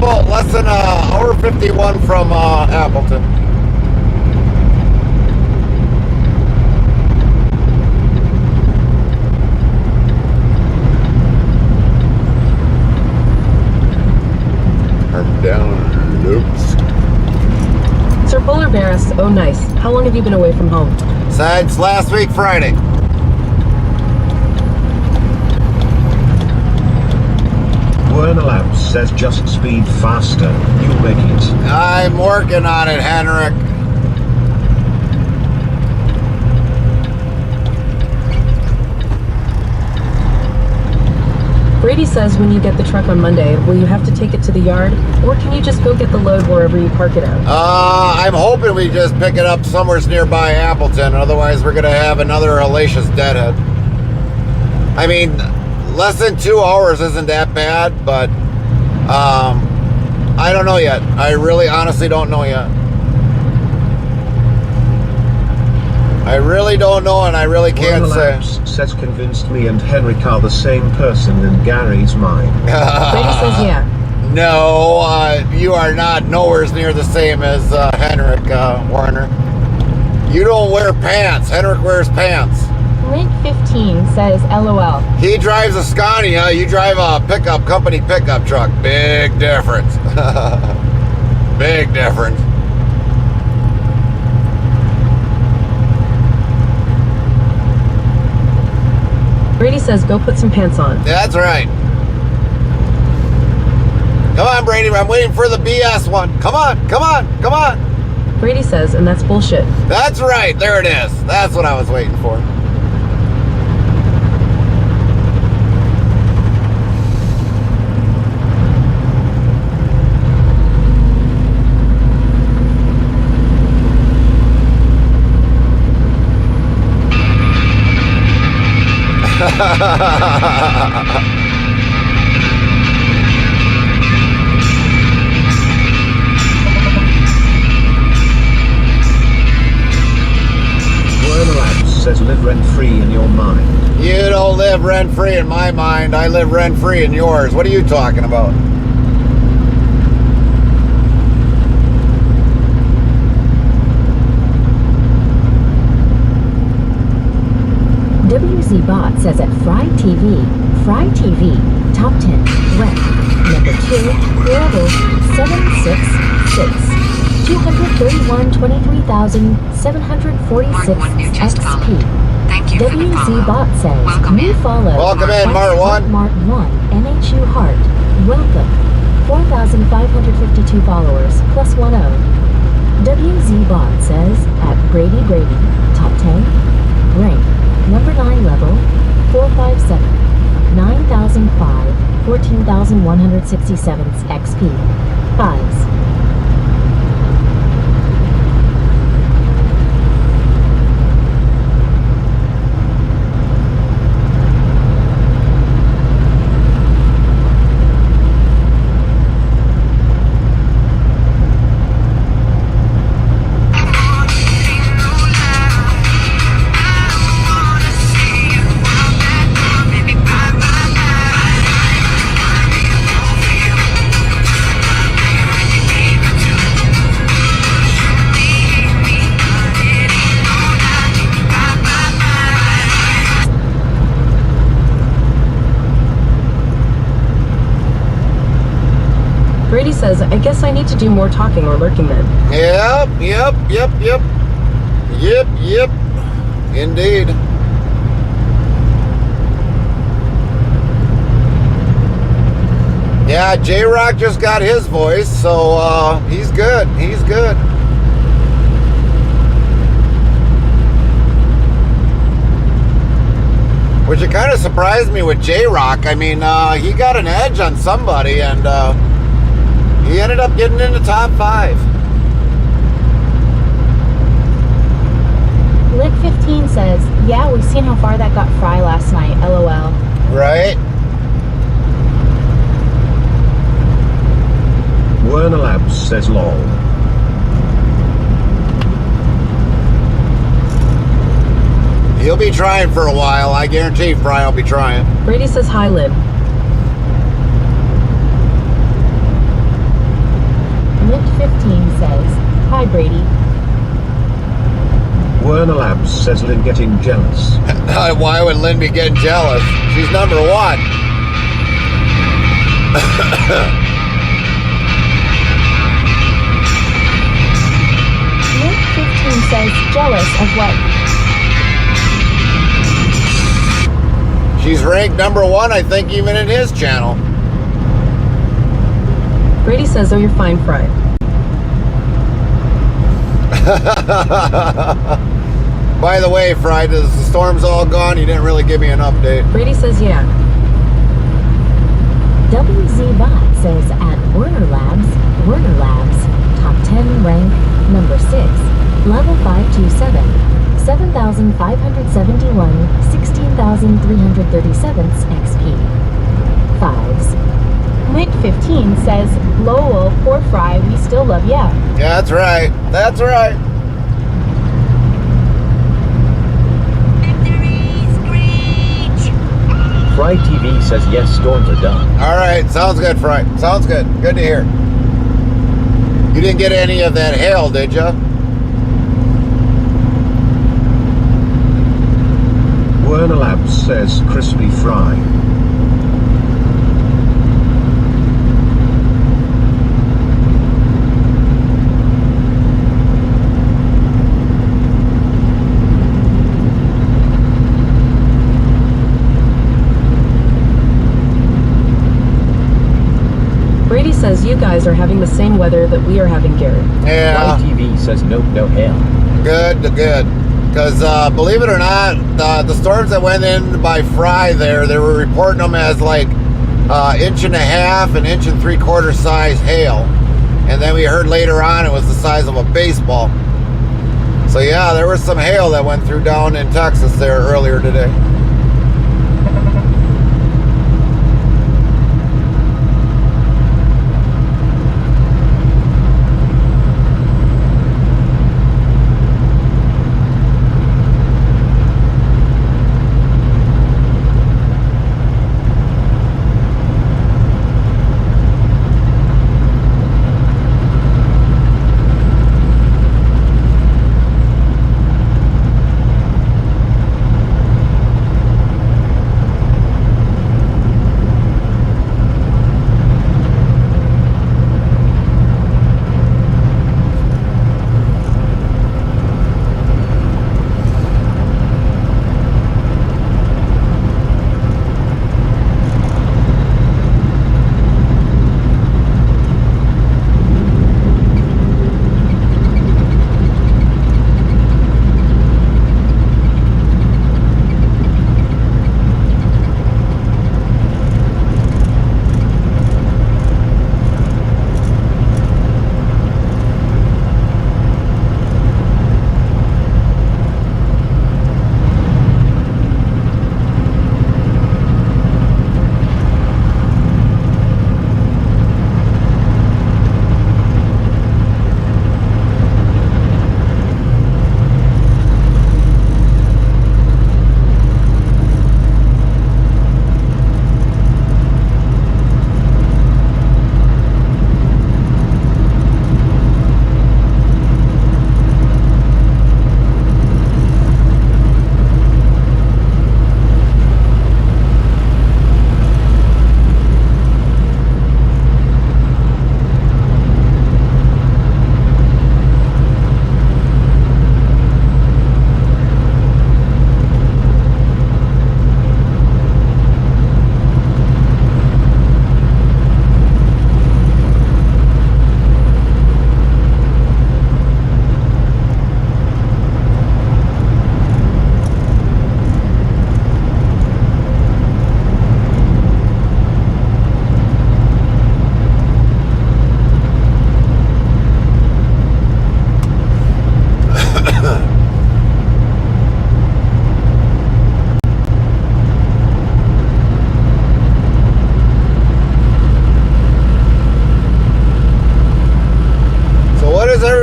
Less than hour 51 from Appleton. I'm down loops. Sir Polar Bear asks, oh nice. How long have you been away from home? Since last week Friday. Werner Labs says just speed faster. You'll make it. I'm working on it, Henrik. Brady says when you get the truck on Monday, will you have to take it to the yard? Or can you just go get the load wherever you park it at? I'm hoping we just pick it up somewhere nearby Appleton. Otherwise, we're going to have another hellacious deadhead. I mean, less than 2 hours isn't that bad, but I don't know yet. I really honestly don't know yet. I really don't know, and I really can't say. Says convinced me and Henrik are the same person in Gary's mind. Brady says yeah. No, you are not nowhere near the same as Henrik Warner. You don't wear pants. Henrik wears pants. Link 15 says LOL. He drives a Scania, you drive a company pickup truck. Big difference. Big difference. Brady says go put some pants on. That's right. Come on, Brady, I'm waiting for the BS one. Come on. Brady says, and that's bullshit. That's right, there it is. That's what I was waiting for. Says live rent-free in your mind. You don't live rent-free in my mind. I live rent-free in yours. What are you talking about? WZBot says at Fry TV, top 10, rec, number 2, Global 766, 231,23,746 XP. Thank you for the WZBot says, Welcome new in. follow. Welcome in, Mart 1. Mart 1, MHU Heart, welcome. 4,552 followers, plus 10. WZBot says, at Brady, top 10, rank, number 9 level, 457, 9,005, 14,167 XP. 5s. says, I guess I need to do more talking or lurking then. Yep. Indeed. Yeah, J-Rock just got his voice, so he's good. He's good. Which it kind of surprised me with J-Rock. I mean, he got an edge on somebody, and he ended up getting in the top 5. Lit 15 says, yeah, we've seen how far that got Fry last night, LOL. Right? Werner Labs says lol. He'll be trying for a while. I guarantee Fry will be trying. Brady says, hi, Lib. Lit 15 says, hi, Brady. Werner Labs says Lynn getting jealous. Why would Lynn be getting jealous? She's number 1. Lit 15 says, jealous of what? She's ranked number 1, I think, even in his channel. Brady says, oh, you're fine, Fry. By the way, Fry, the storm's all gone. You didn't really give me an update. Brady says, yeah. WZ Bot says, at Werner Labs, top 10 rank, number 6, level 527. 7,571, 16,337 XP. 5s. Lit 15 says, lol, poor Fry, we still love ya. Yeah, that's right. That's right. Fry TV says yes, storms are done. All right, sounds good, Fry. Sounds good. Good to hear. You didn't get any of that hail, did you? Werner Labs says crispy fry. Brady says, you guys are having the same weather that we are having, Garrett. Yeah. Fry TV says nope, no hail. Good. Because believe it or not, the storms that went in by Fry there, they were reporting them as like 1.5 inches and 1 3/4 size hail. And then we heard later on it was the size of a baseball. So yeah, there was some hail that went through down in Texas there earlier today.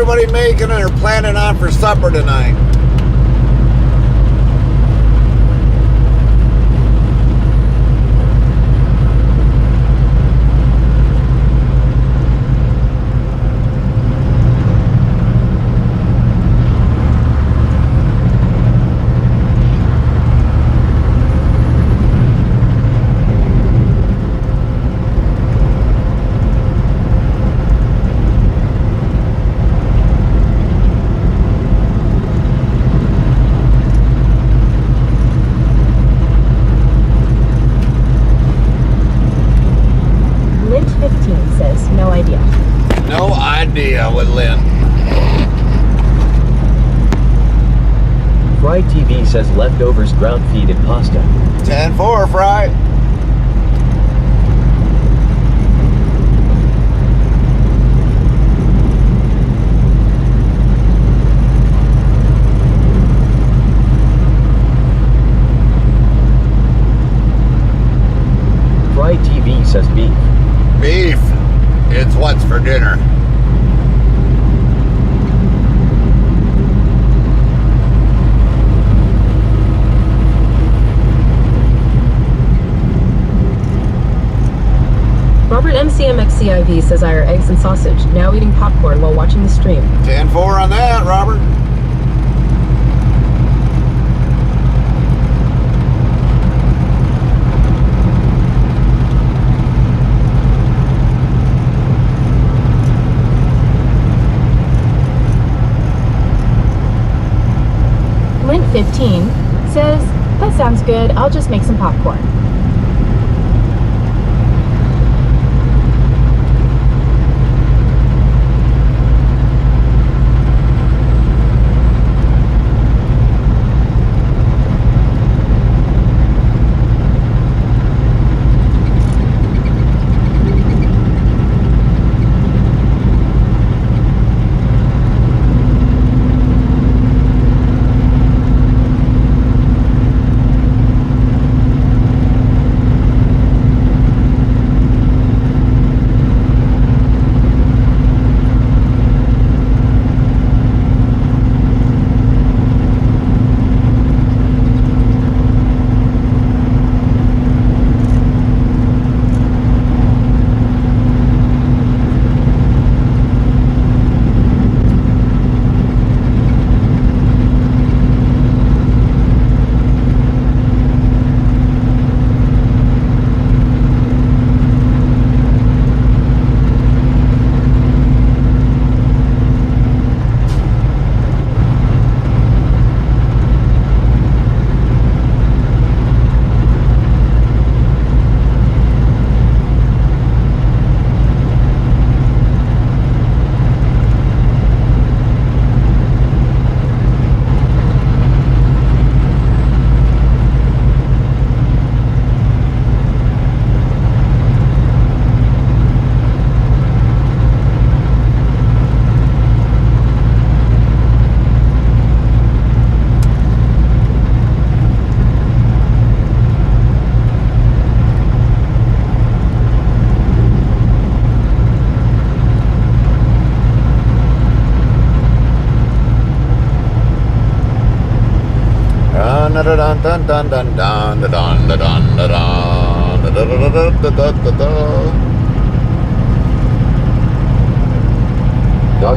anybody making or planning on for supper tonight? With Lynn. Fry TV says leftovers, ground feed, and pasta. 10-4, Fry. Fry TV says beef. Beef. It's what's for dinner. Robert MCMXCIV says I are eggs and sausage, now eating popcorn while watching the stream. 10-4 on that, Robert. Lint 15 says, that sounds good, I'll just make some popcorn.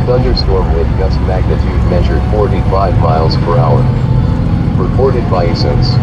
Thunderstorm with gust magnitude measured 45 miles per hour. Reported by ASINs.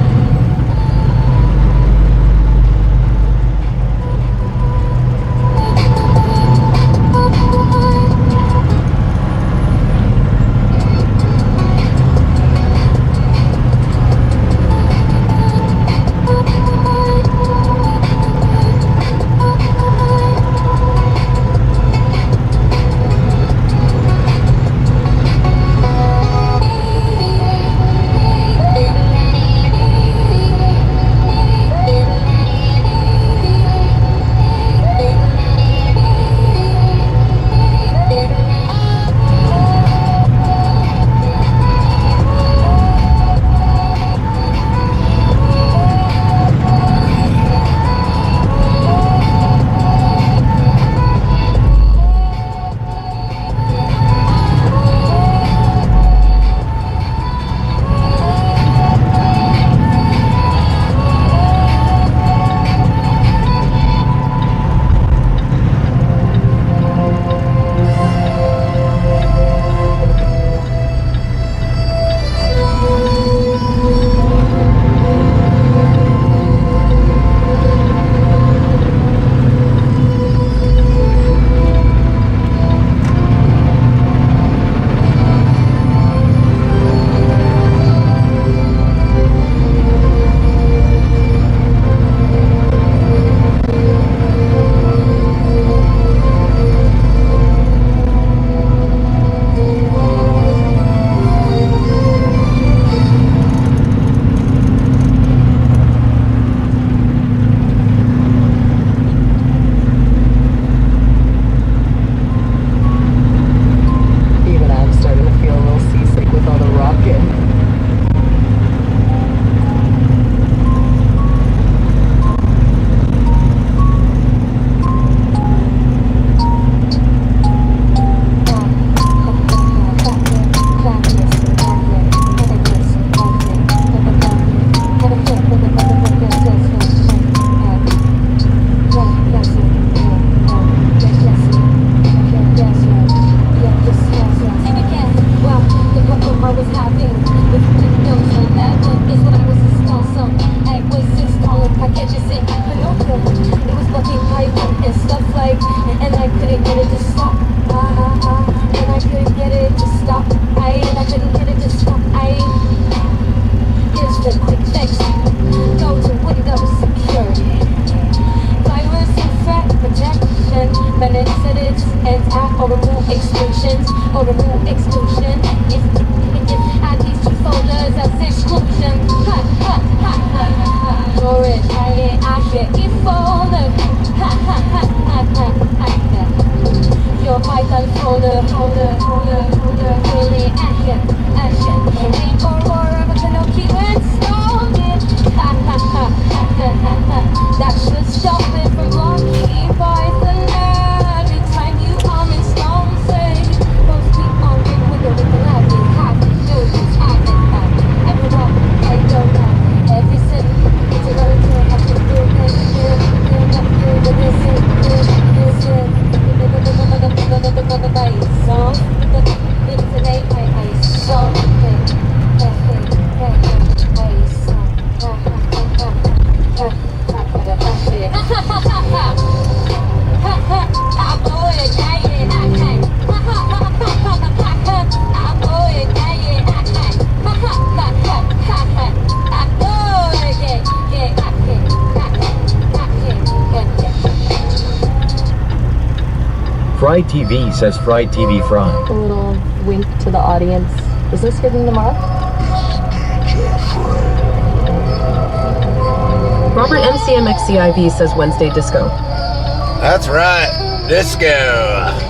get it to stop. I couldn't get it to stop. Here's the quick fix. Go to Windows Security. Virus and threat protection. Manage settings and add or remove exclusions. Or remove exclusion. If add these two folders as exclusion. Ha ha ha ha. Storage, I get it folder. Ha ha ha ha ha. Your Python folder, really action. Read Aurora, but no keyword installed it. Ha ha ha ha ha. That should stop it from blocking Python every time you install save. Most people with the admin have to do this admin. Everyone, I don't know. Every city, it's a relative have to do this. Fry TV says Fry TV Fry. A little wink to the audience. Is this giving them up? Robert MCMXCIV says Wednesday disco. That's right, disco.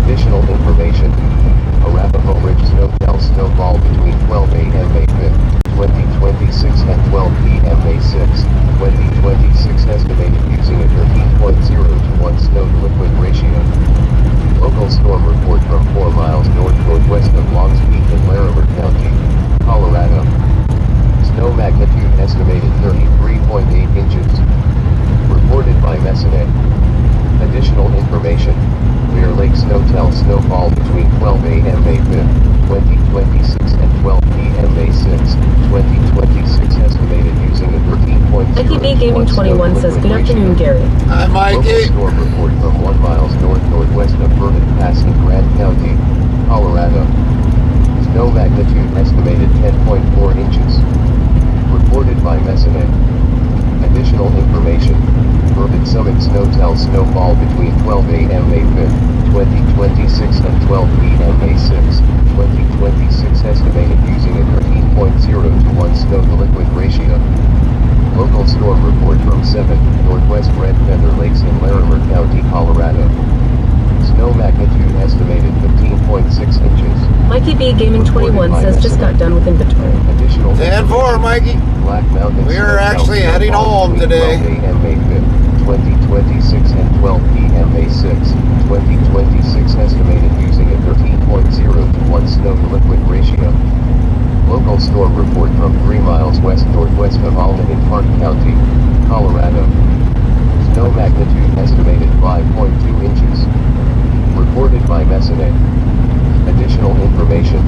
Additional information. Arapahoe Ridge snowfall snowfall between 12 a.m. May 5th, 2026 and 12 p.m. May 6th, 2026 estimated using a 13.0 to 1 snow to liquid ratio. Local storm report from 4 miles north-northwest of Longs Peak in Larimer County, Colorado. Snow magnitude estimated 33.8 inches. Reported by Messinet. Additional information. Clear Lake Snowtell snowfall between 12 a.m. May 5th, 2026 and 12 p.m. May 6th, 2026 estimated using a 13.0. ITB Gaming 21 says, good afternoon, Gary. Hi, Mikey. Local storm report from 1 miles north-northwest of Bourbon Pass in Grant County, Colorado. Snow magnitude estimated 10.4 inches. Reported by Messinet. Additional information. Bourbon Summit Snowtell snowfall between 12 a.m. May 5th, 2026 and 12 p.m. May 6th, 2026 estimated using a 13.0 to 1 snow to liquid ratio. Local storm report from 7 northwest Red Feather Lakes in Larimer County, Colorado. Snow magnitude estimated 15.6 inches. Mikey B Gaming 21 says, just got done with inventory. Additional 10-4, Mikey. Black Mountain We are actually heading home today. 12 a.m. May 5th, 2026 and 12 p.m. May 6th, 2026 estimated using a 13.0 to 1 snow to liquid ratio. Local storm report from 3 miles west-northwest of Alma in Park County, Colorado. Snow magnitude estimated 5.2 inches. Reported by Messinet. Additional information.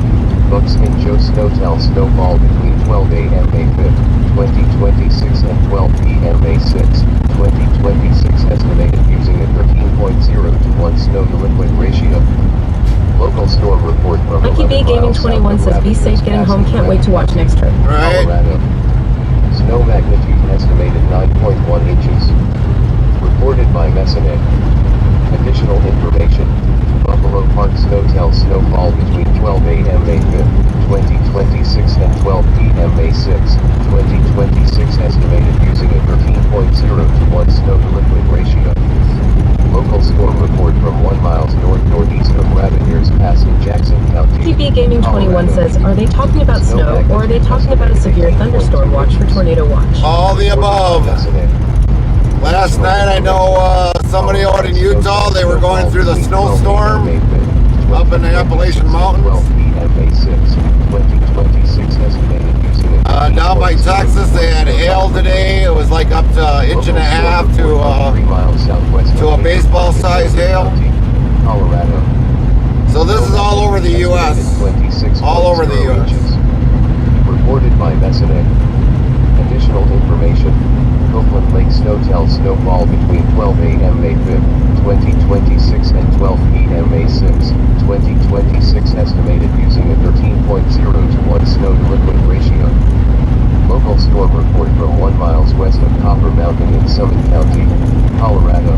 Buckskin Joe Snowtell snowfall between 12 a.m. May 5th, 2026 and 12 p.m. May 6th, 2026 estimated using a 13.0 to 1 snow to liquid ratio. Local storm report from Mikey B Gaming 21 says, be safe getting home, can't wait to watch next turn. Right. Colorado. Snow magnitude estimated 9.1 inches. Reported by Messinet. Additional information. Buffalo Park Snowtell snowfall between 12 a.m. May 5th, 2026 and 12 p.m. May 6th, 2026 estimated using a 13.0 to 1 snow to liquid ratio. Local storm report from 1 miles north-northeast of Ravenhears Pass in Jackson County. TB Gaming 21 says, are they talking about snow, or are they talking about a severe thunderstorm watch for tornado watch? All the above. Last night, I know somebody out in Utah, they were going through the snowstorm up in the Appalachian Mountains. Down by Texas, they had hail today. It was like up to an inch and a half to a baseball size hail. So this is all over the U.S. All over the U.S. Reported by Messinet. Additional information. Copeland Lake Snowtell snowfall between 12 a.m. May 5th, 2026 and 12 p.m. May 6th, 2026 estimated using a 13.0 to 1 snow to liquid ratio. Local storm report from 1 miles west of Copper Mountain in Summit County, Colorado.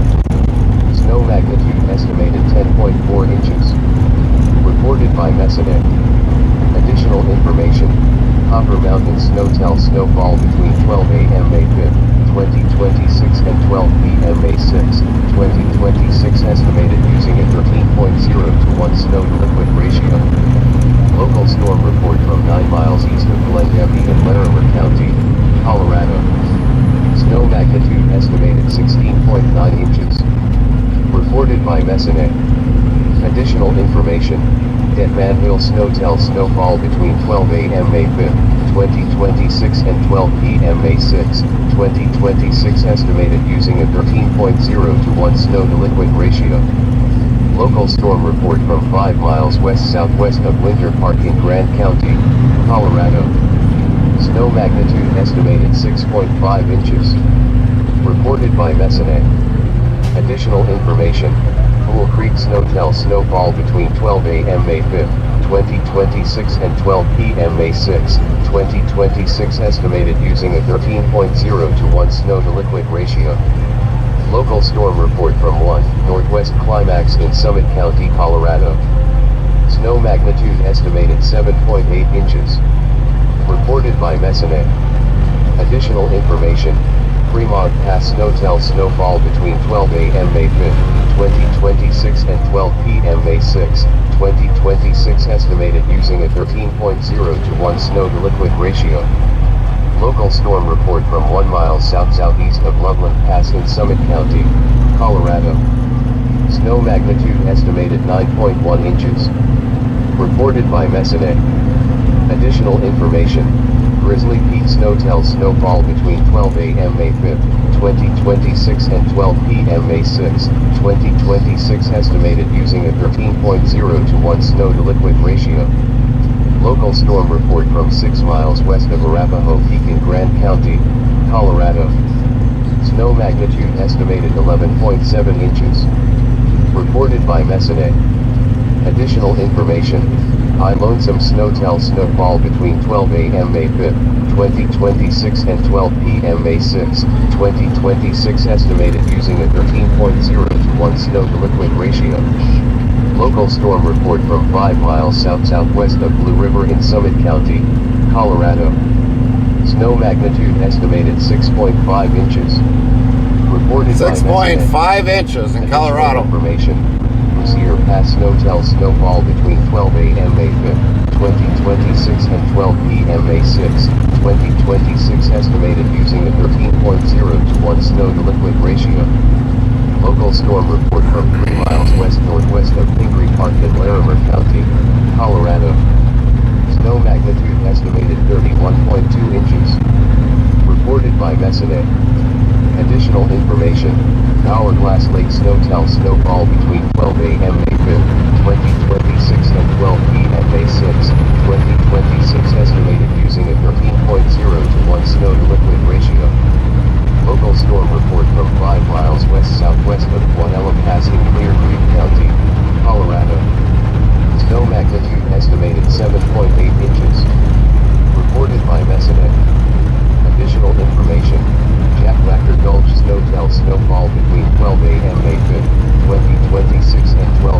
Snow magnitude estimated 10.4 inches. Reported by Messinet. Additional information. Copper Mountain Snowtell snowfall between 12 a.m. May 5th, 2026 and 12 p.m. May 6th, 2026 estimated using a 13.0 to 1 snow to liquid ratio. Local storm report from 9 miles east of Glen-Emmett in Larimer County, Colorado. Snow magnitude estimated 16.9 inches. Reported by Messinet. Additional information. Dead Man Hill Snowtell snowfall between 12 a.m. May 5th, 2026 and 12 p.m. May 6th, 2026 estimated using a 13.0 to 1 snow to liquid ratio. Local storm report from 5 miles west-southwest of Winter Park in Grant County, Colorado. Snow magnitude estimated 6.5 inches. Reported by Messinet. Additional information. Pool Creek Snowtell snowfall between 12 a.m. May 5th, 2026 and 12 p.m. May 6th, 2026 estimated using a 13.0 to 1 snow to liquid ratio. Local storm report from 1 northwest climax in Summit County, Colorado. Snow magnitude estimated 7.8 inches. Reported by Messinet. Additional information. Fremont Pass Snowtel snowfall between 12 a.m. May 5th, 2026 and 12 p.m. May 6th, 2026 estimated using a 13.0 to 1 snow to liquid ratio. Local storm report from 1 mile south-southeast of Loveland Pass in Summit County, Colorado. Snow magnitude estimated 9.1 inches. Reported by Messina. Additional information. Grizzly Peak Snowtel snowfall between 12 a.m. May 5th, 2026 and 12 p.m. May 6th, 2026 estimated using a 13.0 to 1 snow to liquid ratio. Local storm report from 6 miles west of Arapahoe Peak in Grand County, Colorado. Snow magnitude estimated 11.7 inches. Reported by Messina. Additional information. High Lonesome Snowtel snowfall between 12 a.m. May 5th, 2026 and 12 p.m. May 6th, 2026 estimated using a 13.0 to 1 snow to liquid ratio. Local storm report from 5 miles south-southwest of Blue River in Summit County, Colorado. Snow magnitude estimated 6.5 inches. Reported by 6.5 inches in Colorado. Information. Cedar Pass Snowtel snowfall between 12 a.m. May 5th, 2026 and 12 p.m. May 6th, 2026 estimated using a 13.0 to 1 snow to liquid ratio. Local storm report from 3 miles west-northwest of Pingree Park in Larimer County, Colorado. Snow magnitude estimated 31.2 inches. Reported by Messina. Additional information. Hourglass Lake Snowtel snowfall between 12 a.m. May 5th, 2026 and 12 p.m. May 6th, 2026 estimated using a 13.0 to 1 snow to liquid ratio. Local storm report from 5 miles west-southwest of Guanella Pass in Clear Creek County, Colorado. Snow magnitude estimated 7.8 inches. Reported by Messina. Additional information. Jack Wacker Gulch Snowtel snowfall between 12 a.m. May 5th, 2026 and 12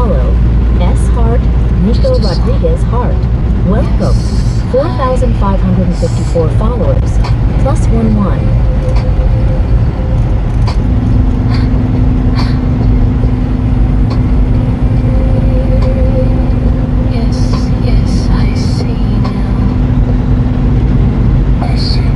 follow. S. Hart, Nico Rodriguez Hart. Welcome. 4,554 followers. +11. Yes, I see now. I see.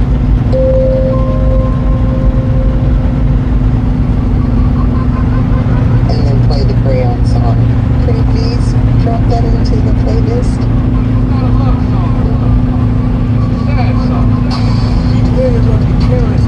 And then play the Crayon song. Pretty please drop that into the playlist. Sad song. He clearly looked careless.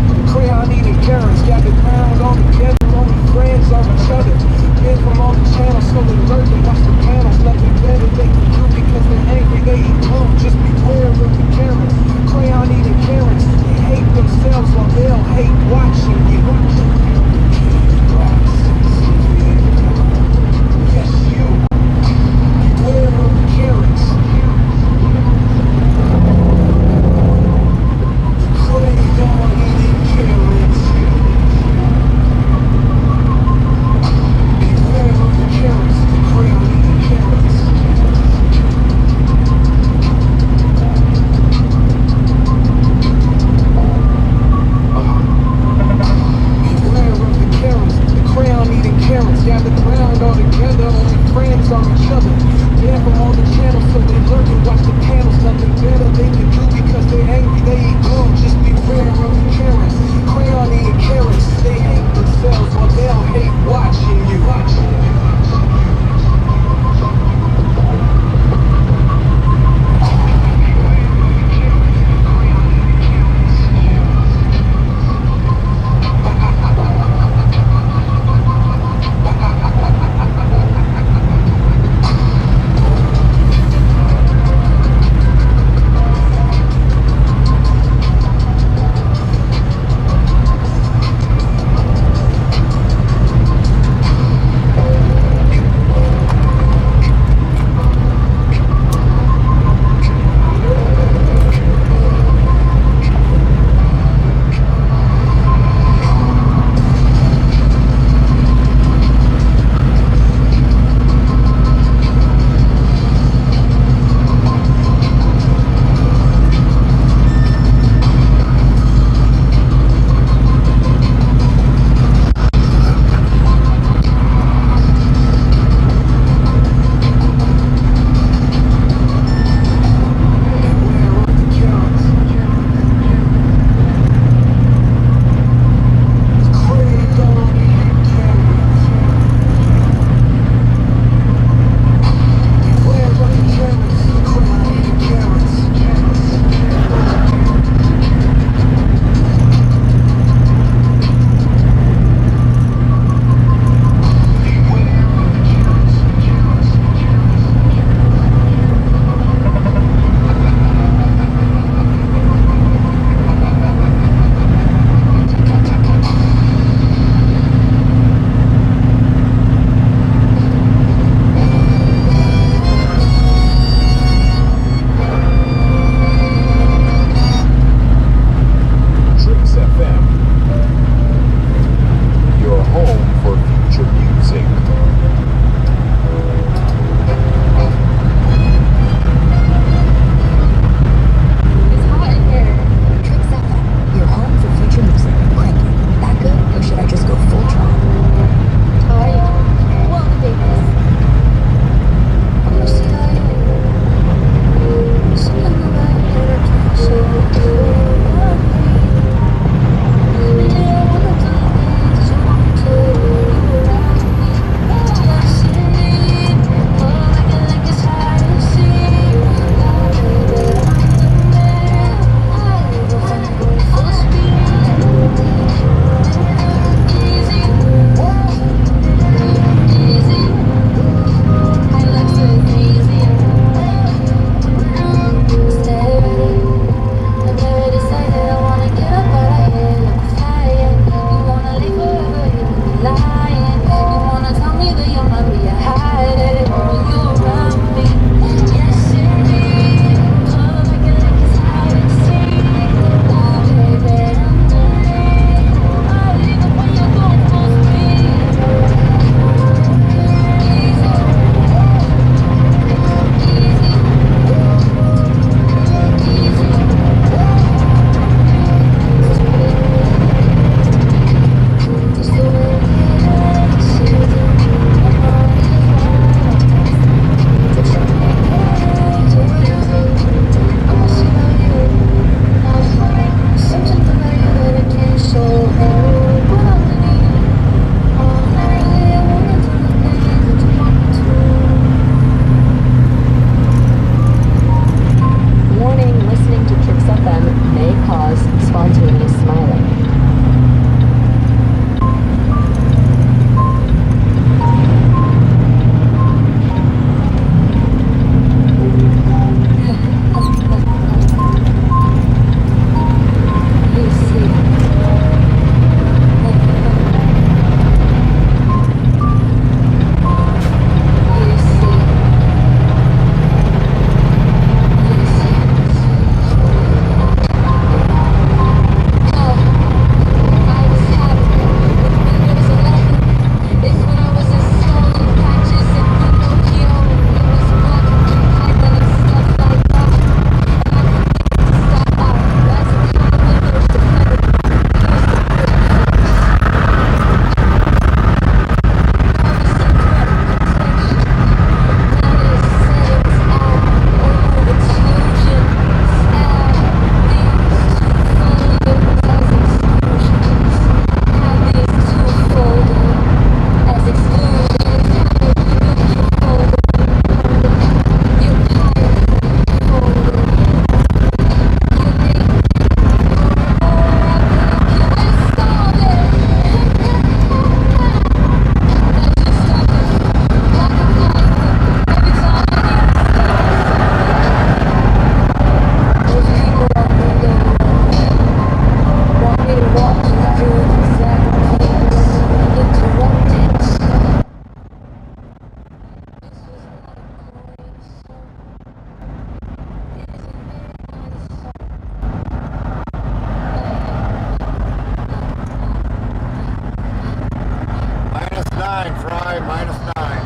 -9, Fry, -9.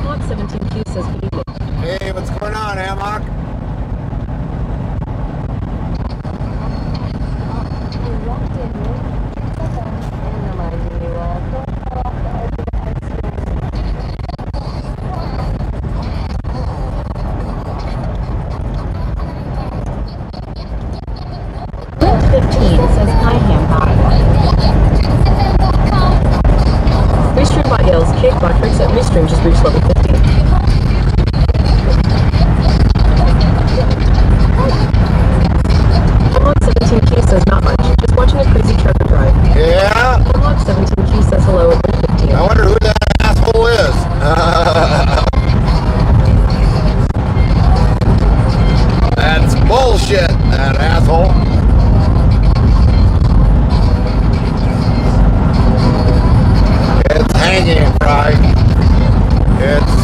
Block 17Q says good evening. Hey, what's going on, Hammock? Wind 15 says hi Hambot. Restream bot yells, Cakebot tricks at Restream just reached level 15. Hemlock 17Q says not much, just watching a crazy trucker drive. Yeah? Hemlock 17Q says hello at 15. I wonder who that asshole is. That's bullshit, that asshole. It's hanging, Fry. It's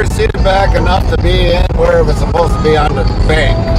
receded back enough to be in where it was supposed to be on the bank.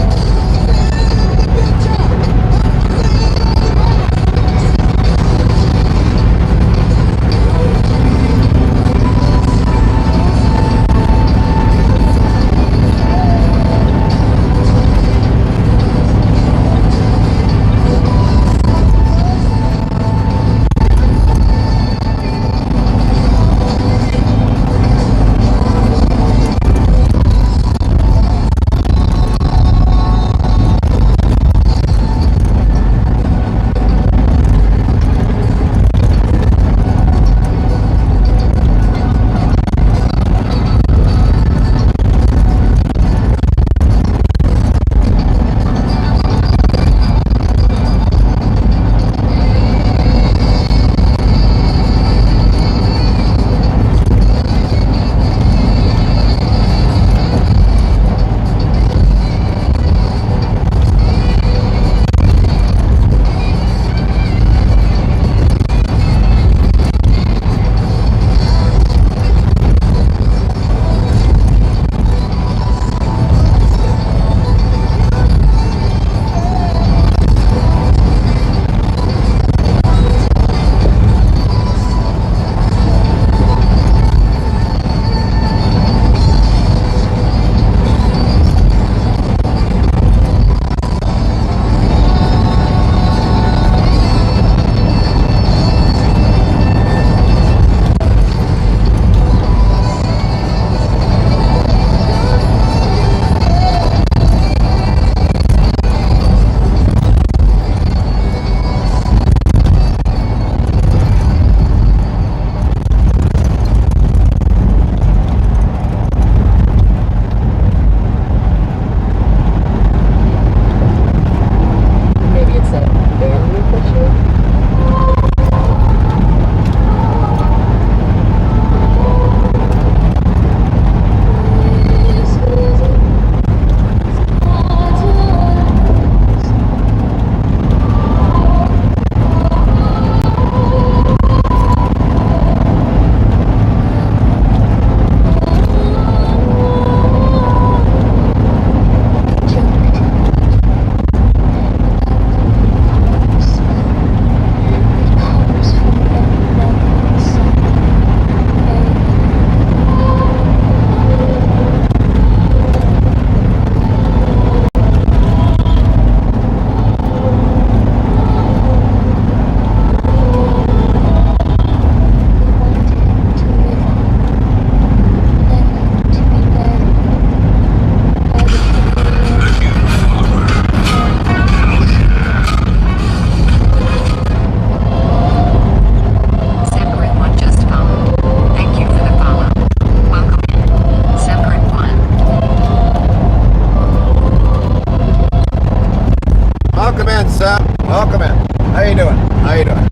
Welcome in. How you doing? How you doing?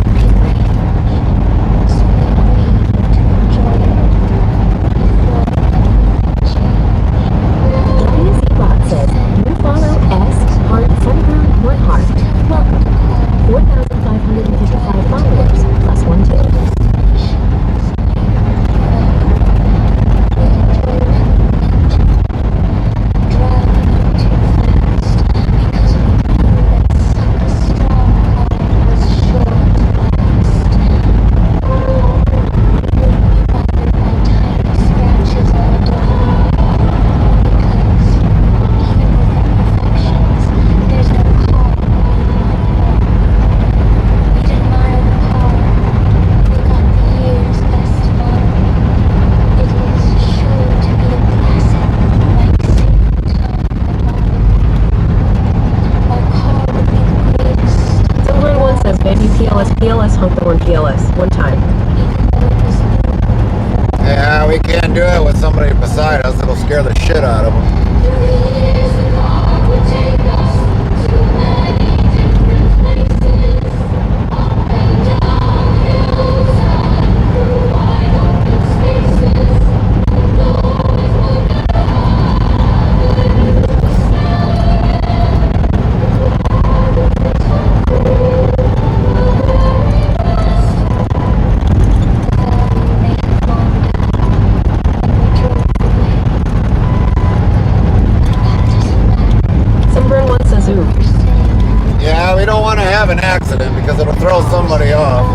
WZ says, you follow S, heart, sunburn, 1 heart. Welcome. 4,555 followers, plus 1 2. PLS, honk the horn, PLS. One time. Yeah, we can't do it with somebody beside us. It'll scare the shit out of them. we don't want to have an accident because it'll throw somebody off.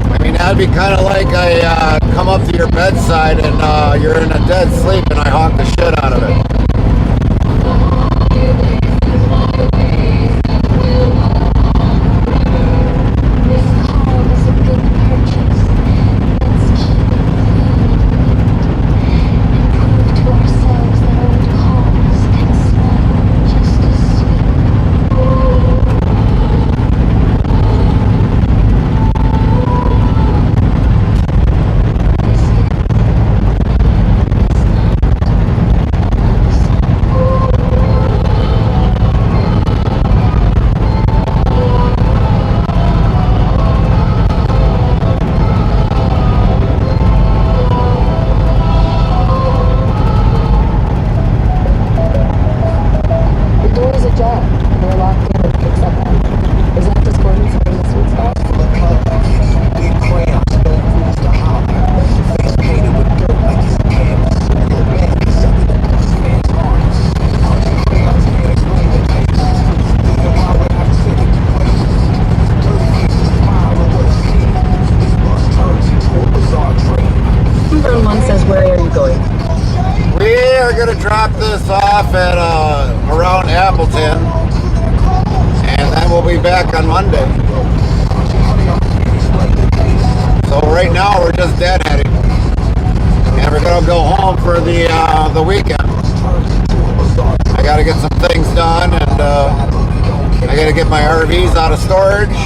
I mean, that'd be kind of like I come up to your bedside and you're in a dead sleep and I honk the shit out of it. Drop this off at around Appleton, and then we'll be back on Monday. So right now we're just deadheading, and we're gonna go home for the weekend. I gotta get some things done, and I gotta get my RVs out of storage.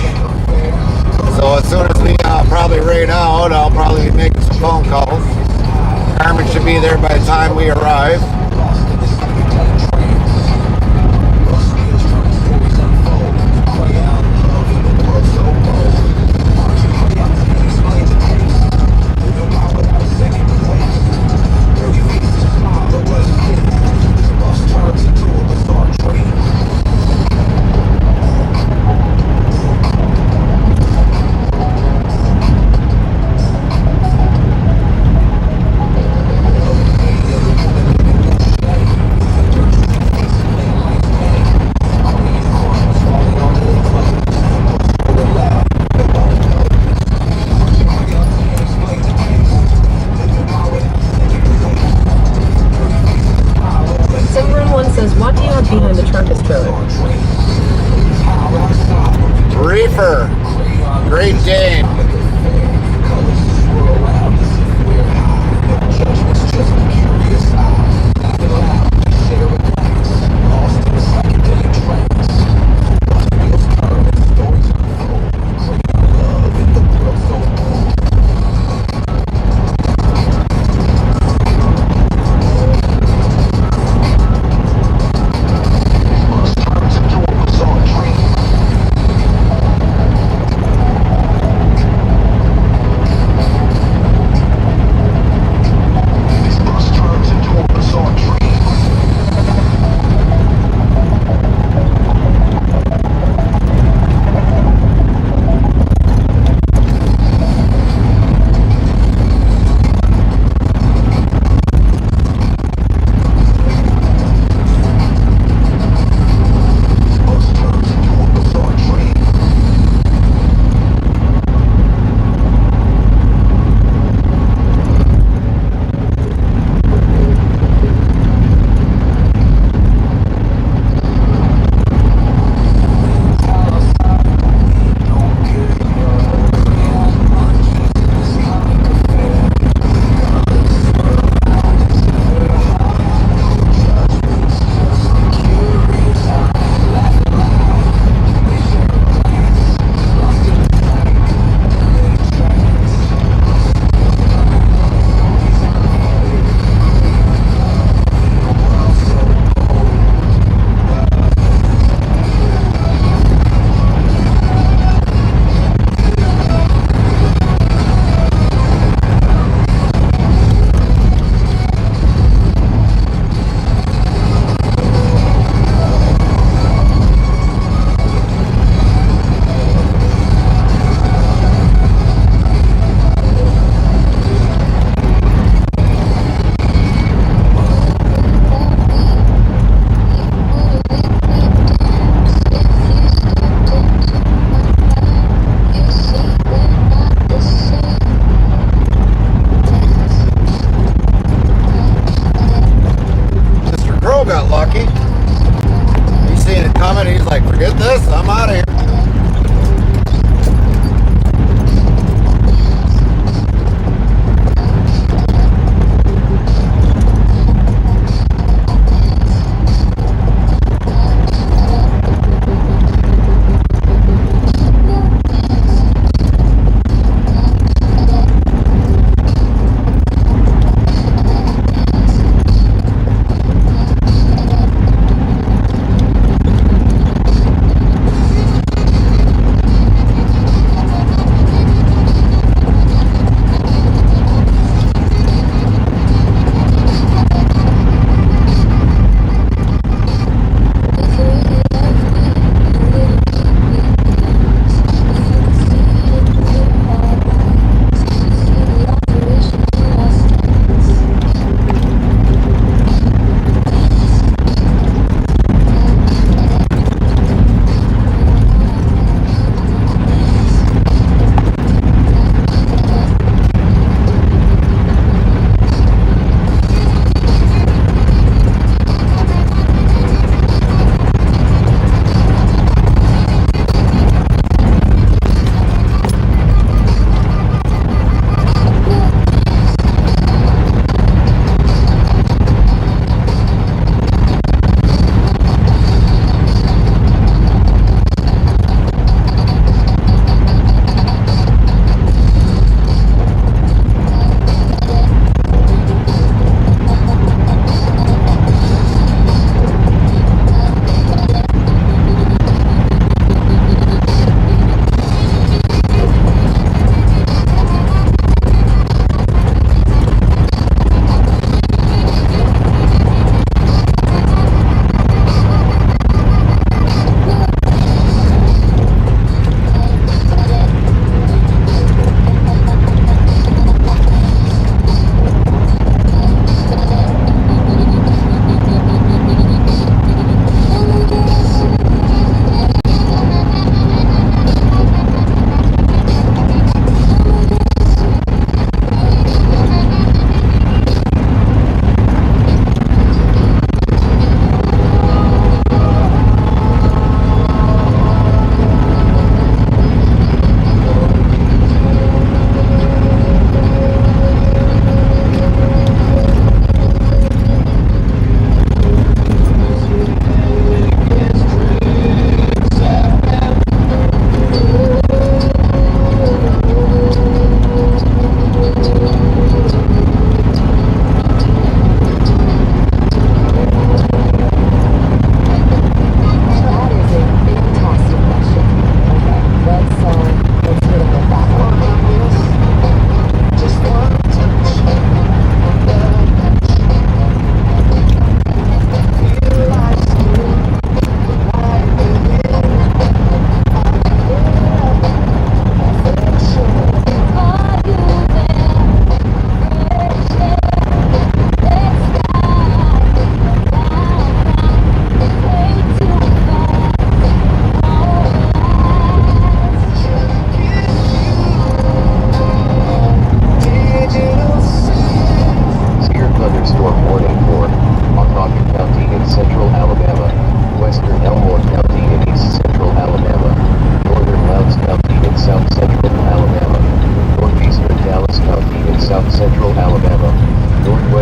So as soon as we probably raid out, I'll probably be making some phone calls. Carmen should be there by the time we arrive.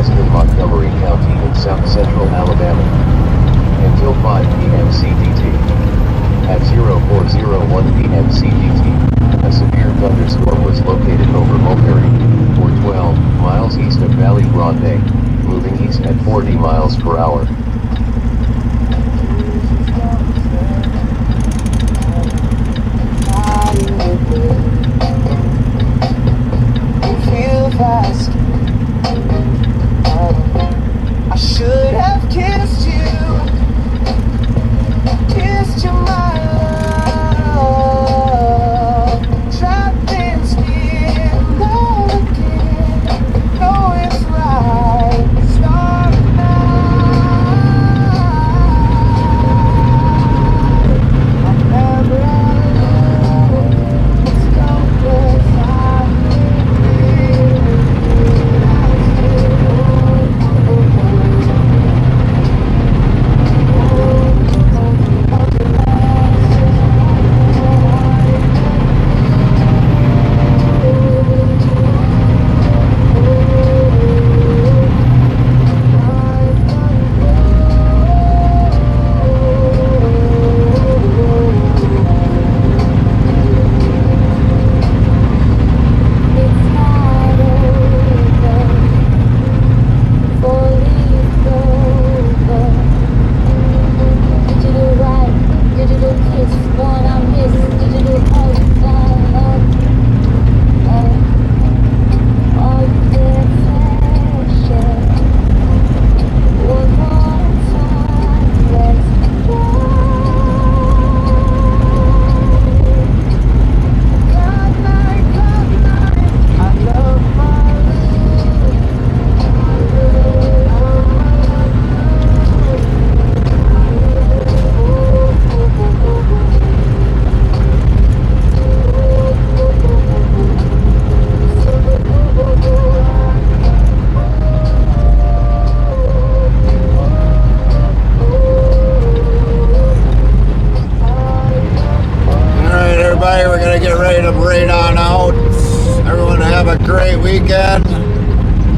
southwestern Montgomery County in south central Alabama. Until 5 p.m. CDT. At 04:01 p.m. CDT, a severe thunderstorm was located over Mulberry, or 12 miles east of Valley Grande, moving east at 40 miles per hour. Feel fast. I should have kissed you. Kissed you, my love. Trapped in skin, love again. Know it's right. Start now. I'm never alone. It's hopeless.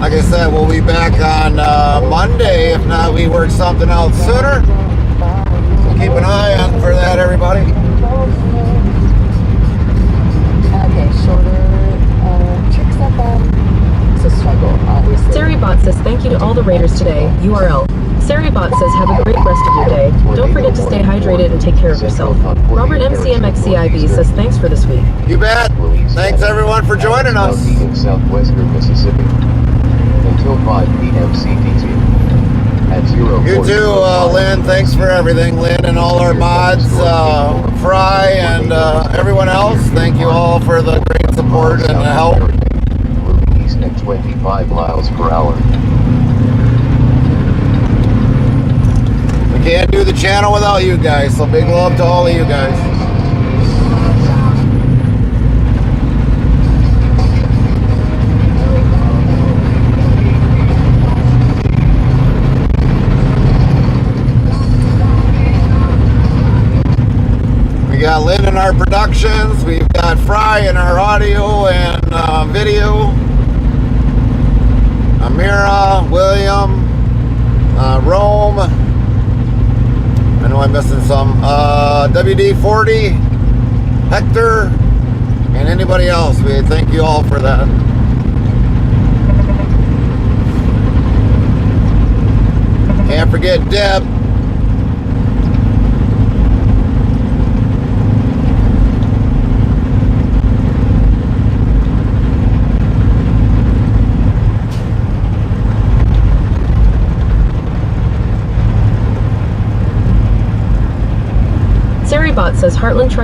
Like I said, we'll be back on Monday. If not, we work something out sooner. So keep an eye on for that, everybody. Okay, shorter tricks up. It's a struggle, obviously. Saribot says, thank you to all the raiders today. URL. Saribot says, have a great rest of your day. Don't forget to stay hydrated and take care of yourself. Robert MCMXCIB says, thanks for this week. You bet. Thanks everyone for joining us. In southwestern Mississippi. Until 5 p.m. CDT. At 0. You too, Lynn. Thanks for everything, Lynn, and all our mods, Fry, and everyone else. Thank you all for the great support and the help. Moving east at 25 miles per hour. We can't do the channel without you guys, so big love to all of you guys. We got Lynn in our productions, we've got Fry in our audio and video, Amira, William, Rome, I know I'm missing some, WD-40, Hector, and anybody else. We thank you all for that. Can't forget Deb. Saribot says, Heartland Truck